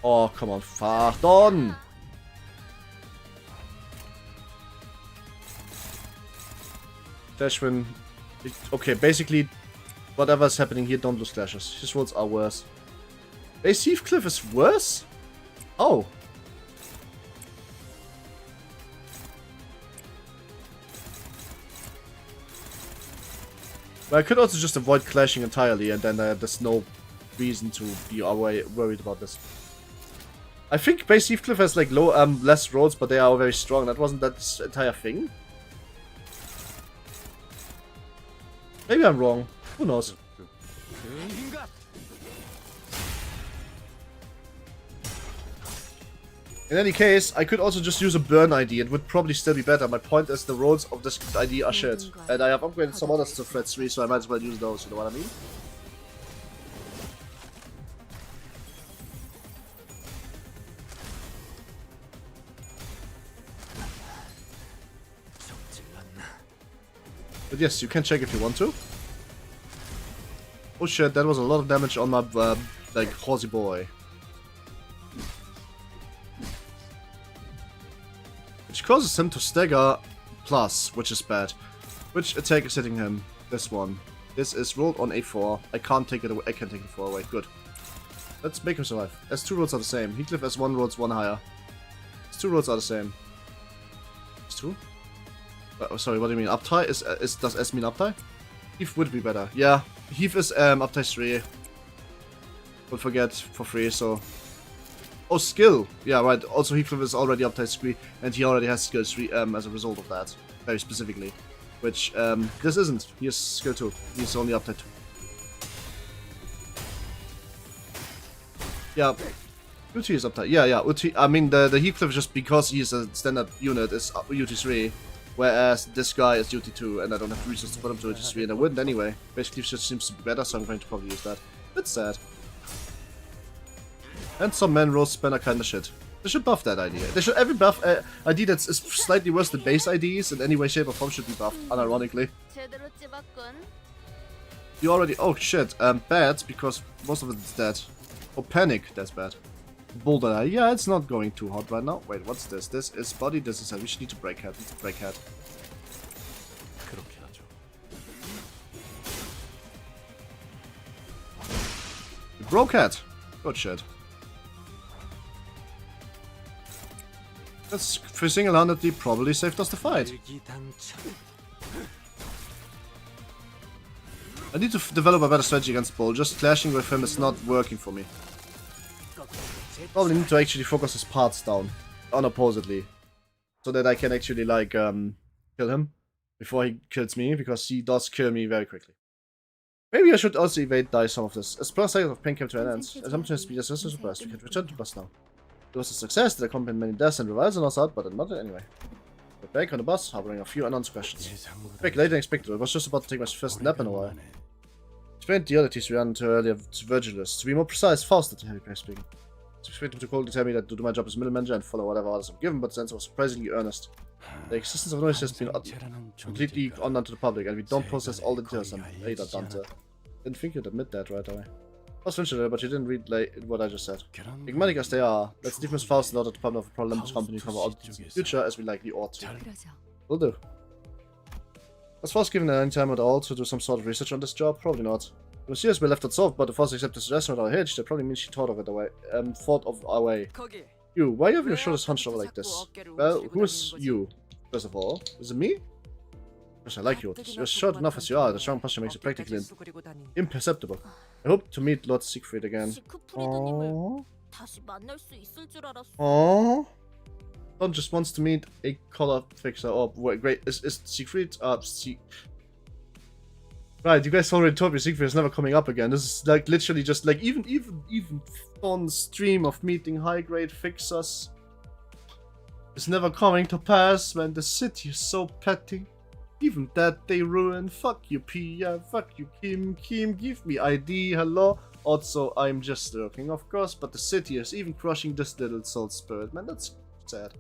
Oh, come on, fart on! Dashwin. Okay, basically, whatever's happening here, don't lose clashes. His rolls are worse. Base Heathcliff is worse? Oh. Well, I could also just avoid clashing entirely, and then there's no reason to be worried about this. I think base Heathcliff has like less rolls, but they are very strong. That wasn't that entire thing. Maybe I'm wrong. Who knows? In any case, I could also just use a burn ID. It would probably still be better. My point is the rolls of this ID are shit. And I have upgraded some others to threat 3, so I might as well use those, you know what I mean? But yes, you can check if you want to. Oh shit, that was a lot of damage on my, like, horsey boy. Which causes him to stagger plus, which is bad. Which attack is hitting him? This one. This is rolled on a4. I can't take it away. I can take it 4 away. Good. Let's make him survive. As 2 rolls are the same. Heathcliff as 1 rolls 1 higher. As 2 rolls are the same. As 2? Sorry, what do you mean? Uptie? Does S mean uptie? Heath would be better. Yeah, Heath is uptie 3. Don't forget for free, so... Oh, skill! Yeah, right. Also, Heathcliff is already uptie 3, and he already has skill 3 as a result of that. Very specifically. Which, this isn't. He has skill 2. He's only uptie 2. Yeah. UT is up there. Yeah, yeah. UT, I mean, the Heathcliff, just because he's a standard unit, is UT3. Whereas this guy is UT2, and I don't have reasons to put him to UT3, and I wouldn't anyway. Basically, just seems to be better, so I'm going to probably use that. It's sad. And some man roast spanner kind of shit. They should buff that idea. They should every buff ID that's slightly worse than base IDs in any way, shape, or form should be buffed. Unironically. 제대로 찝었군. You already. Oh shit. Bad because most of it is dead. Oh, panic. That's bad. Boulder. Yeah, it's not going too hot right now. Wait, what's this? This is body. This is head. We should need to break head. Let's break head. 그렇게 하죠. We broke head. Good shit. That's for single-handedly probably saved us the fight. 일기당천. I need to develop a better strategy against Bull. Just clashing with him is not working for me. Probably need to actually focus his parts down, unopposedly, so that I can actually like kill him before he kills me, because he does kill me very quickly. Maybe I should also evade die some of this. As plus cycle of pain came to an end. Assumption speed is also suppressed. We can return to bus now. It was a success that accompanied many deaths and revives on our side, but not anyway. We're back on the bus, harboring a few unanswered questions. Back later than expected. I was just about to take my first nap in a while. Explained the oddities we ran into earlier to Virgilus. To be more precise, Faust at the heavy pace speaking. I expected him to call to tell me that to do my job as middle manager and follow whatever orders I'm given, but the answer was surprisingly earnest. The existence of noise has been completely unknown to the public, and we don't process all the details on later, Dante. Didn't think you'd admit that right away. I was finished, but you didn't read what I just said. Enigmatic as they are, let's leave Miss Faust in order to problem of a problem Limbus company cover all in the future, as we likely ought to. 그러죠. Will do. Was Faust given any time at all to do some sort of research on this job? Probably not. The Messias were left unsolved, but the Faust accepted the suggestion without a hitch. That probably means she thought of it away. Thought of our way. 거기. You, why have your shoulders hunched over like this? Well, who's you? First of all, is it me? Yes, I like you. You're short enough as you are. The strong posture makes you practically imperceptible. I hope to meet Lord Siegfried again. 시크프리드님을 다시 만날 수 있을 줄 알았어. Aww. Don just wants to meet a color fixer. Oh, wait, great. Is Siegfried? Right, you guys already told me Siegfried is never coming up again. This is like literally just like even Don's dream of meeting high-grade fixers is never coming to pass, man. The city is so petty. Even that they ruin. Fuck you, Pia. Fuck you, Kim. Kim, give me ID. Hello. Also, I'm just lurking, of course, but the city is even crushing this little soul spirit. Man, that's sad.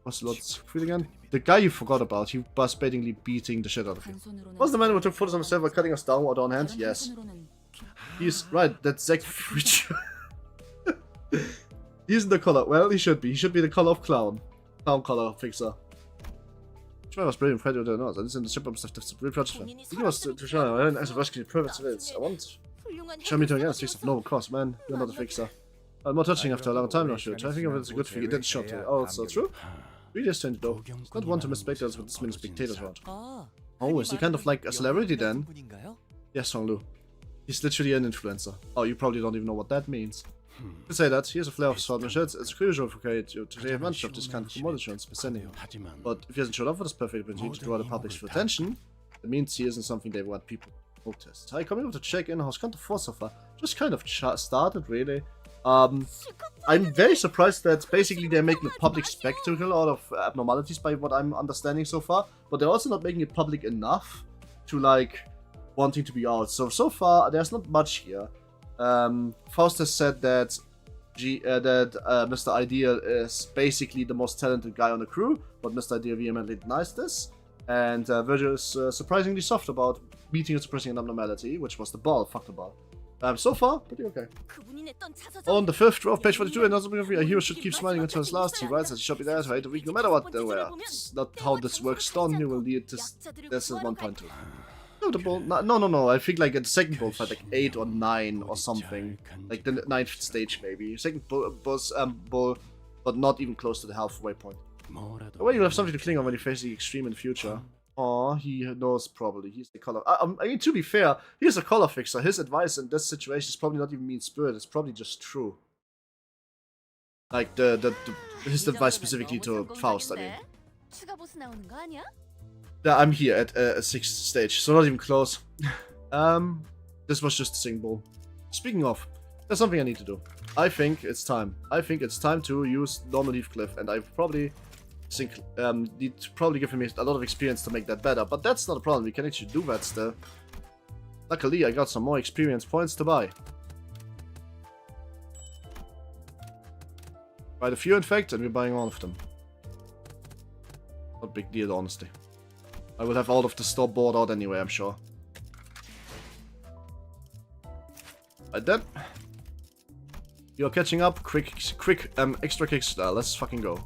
What's Lord Siegfried again? The guy you forgot about. He was blatantly beating the shit out of you. Was the man who took photos of himself while cutting us down with one hand? Yes. He's right. That's Zack Future. He isn't the color. Well, he should be. He should be the color of clown. Clown color fixer. Which man was brilliant, Freddy or not? I listened to the ship up stuff to real project. He was to show I as a rescue private civilians. I want. Show me to again, streets of noble cost, man. You're not a fixer. I'm more touching after a long time now, sure. I think of it as a good figure. That's shot. Oh, it's so true? Really is strange though. It's not one to miss spectators with this many spectators around. Oh, is he kind of like a celebrity then? Yes, Honglu. He's literally an influencer. Oh, you probably don't even know what that means. To say that, he has a flair of swordmanship. It's crucial for K to take advantage of this kind of commodity by sending him. But if he hasn't showed up for this perfect opportunity to draw the public's attention, it means he isn't something they want people to notice. Hi, coming over to check in how's CANTO 4 so far. Just kind of started, really. I'm very surprised that basically they're making a public spectacle out of abnormalities by what I'm understanding so far, but they're also not making it public enough to like wanting to be out. So far there's not much here. Faust has said that Mr. Ideal is basically the most talented guy on the crew, but Mr. Ideal vehemently denies this, and Virgil is surprisingly soft about meeting and suppressing an abnormality, which was the ball. Fuck the ball. So far, pretty okay. On the 5th row of page 42, another a hero should keep smiling until his last. He writes that he shall be there to hate a week no matter what they wear. It's not how this works. Don, you will lead this. This is 1.2. No, the ball. No. I think like at the second bull fight, like 8 or 9 or something. Like the 9th stage, maybe. Second bull, but not even close to the halfway point. Well, you have something to cling on when you face the extreme in the future. Aw, he knows probably. He's the color. I mean, to be fair, he's a color fixer. His advice in this situation is probably not even mean spirit. It's probably just true. Like his advice specifically to Faust. I mean, yeah, I'm here at 6th stage, so not even close. This was just a single ball. Speaking of, There's something I need to do. I think it's time. I think it's time to use normal Heathcliff, and I probably think need to probably give him a lot of experience to make that better. But that's not a problem. We can actually do that still. Luckily, I got some more experience points to buy. Buy a few, in fact, and we're buying all of them. Not a big deal, honestly. I will have all of the store bought out anyway, I'm sure. Like that. You're catching up. Quick, extra kicks. Let's fucking go.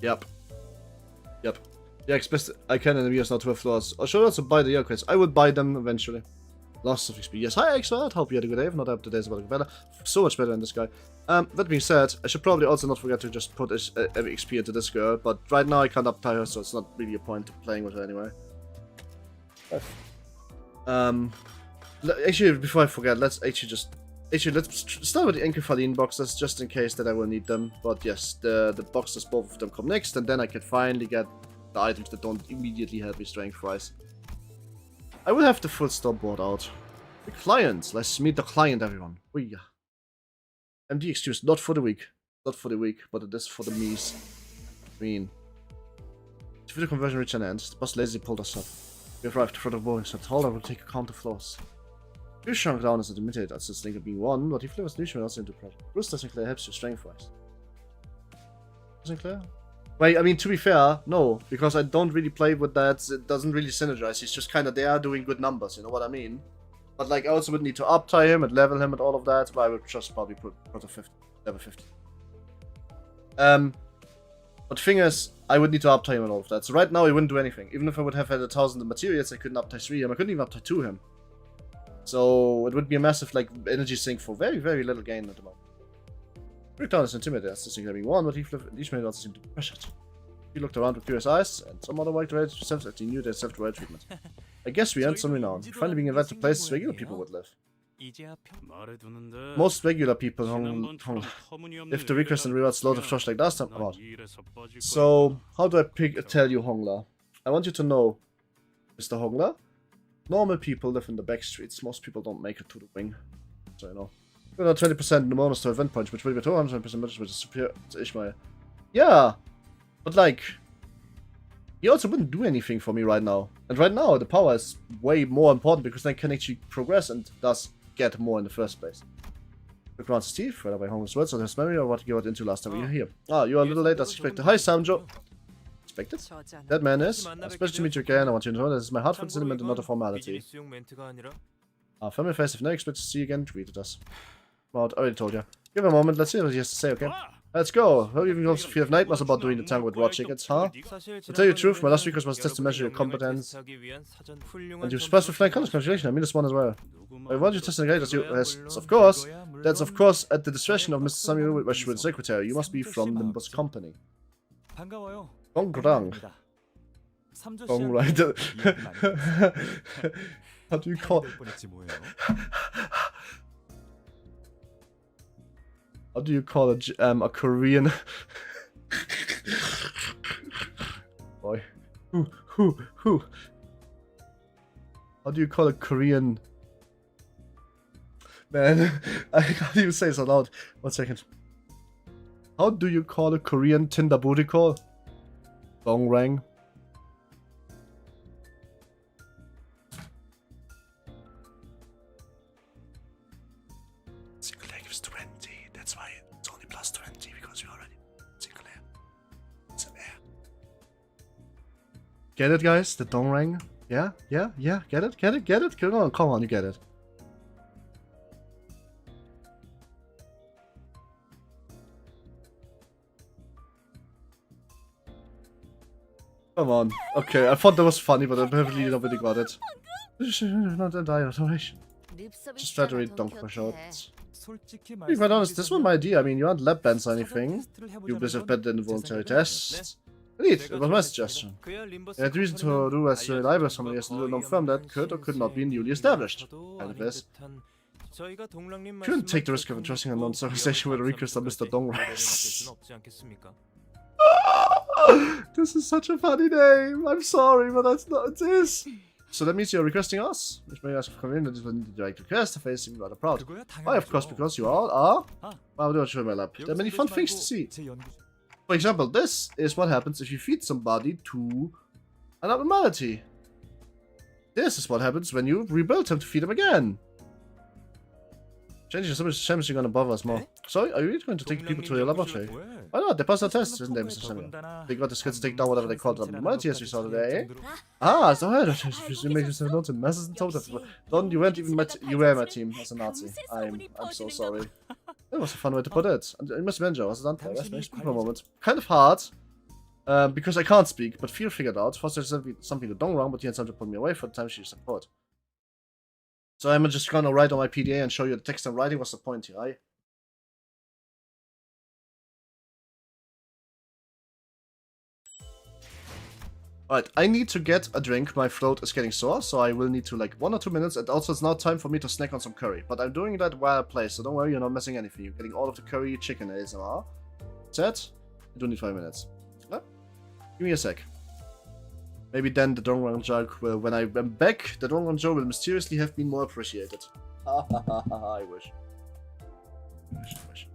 Yep. Yep. Yeah, expect I can in the years not 12 floors. I should also buy the aircrates. I would buy them eventually. Lots of experience. Hi, Expert. Hope you had a good day. If not, I hope today's about better. So much better than this guy. That being said, I should probably also not forget to just put every XP into this girl. But right now I can't uptie her, so it's not really a point to playing with her anyway. Actually, before I forget, let's start with the Encephaline boxes, just in case that I will need them. But yes, the boxes, both of them come next, and then I can finally get the items that don't immediately help me strength-wise. I will have the full store board out. The client, let's meet the client, everyone. Oh yeah. MD excuse, not for the weak. Not for the weak, but it is for the me's. I mean, if the conversion reached an end, the boss lazy pulled us up. We arrived for the boring set. Hold on, we'll take a count of floors. You shrunk down as a limited as this link being one, but if was neutral also into pressure. Bruce Sinclair helps you strength-wise. Sinclair? Wait, I mean, to be fair, no, because I don't really play with that. It doesn't really synergize. He's just kind of there doing good numbers, you know what I mean? But like, I also would need to uptie him and level him and all of that, but I would just probably put a 50, level 50. But the thing is, I would need to uptie him and all of that. So right now, he wouldn't do anything. Even if I would have had 1,000 materials, I couldn't uptie 3 him. I couldn't even uptie 2 him. So it would be a massive like energy sink for very, very little gain at the moment. Breakdown is intimidated as this thing having one, but each man also seemed to be pressured. He looked around with curious eyes, and some other white rage themselves as he knew they deserved the right treatment. I guess we earned some renown, finally being invited to places regular people would live. Most regular people if the request and rewards load of trash like last time about. So how do I tell you, Hongla? I want you to know, Mr. Hongla, normal people live in the back streets. Most people don't make it to the wing. So you know. We're not 20% in the bonus to event points, which will be 200% much, which is superior to Ishmael. Yeah, but like, he also wouldn't do anything for me right now. And right now, the power is way more important because I can actually progress and thus get more in the first place. Quick round Steve, whether by homeless words or his memory or what you got into last time we were here. Ah, you are a little late as expected. Hi, Samjo. Expected? That man is. Especially to meet you again. I want you to know that this is my heartfelt sentiment and not a formality. Our family face, if never expect to see you again, tweeted us. Well, I already told you. Give him a moment, let's see what he has to say, okay? Let's go. How you also feel of nightmares about doing the tango with raw chickens, huh? To tell you the truth, my last week was just to measure your competence. And you passed with flying colors, congratulations, I mean this one as well. I want you to test as you of course. That's of course at the discretion of Mr. Samuel Westwood, Secretary. You must be from Limbus Company. Gongrang. Gongrider. How do you call How do you call a Korean? Boy, who? How do you call a Korean? Man, I can't even say it so loud. 1 second. How do you call a Korean Tinder booty call? Gongrang. Get it, guys? The dong rang? Yeah? Get it? Come on, you get it. Come on. Okay, I thought that was funny, but I really nobody got it. Not a dilatation. Just try to read dong for short. To be quite honest, this was my idea. I mean, you aren't lab bands or anything. You have better than voluntary tests. Indeed, it was my suggestion. I had reason to do as reliable as somebody as a little known firm that could or could not be newly established. Kind of this. Couldn't take the risk of entrusting a non-organization with a request of Mr. Dongrice. This is such a funny name. I'm sorry, but that's not it is. So that means you're requesting us? Which may ask for community to direct request, I face rather proud. 그거야 Why, of course, 당연하죠. because you all are. 아, Wow, don't show my lab. There are many 여기서 fun 이러지 things to 말고 see. 제 연구실. For example, this is what happens if you feed somebody to an abnormality. This is what happens when you rebuild him to feed him again. Changing so much damage, you're gonna bother us more. Sorry, are you really going to take people to your laboratory? Why not? They passed the test, isn't they, Mr. Samuel? They got the skills to take down whatever they called an abnormality as we saw today. Ah, so I don't make yourself known to masses and told them. Don, you weren't even you were my team as a Nazi. I'm so sorry. That was a fun way to put it. And I must mention, was it That's my speak for a moment. Kind of hard. Because I can't speak, but Phil figured out. First there's something to done wrong, but he had something to put me away for the time she support. So I'm just gonna write on my PDA and show you the text I'm writing. What's the point here, right? Alright, I need to get a drink. My throat is getting sore, so I will need to like 1 or 2 minutes. And also it's now time for me to snack on some curry. But I'm doing that while I play, so don't worry, you're not missing anything. You're getting all of the curry chicken ASMR. Set? You don't need 5 minutes. Yeah? Give me a sec. Maybe then the Dongrang joke will, when I am back, the Dongrang joke will mysteriously have been more appreciated. I wish. I wish.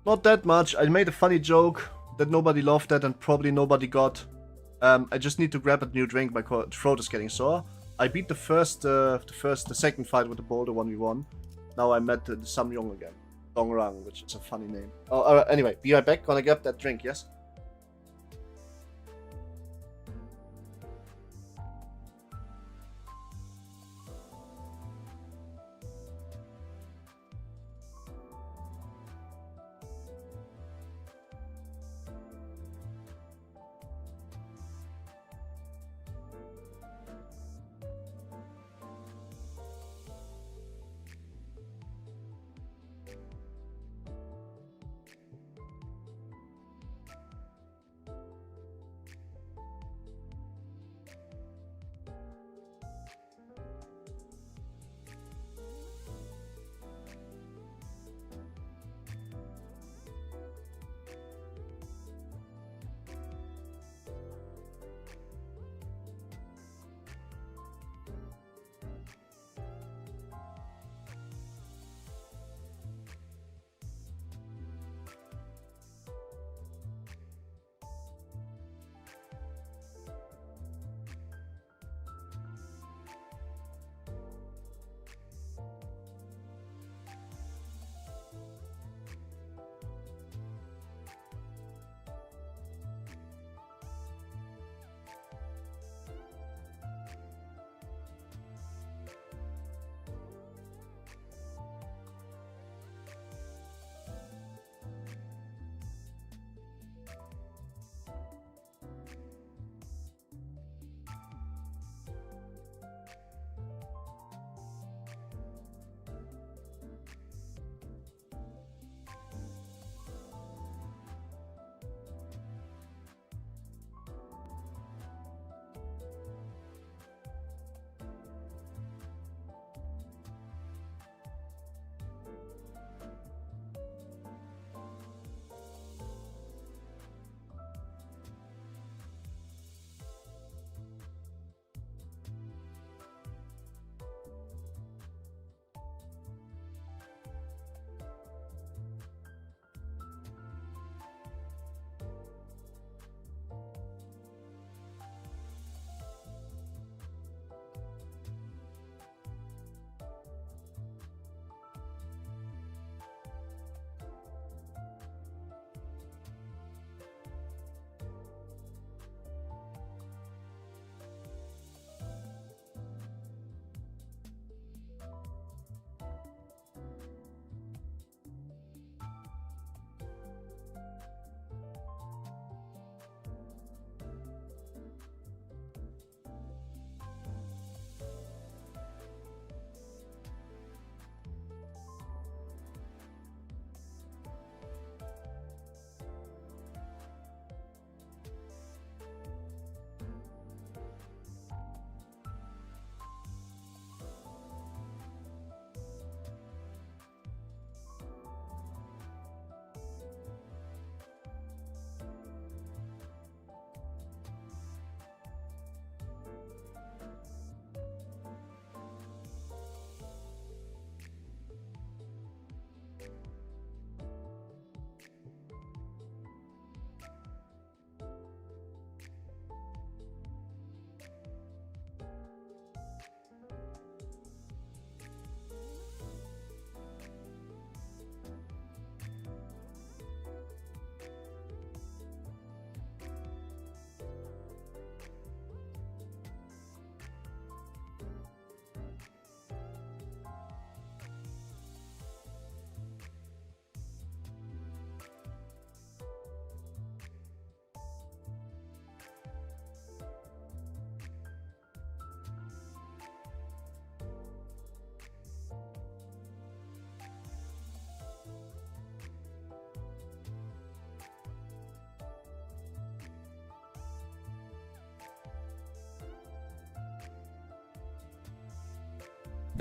Not that much. I made a funny joke that nobody laughed at and probably nobody got. I just need to grab a new drink. My throat is getting sore. I beat the second fight with the boulder 1v1. Now I met the Samyong again. Dongrang, which is a funny name. Oh, anyway, be right back. Gonna grab that drink, yes?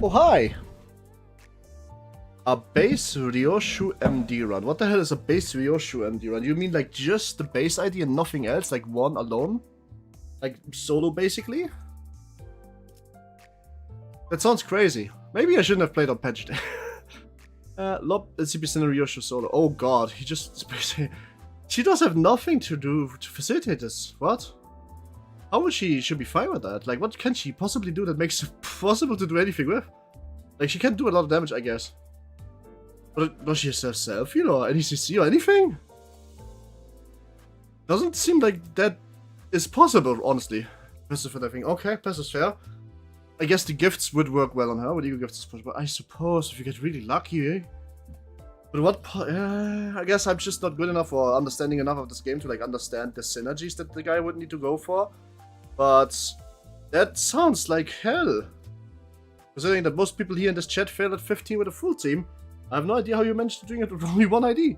Oh, hi! A base Ryoshu MD run. What the hell is a base Ryoshu MD run? You mean like just the base ID and nothing else? Like one alone? Like solo basically? That sounds crazy. Maybe I shouldn't have played on patch day. Lob CP Ryoshu solo. Oh god, he just basically... She does have nothing to do to facilitate this. What? How would she should be fine with that? Like what can she possibly do that makes it possible to do anything with? Like she can't do a lot of damage, I guess. But does she have self-heal or any CC or anything? Doesn't seem like that is possible, honestly. Passive and everything. Okay, passive's fair. I guess the gifts would work well on her. What eagle gifts is possible? I suppose if you get really lucky, eh? But what? I guess I'm just not good enough or understanding enough of this game to like understand the synergies that the guy would need to go for. But that sounds like hell. Considering that most people here in this chat failed at 15 with a full team, I have no idea how you managed to do it with only one ID.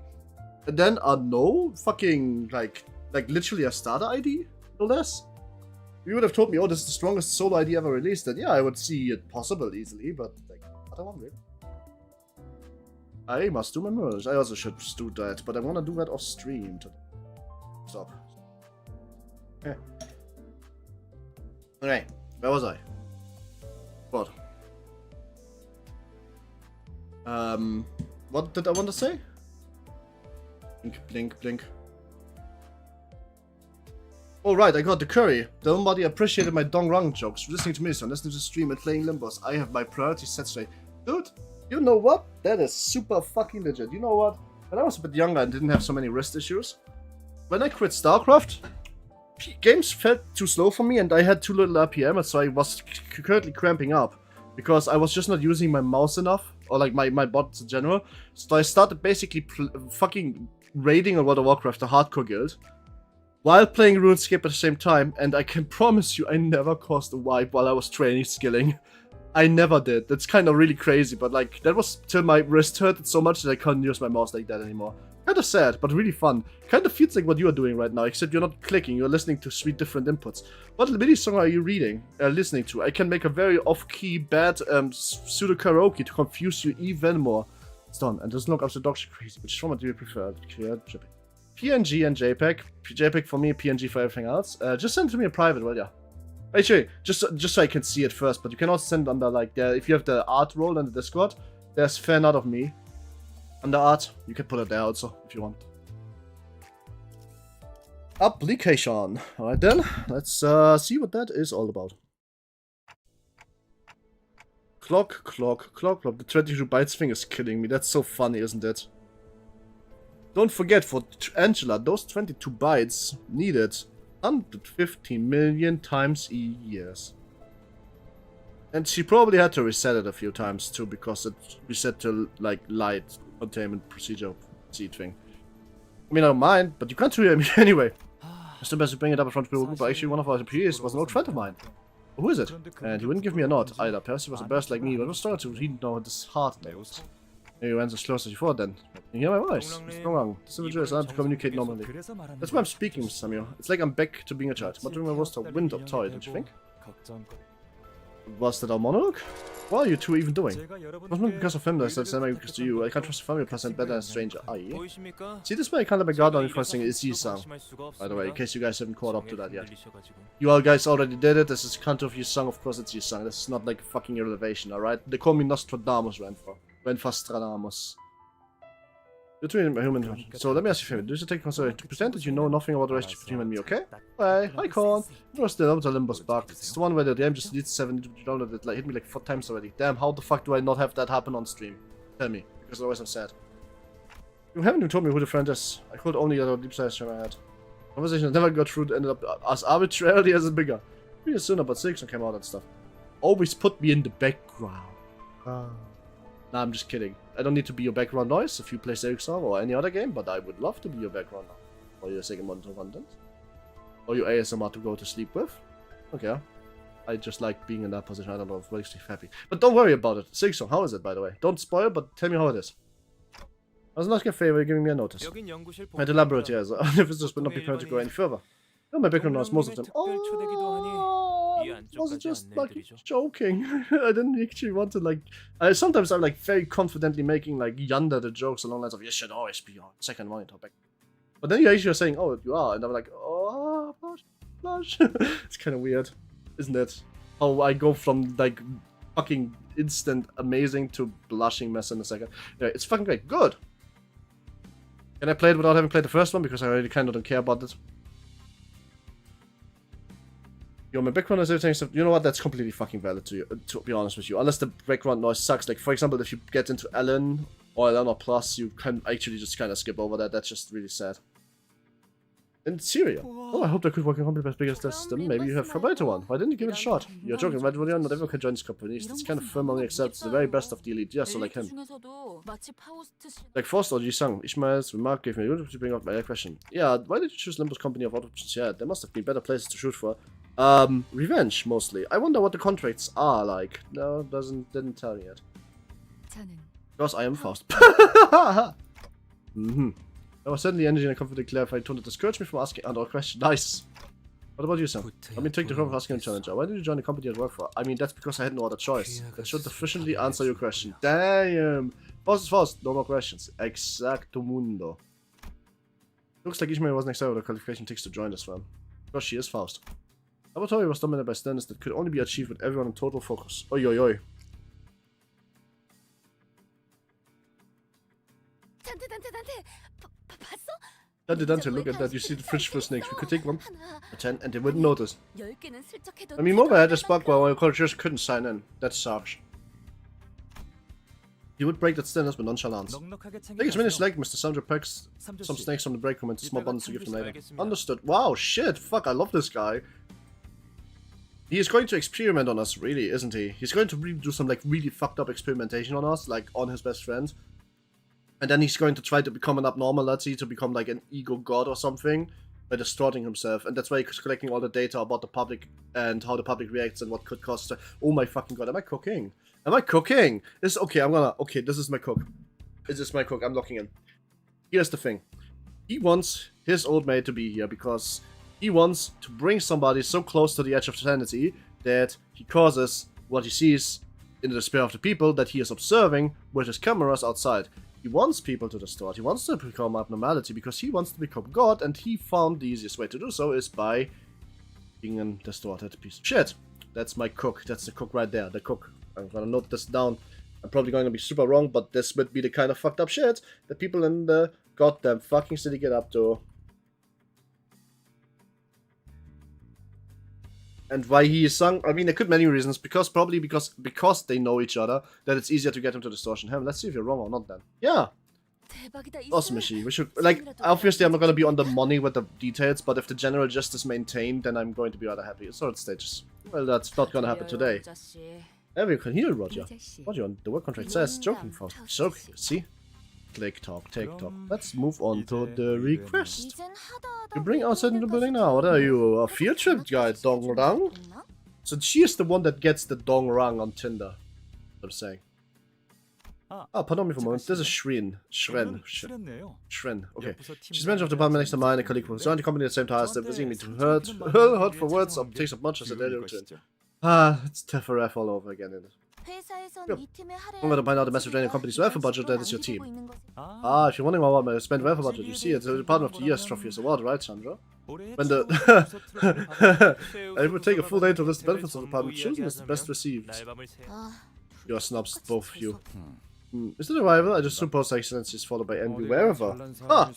And then a no fucking like literally a starter ID, no less. You would have told me, oh, this is the strongest solo ID ever released. Then yeah, I would see it possible easily, but like, I don't want it. I must do my merge. I also should do that, but I want to do that off stream. Stop. Yeah. Okay, where was I? What? What did I want to say? Blink, blink, blink. Oh right, I got the curry. Nobody appreciated my dong rang jokes. Listening to me, so listening to the stream and playing Limbus. I have my priorities set straight. Dude, you know what? That is super fucking legit. You know what? When I was a bit younger and didn't have so many wrist issues, when I quit StarCraft, games felt too slow for me and I had too little RPM, and so I was currently cramping up because I was just not using my mouse enough, or like my buttons in general. So I started basically fucking raiding on World of Warcraft, the hardcore guild, while playing RuneScape at the same time, and I can promise you I never caused a wipe while I was training skilling. I never did. That's kind of really crazy, but like, that was till my wrist hurted so much that I couldn't use my mouse like that anymore. Kind of sad, but really fun. Kind of feels like what you are doing right now, except you're not clicking, you're listening to 3 different inputs. What MIDI song are you listening to? I can make a very off-key, bad pseudo karaoke to confuse you even more. It's done, and doesn't look up the dogs crazy. Which format do you prefer? PNG and JPEG. JPEG for me, PNG for everything else. Just send it to me in private, well, yeah. Actually, just so I can see it first, but you can also send under like if you have the art role in the Discord, there's fan art of me. Under art, you can put it there also if you want. Application. Alright then, let's see what that is all about. Clock. The 22 bytes thing is killing me. That's so funny, isn't it? Don't forget, for Angela, those 22 bytes needed 150 million times years. And she probably had to reset it a few times too, because it reset to like light containment procedure seed thing. I mean, I don't mind, but you can't hear me anyway. Mr. Best to bring it up in front of people, but actually one of our employees was an old friend of mine. Who is it? And he wouldn't give me a nod either. Perhaps he was a burst like me, but was starting to read know his heart knows. Maybe he went as close as before then. You hear my voice? It's no wrong. This individual is not to communicate normally. That's why I'm speaking, Mr. Samuel. It's like I'm back to being a child. But my was the wind of toy, don't you think? Was that our monologue? What are you two even doing? It was not because of him that I said because to you. I can't trust a family person better than a stranger. Aye. See, this way I can't let my guard down before saying it's Yi-sang. By the way, in case you guys haven't caught up to that yet. You all guys already did it. This is CANTO of Yi-sang. Of course it's Yi-sang. This is not like fucking elevation, alright? They call me Nostradamus, Renfastradamus. You're doing a human. So let me ask you a favor. Do you take consideration to pretend that you know nothing about the relationship between you and me, okay? Hey, hi Corn. You know still the Limbus bug. It's the one where the DM just deletes 7 to download it. Like hit me like 4 times already. Damn, how the fuck do I not have that happen on stream? Tell me, because otherwise I'm sad. You haven't even told me who the friend is. I could only get a deep side stream I had. Conversation never got through, ended up as arbitrarily as a bigger. Pretty soon about 6 came out and stuff. Always put me in the background. Nah, I'm just kidding. I don't need to be your background noise if you play Silksong or any other game, but I would love to be your background noise. Or your second monitor content. Or your ASMR to go to sleep with. Okay. I just like being in that position. I don't know if it makes me happy. But don't worry about it. Silksong, how is it, by the way? Don't spoil, but tell me how it is. I was not in favor of giving me a notice. I'd elaborate here, so visitors would not be permitted to go any further. No, my background noise most of them. Oh, was 안쪽까지 just like 안내해드리죠. joking. I didn't actually want to like. Sometimes I'm like very confidently making like yandere jokes along the lines of you should always be on second monitor back. But then you actually are saying, oh, you are, and I'm like, oh, blush. It's kind of weird, isn't it? How I go from like fucking instant amazing to blushing mess in a second. Yeah, it's fucking great. Good. Can I play it without having played the first one? Because I really kind of don't care about it. Yo, my background noise, everything stuff. You know what? That's completely fucking valid to be honest with you. Unless the background noise sucks. Like, for example, if you get into Ellen or Ellen or Plus, you can actually just kind of skip over that. That's just really sad. And Syria. Oh, I hope that could work in company as big as this. Then maybe you have a better one. Why didn't you give it a shot? You're joking, right? Not everyone can join this company. It's kind of firm only accepts the very best of the elite. Yeah, so like him. Like Frost or Ji-Sung. Ishmael's remark gave me a to bring up my question. Yeah, why did you choose Limbus company of options? Yeah, there must have been better places to shoot for. Revenge, mostly. I wonder what the contracts are like. No, didn't tell me yet. Because I am Faust. There was certainly energy and confident clarified tone that discouraged me from asking another question. Nice. What about you, Sam? I mean, take the trouble of asking a challenger. Why did you join the company I work for? I mean, that's because I had no other choice. That should sufficiently answer your question. Damn. Faust is Faust. No more questions. Exacto mundo. Looks like Ishmael wasn't excited with the qualification takes to join this one. Because she is Faust. Laboratory was dominated by standards that could only be achieved with everyone in total focus. Oi oi oi. Dante, look at that. You see the fridge for snakes. We could take one, a 10, and they wouldn't notice. I mean, Mobile had a spark while our cultures couldn't sign in. That sucks. He would break that standards with nonchalance. Take as many as like Mr. Sandra packs some snakes from the break room and small bundles to give them later. Understood. Wow, shit. Fuck, I love this guy. He is going to experiment on us, really, isn't he? He's going to really do some like really fucked up experimentation on us, like on his best friend. And then he's going to try to become an abnormality, to become like an ego god or something, by distorting himself. And that's why he's collecting all the data about the public and how the public reacts and what could cause. Oh my fucking god, am I cooking? Am I cooking? This okay, okay, this is my cook. This is my cook, I'm locking in. Here's the thing. He wants his old mate to be here because he wants to bring somebody so close to the edge of sanity that he causes what he sees in the despair of the people that he is observing with his cameras outside. He wants people to distort. He wants to become abnormality because he wants to become God, and he found the easiest way to do so is by being a distorted piece of shit. That's my cook. That's the cook right there. The cook. I'm gonna note this down. I'm probably going to be super wrong, but this would be the kind of fucked up shit that people in the goddamn fucking city get up to. And why he is sung, I mean, there could be many reasons. Probably because they know each other, that it's easier to get into distortion. Hell, let's see if you're wrong or not then. Yeah. Awesome, Mishi. We should, like, obviously I'm not gonna be on the money with the details, but if the general gist is maintained, then I'm going to be rather happy. Sword stages. Well, that's not gonna happen today. Everyone can hear Roger. Roger, the work contract says, joking, Faust. Joking, see? Click talk, take talk. Let's move on to the request. You bring outside in the building now. What are you, a field trip guy, Dong Rang? So she is the one that gets the Dong Rang on Tinder. I'm saying. Ah, pardon me for a moment. This is Shren. Okay. She's manager of the department next to mine, a colleague who joined the company at the same time as they're visiting me to hurt for words, or takes up much as a daily routine. Ah, it's TFRF all over again, isn't it? Yep. I'm gonna find out the message in the company's welfare budget, that is your team. Ah, if you're wondering about my spent welfare budget, you see, it's a Department of the Year's Trophy award, right, Sandra? When the... I would take a full day to list the benefits of the department chosen as the best received. You're snobs, both of you. Is it a rival? I just suppose excellence is followed by envy wherever. Ah!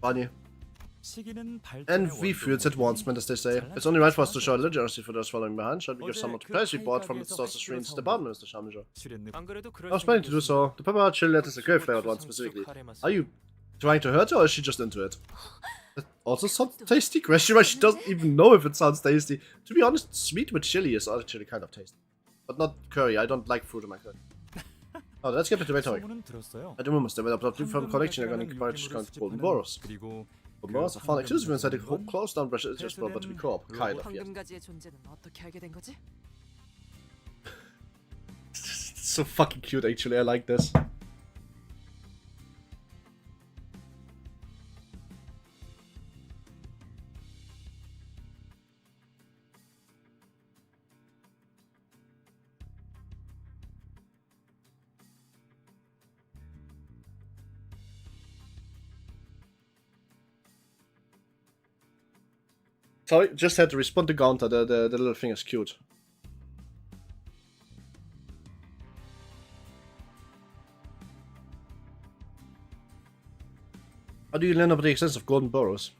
Funny. Envy fuels advancement, as they say. It's only right for us to show a little generosity for those following behind. Shall we give someone to praise report from the stores of Shrin's department, Mr. Shamja? I was planning to do so. The pepper chili lettuce is a great flavored one specifically. Are you trying to hurt her, or is she just into it? That also sounds tasty. Question mark, she doesn't even know if it sounds tasty. To be honest, sweet with chili is actually kind of tasty. But not curry, I don't like fruit in my curry. Oh, let's get to the rhetoric. At the moment, they went up to from collection are going to encourage golden boros. Boros are found exclusive inside the closed down brush is just but to be Corp. Kind of, yes. So fucking cute, actually, I like this. Sorry, just had to respond to Counter. The little thing is cute. How do you learn about the existence of golden burrows?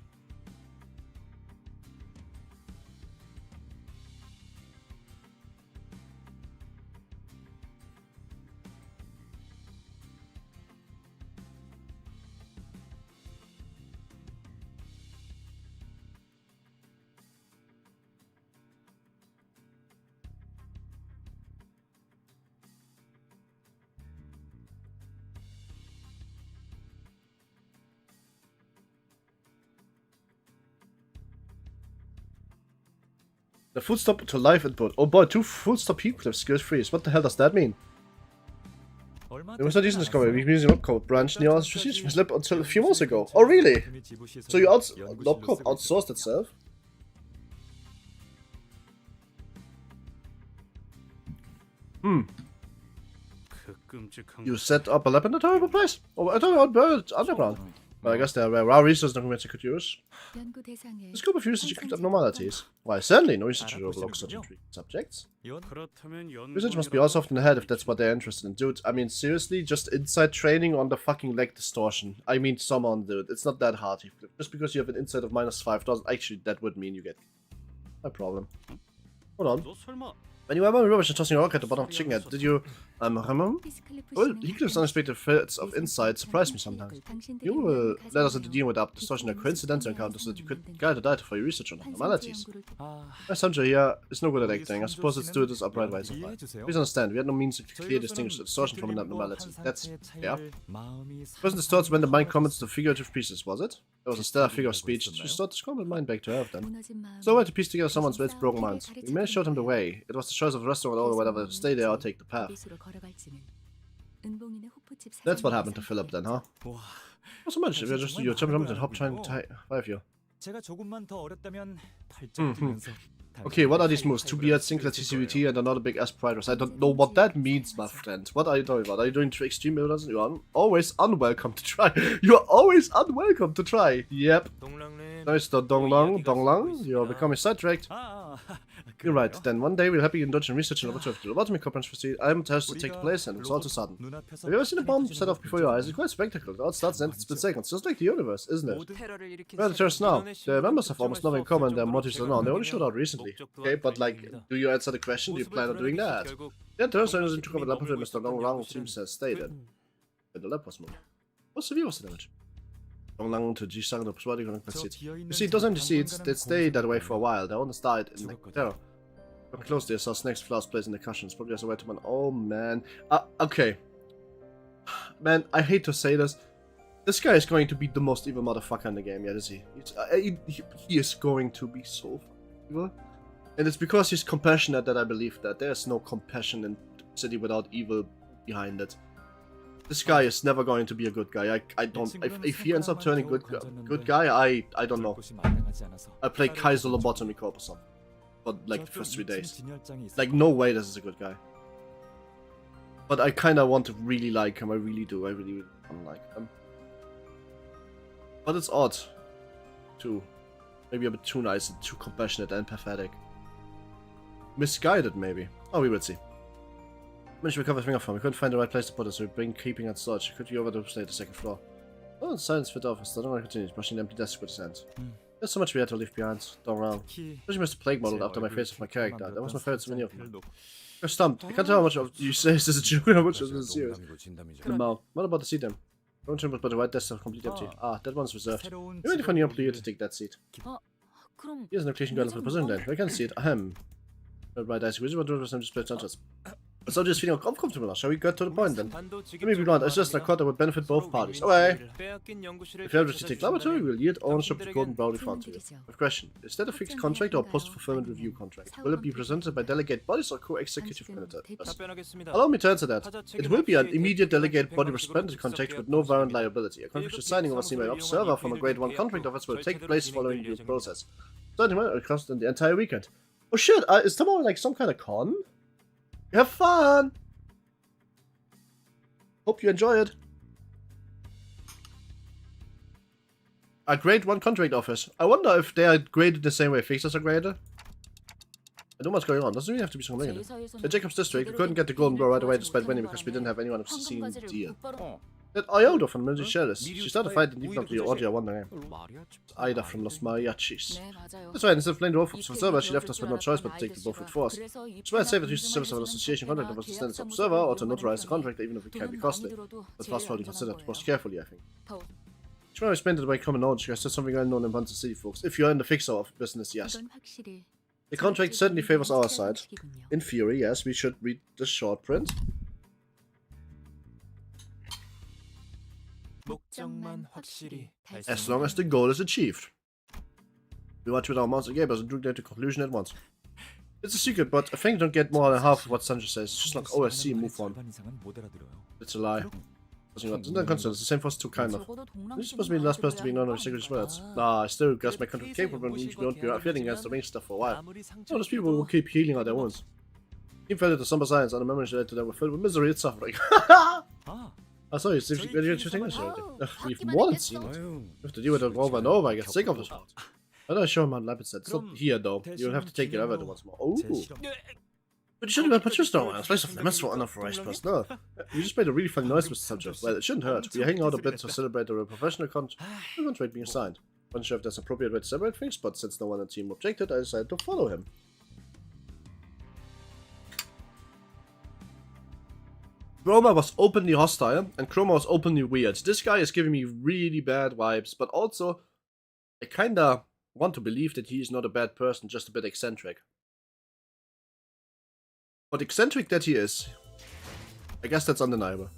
The full stop to life input. Oh boy, 2 full stop heat clips skills freeze. What the hell does that mean? It was not using this cover. We've been using Lobcorp branch near our strategic slip until a few months ago. Oh really? So you Lobcorp outsourced itself? You set up a lab in a terrible place? Oh, I don't know, underground. Well, I guess there are rare research documents you could use. This group of users include abnormalities. Why, certainly, no research will overlook such intriguing subjects. Research must be also off in the head if that's what they're interested in. Dude, I mean, seriously, just inside training on the fucking leg distortion. I mean, someone, dude, it's not that hard. Just because you have an insight of -5 doesn't actually, that would mean you get... No problem. Hold on. When you were very rubbish and tossing a rock at the bottom of the chicken head, did you, remember? Well, Heathcliff's unexpected fits of insight surprised me sometimes. You will let us into dealing with the distortion and coincidental encounter so that you could guide the data for your research on abnormalities. My Sancho here is no good at acting. I suppose let's do this upright way so far. Please understand, we had no means to clearly distinguish the distortion from an abnormality. That's fair. It wasn't distorted when the mind comments to figurative pieces, was it? It was a stellar figure of speech that restored the scrambled mind back to earth then. So I had to piece together someone's broken mind. We may have showed him the way. It was the choice of the restaurant or whatever, stay there or take the path. That's what happened to Philip then, huh? Not so much, we're just you jumping and hop trying to revive you. Okay, what are these moves? 2 beards, singular TCVT, and another big ass pride rush. I don't know what that means, my friend. What are you doing about? Are you doing extreme evidence? You are always unwelcome to try. You are always unwelcome to try. Yep. Nice, Donglang. You're becoming sidetracked. You're right. Then one day we'll help you indulge in research and lobotomy corpus proceed. I'm tested to take place, and it's all too sudden. Have you ever seen a bomb set off before your eyes? It's quite spectacular. It all starts and ends in split seconds, just like the universe, isn't it? Well, it turns now. The members have almost nothing in common. Their motives are known. They only showed out recently. Okay, but like, do you answer the question? Do you plan on doing that? Yeah, turns out it took over the laboratory. Mr. Long seems to have stated. And the lab was moved. What's the view was the damage? Long to G-Sang the persuading on the You see, those empty seats, they stay that way for a while. They almost died in the terror. Look closely, I saw snakes flowers placed in the cushions. Probably as a way to man. Oh man. Okay. Man, I hate to say this. This guy is going to be the most evil motherfucker in the game, yet is he? He is going to be so evil. And it's because he's compassionate that I believe that. There's no compassion in the city without evil behind it. This guy is never going to be a good guy. I don't. If he ends up turning good guy, I don't know. I play Kaiser Lobotomy Corp or something. But like the first 3 days. Like no way this is a good guy. But I kinda want to really like him. I really do. I really want to like him. But it's odd. Too. Maybe a bit too nice and too compassionate and pathetic. Misguided maybe. Oh, we will see. Managed to recover his finger from. We couldn't find the right place to put it, so we're keeping it storage. Could you over to stay at the 2nd floor? Oh, the silence fit off. I don't want to continue. Brushing the empty desk with his hands. There's so much we had to leave behind. Don't wrong. Especially Mr. Plague modeled after my face of my character. That was my favorite souvenir of him. You're stumped. I can't tell how much of you say this is a joke, how much of this is serious. What about the seat then? Don't remember, but the white desk is completely empty. Ah, that one's reserved. You're waiting for a new employee to take that seat. Here's an application guide for the position then. I can see it. Ahem. Right, I see. Which one does display transfers? So just feeling uncomfortable now. Shall we get to the point then? Let me be blunt, it's just a cut that would benefit both parties. Away! If you ever take laboratory, we'll yield ownership to Golden Bounty Fund to you. A question. Is that a fixed contract or a post-fulfillment review contract? Will it be presented by delegate bodies or co-executive ministers? Allow me to answer that. It will be an immediate delegate body representative contract with no warrant liability. A contract signing overseen by an observer from a grade 1 contract office will take place following the process. 30 minutes will cost in the entire weekend. Oh shit, is tomorrow like some kind of con? Have fun! Hope you enjoy it. A grade 1 contract office. I wonder if they are graded the same way fixers are graded. I don't know what's going on. Doesn't really have to be so negative. In Jacob's district, we couldn't get the golden bro right away despite winning because we didn't have anyone who's seen the deal. That Iota from the military sheriffs. She started fighting even of the Audio won the game. Ida from Los Mariachis. That's right, instead of playing the role for observer, she left us with no choice but to take the both with force. It's why it's safe to use the service of an association contract of a standard observer or to notarize the contract even if it can be costly. But fast forwarding considered most carefully, I think. She might explain the way common knowledge because that's something well known in Bunter City, folks. If you're in the fixer of business, yes. The contract certainly favors our side. In theory, yes, we should read the short print. As long as the goal is achieved. We watch with our monster gamers and drew them to conclusion at once. It's a secret, but I think don't get more than half of what Sancho says. It's just like OSC, move on. It's a lie. Isn't that constant? It's the same for us too, kind of. This is supposed to be the last person to be known of secret words. Nah, I still guess my contract K Corp means we won't be feeling against the range stuff for a while. So those people will keep healing out their wounds. Team fell into somber science and the memories related to them were filled with misery and suffering. I saw you, you're shooting us already. We've more than seen it. You have to deal with it over and over, I get sick of this part. I don't show him how Limbus said. It's not here though. You'll have to take it over once more. Oh! But you shouldn't have put your stone on a slice of lemons for unauthorized personnel. You just made a really funny noise, Mr. Sancho. Well, it shouldn't hurt. We are hanging out a bit to celebrate the professional contract being signed. I'm not sure if that's an appropriate way to celebrate things, but since no one on the team objected, I decided to follow him. Roma was openly hostile, and Chroma was openly weird. This guy is giving me really bad vibes, but also, I kinda want to believe that he is not a bad person, just a bit eccentric. But eccentric that he is, I guess that's undeniable.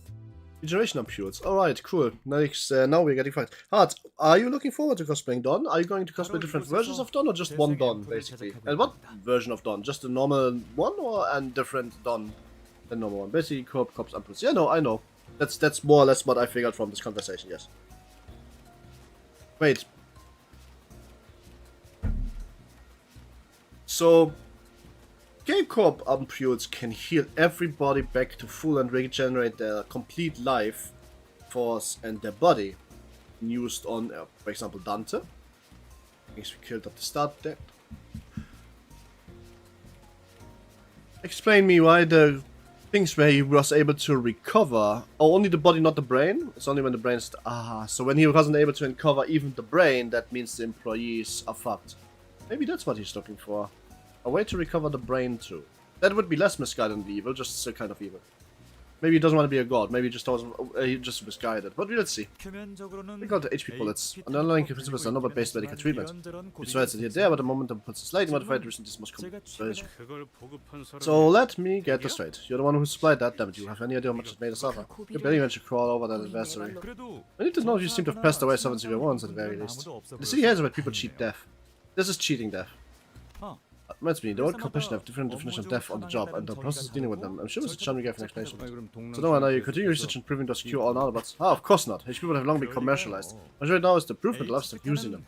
Regeneration ampoules. Alright, cool. Next, now we're getting fight. Hard, are you looking forward to cosplaying Don? Are you going to cosplay different versions of Don or just one Don, basically? And what version of Don? Just the normal one or and different Don? The normal one. Basically, Korp, Cops, ampoules. Yeah, no, I know. That's more or less what I figured from this conversation, yes. Wait. So, K Corp ampoules can heal everybody back to full and regenerate their complete life force and their body. Used on, for example, Dante. Things we killed at the start there. Explain me why the things where he was able to recover. Oh, only the body, not the brain? It's only when the brain's... so when he wasn't able to recover even the brain, that means the employees are fucked. Maybe that's what he's looking for. A way to recover the brain too. That would be less misguided than evil, just still kind of evil. Maybe he doesn't want to be a god, maybe he just doesn't, he just misguided. But let's see. We got the HP bullets. And the underlying principles are not about based medical treatment. Besides it here there, but the moment the puts a slightly modified reason this must come. So let me get this straight. You're the one who supplied that, damn it. You have any idea how much it made us suffer? You barely managed to crawl over that adversary. I need to know if you seem to have passed away 701s at the very least. The city hears about people cheat death. This is cheating death. Reminds me, the old competition have different definition of death on the job, and the process of dealing with them. I'm sure Mr. Chan will give an explanation. So no, I know you continue research and proving those cure all nanobots. Ah, of course not. HP would have long been commercialized. What right now is the proof that livestock using them.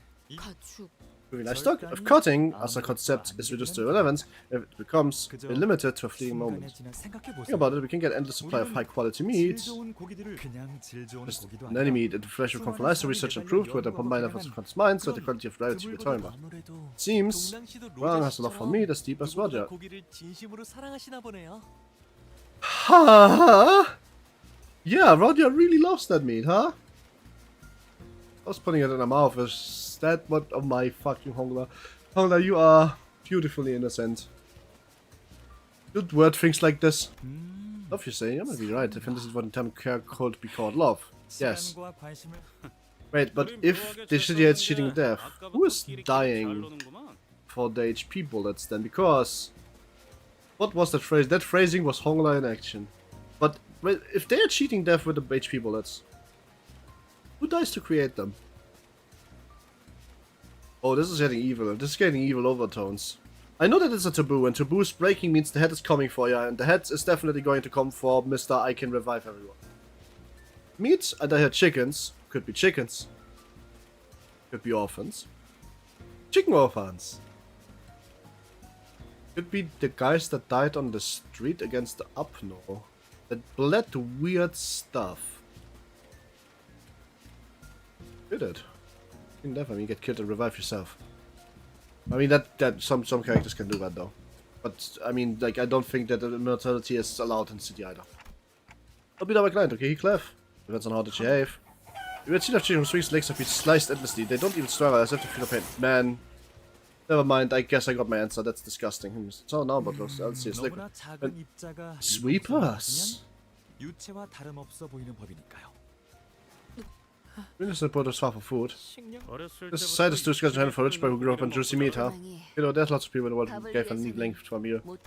Proving livestock? If cutting, as a concept, is reduced to irrelevance, if it becomes limited to a fleeting moment. Think about it, we can get endless supply of high quality meat. Just any meat, and the fresh will come from livestock research and proved with a combined efforts of conscious minds, so the quality of reality we're talking about. Seems Wang has a love for meat as deep as Roger. Ha! Yeah, Roger really loves that meat, huh? I was putting it in her mouth. Is that what of my fucking Hongla? Hongla, you are beautifully innocent. You'd word things like this. Love you say, you might be right. I think this is what the term care could be called love. Yes. Wait, but if the shitty is cheating death, who is dying for the HP bullets then? Because what was that phrase? That phrasing was Hongla in action. But if they are cheating death with the HP bullets, who dies to create them? Oh, this is getting evil. This is getting evil overtones. I know that it's a taboo, and taboos breaking means the head is coming for you, and the head is definitely going to come for Mr. I can revive everyone. Meat, and I heard chickens. Could be chickens. Could be orphans. Chicken orphans. Could be the guys that died on the street against the Upno. That bled to weird stuff. Did it? You can definitely get killed and revive yourself. I mean, that some characters can do that though. But, I mean, like, I don't think that immortality is allowed in City either. I'll be our client, okay, Clef? Depends on how they behave. You had seen of children whose legs have been sliced endlessly. They don't even struggle as if they feel pain. Man. Never mind, I guess I got my answer. That's disgusting. So now about those. I'll see. It's like sweepers. Minister brought us far for food. This side is too scarce to handle for a rich boy who grew up on juicy meat, huh? You know, there's lots of people in the world who gave a neat length to a meal. But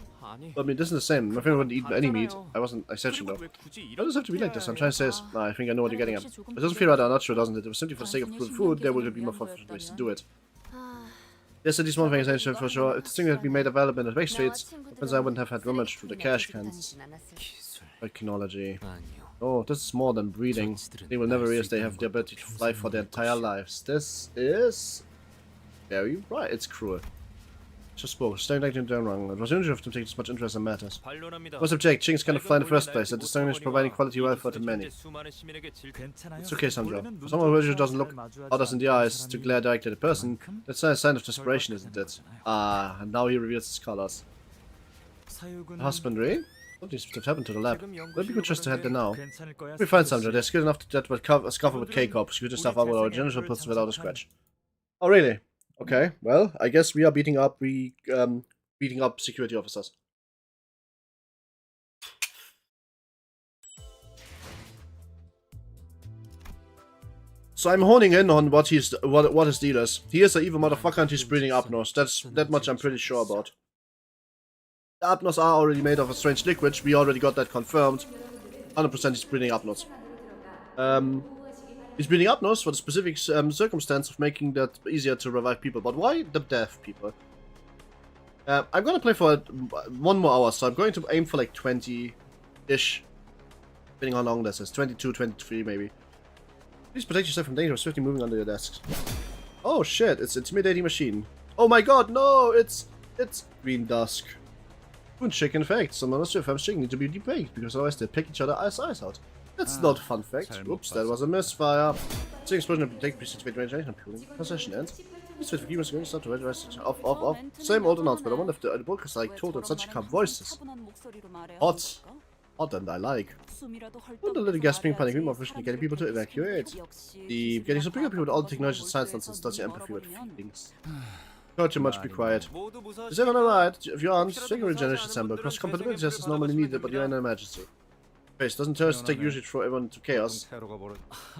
I mean, this isn't the same. My family wouldn't eat any meat. I said so though. Why does it have to be like this? I'm trying to say is, nah, I think I know what you're getting at. It doesn't feel right or not sure, doesn't it? If it was simply for the sake of good food, there would be more fun ways to do it. Yes, at least one thing is ancient for sure. If this thing had been made available in the back streets, then I wouldn't have had rummage through the cash cans. Technology. Oh, this is more than breeding. They will never realize they have the ability to fly for their entire lives. This is very right. It's cruel. Just spoke. Staying like them down wrong. It was unusual for them to take this much interest in matters. Must object. Chickens cannot fly in the first place. That distinguish providing quality welfare to many. It's okay, Sandra. For someone who usually doesn't look others in the eyes to glare directly at a person, that's a sign of desperation, isn't it? Ah, and now he reveals his colors. Husbandry? What needs to have happened to the lab? Would be good just to head there now. We find Sandra. They're skilled enough to that with a scuffle with K Corp. She could just stuff up with our general puts without a scratch. Oh really? Okay, well, I guess we are beating up security officers. So I'm honing in on what his deal is. He is an evil motherfucker and he's breeding Apnos. That much I'm pretty sure about. The Apnos are already made of a strange liquid. We already got that confirmed. 100% he's breeding Apnos. He's breeding Apnos for the specific circumstance of making that easier to revive people. But why the deaf people? I'm gonna play for 1 more hour, so I'm going to aim for like 20-ish. Depending on how long this is. 22, 23 maybe. Please protect yourself from danger swiftly moving under your desks. Oh shit, it's intimidating machine. Oh my god, no! It's Green Dusk. Chicken effect. Some monster farms chicken need to be debaked because otherwise they pick each other's eyes out. That's not fun fact. Oops, that was a misfire. The explosion will take place to range and pooling. Possession ends. Please wait for humans going to start to red rest. Off. Same old announcement. I wonder if the broadcast like told in such calm voices. Hot and I like. What a little gasping panic more efficiently getting people to evacuate. The getting superior people with all the technology and science nonsense does your empathy with feelings. Not too much, be quiet. Is everyone alright? If you aren't, take a regeneration sample. Cross compatibility test is normally needed, but you're in an emergency. Face doesn't terrorists take usually throw everyone to chaos?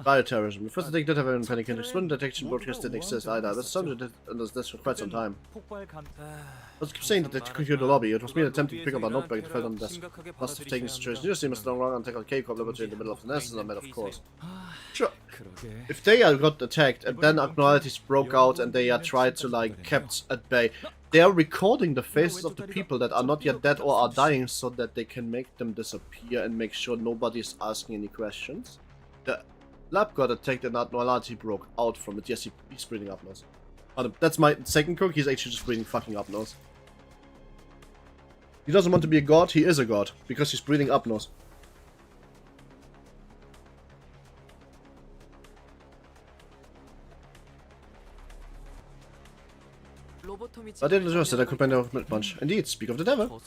Bioterrorism. First they did have everyone panic and exploding detection broadcast didn't exist either. That's something that does this for quite some time. I was saying that they could hear the lobby. It was me attempting to pick up a notebook and fell on the desk. Must have taken the situation seriously, must long run and take out K Corp laboratory in the middle of the nest, and I met of course. Sure. If they got attacked and then abnormalities broke out and they are tried to like kept at bay, they are recording the faces of the people that are not yet dead or are dying so that they can make them disappear and make sure nobody is asking any questions. The lab got attacked and abnormality broke out from it. Yes, he's breathing up nose. That's my second cook. He's actually just breathing fucking up nose. He doesn't want to be a god. He is a god because he's breathing up nose. I didn't trust that I could bend a bunch. Indeed, speak of the devil.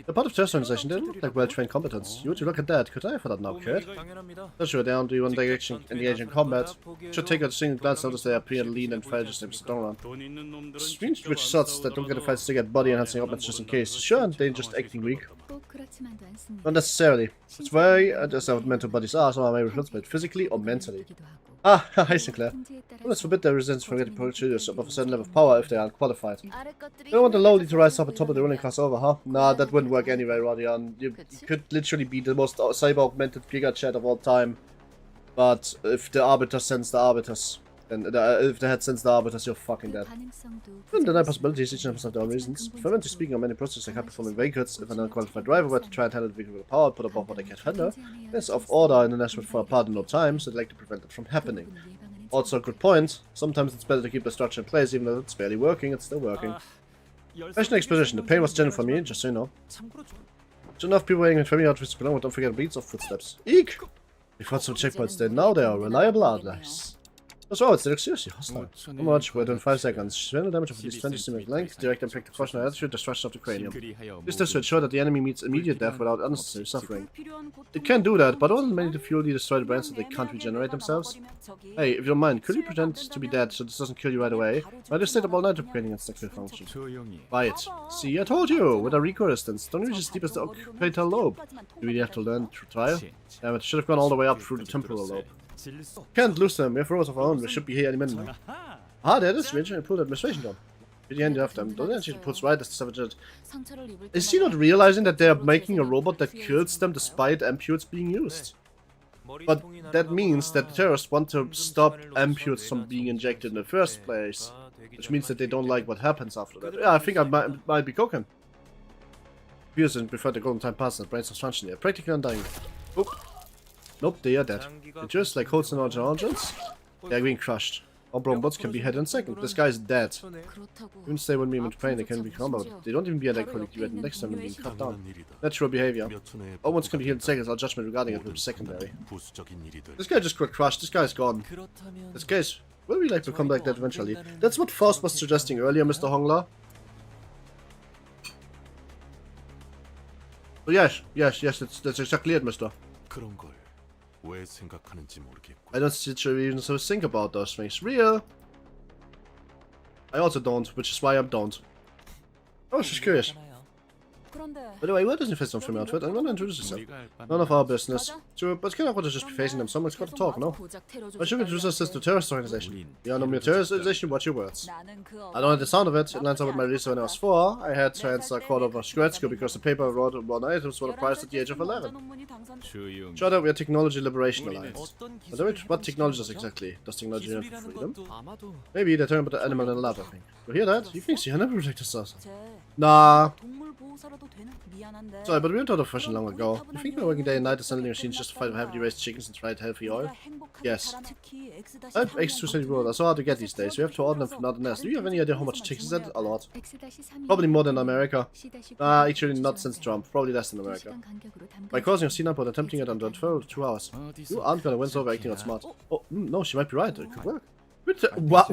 The part of the organization didn't look like well-trained competence. You would look at that. Could I for that now, kid? Not sure down. Do you want to engage in combat? Should take a single glance notice they appear lean and frail just like around. Strange rich shots that don't get a fight to get body enhancing up just in case. Sure, and they're just acting weak. Not necessarily. It's very just how mental bodies are, so I may reflect it physically or mentally. Ah, hi Sinclair. Well, let's forbid their resistance from getting projectiles above a certain level of power if they aren't qualified. You don't want the lowly to rise up on top of the ruling class over, huh? Nah, that wouldn't work anyway, Rodion. You could literally be the most cyber-augmented Giga Chat of all time. But if the Arbiter sends the Arbiters, and if the head sends the Arbiters, you're fucking dead. Couldn't deny possibilities, each of their own reasons. Fundamentally speaking, on many processes like high-performing vehicles, if an unqualified driver were to try and handle the vehicle with power put above what they can handle, there's of order in the national for a part in no time, so they'd like to prevent it from happening. Also a good point, sometimes it's better to keep the structure in place, even though it's barely working, it's still working. Fashion exposition, the pain was genuine for me, just so you know. Should enough people waiting in family outfits belong, but don't forget beats of footsteps. Eek! We fought some checkpoints there, now they are reliable outliers. So, it's seriously hostile. How much? Within 5 seconds. Spinal damage of at least 20 cm length. Direct impact across the attitude, destruction of the cranium. This does to ensure that the enemy meets immediate death without unnecessary suffering. It can do that, but only many to fully destroy the brains so they can't regenerate themselves. Hey, if you don't mind, could you pretend to be dead so this doesn't kill you right away? I just stayed up all night upgrading its sexual function. Buy it. See, I told you! With a recoil distance, don't reach as deep as the occipital lobe. You really have to learn to try? Damn it, should have gone all the way up through the temporal lobe. Can't lose them, we have rows of our own, we should be here any minute now. Ah, there it is, Rachel, and pull the administration down. At the end of them, don't actually pulls right as the savage. Is he not realizing that they are making a robot that kills them despite amputes being used? But that means that the terrorists want to stop amputes from being injected in the first place. Which means that they don't like what happens after that. Yeah, I think I might be cooking. Pearson preferred the golden time passes and brains of function here. Practically undying. Oh. Nope, they are dead. They're just like holes in our engines. They're being crushed. Our robots can be hit in a second. This guy is dead. Even stay with me in pain, they can be combat. They don't even be like collective next time being cut down. Natural behavior. Owens can be healed in seconds, our judgment regarding it will be secondary. This guy just got crushed, this guy's gone. This case will we like to come like that eventually? That's what Faust was suggesting earlier, Mr. Hongler. Oh, yes, that's exactly it, mister. I don't see you even so think about those things. Real? I also don't, which is why I don't. I was just curious. By the way, where does the fist from your outfit? I'm gonna introduce yourself. None of our business. Sure, but can I want to just be facing them? Someone's got to talk, no? I should introduce us to terrorist organization. Yeah, no mere terrorist organization, watch your words. I don't like the sound of it. It lines up with my release when I was 4. I had to answer a call over grad school because the paper I wrote about items were priced at the age of 11. Shut up, we are Technology Liberation Alliance. But what technology is exactly? Does technology have freedom? Maybe they're talking about the animal in love, I think. You hear that? He thinks he never protected us. Nah. Sorry, but we went out of fashion long ago. You think you're working day and night assembling machines just to fight with heavily raised chickens and fried healthy oil? Yes. I have eggs 2 cents worth. That's so hard to get these days. We have to order them from another nest. Do you have any idea how much chickens is that? A lot. Probably more than America. Actually not since Trump. Probably less than America. By causing a scene up and attempting it under 2 hours. You aren't gonna win over acting not smart. Oh, no, she might be right. It could work. What?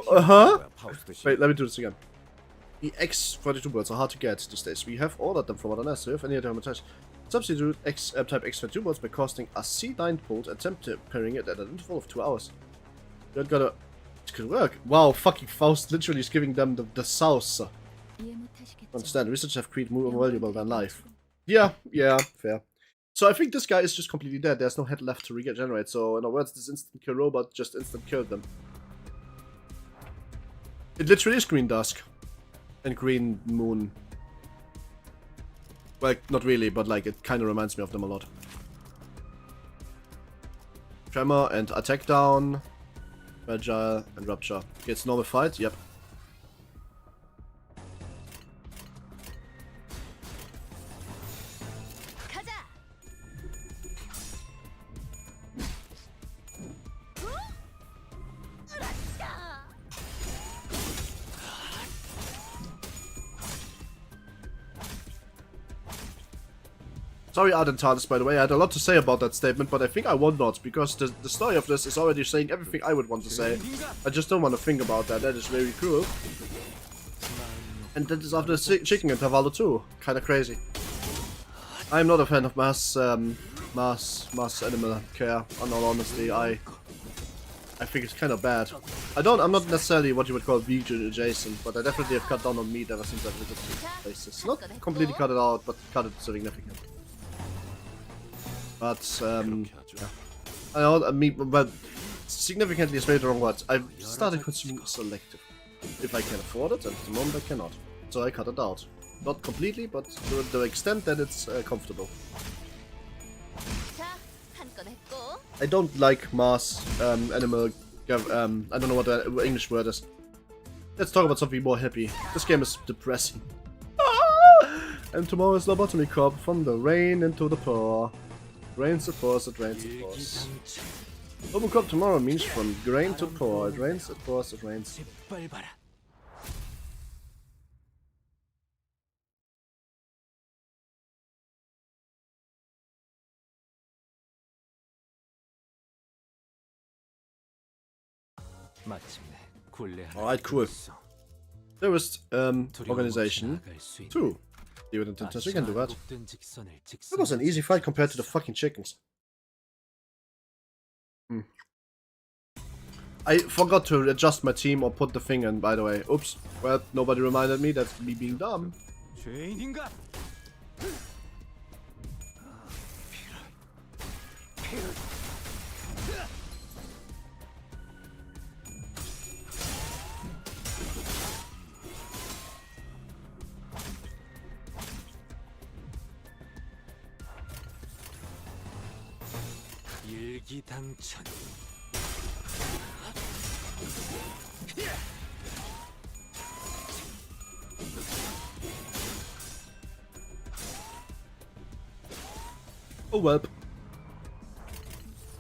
Huh? Wait, let me do this again. The X-32 boards are hard to get these days. We have ordered them from other nests. Do you have any idea how much? Substitute type X-32 boards by costing a C9 bolt and tempering it at an interval of 2 hours. You're gonna... It could work. Wow, fucking Faust literally is giving them the sauce. Understand, research have created more valuable than life. Yeah, fair. So I think this guy is just completely dead. There's no head left to regenerate. So in other words, this instant kill robot just instant killed them. It literally is Green Dusk. And Green Moon. Well, not really, but like it kind of reminds me of them a lot. Tremor and attack down. Fragile and rupture. Okay, it's normal fight, yep. Sorry, Ardentalis, by the way, I had a lot to say about that statement, but I think I will not, because the story of this is already saying everything I would want to say. I just don't want to think about that, that is very cruel. And that is after the chicken intervallo too, kinda crazy. I'm not a fan of mass animal care, in all honesty. I think it's kind of bad. I'm not necessarily what you would call vegan adjacent, but I definitely have cut down on meat ever since I visited places. Not completely cut it out, but cut it significantly. But, yeah. I know, meat, but significantly is very wrong word. I've started consuming selective. If I can afford it, and at the moment I cannot. So I cut it out. Not completely, but to the extent that it's comfortable. I don't like mass animal. I don't know what the English word is. Let's talk about something more happy. This game is depressing. And tomorrow is lobotomy corp from the rain into the pour. Rains of course, it rains of course. Lobotomy corp tomorrow means from grain to pour. It rains, it pours, it rains. 마침내 굴레 하나. Alright, cool. Terrorist organization 2. See what intentions we can do that. It was an easy fight compared to the fucking chickens. I forgot to adjust my team or put the thing in, by the way. Oops. Well, nobody reminded me. That's me being dumb. 죄인인가? 일기당천. Oh well.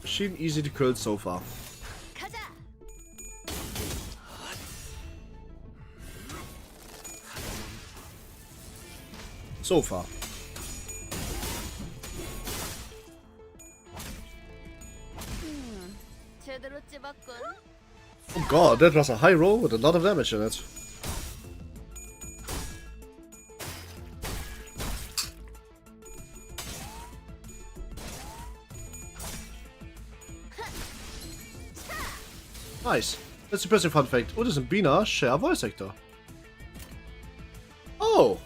Machine easy to kill so far. 가자. So far. 제대로 찝었군. Oh god, that was a high roll with a lot of damage in it. Nice. That's a impressive fun fact. Udis and Bina share a voice actor. Oh!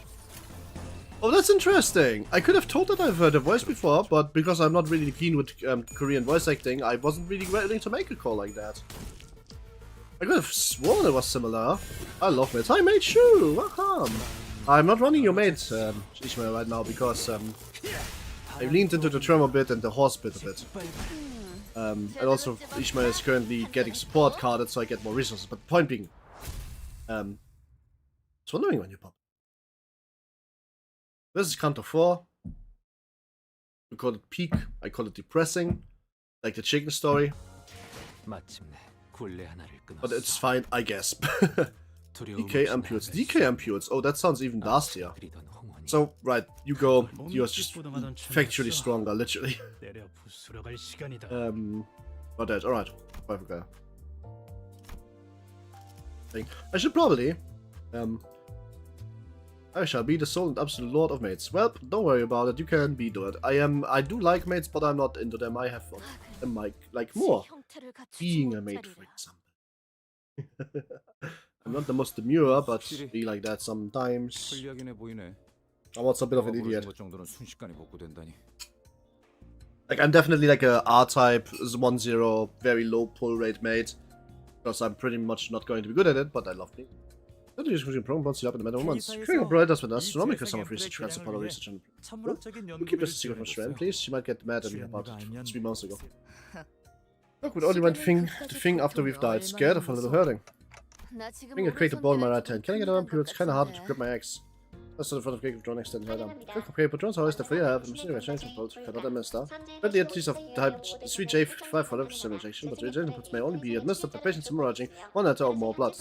Oh, that's interesting. I could have told that I've heard a voice before, but because I'm not really keen with Korean voice acting, I wasn't really willing to make a call like that. I could have sworn it was similar. I love mates. Hi, mate Shu! Welcome! I'm not running your mate, Ishmael, right now, because I leaned into the trim a bit and the horse bit a bit. And also, Ishmael is currently getting support carded, so I get more resources. But point being, it's wondering when you pop. This is CANTO 4. We call it peak. I call it depressing, like the chicken story. But it's fine, I guess. DK amputes. DK amputes. Oh, that sounds even nastier. So, right, you go. You're just factually stronger, literally. Not that. Alright. I should probably. I shall be the sole and absolute lord of mates. Well, don't worry about it. You can be do it. I do like mates, but I'm not into them. I have them like more being a mate, for example. I'm not the most demure, but be like that sometimes. I'm also a bit of an idiot. Like, I'm definitely like a R-type 1-0, very low pull rate mate. Because I'm pretty much not going to be good at it, but I love me. Don't use program bonds up in the matter of months. Creating operators with astronomical sum of research grants upon research and you keep this a secret from Shran, please. She might get mad at me about 3 months ago. Look, we only went the thing after we've died. Scared of a little hurting. Being a creative ball in my right hand. Can I get an It's kinda hard to grip my axe. That's to the front of K Corp extended right arm. K Corp patrons are always the free have the machine exchange of both cannot administer. But the entities of type sweet J55 for left injection, but the inputs may only be administered by patients hemorrhaging 1 letter or more blood.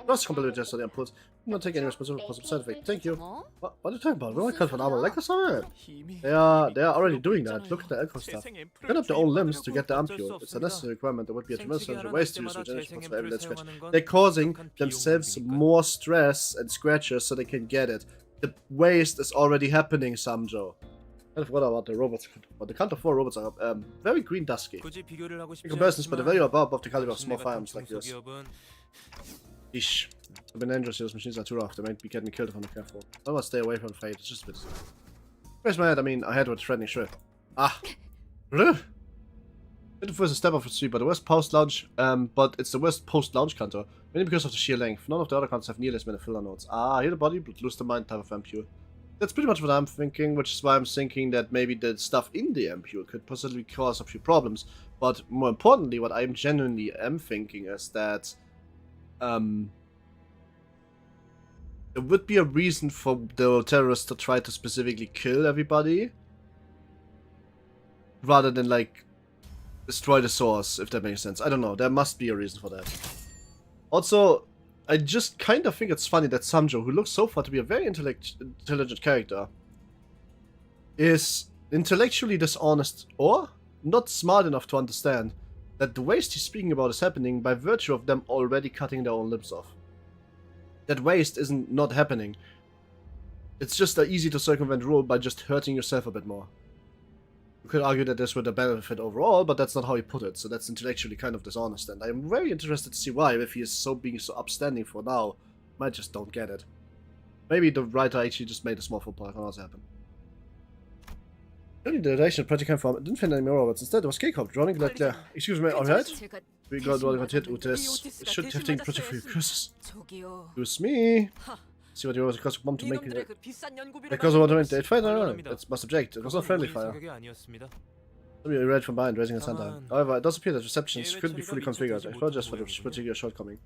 Plus completely just on the inputs. Do not take any responsibility for possible side effect. Thank you. What are you talking about? We want cut for armor like us already. They are already doing that. Look at the alcohol stuff. Cut up their own limbs to get the ampule. It's a necessary requirement. There would be a tremendous waste to use regeneration for every dead scratch. They're causing themselves more stress and scratches so they can get it. The waste is already happening, Samjo. I forgot about the robots, but the CANTO 4 robots are very green dusky. In comparison, but the value above the caliber of small firearms like this. Ish. I've been dangerous, those machines are too rough, they might be getting killed if I'm not careful. I must stay away from the fight, it's just a bit. Where's my head? I mean, I had with threatening shrimp. Ah! Really? The first step of the street, but the worst post-launch, but it's the worst post-launch CANTO. Mainly because of the sheer length. None of the other CANTOs have nearly as many filler notes. Ah, heal the body, but lose the mind type of ampule. That's pretty much what I'm thinking, which is why I'm thinking that maybe the stuff in the ampule could possibly cause a few problems. But more importantly, what I'm genuinely am thinking is that there would be a reason for the terrorists to try to specifically kill everybody, rather than like destroy the source, if that makes sense. I don't know, there must be a reason for that. Also, I just kind of think it's funny that Samjo, who looks so far to be a very intelligent character, is intellectually dishonest or not smart enough to understand that the waste he's speaking about is happening by virtue of them already cutting their own limbs off. That waste isn't not happening. It's just an easy to circumvent rule by just hurting yourself a bit more. You could argue that this would have benefit overall, but that's not how he put it, so that's intellectually kind of dishonest, and I'm very interested to see why, if he is being so upstanding for now. I just don't get it. Maybe the writer actually just made a small football, that can also happen. Only the relation project came from, didn't find any more robots, instead it was K Corp, drawing like the... Excuse me, alright? We got what we hit with this. Should have taken the project for your curses. Excuse me. See what you was cost bomb to make it. Because of what I meant, it fired, it must object. It was not friendly fire. Somebody read from behind, raising his hand down. However, it does appear that receptions couldn't be fully configured. I apologize for the particular shortcoming.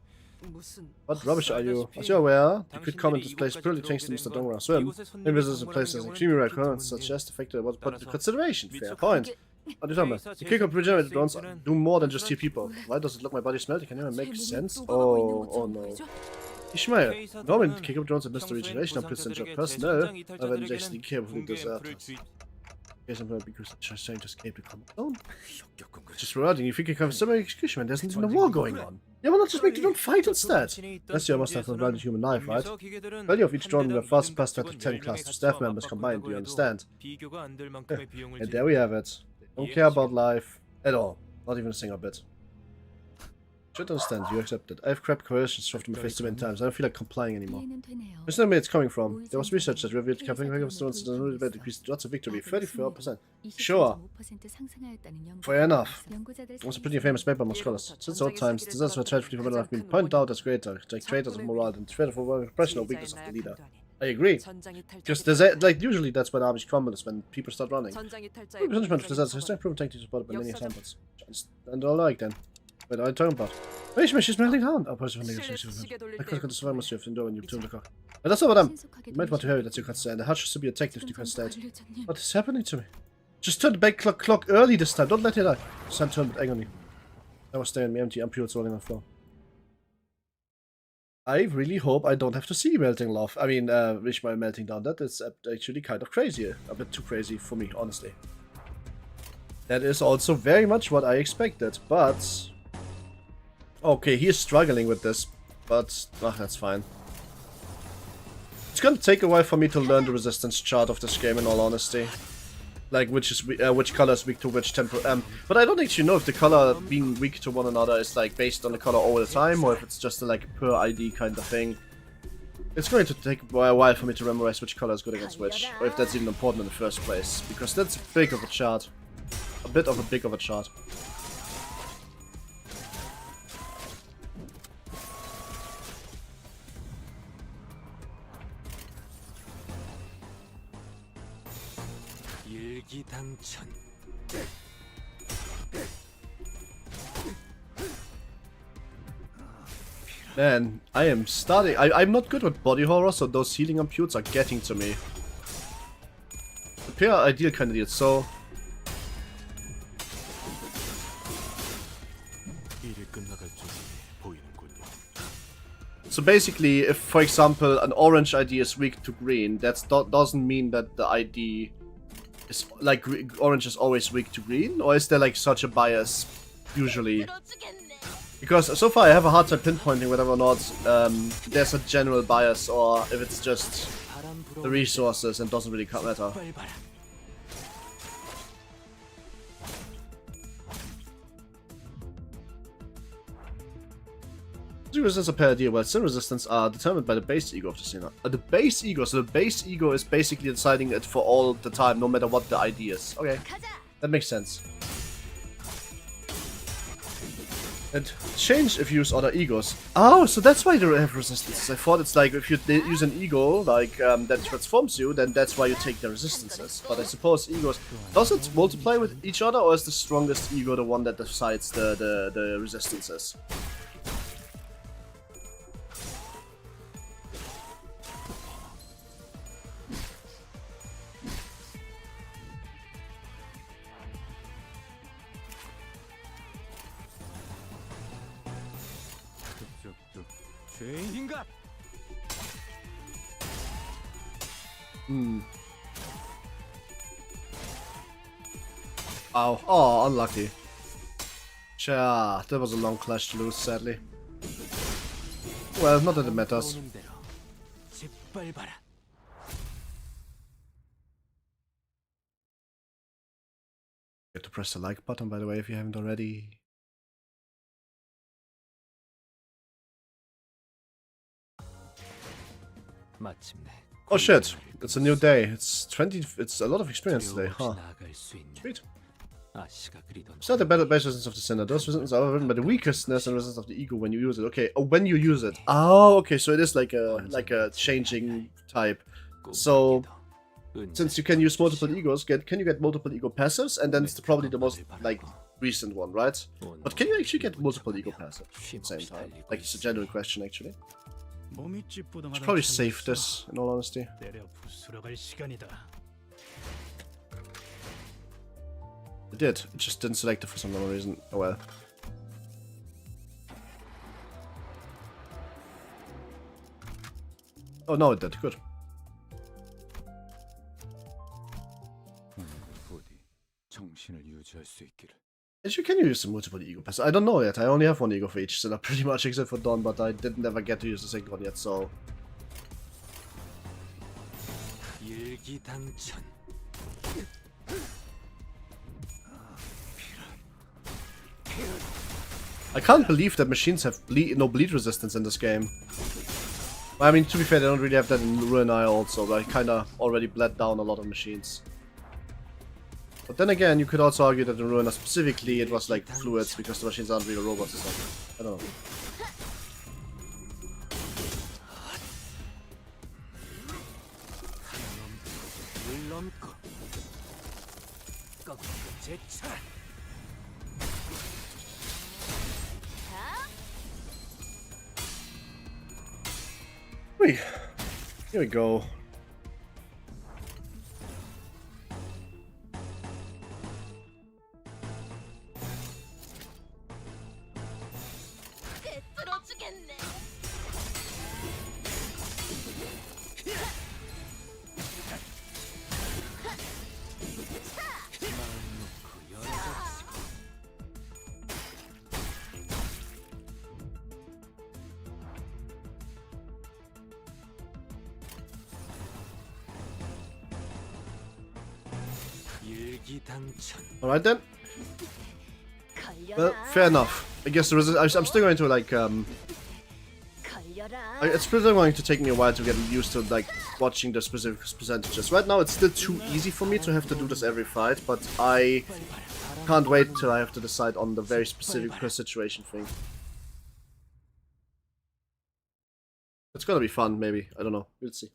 What rubbish are you? As you're aware, the quick comment is placed purely thanks to Mr. Dongra Swim. Maybe this is a place as extremely rare occurrence, such as the fact that it was put into consideration. Fair point. What are you talking about? The kick up regenerated drones do more than just heal people. Why does it look my body smell? Can it make sense? Oh no. Ishmael, normally the kick up drones are mystery regeneration and present your personnel, but when they actually capably deserve us. Yes, I'm going to be trying to escape the combat zone. Just rewarding, you think you can have some execution when there's not even a war going on. Yeah, why not just make the drone fight instead? Last year I must have provided human life, right? Value of each drone will have fast past 10 class to staff members combined, do you understand? And there we have it. They don't care about life at all. Not even a single bit. Should understand, you accept it. I have crap coercions shoved in my face too many times. I don't feel like complying anymore. There's no where it's coming from. There was research that revealed capping of stones to the decreased odds of victory. 34%. Sure. Fair enough. It was a pretty famous paper among scholars. Since old times, disasters for tragedy for have been pointed out as greater, like traitors of morale and threat for repression or weakness of the leader. I agree. Because there's like usually that's when armies crumble, is when people start running. Punishment of disasters is proven technically supported by many examples. And all like then. What are you talking about? Wait, she's melting down. Oh, positive negative. I could survive myself and do when you tune the cock. But that's not what you might want to hear it, that you could say. And the house should be a detective defense state. What is happening to me? Just turn the back clock early this time. Don't let it die. Sam turned with agony. I was staring at me empty ampoules rolling on the floor. I really hope I don't have to see melting love. I mean, Ishmael melting down. That is actually kind of crazy. A bit too crazy for me, honestly. That is also very much what I expected, but... Okay, he is struggling with this, but that's fine. It's gonna take a while for me to learn the resistance chart of this game, in all honesty. Like, which color is weak to which temper. But I don't actually know if the color being weak to one another is like based on the color all the time, or if it's just like per ID kind of thing. It's going to take a while for me to memorize which color is good against which, or if that's even important in the first place, because that's big of a chart. A bit of a big of a chart. Man, I am starting. I'm not good with body horror, so those healing amputes are getting to me. Prepare ideal candidate, so. So basically, if for example an orange ID is weak to green, that doesn't mean that the ID is like orange is always weak to green, or is there like such a bias usually? Because so far I have a hard time pinpointing whether or not there's a general bias, or if it's just the resources and doesn't really matter. Resistance are per idea, while sin resistance are determined by the base ego of the sinner. The base ego, so the base ego is basically deciding it for all the time, no matter what the ID is. Okay, that makes sense. And change if you use other egos. Oh, so that's why they have resistances. I thought it's like if you use an ego like that transforms you, then that's why you take the resistances. But I suppose egos does it multiply with each other, or is the strongest ego the one that decides the resistances? Ow. Oh, unlucky. Sure, that was a long clash to lose, sadly. Well, not that it matters. 불어오는 대로 짓밟아라. You have to press the like button, by the way, if you haven't already. 마침내 Oh shit, it's a new day. It's a lot of experience today, huh? 나아갈 수 있는 Sweet. 아씨가 그리던 It's not the better base resistance of the sinner. Those resistance are written by the weakness and resistance of the ego when you use it. Okay, oh, when you use it. Oh, okay, so it is like a changing type. So, since you can use multiple egos, can you get multiple ego passives? And then it's probably the most, like, recent one, right? But can you actually get multiple ego passives at the same time? Like, it's a genuine question, actually. Should probably save this, in all honesty. It did. It just didn't select it for some other reason. Oh well. Oh no, it did. Good. Actually, can you use the multiple ego pass? I don't know yet. I only have one ego for each, so that pretty much except for Dawn, but I didn't ever get to use the second one yet, so... I can't believe that machines have no bleed resistance in this game. I mean, to be fair, they don't really have that in Ruina also, but I kinda already bled down a lot of machines. But then again, you could also argue that in Ruina specifically it was like fluids, because the machines aren't real robots or something. I don't know. Wait, here we go. Alright then. Well, fair enough. I guess I'm still going to like it's still going to take me a while to get used to like watching the specific percentages. Right now it's still too easy for me to have to do this every fight, but I can't wait till I have to decide on the very specific per situation thing. It's gonna be fun, maybe. I don't know. We'll see.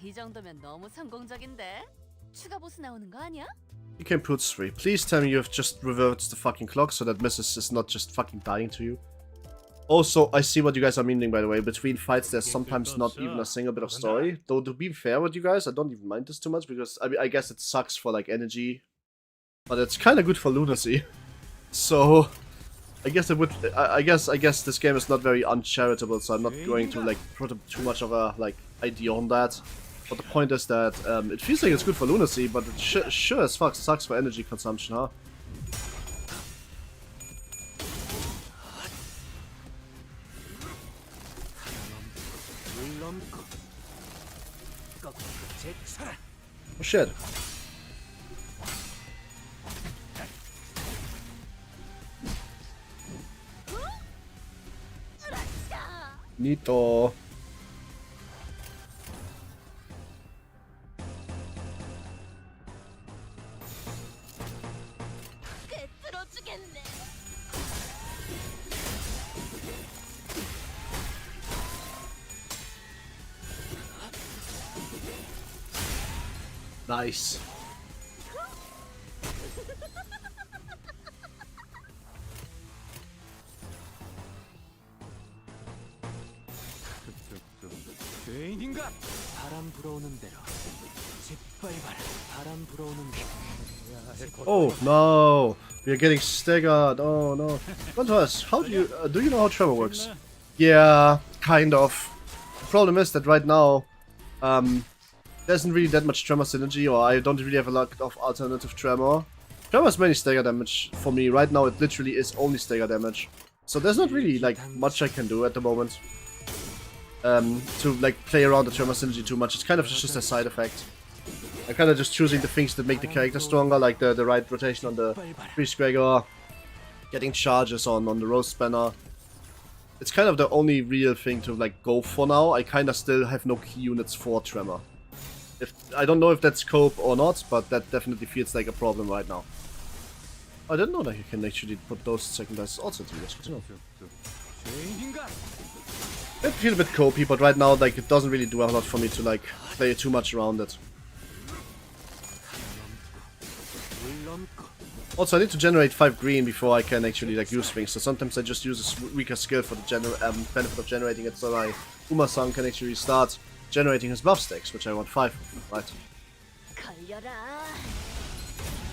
이 정도면 너무 성공적인데? 추가 보스 나오는 거 아니야? You can put 3. Please tell me you have just reversed the fucking clock so that Mrs. is not just fucking dying to you. Also, I see what you guys are meaning, by the way. Between fights, there's sometimes not even a single bit of story. Though, to be fair with you guys, I don't even mind this too much, because I guess it sucks for, like, energy. But it's kind of good for lunacy. So, I guess it would... I guess this game is not very uncharitable, so I'm not going to, like, put too much of a, like, idea on that. But the point is that it feels like it's good for lunacy, but it sure as fuck sucks for energy consumption, huh? Oh shit. Neato. Nice. 바람 불어오는 대로 짓밟아라. 바람 불어오는 대로. Oh no, we are getting staggered. Oh no. Come to us. How do you know how travel works? Yeah, kind of. The problem is that right now, there isn't really that much Tremor synergy, or I don't really have a lot of alternative Tremor. Tremor is mainly stagger damage for me. Right now it literally is only stagger damage. So there's not really like much I can do at the moment. To like play around the Tremor synergy too much. It's kind of just a side effect. I'm kind of just choosing the things that make the character stronger, like the right rotation on the Priest Gregor, getting charges on the Rose Banner. It's kind of the only real thing to like go for now. I kind of still have no key units for Tremor. I don't know if that's cope or not, but that definitely feels like a problem right now. I didn't know that you can actually put those secondizers also to use. It feels a bit copy, but right now like it doesn't really do a lot for me to like play too much around it. Also, I need to generate 5 green before I can actually like use things. So sometimes I just use a weaker skill for the benefit of generating it, so my Uma-san can actually start generating his buff stacks, which I want 5 of, right?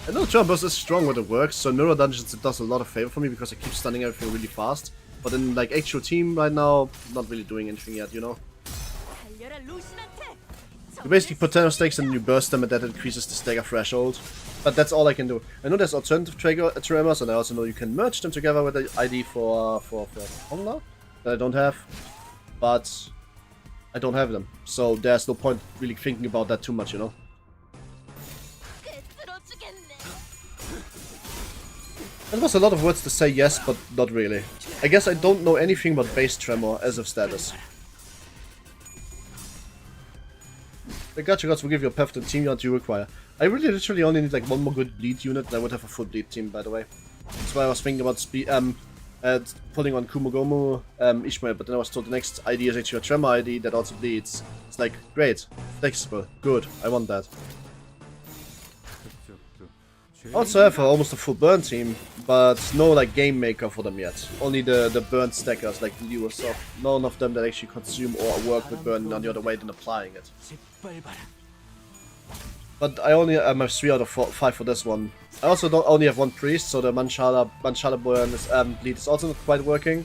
I know Jump Burst is strong when it works, so Neuro Dungeons it does a lot of favor for me because I keep stunning everything really fast. But in like actual team right now, not really doing anything yet, you know? You basically put 10 stacks and you burst them and that increases the stagger threshold. But that's all I can do. I know there's alternative tremors and I also know you can merge them together with the ID for Honda that I don't have. But I don't have them. So there's no point really thinking about that too much, you know? That was a lot of words to say yes, but not really. I guess I don't know anything about base tremor as of status. The Gacha Gods will give you a perfect team unit you require. I really literally only need like one more good bleed unit and I would have a full bleed team, by the way. That's why I was thinking about putting on Kumogomu Ishmael, but then I was told the next ID is actually a tremor ID that also bleeds. It's like, great, flexible, good, I want that. I also have almost a full burn team, but no like game maker for them yet. Only the burn stackers like Liu so none of them that actually consume or work with burn on the other way than applying it. But I only have 3 out of 5 for this one. I also don't only have 1 priest, so the Manchala burn is, bleed is also not quite working.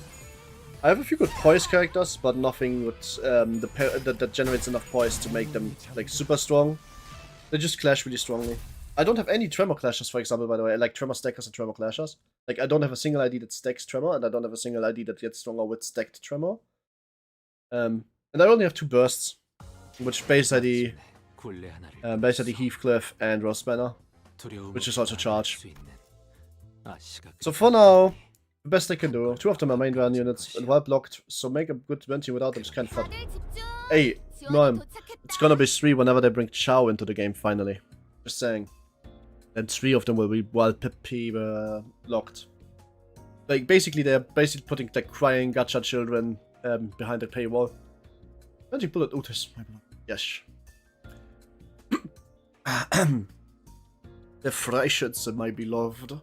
I have a few good poise characters, but nothing with that generates enough poise to make them like super strong. They just clash really strongly. I don't have any Tremor Clashers, for example, by the way. I like Tremor Stackers and Tremor Clashers. Like, I don't have a single ID that stacks Tremor, and I don't have a single ID that gets stronger with stacked Tremor. And I only have 2 bursts, which base ID Heathcliff and Rose Banner, which is also charge. So for now, the best I can do. 2 of them are main run units and well blocked, so make a good 20 without them is kind of fun. Hey, no, it's gonna be 3 whenever they bring Chao into the game finally. Just saying. And 3 of them will be well locked. Like basically they're putting the crying gacha children behind the paywall. Magic Bullet Otis. Yes. The Freischütze, my beloved.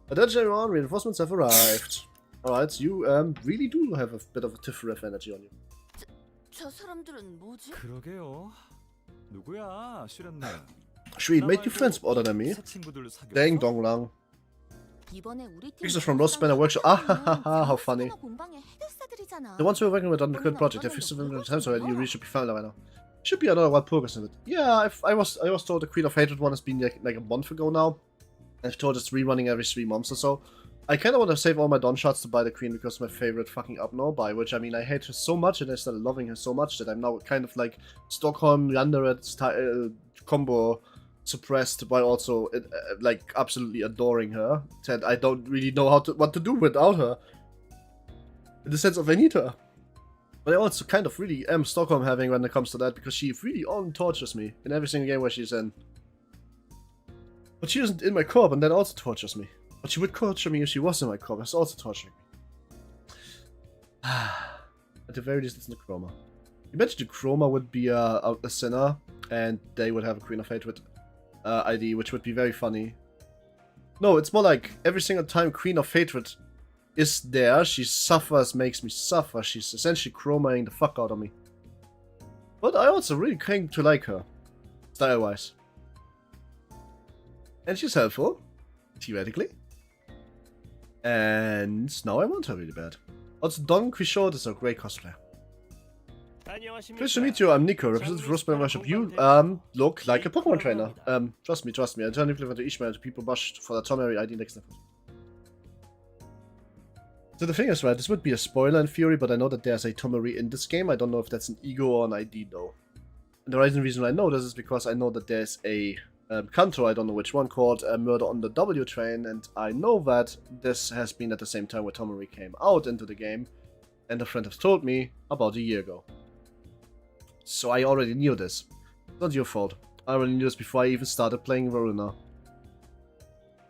Attention everyone, reinforcements have arrived. Alright, you really do have a bit of a Tifref energy on you. Sweet, made new friends other than me. Dang dong lang. Pictures from Rose Banner Workshop. Ah ha ha ha, how funny. The ones we were working with on the current project, I fixed them times already, you really should be found by now. Should be another wild progress in it. Yeah, I was told the Queen of Hatred one has been like a month ago now. I've told it's rerunning every 3 months or so. I kinda wanna save all my Dawn shots to buy the Queen because my favorite fucking Abno, by which I mean I hate her so much and I started loving her so much that I'm now kind of like Stockholm Yandere style combo suppressed while also like absolutely adoring her. That I don't really know what to do without her. In the sense of I need her. But I also kind of really am Stockholm having when it comes to that because she really only tortures me in every single game where she's in. But she isn't in my corp and that also tortures me. But she would torture me if she was in my corp, that's also torturing me. At the very least it's the Chroma. Imagine the Chroma would be a sinner and they would have a Queen of Hatred ID, which would be very funny. No, it's more like every single time Queen of Hatred is there, she suffers, makes me suffer. She's essentially chromaing the fuck out of me. But I also really came to like her, style-wise. And she's helpful, theoretically. And now I want her really bad. Also, Don Quixote is a great cosplayer. Pleased to meet you. I'm Nico, representative of Roseberry Worship. You look like a Pokemon trainer. Trust me. I turn if to Ishmael to people bashed for the Tomary ID next level. So the thing is, right, this would be a spoiler in theory, but I know that there's a Tomary in this game. I don't know if that's an ego or an ID though. And the reason I know this is because I know that there's a CANTO, I don't know which one, called Murder on the W Train, and I know that this has been at the same time where Tomary came out into the game, and a friend has told me about a year ago. So I already knew this. It's not your fault. I already knew this before I even started playing Ruina.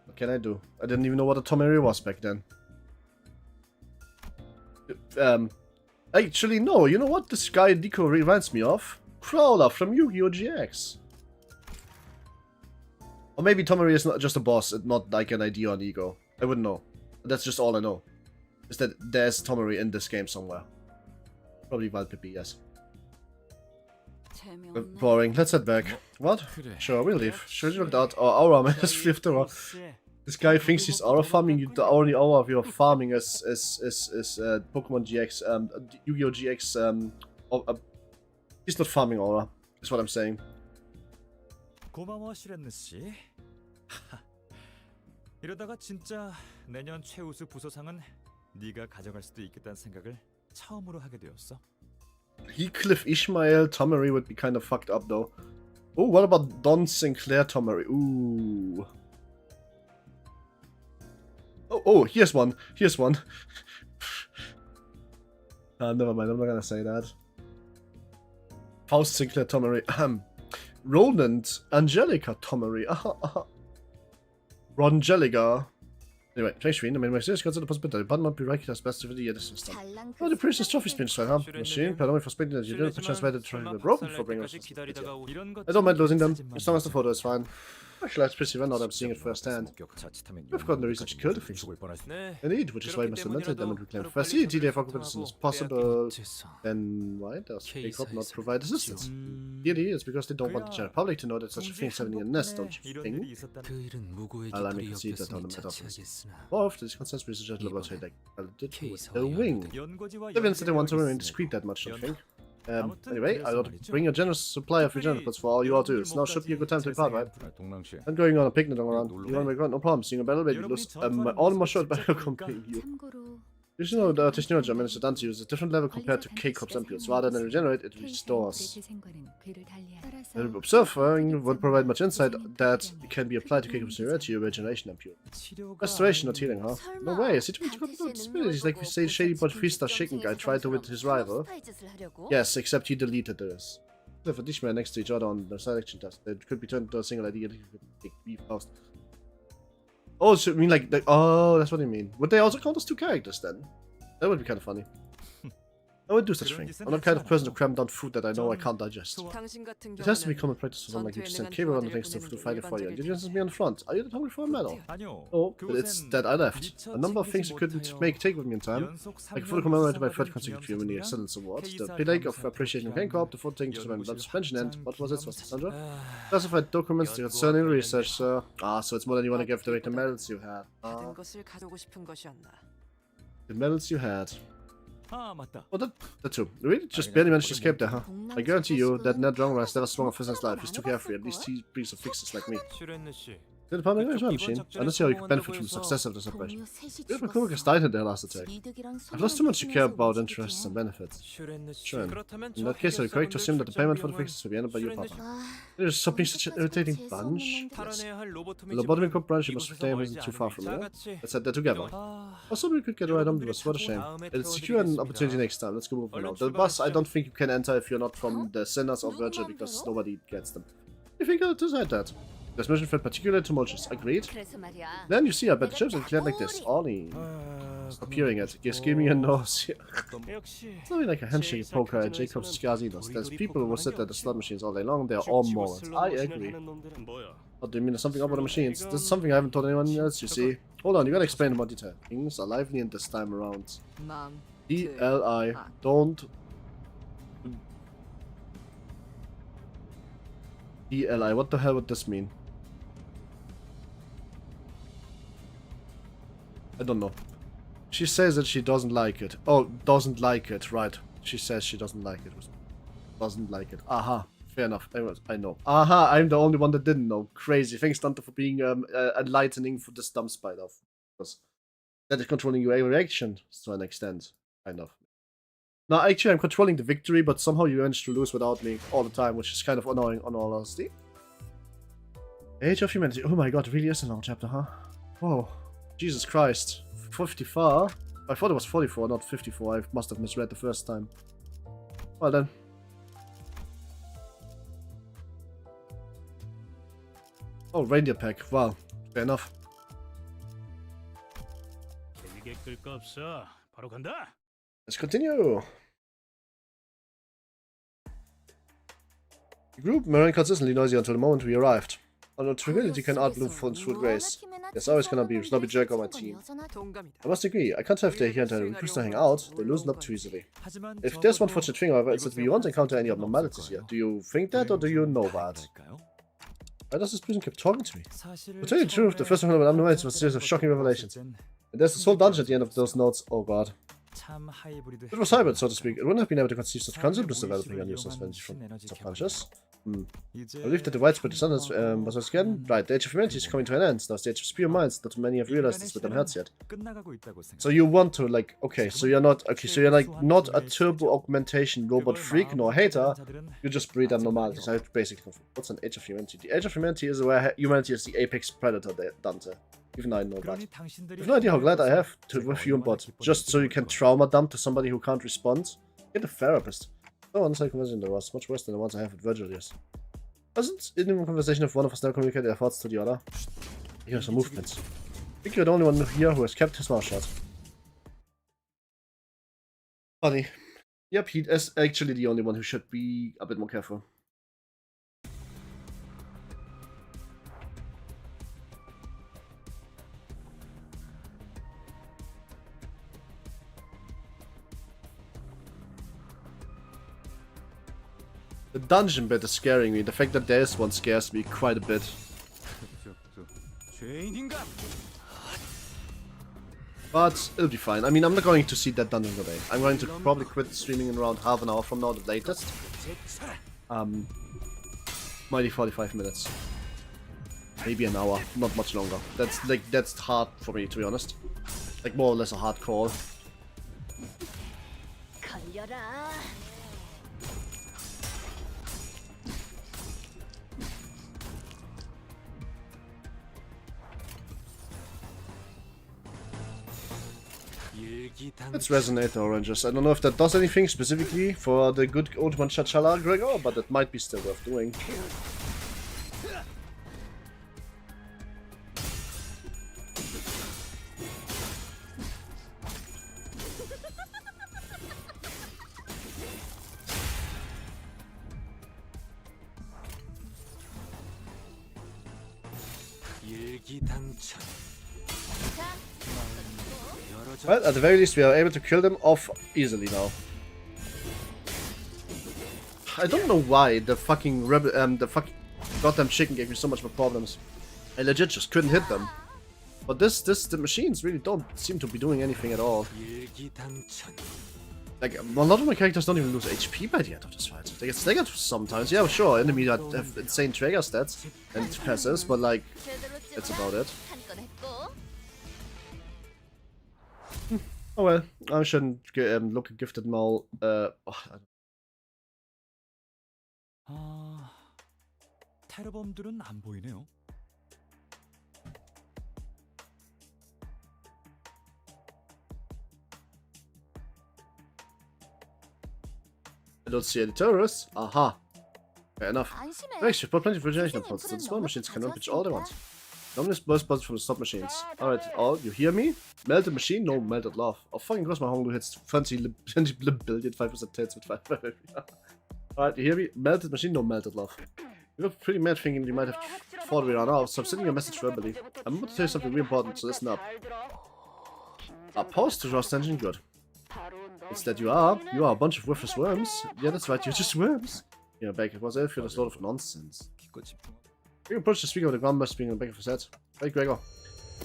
What can I do? I didn't even know what a Tomary was back then. Actually, no, you know what this guy Nico reminds me of? Prowler from Yu-Gi-Oh! GX. Or maybe Tomary is not just a boss, and not like an ID or an ego. I wouldn't know. That's just all I know. Is that there's Tomary in this game somewhere. Probably Valpipi, yes. Boring. Let's head back. What? Sure, we'll leave. Should we look out? Our aura man has flipped over. This guy thinks he's aura farming. The only aura you're farming is Pokemon GX, Yu-Gi-Oh! GX. He's not farming aura, is what I'm saying. 이러다가 진짜 내년 최우수 부서상은 네가 가져갈 수도 있겠다는 생각을 처음으로 하게 되었어. Heathcliff Ishmael Tomary would be kind of fucked up though. Oh, what about Don Sinclair Tomary? Ooh. Oh, here's one. Never mind, I'm not gonna say that. Faust Sinclair Tomary. Roland Angelica Tomary. Rongelica. Anyway, thanks, Sheen. I mean, my serious consider the possibility that might be ranked as best of the year this system. Oh, the Princess Trophy spin straight, huh? Machine, pardon me for spending that you didn't translate it to the broken for bringing us. I don't mind losing them. As long as the photo is fine. Actually, that's pretty well now that I'm seeing it firsthand. We've gotten the research killed the things. Indeed, which is why Mr. Mental Damage reclaimed first. See, TDF occupation is possible. Then why does K Corp not provide assistance? Clearly, it's because they don't want the general public to know that such a thing is having a nest, don't you think? Allow me to see that on the matter of both, this consensus research laboratory like a wing. Evidence that they want to remain discreet that much, don't you think? Anyway, I ought to bring a generous supply of regenerates for all you all do. Now should be a good time to depart, right? I'm going on a picnic around. You want to make one? No problem. Seeing a battle, maybe lose all my short battle accompanying you. You should know the technology I managed to done to use is a different level compared to K Corp's impulse. Rather than regenerate, it restores. Observing won't provide much insight that can be applied to K Corp's regeneration impure. Restoration, not healing, huh? No way, is he trying to copy out disabilities like we say shady but 3-star shaking guy tried to with his rival? Yes, except he deleted this. If a dishman next to each other on the selection test, it could be turned into a single ID. Oh, so you mean like, oh, that's what you mean. Would they also count as two characters then? That would be kind of funny. I would do such a thing. I'm not the kind of person to cram down food that I know I can't digest. It has to be common practice for someone like you to send cable on the things to fight it for you. Did you send me on the front? Are you the hungry for a medal? Oh, but it's that I left. A number of things you couldn't take with me in time. Like fully commemorated my third consecutive year winning Excellence Award, the plague of appreciation of K Corp, the foot taking to my suspension, and what was it? Was it Sandra? Classified documents concerning research, sir. Ah, so it's more than you want to give to the medals you had. The medals you had. Oh, that too. You really just barely managed to escape there, huh? I guarantee you that Ned Drunk has never swung a fist in his life. He's too carefree. At least he brings a fixes like me. Did the public as well, Machine? I don't see how you could benefit from the success of this operation. You have a died in their last attack. I've lost too much to care about interests and benefits. Sure. In that case, are you correct to assume that the payment for the fixes will be ended by your partner? You're just being such an irritating bunch. Yes. The lobotomy corp branch you must claim isn't too far from here. Let's head there together. Also, we could get right on with us. What a shame. It's secure an opportunity next time. Let's go move on now. The bus, I don't think you can enter if you're not from the Sinners or Virgil because nobody gets them. You think I'll decide that? This mission felt particularly tumultuous. Agreed? Then you see, I bet the ships are declared like this. Ollie. Stop hearing it. Just give me a nose. It's not like a handshake poker at Jacob's casinos. There's people who sit at the slot machines all day long. They are all morons. I agree. What do you mean there's something up with the machines? This is something I haven't told anyone else, you see. Hold on, you gotta explain in more detail. Things are lively in this time around. DLI. Don't... DLI. What the hell would this mean? I don't know. She says that she doesn't like it. Oh, doesn't like it, right. She says she doesn't like it. doesn't like it. Aha. Fair enough. I know. Aha, I'm the only one that didn't know. Crazy. Thanks, Dante, for being enlightening for this dumb spider. Because that is controlling your reaction to an extent. Kind of. No, actually, I'm controlling the victory, but somehow you manage to lose without me all the time, which is kind of annoying on all honesty. Age of Humanity. Oh my god, it really is a long chapter, huh? Whoa. Jesus Christ. 54? I thought it was 44, not 54. I must have misread the first time. Well then. Oh, reindeer pack. Wow. Fair enough. Let's continue. The group remained consistently noisy until the moment we arrived. Although tranquility can outlive food grace. There's always gonna be a snobby jerk on my team. I must agree, I can't have they here and refuse to hang out, they loosen up too easily. If there's one fortunate thing, however, it's that we won't encounter any abnormalities here. Do you think that, or do you know that? Why does this person keep talking to me? To tell you the truth, the first one about abnormalities was a series of shocking revelations. And there's this whole dungeon at the end of those notes. Oh god. It was hybrid, so to speak. It wouldn't have been able to conceive such concepts as developing a new suspension from subconscious. I believe that the widespread descendants was us again. Right, the age of humanity is coming to an end. Now, the age of spear minds, not many have realized this with their heads yet. So you want to, like, okay, so you're not, okay, so you're like not a turbo augmentation robot freak nor hater, you just breed abnormalities. I basically, what's an age of humanity? The age of humanity is where humanity is the apex predator, Dante. Even I know that. You have no idea how glad I have to with you, but just so you can trauma dump to somebody who can't respond, get a therapist. Oh, honestly, conversation there was much worse than the ones I have with Virgil, yes. Wasn't in a conversation if one of us never communicated their thoughts to the other? Here's some movements. I think you're the only one here who has kept his mouth shut. Funny. Yep, he is actually the only one who should be a bit more careful. The dungeon bit is scaring me. The fact that there is one scares me quite a bit. But it'll be fine. I mean, I'm not going to see that dungeon today. I'm going to probably quit streaming in around half an hour from now, the latest. Maybe 45 minutes. Maybe an hour. Not much longer. That's hard for me, to be honest. Like, more or less a hard call. Let's resonate the oranges. I don't know if that does anything specifically for the good old one Chachala Gregor, but it might be still worth doing. Well, at the very least, we are able to kill them off easily now. I don't know why the fucking rebel, the fucking goddamn chicken gave me so much more problems. I legit just couldn't hit them. But the machines really don't seem to be doing anything at all. Like, a lot of my characters don't even lose HP by the end of this fight. They get staggered sometimes. Yeah, sure, enemies have insane trigger stats and passives, but like, that's about it. Oh well, I shouldn't look a gifted mole. 테러범들은 안 보이네요. I don't see any terrorists. Aha. Fair enough. Thanks, you've put plenty of refrigeration pods, so the small machines can reach all they want. Numbness burst buttons from the stop machines. Alright, all, you hear me? Melted machine? No, melted love. Oh, fucking gross, my Honglu hits 20 billion 5% hits with 5. Alright, you hear me? Melted machine? No, melted love. You look pretty mad thinking you might have thought we ran out, so I'm sending you a message verbally. I'm about to tell you something really important, so listen up. Opposed to Ross engine? Good. It's that you are a bunch of worthless worms. Yeah, that's right, you're just worms. Yeah, back, it was a lot of nonsense. You can approach the speaker with the ground by speaking in the back of his head. Hey, Gregor.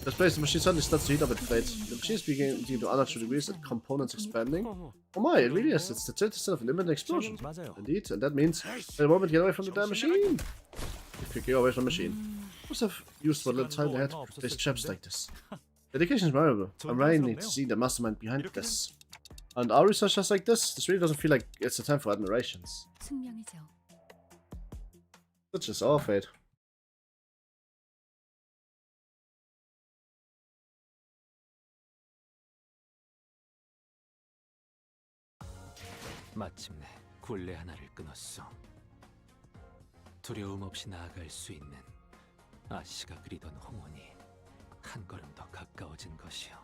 Displays the machine suddenly starts to heat up its plates. The machine is beginning to unnatural degrees and components expanding. Oh my, it really is. It's the 30% of an imminent explosion. 맞아요. Indeed, and that means at the moment get away from the damn machine. Quickly away from the machine. Must have used what little time they had to place traps like this. Dedication is memorable. I'm really to see the mastermind behind this. And our researchers like this really doesn't feel like it's a time for admirations. 숙명이죠. Such is our fate. 마침내 굴레 하나를 끊었어. 두려움 없이 나아갈 수 있는 아씨가 그리던 홍원이 한 걸음 더 가까워진 것이요.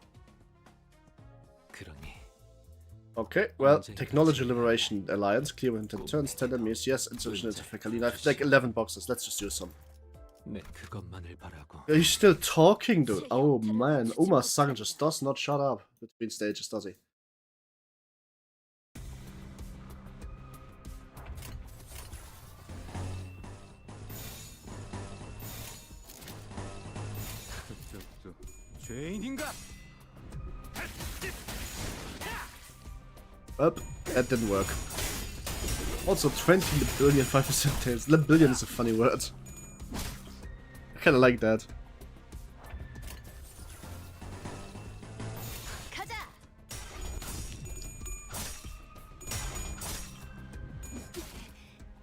그러니 Okay, well, Technology Liberation Alliance, clear with turns, 10 enemies, yes, insufficient to Fekalina. I have like 11 boxes, let's just use some. 내 그것만을 바라고. Are you still talking, dude? Oh man, Uma-san just does not shut up between stages, does he? 죄인인가? That didn't work. Also, 20 billion, 5% tails. Billion is a funny word. I kinda like that. 가자.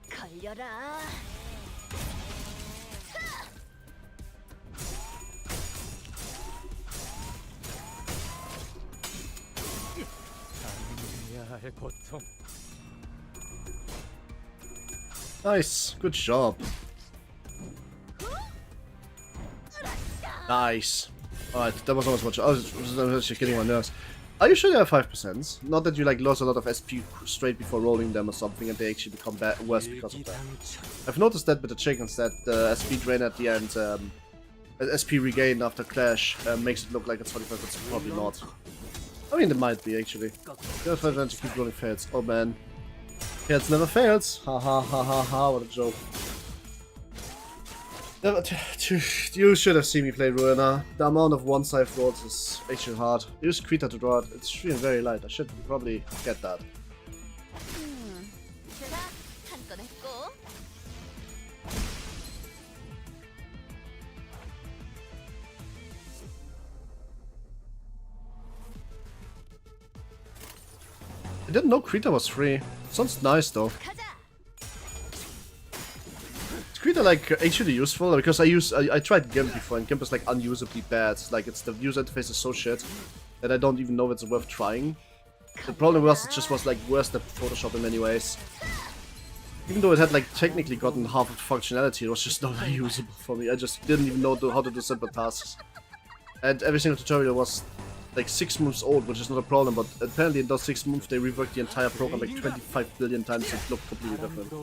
걸려라. 할 고통. Nice, good job. Nice. Alright, that was almost much. I was actually getting my nerves. Are you sure they have 5%? Not that you like lost a lot of SP straight before rolling them or something and they actually become worse because of that. I've noticed that with the chickens that the SP drain at the end, SP regain after clash makes it look like it's 45%, but it's probably not. I mean, it might be actually. There's 5% to keep rolling fails. Oh man. Fails never fails. Ha ha ha ha ha, what a joke. You should have seen me play Ruina. The amount of one-side rolls is actually hard. Use Krita to draw it. It's feeling very light. I should probably get that. 제가 한 건 했고. I didn't know Krita was free. Sounds nice though. 가자. Is Krita like actually useful? Because I tried GIMP before and GIMP is like unusably bad. Like it's the user interface is so shit that I don't even know if it's worth trying. The problem was it just was like worse than Photoshop in many ways. Even though it had like technically gotten half of the functionality, it was just not usable for me. I just didn't even know how to do simple tasks. And every single tutorial was like 6 months old, which is not a problem, but apparently in those 6 months they reworked the entire program like 25 billion times and it looked completely different.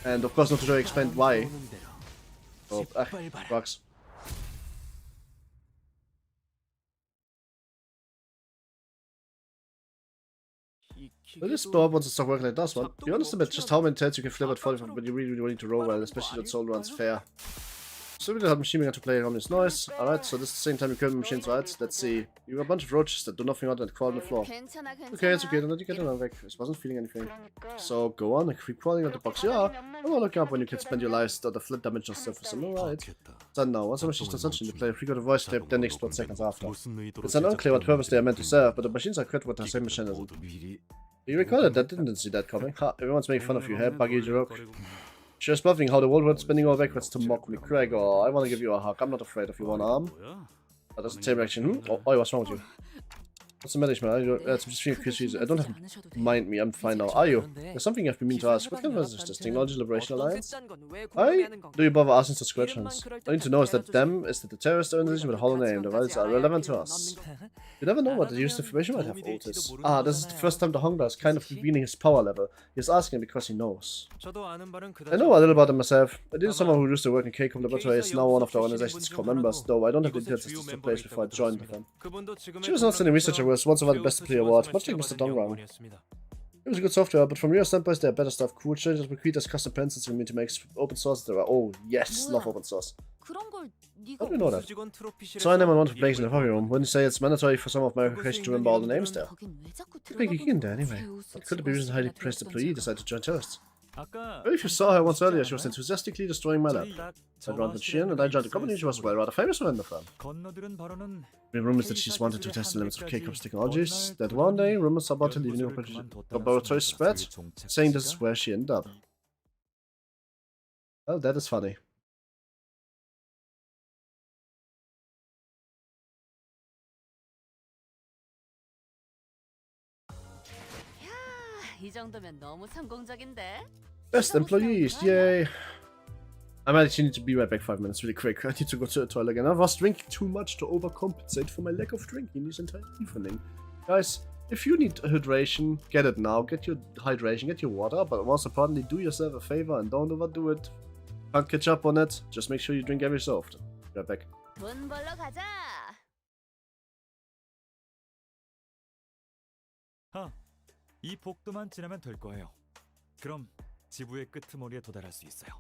And of course no tutorial explained why. So, bugs. Will this blow up once it stops working like this one? You underestimate just how many tails you can flip at 45 when you really need to roll well, especially when soul runs fair. So we don't have machine gun to play around this noise. Alright, so this is the same time you kill the machines, right? Let's see. You have a bunch of roaches that do nothing other than crawl on the floor. 괜찮아, 괜찮아. Okay, it's okay, don't let you get around back. I wasn't feeling anything. So go on, keep crawling on the box. Yeah, I will look up when you can spend your lives on the flint dimensional surface. Alright. Done now. Once the machines are touching the player, free got a voice tape, then explode seconds after. It's unclear what purpose they are meant to serve, but the machines are equipped with the same mechanism. You recorded that, didn't see that coming. Ha, everyone's making fun of you here, buggy joke. Just bluffing how the world was spinning all backwards to mock me. Craig, oh, I want to give you a hug. I'm not afraid of you, one arm. That doesn't take reaction. Oh, what's wrong with you? What's the matter, man? I'm just feeling confused. I don't have to mind me. I'm fine now. Are you? There's something I've been meaning to ask. What kind of is this? Technology Liberation Alliance? Why do you bother asking such questions? All you need to know is that them is that the terrorist organization with a hollow name. The values are relevant to us. You never know what the used information might have, Otis. Ah, this is the first time the Hongda is kind of revealing his power level. He's asking because he knows. I know a little about him myself. I did someone who used to work in K Corp Laboratory is now one of the organization's core members, though I don't have the details as to the place before I joined with them. She was an outstanding researcher who was once won the Best Player Award, much like Mr. Dongrang. It was a good software, but from your standpoint, there are better stuff. Cool changes with creators, custom pencils for me to make open source. There are, oh yes, love open source. 그런 걸 How do we know that? Sign them on one of the places in the hobby room. Wouldn't say it's mandatory for some of my occasion to remember all the names there. 거긴 왜 자꾸 Too big 들어가 in there anyway. But could it be reason a highly pressed employee decided to join terrorists? 아까 Well, if you saw her once earlier, she was enthusiastically destroying my lab. I wanted she in, and I joined the company. She was well rather famous within the firm. 건너들은 바로는 We rumors that she's wanted to test the limits of K Corp's technologies. That one day, rumors about her leaving the laboratory spread, saying this is where she ended up. Well, that is funny. 야, 이 정도면 너무 성공적인데? Best employees, yay! I might actually need to be right back 5 minutes really quick. I need to go to the toilet again. I was drinking too much to overcompensate for my lack of drinking this entire evening. Guys, if you need hydration, get it now. Get your hydration, get your water, but most importantly, do yourself a favor and don't overdo it. Can't catch up on it, just make sure you drink every so often. Be right back. 돈 벌러 가자. 이 복도만 지나면 될 거예요. 그럼 지부의 끄트머리에 도달할 수 있어요.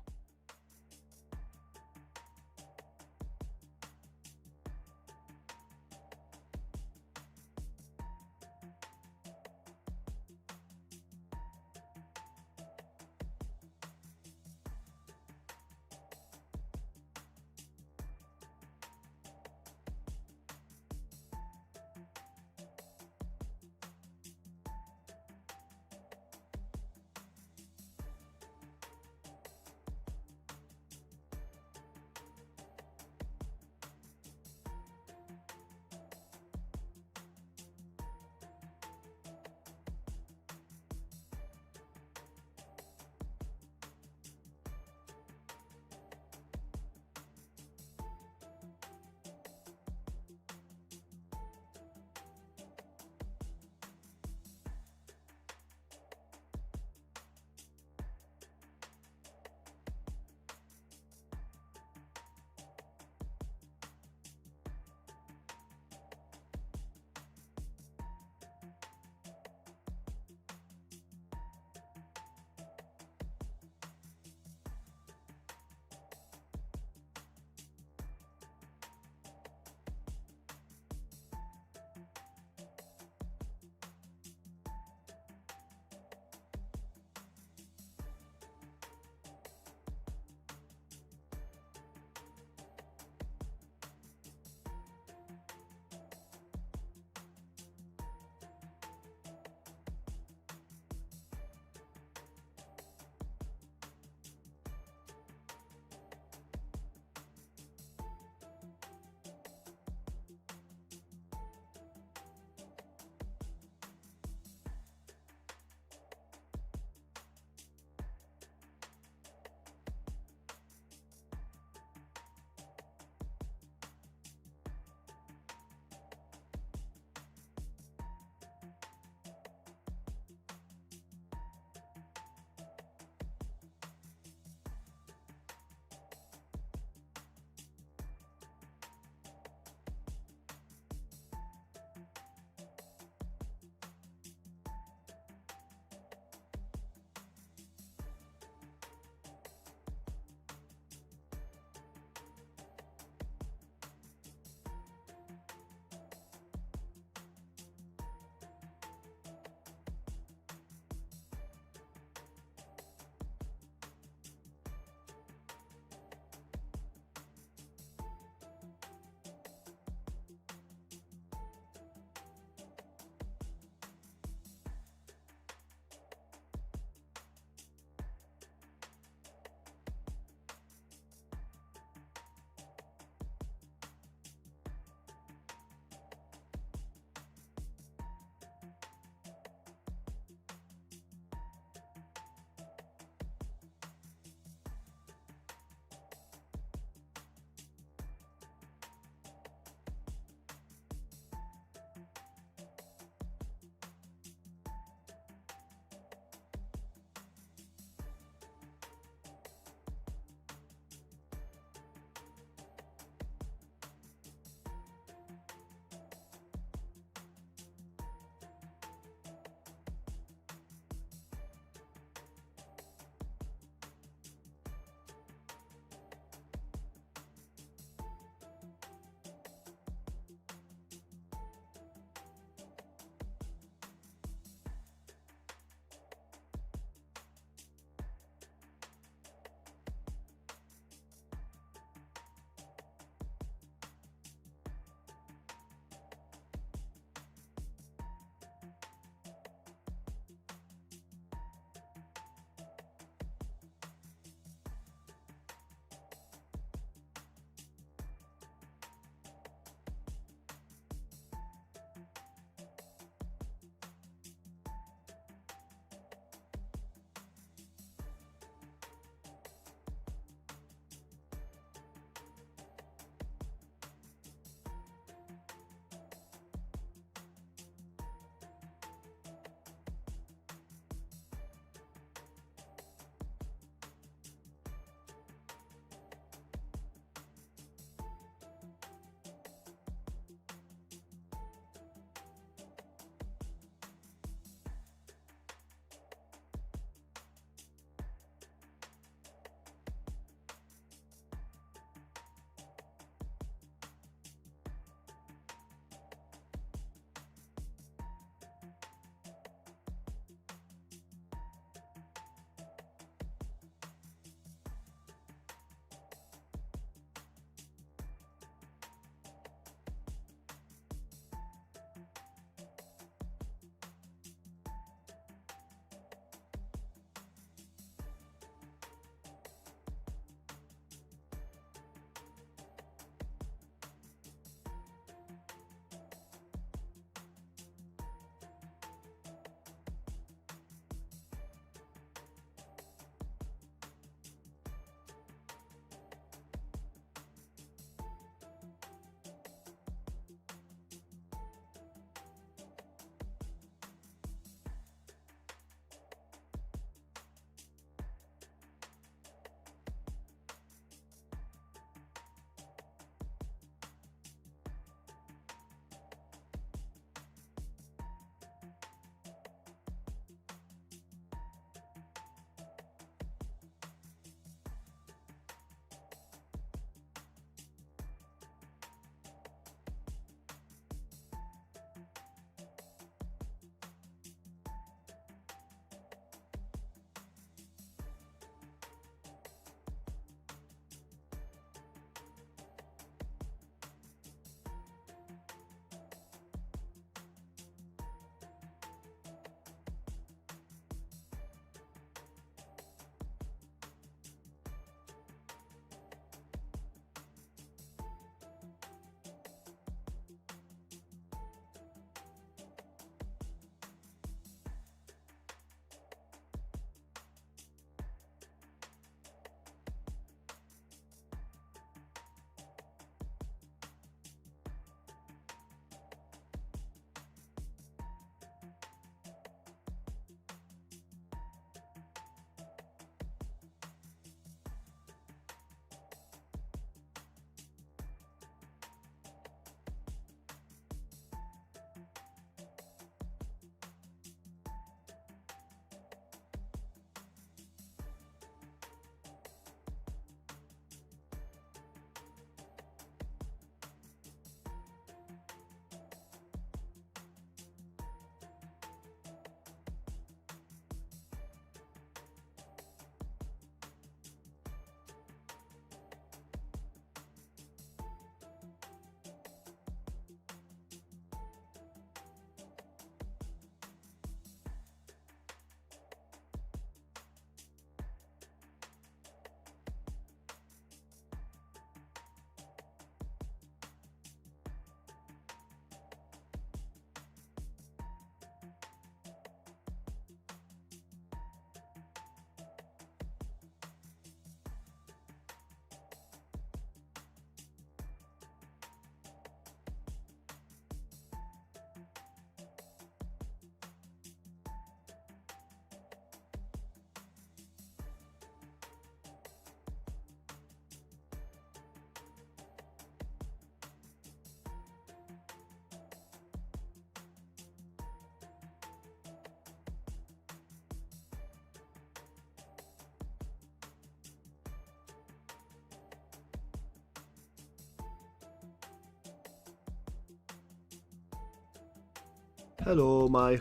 Hello, my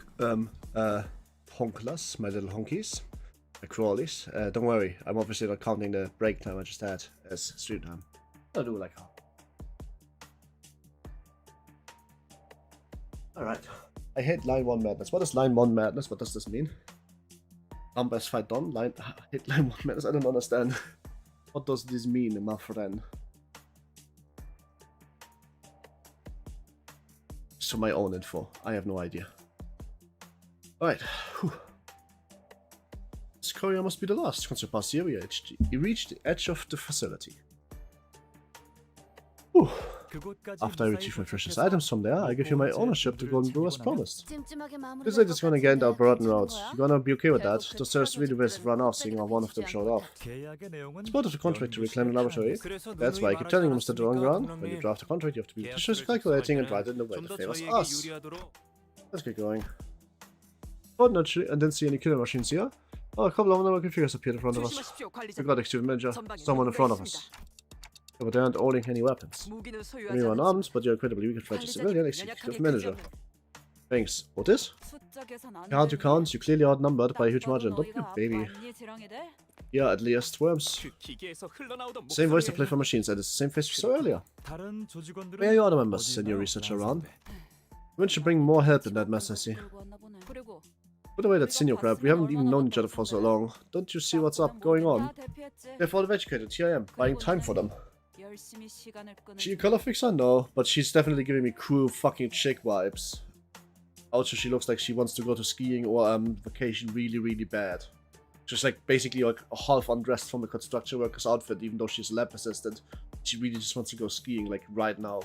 honklers, my little honkies, my crawlies. Don't worry, I'm obviously not counting the break time I just had as stream time. I'll do like how. Alright. I hate line 1 madness. What is line 1 madness? What does this mean? Numbers fight done. I hate line 1 madness. I don't understand. What does this mean, my friend? To my own info. I have no idea. Alright. This courier must be the last. Once you pass here, you reach the edge of the facility. Whew. After I retrieve my precious items from there, I give you my ownership to Golden Brew as promised. This is gonna get our broaden route. You gonna be okay with that? Those terrorists really will run off seeing how one of them showed off. It's part of the contract to reclaim the laboratory. That's why I keep telling you, Mr. Durangan, when you draft a contract, you have to be just calculating and write it in a way that favors us. Let's get going. Fortunately, I didn't see any killer machines here. Oh, a couple of unlucky figures appeared in front of us. We got extreme manager, someone in front of us. But they aren't holding any weapons. You are unarmed, but you're incredibly weak at fighting civilian executive manager. Thanks. What this? Can't you count? You're clearly outnumbered by a huge margin, don't you, baby? Yeah, at least worms. Same voice to play for machines, and it's the same face we saw earlier. Where are your other members? Send your researcher around. We should bring more help than that mess, I see. Put away that senior crap, we haven't even known each other for so long. Don't you see what's up going on? They're all educated, here I am, buying time for them. She a color fixer? No, but she's definitely giving me cool fucking chick vibes. Also, she looks like she wants to go to skiing or vacation really bad. Just like basically like half undressed from a construction worker's outfit, even though she's a lab assistant. She really just wants to go skiing like right now.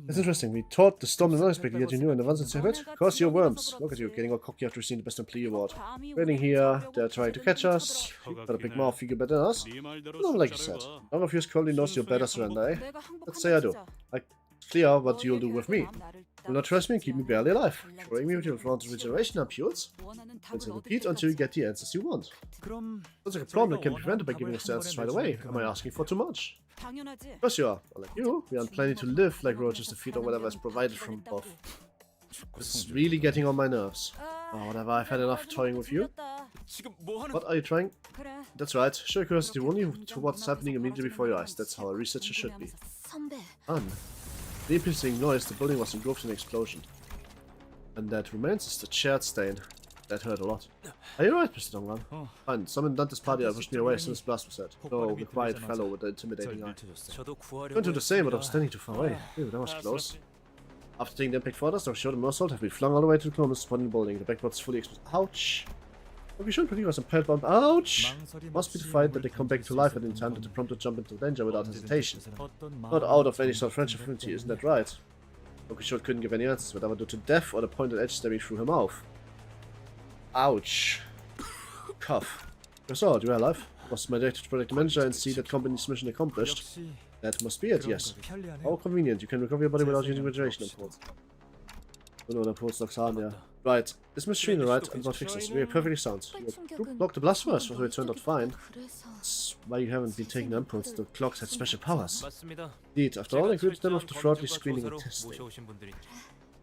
It's interesting, we thought the storm is unexpected, yet you knew in advance it's a bit. Of course, you're worms. Look at you, getting all cocky after receiving the best employee award. Waiting here, they're trying to catch us. You've got a big mouth, figure better than us. No, like you said, none of you probably knows you're better surrender, eh? Let's say I do. Like, clear what you'll do with me. You'll not trust me and keep me barely alive. Throwing me with your front regeneration ampoules. And so repeat until you get the answers you want. Sounds like a problem that can be prevented by giving us the answers right away. Am I asking for too much? Of course you are. But like you, we aren't planning to live like roaches to feed on whatever is provided from above. This is really getting on my nerves. Oh, whatever, I've had enough toying with you. What are you trying? That's right. Show curiosity only to what's happening immediately before your eyes. That's how a researcher should be. The piercing noise, the building was engulfed in an explosion. And that remains is the shared stain. That hurt a lot. Are you right, Mr. Donglan? Fine, someone done this party I pushed me away as soon as blast was said. No, the quiet fellow with the intimidating eye. Going to do the same, but I was standing too far away. Ew, that was close. After taking the impact photos, I was showed a morsel have been flung all the way to the closest spot in the building. The backboard is fully exposed. Ouch! But we shouldn't believe us impaled bomb. Ouch! Must be the fight that they come back to life at any time that they prompt to jump into danger without hesitation. Not out of any sort of friendship affinity, isn't that right? Okishot couldn't give any answers, whatever due to death or the pointed edge stabbing through her mouth. Ouch. Cough. So, you are alive? Was my duty to protect the manager and see that company's mission accomplished? That must be it, yes. How convenient, you can recover your body without using regeneration implants. Oh no, the pulse looks hard, yeah. Right, is Miss Trina right? I'm not fix this. We are perfectly sound. You blocked the blast first, so it turned out fine. That's why you haven't been taking inputs. The clocks had special powers. Indeed, after all, I included them after thoroughly screening and testing.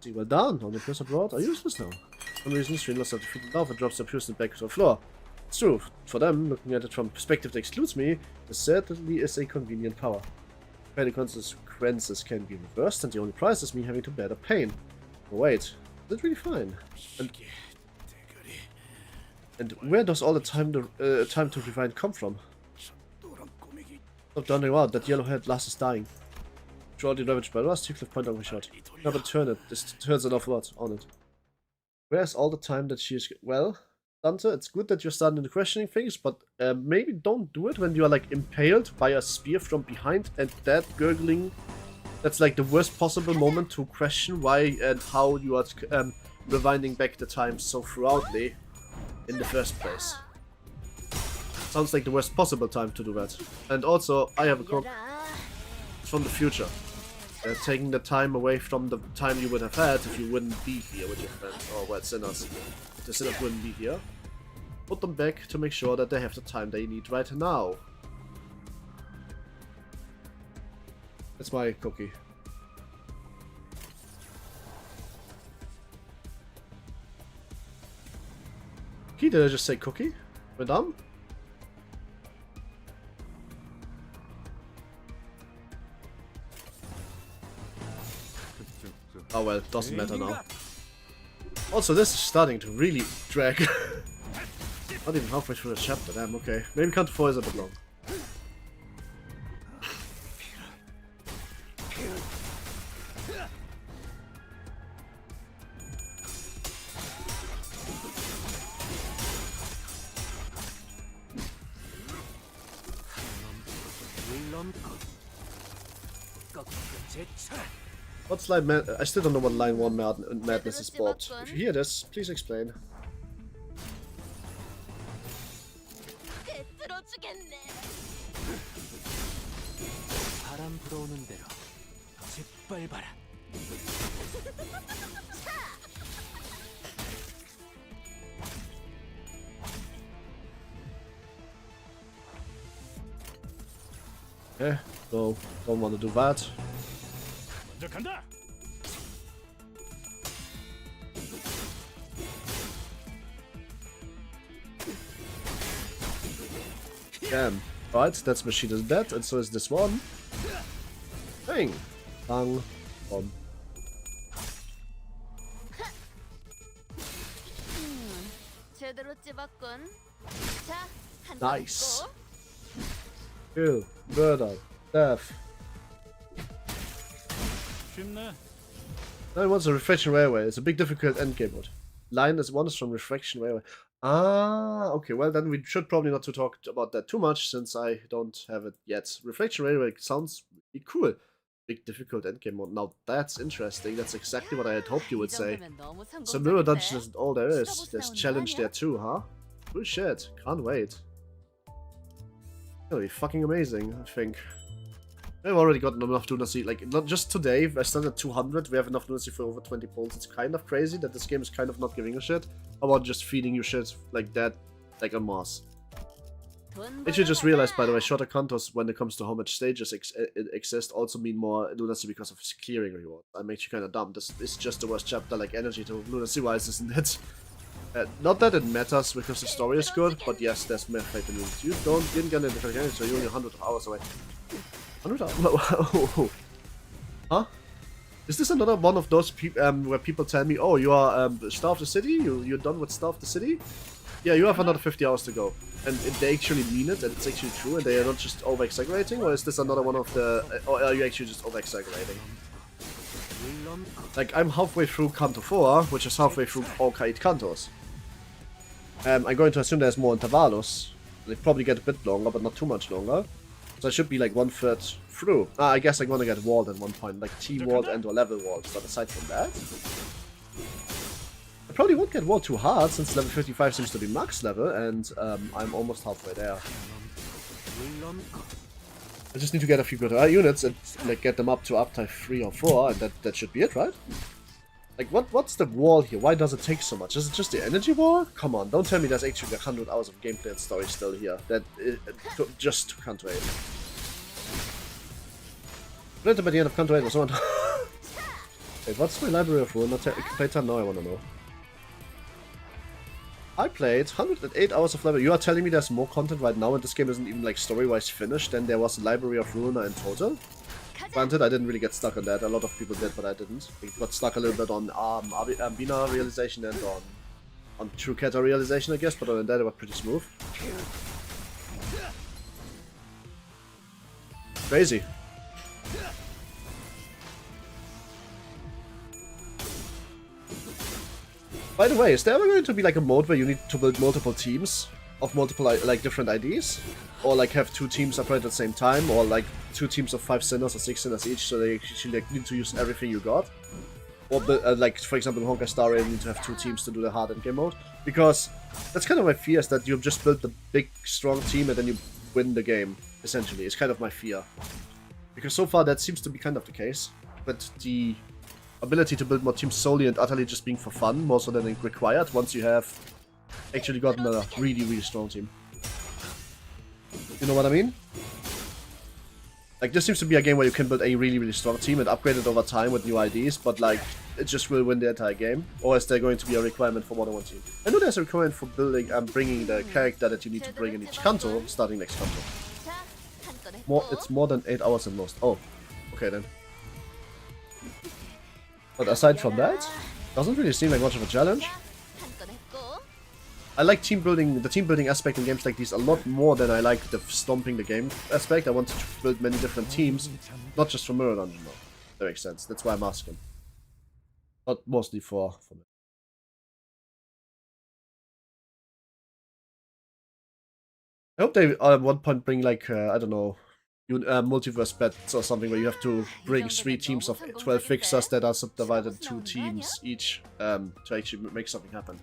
See, well done. Only person abroad are useless now. For some reason, streamless have defeated love and drops their person back to the floor. It's true. For them, looking at it from a perspective that excludes me, this certainly is a convenient power. The consequences can be reversed, and the only price is me having to bear the pain. Oh, wait. That's really fine. And where does all the time to revive come from? Stop wondering out, that yellow-haired lass is dying. Draw the ravaged by last Cliff point on my shot. No, but turn it. This turns an awful lot on it. Where's all the time that she is... Well, Dante, it's good that you're starting to questioning things, but maybe don't do it when you are like impaled by a spear from behind and that gurgling... That's like the worst possible moment to question why and how you are rewinding back the time so throughoutly in the first place. Sounds like the worst possible time to do that. And also, I have a cook from the future. Taking the time away from the time you would have had if you wouldn't be here with your friend. Or well, sinners. If the sinners wouldn't be here. Put them back to make sure that they have the time they need right now. That's my cookie. Did I just say cookie? We're dumb? Oh well, doesn't matter now. Also, this is starting to really drag. Not even halfway through the chapter, damn, okay. Maybe CANTO 4 is a bit long. What's line I still don't know what line 1 madness is, Bob. If you hear this, please explain. 바람 불어오는 대로 짓밟아라. Okay, so don't want to do that. 먼저 간다. Damn. Alright, that's machine is dead, and so is this one. Bang! Bang. Bomb. 제대로 찝었군. 자, 한 Nice. 번 Kill. Murder. Death. 쉽네. Line 1's a Refraction Railway. It's a big difficult endgame mode. Line is 1 is from Refraction Railway. Ah, okay, well then we should probably not to talk about that too much since I don't have it yet. Refraction Railway sounds really cool. Big difficult endgame mode. Now that's interesting. That's exactly what I had hoped you would say. So Mirror Dungeon isn't all there is. There's challenge there too, huh? Cool shit. Can't wait. That'll be fucking amazing, I think. I've already gotten enough lunacy, like, not just today, I started at 200, we have enough lunacy for over 20 polls. It's kind of crazy that this game is kind of not giving a shit about just feeding you shit like that, like a mass. It should just realize, by the way, shorter cantos when it comes to how much stages exist also mean more lunacy because of clearing reward. I makes you kind of dumb. This is just the worst chapter, like energy to lunacy-wise, isn't it? Not that it matters because the story is good, but yes, there's more fight in it. You didn't get into the so you're only 100 hours away. 100 hours? Huh? Is this another one of those where people tell me, oh, you are Star of the City? You're done with Star of the City? Yeah, you have another 50 hours to go. And they actually mean it, and it's actually true, and they are not just over-exaggerating? Or is this another one of the... or are you actually just over-exaggerating? Like, I'm halfway through CANTO 4, which is halfway through all 8 cantos. I'm going to assume there's more intervallos. They probably get a bit longer, but not too much longer. So I should be like 1/3 through. I guess I'm gonna get walled at one point, like T-walled and or level walled, but aside from that... I probably won't get walled too hard, since level 55 seems to be max level, and I'm almost halfway there. I just need to get a few good units and like get them up to uptype 3 or 4, and that should be it, right? Like, what's the wall here? Why does it take so much? Is it just the energy wall? Come on, don't tell me there's actually 100 hours of gameplay and story still here. That just can't wait. Played by the end of CANTO 8 was on. Wait, what's my Library of Ruina playtime now? I wanna know. I played 108 hours of Library. You are telling me there's more content right now and this game isn't even like story-wise finished than there was a Library of Ruina in total? Granted, I didn't really get stuck on that. A lot of people did, but I didn't. I got stuck a little bit on Bina realization and on True Keta realization, I guess, but other than that, it was pretty smooth. Crazy. By the way, is there ever going to be like a mode where you need to build multiple teams of multiple like different IDs? Or like have 2 teams operate at the same time, or like 2 teams of 5 sinners or 6 sinners each, so they actually like, need to use everything you got? Or like, for example, in Honkai Star Rail, you need to have 2 teams to do the hard endgame mode? Because that's kind of my fear, is that you just build the big, strong team and then you win the game, essentially. It's kind of my fear. Because so far that seems to be kind of the case. But the ability to build more teams solely and utterly just being for fun, more so than required, once you have actually gotten a really, really strong team. You know what I mean? Like, this seems to be a game where you can build a really, really strong team and upgrade it over time with new IDs, but like, it just will win the entire game. Or is there going to be a requirement for more than one team? I know there's a requirement for building and bringing the character that you need to bring in each canto, starting next canto. 자, 한 건 했고. It's more than 8 hours at most. Oh, okay then. But aside from that, doesn't really seem like much of a challenge. 자, 한 건 했고. I like team building, the team building aspect in games like these a lot more than I like the stomping the game aspect. I want to build many different teams, not just for Mirror Dungeon though. That makes sense. That's why I'm asking. But mostly for me. I hope they at one point bring like, I don't know, multiverse bets or something where you have to bring 3 teams of 12 fixers that are subdivided into 2 teams each to actually make something happen.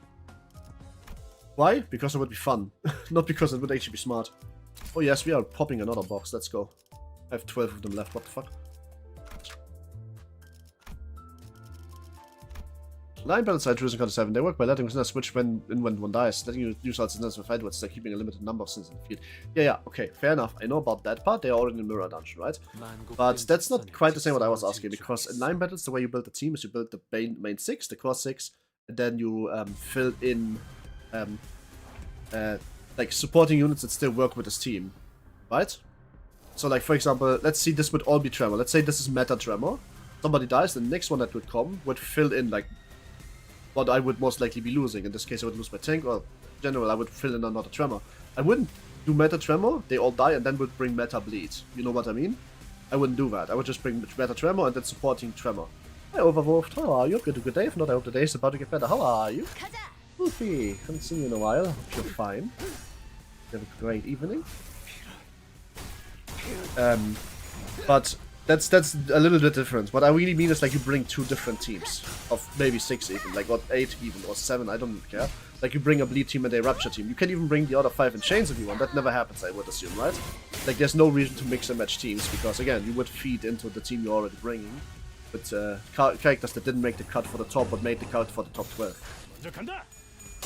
Why? Because it would be fun. Not because it would actually be smart. Oh yes, we are popping another box. Let's go. I have 12 of them left. What the fuck? Line battles are choosing Counter 7. They work by letting listeners switch when one dies. Letting you use all sinners with fight instead keeping a limited number of sins in the field. Yeah, okay, fair enough. I know about that part. They are already in the Mirror Dungeon, right? But that's not quite the same what I was asking, because in line battles, the way you build the team is you build the main 6, the core 6, and then you fill in like supporting units that still work with this team, right? So like, for example, let's see, this would all be Tremor. Let's say this is Meta Tremor. Somebody dies, the next one that would come would fill in like what I would most likely be losing. In this case, I would lose my tank, or in general, I would fill in another Tremor. I wouldn't do Meta Tremor, they all die, and then would bring Meta Bleed. You know what I mean? I wouldn't do that. I would just bring Meta Tremor and then supporting Tremor. Hi, Overwolf. How are you? Good day. If not, I hope the day is about to get better. How are you? 가자. Goofy. Haven't seen you in a while. Hope you're fine. You have a great evening. But that's a little bit different. What I really mean is like you bring 2 different teams of maybe 6 even, like or 8 even, or 7. I don't care. Like you bring a bleed team and a rupture team. You can even bring the other 5 in chains if you want. That never happens, I would assume, right? Like there's no reason to mix and match teams because again, you would feed into the team you're already bringing. But characters that didn't make the cut for the top but made the cut for the top 12.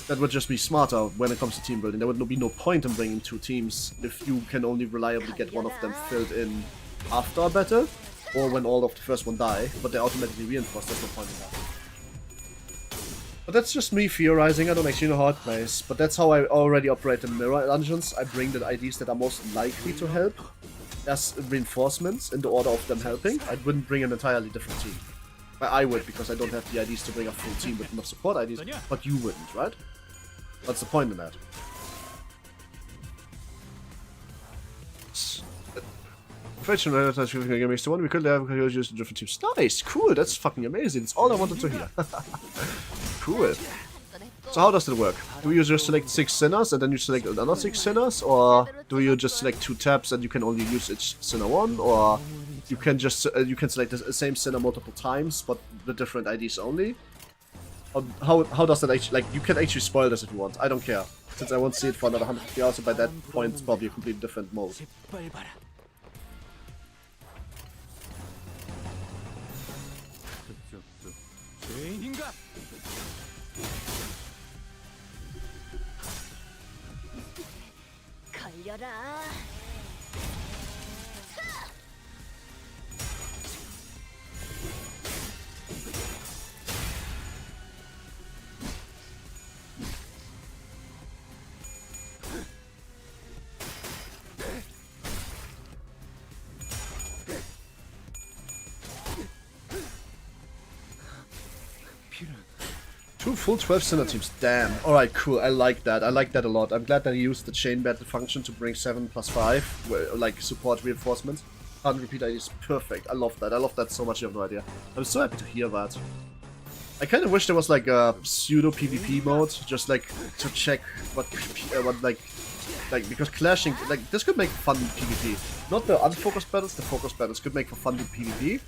That would just be smarter when it comes to team building. There would be no point in bringing 2 teams if you can only reliably get one of them filled in after a battle, or when all of the first one die, but they're automatically reinforced. There's no point in that. But that's just me theorizing. I don't actually know how it plays, but that's how I already operate in Mirror Dungeons. I bring the IDs that are most likely to help as reinforcements in the order of them helping. I wouldn't bring an entirely different team. I would, because I don't have the IDs to bring a full team with enough support IDs, but you wouldn't, right? What's the point in that? Question we could have used different teams. Nice, cool, that's fucking amazing. That's all I wanted to hear. Cool. So how does it work? Do you just select 6 sinners and then you select another 6 sinners, or do you just select 2 tabs and you can only use each sinner one, or you can just you can select the same sinner multiple times but with different IDs only? How does that actually, like, you can actually spoil this if you want. I don't care, since I won't see it for another 150 hours, so by that point it's probably a completely different mode. 걸려라. Two full 12 sinner teams, damn. Alright, cool, I like that. I like that a lot. I'm glad that he used the chain battle function to bring 7 plus 5, like support reinforcements. Can't repeat IDs, perfect. I love that. I love that so much, you have no idea. I'm so happy to hear that. I kind of wish there was like a pseudo PvP mode, just like to check what like because clashing, like this could make fun PvP. Not the unfocused battles, the focused battles could make for fun PvP.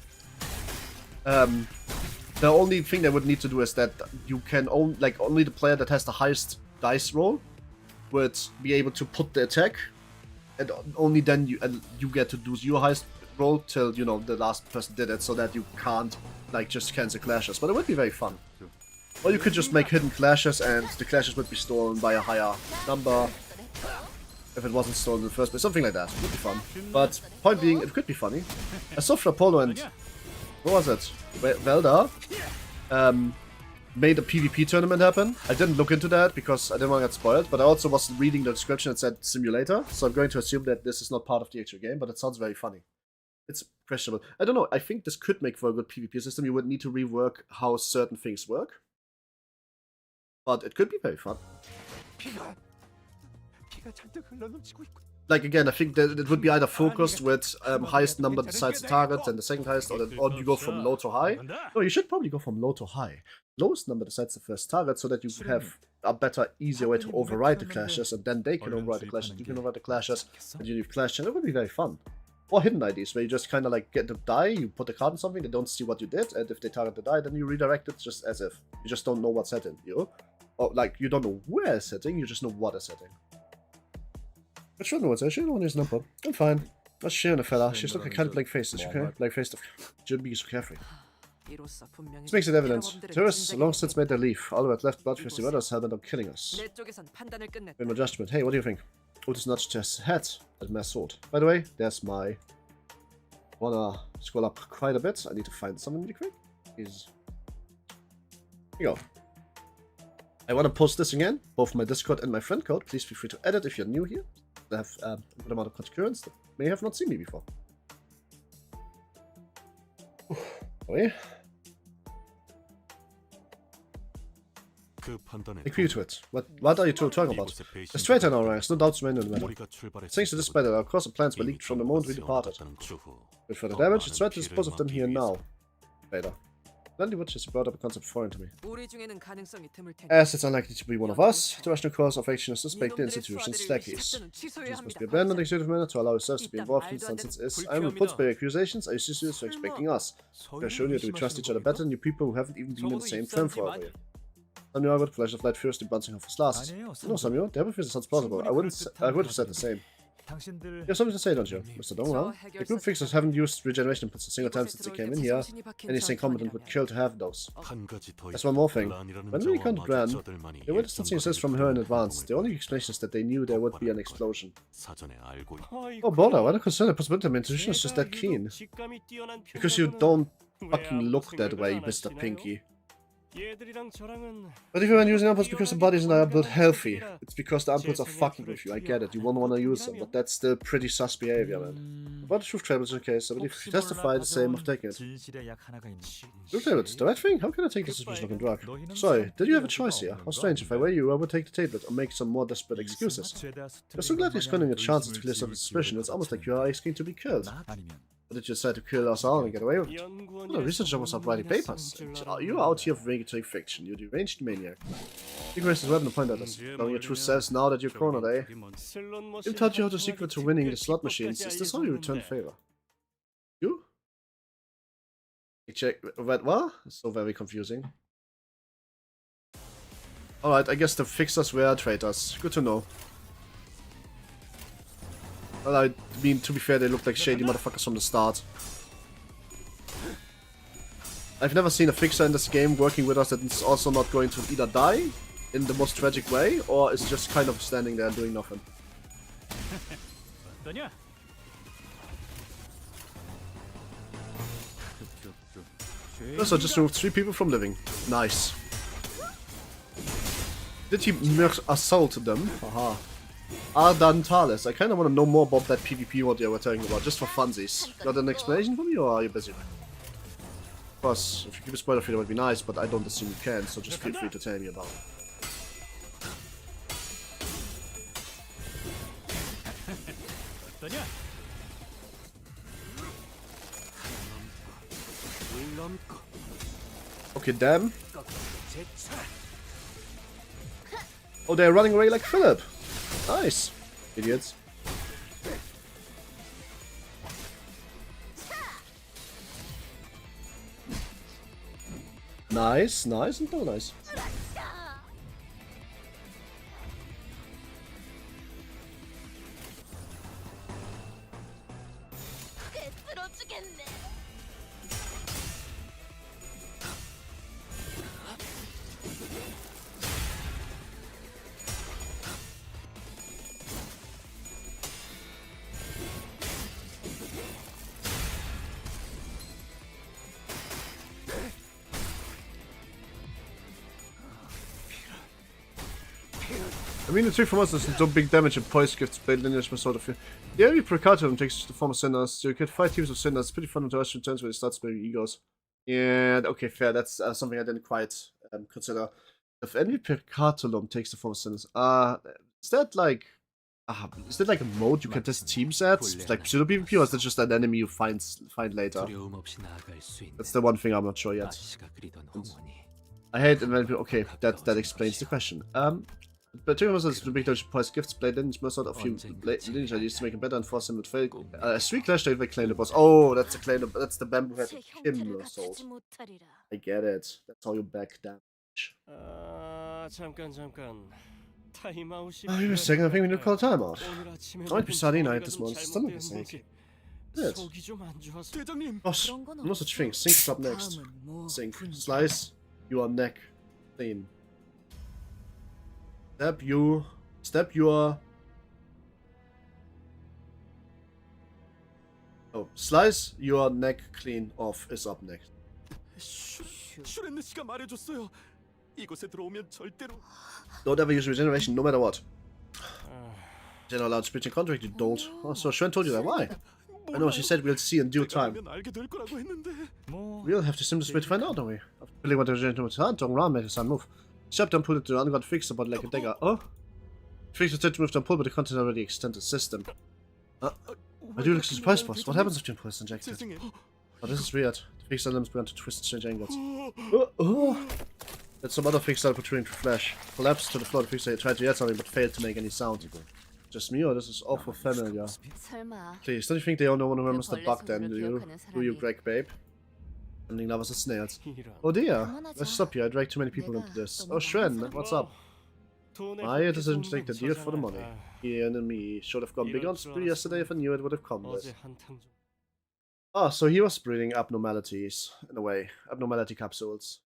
The only thing they would need to do is that you can only the player that has the highest dice roll would be able to put the attack, and only then you get to do your highest roll till, you know, the last person did it, so that you can't like just cancel clashes. But it would be very fun. Or you could just make hidden clashes and the clashes would be stolen by a higher number. if it wasn't stolen in the first place. Something like that. It would be fun. But point being, it could be funny. I saw Frapolo and what was it? Velda made a PvP tournament happen. I didn't look into that because I didn't want to get spoiled, but I also was reading the description. It said simulator, so I'm going to assume that this is not part of the actual game, but it sounds very funny. It's questionable. I don't know, I think this could make for a good PvP system. You would need to rework how certain things work. But it could be very fun. Like again, I think that it would be either focused with highest number decides the target and the second highest, or you go from low to high. No, you should probably go from low to high. Lowest number decides the first target so that you have a better, easier way to override the clashes, and then they can override the clashes, you can override the clashes, and you leave clash, and it would be very fun. Or hidden IDs, where you just kind of like get the die, you put the card in something, they don't see what you did, and if they target the die, then you redirect it just as if. You just don't know what's setting, you know? Or like, you don't know where it's setting, you just know what is setting. But sure, no one's actually, no one is number. I'm fine. Let's share a fella. She's looking kind of blank faces, okay? Blank faced. Shouldn't be so carefree. This makes it evident. Tourists long since made their leave. All who had left bloodthirsty rebels hell bent on killing us. In my judgment. Hey, what do you think? Otis nudged his head at my sword. By the way, there's my... Wanna scroll up quite a bit. I need to find something really quick. Here you go. I want to post this again, both my Discord and my friend code. Please feel free to edit if you're new here. I have a good amount of concurrents that may have not seen me before. Okay. Agree to it. What are you two talking about? A straight in our ranks, no doubts remain in the matter. Thanks to this battle, our course of plans were leaked from the moment we departed. With further damage, it's right to dispose of them here now. Later. Plenty which has brought up a concept foreign to me. As it's unlikely to be one of us, the rational course of action is suspect the institution's lackeys. This must be abandoned in executive manner to allow yourselves to be involved in this nonsense is. I am repulsed by accusations. Are you serious for expecting us? We are showing you that we trust each other better than you people who haven't even been in the same firm for a while. Samuel, I would pleasure flight first in bouncing off his last. No, Samuel, the other sounds plausible. I would have said the same. You have something to say, don't you, Mr. Dongwell? The group fixers haven't used regeneration inputs a single time since they came in here. Anything competent would kill to have those. There's one more thing. When we encountered Gran, they were distancing themselves from her in advance. The only explanation is that they knew there would be an explosion. Oh, bother, why not consider the possibility my intuition is just that keen? Because you don't fucking look that way, Mr. Pinky. But if you weren't using inputs because the bodies and I are built healthy, it's because the inputs are fucking with you, I get it, you won't want to use them, but that's still pretty sus behavior, man. About the truth tables in the case, I believe you testify the same of taking it. Truth tables, the right thing? How can I take this suspicion looking drug? Sorry, did you have a choice here? How strange, if I were you, I would take the tablet or make some more desperate excuses. You're so glad you're squandering a chance to clear some suspicion, it's almost like you are asking to be killed. Or did you decide to kill us all and get away with it? Well, the researcher was out writing papers. You're out here making fiction, you deranged maniac. You raised his weapon to point at us. Knowing your true selves now that you're cornered, eh? You taught you how to secret to winning the slot machines. Is this how you return favor? You? Check. What? So very confusing. Alright, I guess the fixers were traitors. Good to know. Well, I mean, to be fair, they look like shady motherfuckers from the start. I've never seen a fixer in this game working with us that is also not going to either die in the most tragic way, or is just kind of standing there and doing nothing. So just removed 3 people from living. Nice. Did he assault them? Haha. Ardantales. I kind of want to know more about that PvP what you were talking about, just for funsies. Got an explanation for me, or are you busy? Of course, if you keep a spoiler free, that would be nice, but I don't assume you can, so just feel free to tell me about it. Okay, damn. Oh, they're running away like Philip. Nice. Idiots. Nice, nice, and no nice. I mean, the trick for monsters is to do big damage and poise gifts, blade lineage, sort of. The enemy precatum takes the form of sinners. You get 5 teams of sinners. It's pretty fun to watch returns when it starts building egos. Yeah, okay, fair. That's something I didn't quite consider. If enemy precatum takes the form of sinners, is that like a mode you can test teams at? Like pseudo PvP, or is that just an enemy you find later? That's the one thing I'm not sure yet. I hate inventory. Okay, that explains the question. But two monsters to big damage poise gifts, blade lineage, most of you lineage I used to make it better and force him with fail. A sweet clash if I claim the boss. Oh, that's the claim. That's the bamboo head Kim assault. I get it. That's how you back damage. Wait a second, I think we need to call a timeout. I might be Saturday night this month. Stomach is ache. Good. Boss, no such thing. Sink's up next. Sink. Slice your neck clean. Step your... Oh, slice your neck clean off is up next. Don't ever use regeneration, no matter what. General allowed speech and contract, you don't. Oh, so Shren told you that. Why? I know, she said we'll see in due time. We'll have to simply wait to find out, don't we? After building what the regeneration was hard, don't run, make a sound move. Shut down, pull it to the underground fix about like a dagger. Oh? Fix the touch move down pull, but the content already extended the system. I do look surprised, boss. What happens if the impulse is injected? Oh, this is weird. The fixed limbs began to twist and change angles. That's some other fixed that protruding through flesh. Collapsed to the floor. The fixed tried to yell something but failed to make any sound. Just me, or this is awful familiar? Please, don't you think they all know one remembers the bug then, do you? Do you, Greg, babe? Ending lovers and snails. Oh dear, let's stop here. I dragged too many people into this. Oh, Shren, what's up? My decision to take the deal for the money. He and me should have gone big on spree yesterday if I knew it would have come with. Oh, so he was breeding abnormalities, in a way. Abnormality capsules.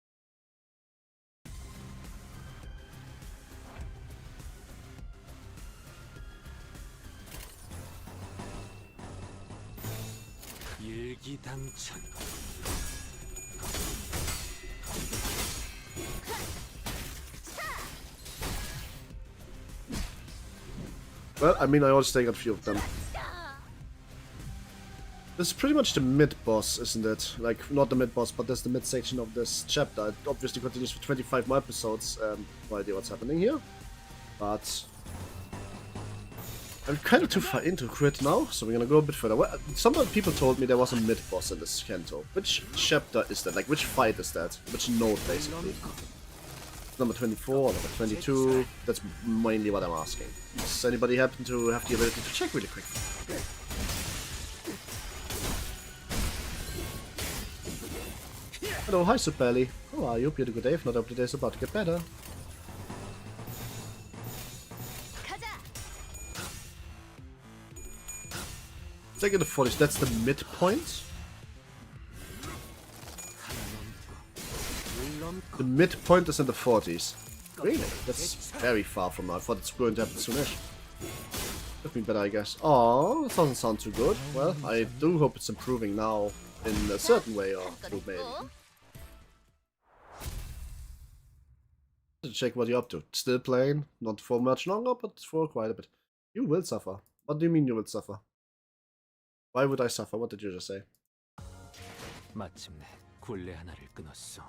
Well, I mean, I always take out a few of them. This is pretty much the mid-boss, isn't it? Like, not the mid-boss, but that's the mid-section of this chapter. It obviously continues for 25 more episodes. No idea what's happening here. But I'm kind of too far into Crit now, so we're gonna go a bit further. Well, some people told me there was a mid-boss in this CANTO. Which chapter is that? Like, which fight is that? Which node, basically? Number 24, number 22. That's mainly what I'm asking. Does anybody happen to have the ability to check really quick? Okay. Hello, hi Subelly. How are you? Hope you had a good day. If not, hope the day's about to get better. Second to 40s, that's the midpoint? The midpoint is in the 40s. Really? That's very far from now. I thought it's going to happen soonish. Could be better, I guess. Oh, that doesn't sound too good. Well, I do hope it's improving now in a certain way, or maybe. To check what you're up to. Still playing, not for much longer, but for quite a bit. You will suffer. What do you mean you will suffer? Why would I suffer? What did you just say?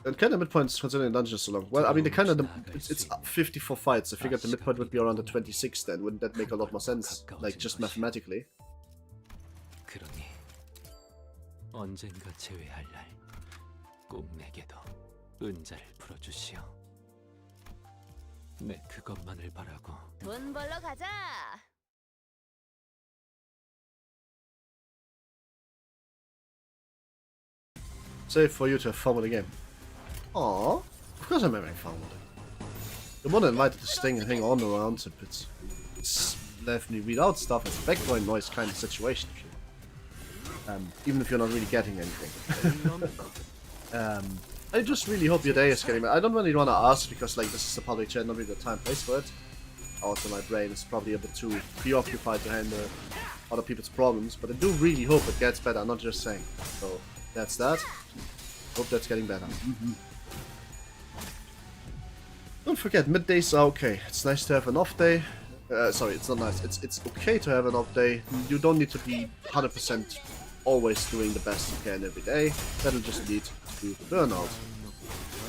And kind of midpoints considering dungeons so long. Well, I mean, it's 54 fights. I figured the midpoint would be around the 26 then. Wouldn't that make a lot more sense? Like, just mathematically. 언젠가 제외할 날 꼭 내게도 은자를 풀어주시오. 내 그것만을 바라고. 돈 벌러 가자. Save for you to have fun with the game. Aww, of course I'm having fun with it. You're more than invited to sting and hang on around if it's left me read out stuff. It's a background noise kind of situation. Even if you're not really getting anything. I just really hope your day is getting better. I don't really want to ask because like this is a public chat, not really the time and place for it. Also my brain is probably a bit too preoccupied to handle other people's problems, but I do really hope it gets better, I'm not just saying. So that's that. Hope that's getting better. Don't don't forget, middays are okay. It's nice to have an off day. Sorry, it's not nice. It's okay to have an off day. You don't need to be 100% always doing the best you can every day. That'll just lead to burnout.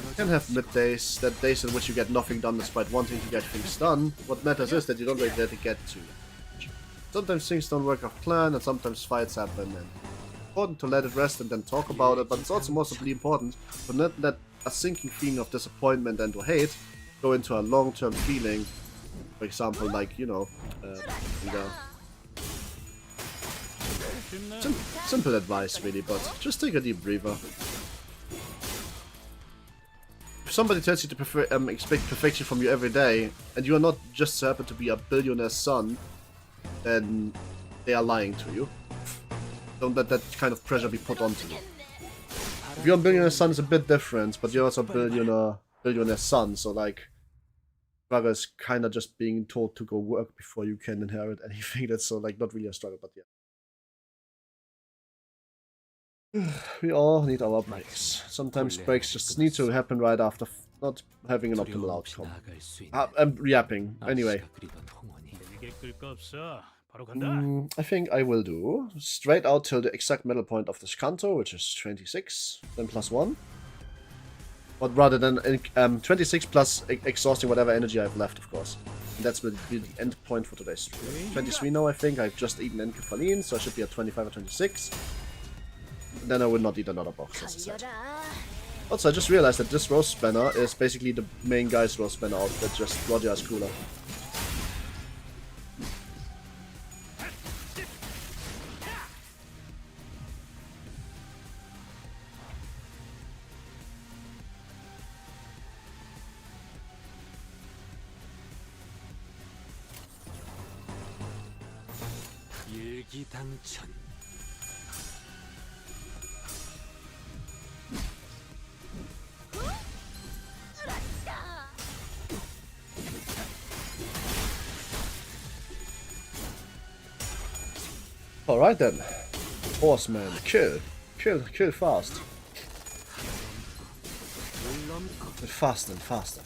You can have middays, that days in which you get nothing done despite wanting to get things done. What matters is that you don't really let it get to you. Sometimes things don't work off plan, and sometimes fights happen, and it's important to let it rest and then talk about it, but it's also mostly important to not let a sinking feeling of disappointment and or hate go into a long-term feeling. For example, like, you know, simple advice really, but just take a deep breather. If somebody tells you to expect perfection from you every day, and you are not just happen to be a billionaire's son, then they are lying to you. Don't let that kind of pressure be put onto you. If you're a billionaire's son, it's a bit different, but you're also a billionaire's son, so like, brother is kind of just being told to go work before you can inherit anything. That's so like not really a struggle, but yeah. We all need our breaks. Sometimes breaks just need to happen right after not having an optimal outcome. I'm reapping. Anyway. I think I will do straight out till the exact middle point of this CANTO, which is 26, then +1. But rather than 26 plus exhausting whatever energy I have left, of course. And that's will be the end point for today's stream. 23 now, I think. I've just eaten encephaline, so I should be at 25 or 26. And then I will not eat another box, as I said. Also, I just realized that this roast spanner is basically the main guy's roast spanner outfit, just Roger is cooler. Alright then. Horseman, kill fast. Faster and faster.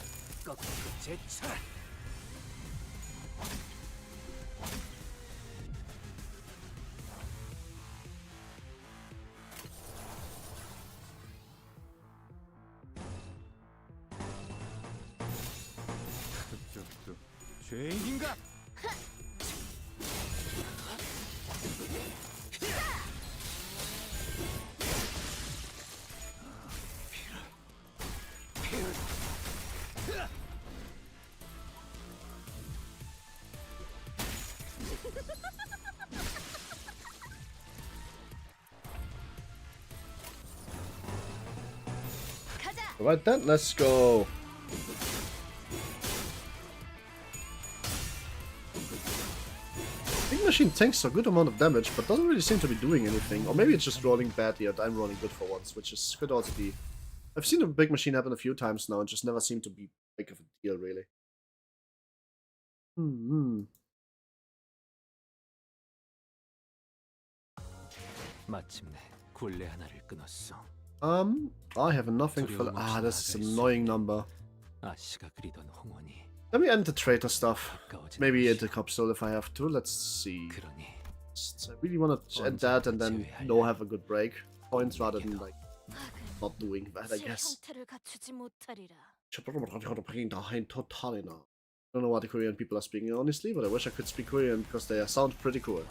Alright then, let's go. Big machine tanks a good amount of damage, but doesn't really seem to be doing anything. Or maybe it's just rolling badly and I'm rolling good for once, which is could also be. I've seen a big machine happen a few times now and just never seemed to be big of a deal, really. I have nothing for. This is an annoying number. Let me end the traitor stuff. Maybe end the cop soul if I have to. Let's see. I really want to end that and then have a good break. Points rather than like not doing that, I guess. I don't know what the Korean people are speaking honestly, but I wish I could speak Korean because they sound pretty cool.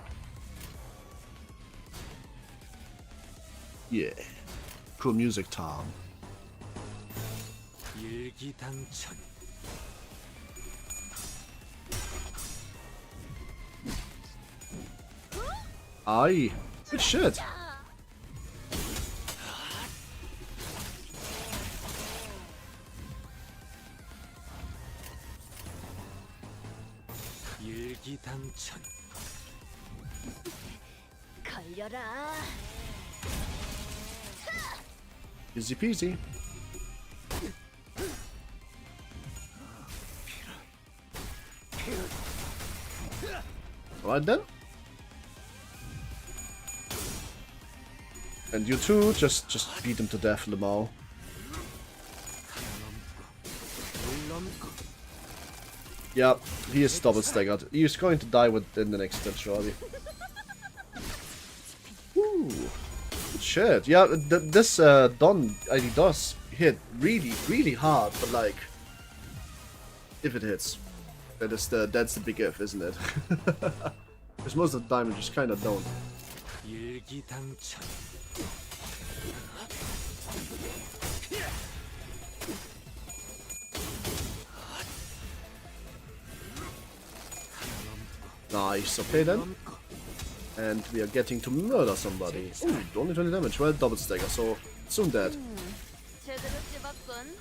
Yeah. Cool music, Tom. Aye. Good shit. Easy peasy. Alright then. And you two, just beat them to death, Lamau. Yeah, he is double staggered. He is going to die within the next turn, surely. Ooh. Shit. Yeah, this Don ID does hit really, really hard, but like, if it hits, that's the big if, isn't it? Because most of the time, it just kind of don't. Nice, okay then. And we are getting to murder somebody. Ooh, only 20 damage. Well, double stagger, so soon dead. 제대로 찝었군.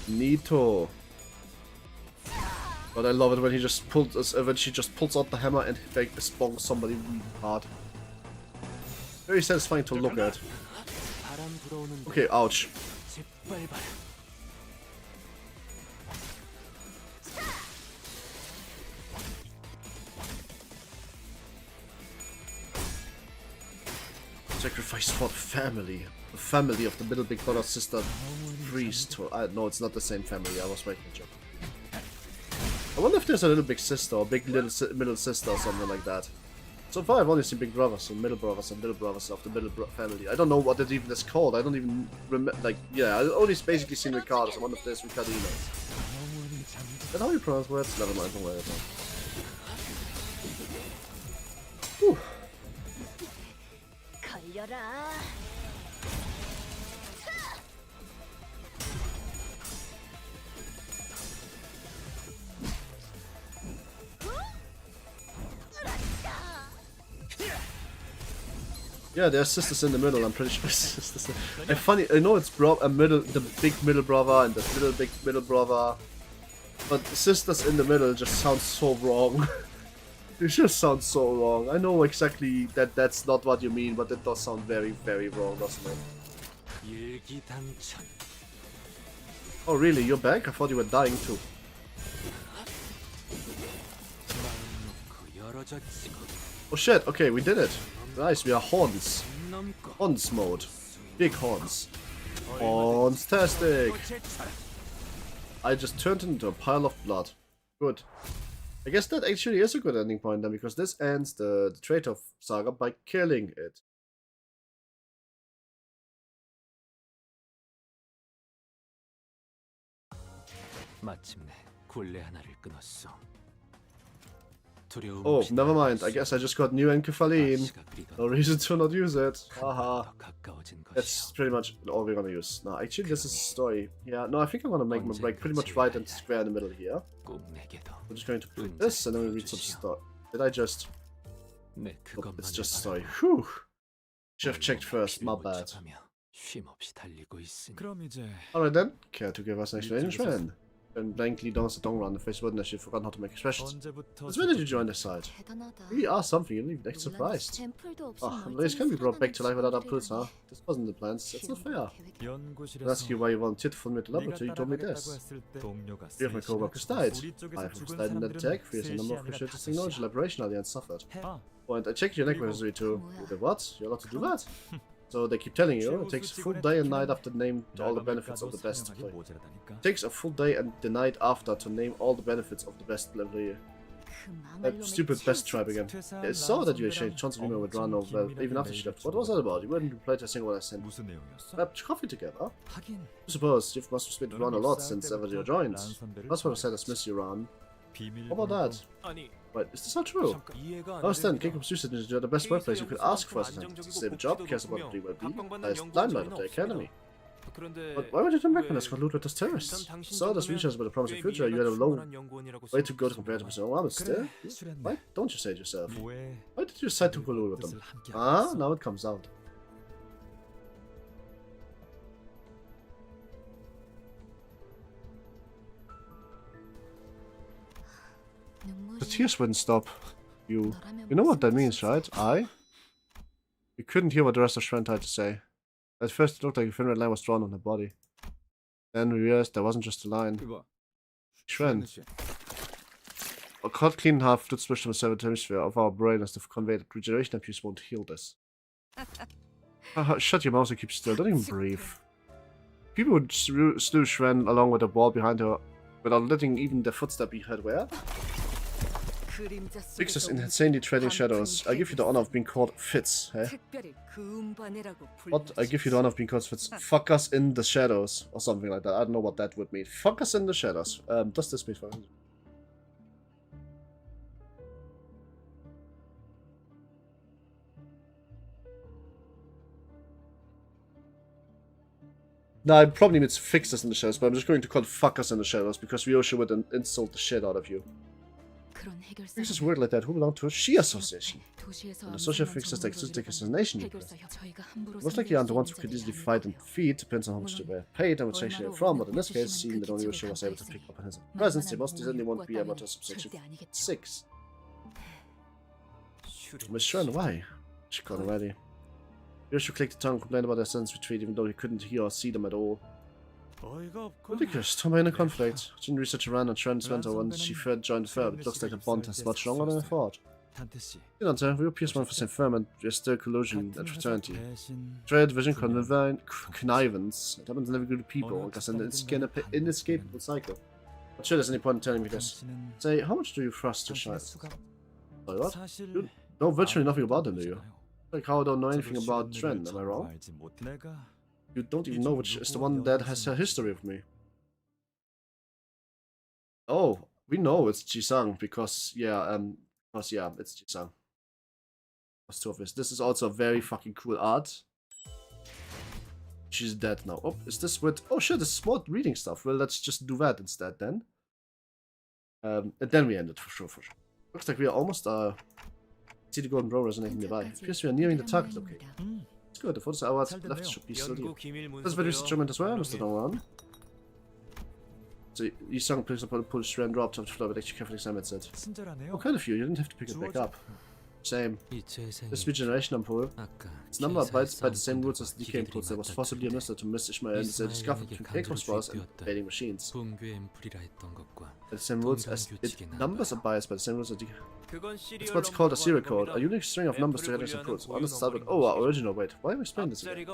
Neato. But I love it when he just when she just pulls out the hammer and like bonks somebody really hard. Very satisfying to look at. Okay, ouch. Sacrifice for the family. The family of the middle big brother sister priest. No, it's not the same family. I was making a joke. I wonder if there's a little big sister or big little middle sister or something like that. So far, I've only seen big brothers and little brothers of the middle family. I don't know what it even is called. I don't even remember. Like, yeah, I only basically seen Ricardos. I wonder if there's Ricardinos. Is that how you pronounce words? Never mind. Don't worry about it. Whew. 걸려라. Yeah, there's sisters in the middle. I'm pretty sure sisters. And funny, I know it's the big middle brother and the little big middle brother, but the sisters in the middle just sounds so wrong. It just sounds so wrong. I know exactly that that's not what you mean, but it does sound very, very wrong, doesn't it? Oh really? You're back? I thought you were dying too. Oh shit! Okay, we did it. Nice, we are horns. Horns mode. Big horns. Horns-tastic! I just turned into a pile of blood. Good. I guess that actually is a good ending point then, because this ends the traitor saga by killing it. 마침내 굴레 하나를 끊었어. Oh, never mind. I guess I just got new Encephaline. No reason to not use it. Haha. That's pretty much all we're gonna use. No, actually, this is a story. Yeah, no, I think I'm gonna make my break pretty much right and square in the middle here. We're just going to put this and then we read some stuff. Did I just... Oh, it's just a story. Whew. Should have checked first, my bad. Alright then, care to give us an explanation, friend? And blankly dance the long run, the face wouldn't have forgotten how to make expressions. Since when did you join this side? We are something, you'll leave next surprised. Oh, Blaze can be brought back to life without uploads, huh? This wasn't the plans, it's not fair. I'll ask you why you volunteered for me at the laboratory, you told me this. Three of my co-workers died. 5 of us died in that attack, 3 as a number of researchers acknowledged the Liberation Alliance suffered. Oh, and I checked your necromancy too. You did what? You're allowed to do that? So they keep telling you, it takes a full day and night after to name all the benefits of the best play. It takes a full day and the night after to name all the benefits of the best player. That stupid best tribe again. I saw that you exchanged tons of email with Rano, well, even after she left. What was that about? You wouldn't reply to a single one I sent. Grabbed coffee together? I suppose you must have spent with Ron a lot since ever you joined. That's what I said, I miss you, Ron. How about that? Wait, is this not true? I understand, K Corp usage are the best workplace you could ask for as a stable job, cares about the well-being, highest limelight of the academy. But why would you turn back when I got loot with those terrorists? So this reaches about the promising future, you had a long way to go to compare to Mr. Obama still? Why don't you say it yourself? Why did you decide to collude with them? Ah, now it comes out. The tears wouldn't stop. You know what that means, right? You couldn't hear what the rest of Shren had to say. At first it looked like a thin red line was drawn on her body. Then we realized there wasn't just a line. Shren. A cut clean half fluid switched from the seventh hemisphere of our brain as to convey that regeneration abuse won't heal this. Shut your mouth and keep still. Don't even breathe. People would slew Shren along with the wall behind her without letting even their footstep be heard. Where? Fixes in insanely treading shadows. I give you the honor of being called Fitz, eh? What? I give you the honor of being called Fitz. Fuck us in the shadows. Or something like that. I don't know what that would mean. Fuck us in the shadows. Does this mean for him? No, it probably means fix us in the shadows, but I'm just going to call it fuck us in the shadows because Ryosha would insult the shit out of you. Fixes word like that who belong to a Shi association. And the social fixes the existing assassination nucleus. Most likely aren't the ones who could easily fight and defeat, depends on how much they were paid and which section they're from, but in this case, seeing that only Ryosha was able to pick up on his presence, they most certainly won't be able to subsection 6. Miss Shren, why? She got already. Ryosha clicked the tongue and complained about their son's retreat even though he couldn't hear or see them at all. Ridiculous. Tell me in a conflict. I didn't research Iran and Trent went when she first joined the firm. It looks like the bond has much stronger than I thought. You know, we appear one for the same firm and there's still collusion and fraternity. Trade, division, connivance. It happens in every group of people. I guess an inescapable cycle. Not sure there's any point in telling me this. Say, how much do you trust your child? Sorry, what? You know virtually nothing about them, do you? Like how I don't know anything about Trent, am I wrong? You don't even know which is the one that has a history with me. Oh, we know it's Jisung because it's Jisung. That's too obvious. This is also very fucking cool art. She's dead now. Oh, is this with? Oh shit, this is more reading stuff. Well, let's just do that instead then. And then we end it for sure. Looks like we are almost see the golden row resonating nearby. It appears we are nearing the target location. It's good, the photos hours left should be still here. That's very instrument as well, Mr. Dongwan. So you sung picks up on a push Shren dropped off the floor, but actually carefully examined it. Oh, kind of you didn't have to pick it back up. Same. This regeneration ampule. Its number abides by the same rules as the decay impulse that was possibly administered to Miss Ishmael and is a discovery between K Corp spores and invading machines. The same rules as it numbers abides by the same rules as the it's what's called a serial code, a unique string of numbers together as inputs. One is start with our original. Wait, why am I explaining this again?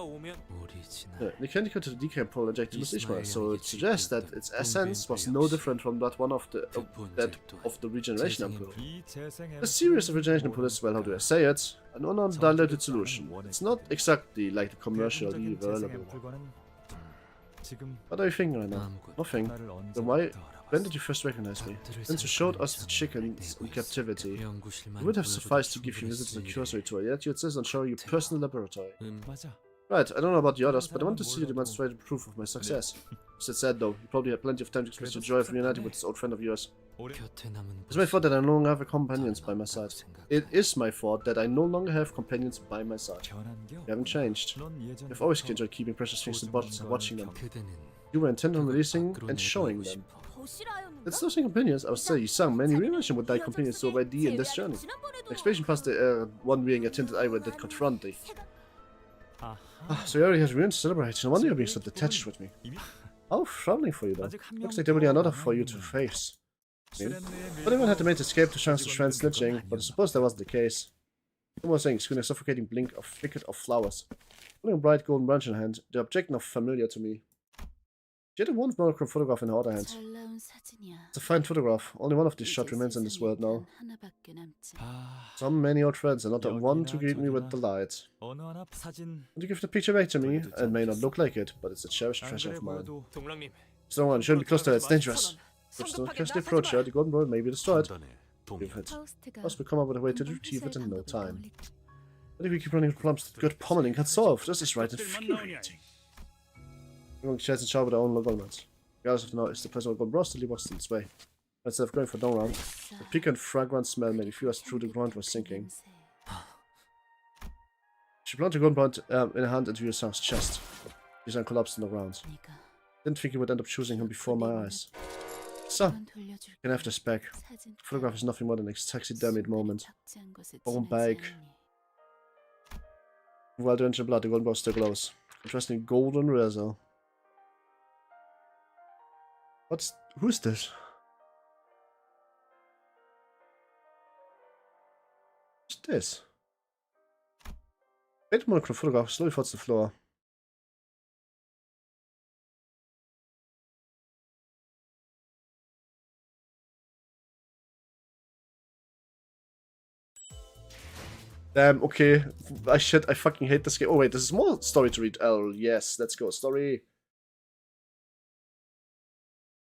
The candy code to the decay impule injected Miss Ishmael, so it suggests that its essence was no different from that one of the regeneration ampule. A series of regeneration ampules, well, how do I say it? An undiluted solution. It's not exactly like the commercially available. What are you thinking right now? Nothing. Then why? When did you first recognize me? Since you showed us the chickens in captivity, it would have sufficed to give you a visit to the cursory tour, yet you insist on showing your personal laboratory. Right, I don't know about the others, but I want to see the demonstrated proof of my success. As I said though, you probably had plenty of time to express your joy of reuniting with this old friend of yours. It's my fault that I no longer have companions by my side. It is my fault that I no longer have companions by my side. You haven't changed. You've always enjoyed keeping precious things in bottles and watching them. You were intent on releasing and showing them. It's nothing companions. I would say you sang many reimagine would die companions so by D in this journey. The explanation past the one being a tinted eyelid that confront thee. So you already have reason to celebrate. No wonder you're being so detached with me. How frowning for you though. Looks like there will be another for you to face. But everyone had to make the escape to chance to Shren snitching, but I suppose that wasn't the case. One more thing, screening a suffocating blink of thicket of flowers. Holding a bright golden branch in hand, the object now familiar to me. She had a one monochrome photograph in her other hand. It's a fine photograph. Only one of these shots remains in this world now. So many old friends and not the one to greet me with delight. And you give the picture back to me, it may not look like it, but it's a cherished treasure of mine. So one, shouldn't be close to her, it's dangerous. If don't casually approach her, the golden bird may be destroyed. Leave it. Must we come up with a way to retrieve it in no time. But if we keep running plumps that good pommeling can solve, this is right infuriating. Everyone shares and shower with their own governments. Regardless of the noise, the president will go rosterly walks in its way. Instead of going for down round, the piquant fragrant smell made me feel as through the ground was sinking. She planted a gun point in a hand into Yusang's chest. Yusang collapsed on the ground. Didn't think he would end up choosing him before my eyes. So, you can have this back. The photograph is nothing more than a taxidermied moment. Own bag. While drenched in blood, the golden bow still glows. Interesting golden razor. Who's this? What's this? Wait a moment, photograph slowly falls to the floor. Damn, okay. I fucking hate this game. Oh wait, there's more story to read. Oh yes, let's go. Story.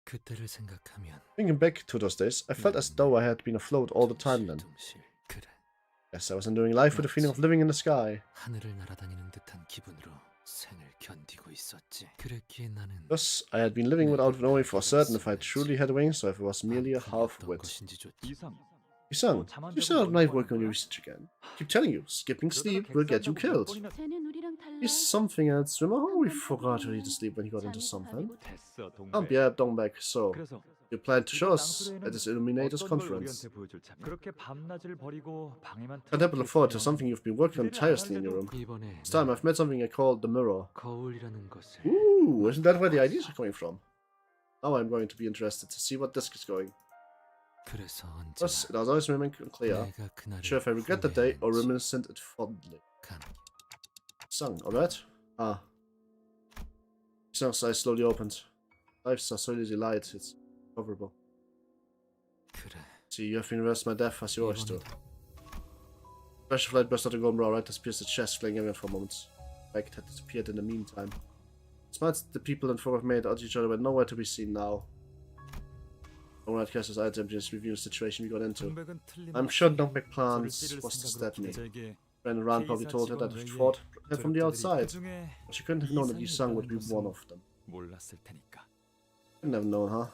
그때를 생각하면 Thinking back to those days, I felt as though I had been afloat all the time then. 둥실둥실. 그래. Yes, I was enduring life with a feeling of living in the sky. 하늘을 날아다니는 듯한 기분으로 생을 견디고 있었지. 그랬기에 나는 Thus, I had been living without knowing for certain if I truly had wings or if I was merely a 아픔이 어떤 half-wit. 것인지 줬지. 이상. Isang, you still have knife working on your research again. Keep telling you, skipping sleep will get you killed. 쟤는 우리랑 달라. He's something else. Remember how we forgot to eat to sleep when he got into something? 됐어, 동백. Yeah, Dongbaek. So, 그래서 you plan to show us at this Illuminators 어떤 걸 conference. 우리한테 보여줄 참. 그렇게 밤낮을 버리고 방에만 Can't help but look forward to something you've been working on tirelessly in your room. 이번에 This time I've met something I call the mirror. 거울이라는 것을 Ooh, isn't that where the ideas are coming from? Now I'm going to be interested to see what this is going. 그래서 Thus, it 언제나 has always remained unclear. 내가 그날을 Sure if I regret the day or 후회했는지 reminiscent it fondly. 감- Sung, alright? Ah. Sung's eyes slowly opened. Lives are solely light, it's coverable. 그래. See, you have been reversed my death as you always do. 이번에도 Flash of light burst out of golden brow, right as pierced the chest, flaying everyone for a moment. Like it had disappeared in the meantime. Smiles the people and folk have made at each other were nowhere to be seen now. Alright, cast his eyes empty and reviewing the situation we got into. 동백은 틀림없이 I'm sure Don't Make 저를 Plans 찌를 was to 생각으로 stab me. 저에게 Friend Rand probably told her that he fought her from the outside, 그중에 but she couldn't have known that Yusung would be one of them. 몰랐을 테니까. Couldn't have known, huh?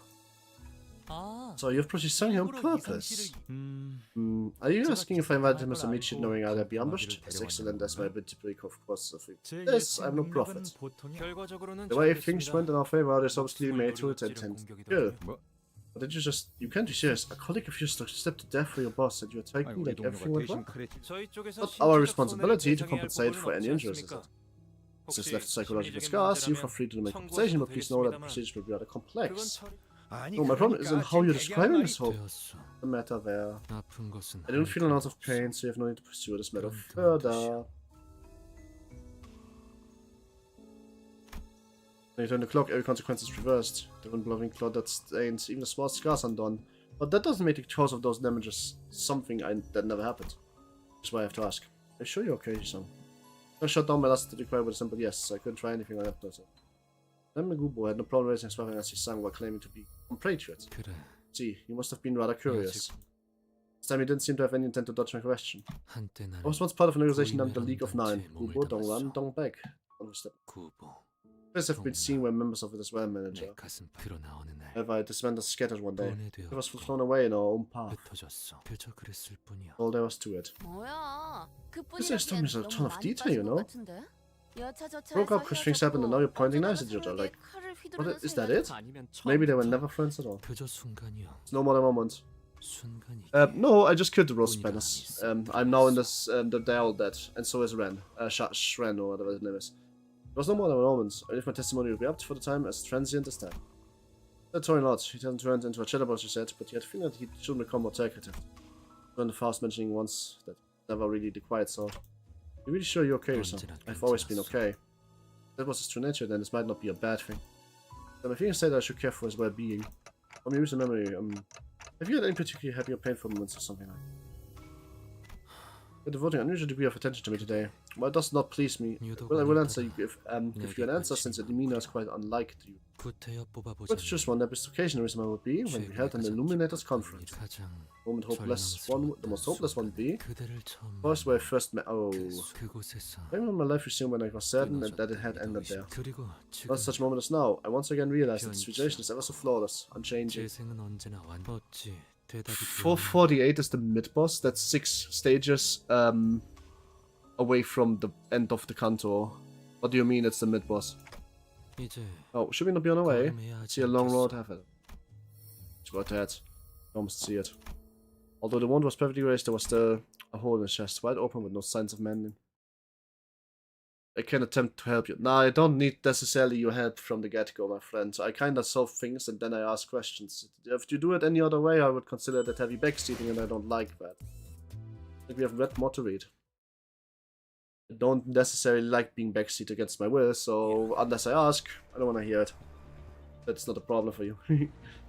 아, So you've probably sung him on purpose. Are you asking if I invited him as a meet sheet knowing I'd be ambushed? As excellent as my ability to break, of course. Yes, I'm no prophet. 결과적으로는 The way 잘 things 됐습니다. went in our favor, there's obviously made to its intent. Good. 뭐? But did you can't be serious. A colleague of yours took a step to death for your boss and you're taking like everything went well? 저희 쪽에서 Not our 신체적 responsibility 손해를 to 배상해야 할 compensate for 부분은 any 없지 injuries, is 않습니까? it? Since 혹시 left psychological 심리적인 scars, you are 문제라면 free to make 청구하셔도 compensation, but please know that the 되겠습니다만 procedure will be rather 그건 complex. 처리 No, my problem isn't how you're describing this whole 되었어. the matter there. 아픈 것은 I don't feel a lot of 없어. pain, so you have no need to pursue this matter 그런 further. When you turn the clock, every consequence is reversed. The wind-blowing cloud that stains even the smallest scars undone. But that doesn't make the cause of those damages something that never happened. That's why I have to ask. Are you sure you're okay, son? I shut down my last require with a simple yes. I couldn't try anything on that person. Then Magubo had no problem raising his weapon as he sang while claiming to be compatriot. 그래. See, you must have been rather curious. This time you didn't seem to have any intent to dodge my question. 한때 I 나는 was once part of an organization named the League of Nine. Gubo, Dongran, Dongbek. 구보. Others have been seen were members of it as well, manager. 내 가슴 피로 나오는 날 However, this band was scattered one day. 분해되어 It was flown away in our own path. 흩어졌어. 그저 그랬을 뿐이야. All there was to it. 뭐야? This is telling me a ton of detail, you know? 여차저차해서 Broke up because things happened and now you're pointing knives at each other. Like, is that it? 아니면 Maybe they were 처음부터 never friends at all. 그저 순간이야. It's no more than a moment. 순간이. No, I just killed the roast banners. I'm now in this, they're all dead. And so is Ren. Shren or whatever his name is. It was no more than a moment. I if my testimony will be up for the time as transient as that. That's all not. He hasn't turned into a chatterbox, she said, but he had feeling that he shouldn't become more talkative. When the fast mentioning once that never really the quiet sort. You're really sure you're okay, or something? I've always been okay. If that was his true nature, then this might not be a bad thing. But my feelings say that I should care for his well-being. From your recent memory, have you had any particularly happy or painful moments or something like that? You're devoting an unusual degree of attention to me today. Well, it does not please me. Well, I will answer you if you an answer, since your demeanor is quite unlike you. 구태여 뽑아보자. But just one epic occasion reason would be when we held an Illuminators conference. 가장 The moment hopeless one, the most hopeless one would be. 그대를 처음 First, where I first met. Oh, 그곳에서 I remember my life resumed when I was certain that it had ended there. 그리고 지금 Not such moment as now. I once again realized that the situation is ever so flawless, unchanging. 재생은 언제나 완 어찌 대답이 448 is the mid boss. That's 6 stages away from the end of the CANTO. What do you mean it's the mid boss? 이제 Oh, should we not be on our way? 걸음해야 See a long 하지 road ahead. It's about that. You almost see it. Although the wound was perfectly raised, there was still a hole in his chest, wide open with no signs of mending. I can attempt to help you. Nah, I don't need necessarily your help from the get-go, my friend. I kinda solve things and then I ask questions. If you do it any other way, I would consider that heavy backseating and I don't like that. I think we have read more to read. I don't necessarily like being backseat against my will, so unless I ask, I don't want to hear it. That's not a problem for you.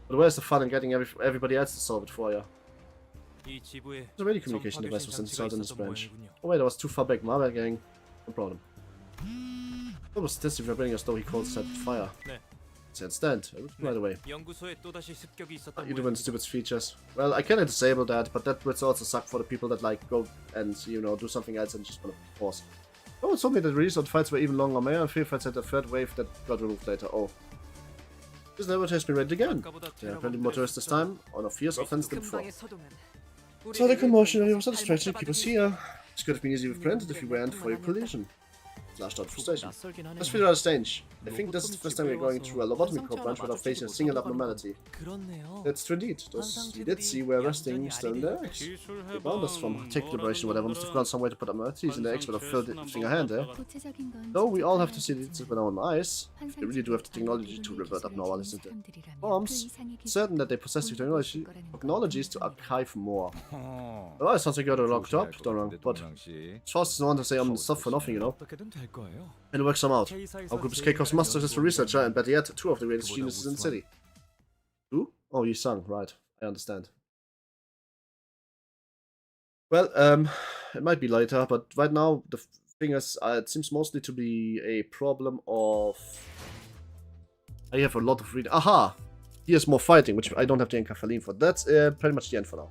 But where's the fun in getting everybody else to solve it for you? There's a radio communication device was installed in this branch. Oh wait, I was too far back. My bad, gang. No problem. What was this if you're bringing us though he calls set fire? Can't stand. Right away. You doing stupid features. Well, I can disable that, but that would also suck for the people that like go and, you know, do something else and just want to pause. Oh, it told me that the resort fights were even longer. May I fear fights had a third wave that got removed later. Oh. This never has been read again. There are plenty more tourists this time, on a fierce offense than before. So the commotion was satisfactory to keep us here. This could have been easily prevented if you weren't for your collision. Flashed out frustration. Let's figure out a stage. I think this is the first time we're going through a lobotomy corp branch without facing a single abnormality. That's true indeed. Those we did see were resting still in their eggs. They bound us from take liberation or whatever, must have found some way to put abnormalities in their eggs without filling a hand there. Though we all have to see it with our own eyes, they really do have the technology to revert abnormalities into forms. Certain that they possess the technologies to archive more. Oh, it sounds like you're locked up, don't wrong, but Charles doesn't want to say I'm stuff for nothing, you know. It'll work some out. Our group is K Corp's master for researcher, and better yet, 2 of the greatest geniuses in the city. Who? Oh, you sung, right. I understand. Well, it might be later, but right now, the thing is, it seems mostly to be a problem of... I have a lot of reading. Aha! Here's more fighting, which I don't have the encapheline for. That's pretty much the end for now.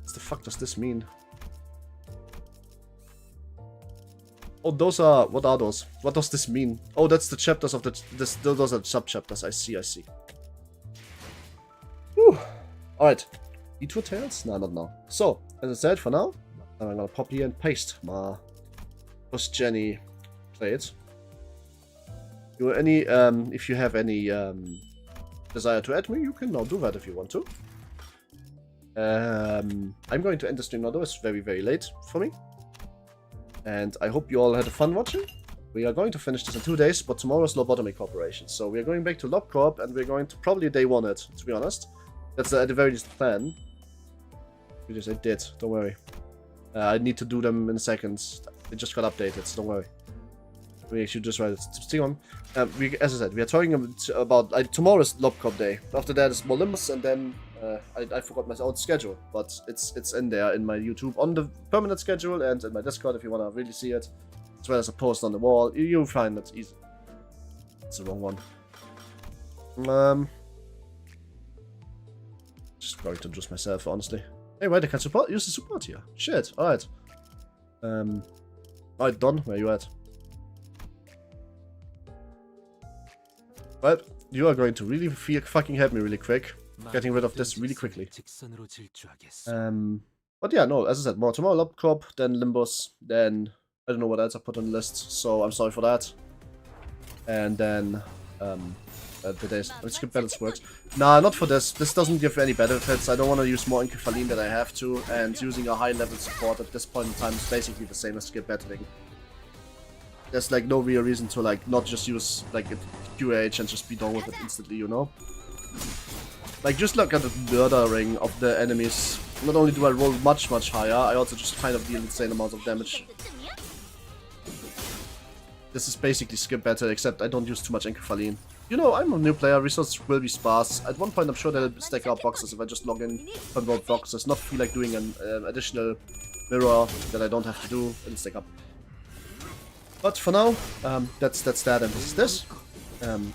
What the fuck does this mean? Oh, those are... What are those? What does this mean? Oh, that's the chapters of the... Those are sub-chapters. I see, I see. Whew. Alright. Detour Tales? No, not now. So, as I said, for now, I'm gonna pop here and paste my... Post Jenny plate. If you have any desire to add me, you can now do that if you want to. I'm going to end the stream now though. It's very, very late for me. And I hope you all had fun watching. We are going to finish this in 2 days, but tomorrow's Lobotomy Corporation. So we are going back to Lob Corp, and we're going to probably day 1 it, to be honest. That's at the very least plan. Because I did, don't worry. I need to do them in seconds. They just got updated, so don't worry. We should just write it. Stick on. As I said, we are talking about tomorrow's Lob Corp day. After that is more Limbus, and then I forgot my own schedule, but it's in there in my YouTube on the permanent schedule and in my Discord if you want to really see it, as well as a post on the wall. You'll find it easy. It's the wrong one. Just going to adjust myself, honestly. Hey, wait, I can use the support here. Shit. All right. Alright, Don, where you at? Well, you are going to really fucking help me really quick. Getting rid of this really quickly. But yeah, no, as I said, more tomorrow Lob Corp, then Limbus, then I don't know what else I put on the list, so I'm sorry for that. And then let's skip balance works. Nah, not for this. This doesn't give any benefits. I don't want to use more encapheline than I have to, and using a high level support at this point in time is basically the same as skip battling. There's like no real reason to like not just use like a QH and just be done with it instantly, you know? Like, just look at the murdering of the enemies. Not only do I roll much, much higher, I also just kind of deal insane amounts of damage. This is basically skip battle, except I don't use too much encapheline. You know, I'm a new player, resources will be sparse. At one point I'm sure they'll stack up boxes if I just log in, convert boxes, not feel like doing an additional mirror that I don't have to do, and stack up. But for now, that's that, and this is this.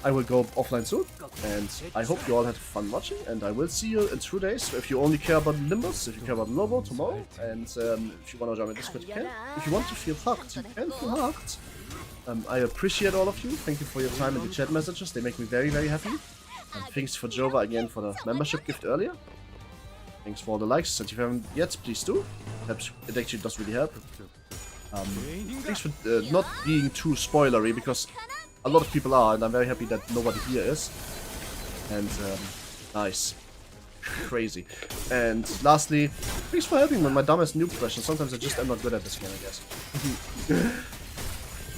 I will go offline soon, and I hope you all had fun watching, and I will see you in 2 days. If you only care about Limbus, if you care about Lobo tomorrow, and if you want to join my Discord, you can. If you want to feel hugged, you can feel hugged. I appreciate all of you. Thank you for your time and the chat messages. They make me very, very happy. Thanks for Jova again for the membership gift earlier. Thanks for all the likes, and if you haven't yet, please do. It actually does really help. Thanks for not being too spoilery, because a lot of people are, and I'm very happy that nobody here is. And, nice. Crazy. And lastly, thanks for helping with my dumbest noob question. Sometimes I just am not good at this game, I guess.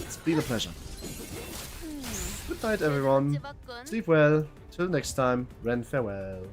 It's been a pleasure. Good night, everyone. Sleep well. Till next time, Ren farewell.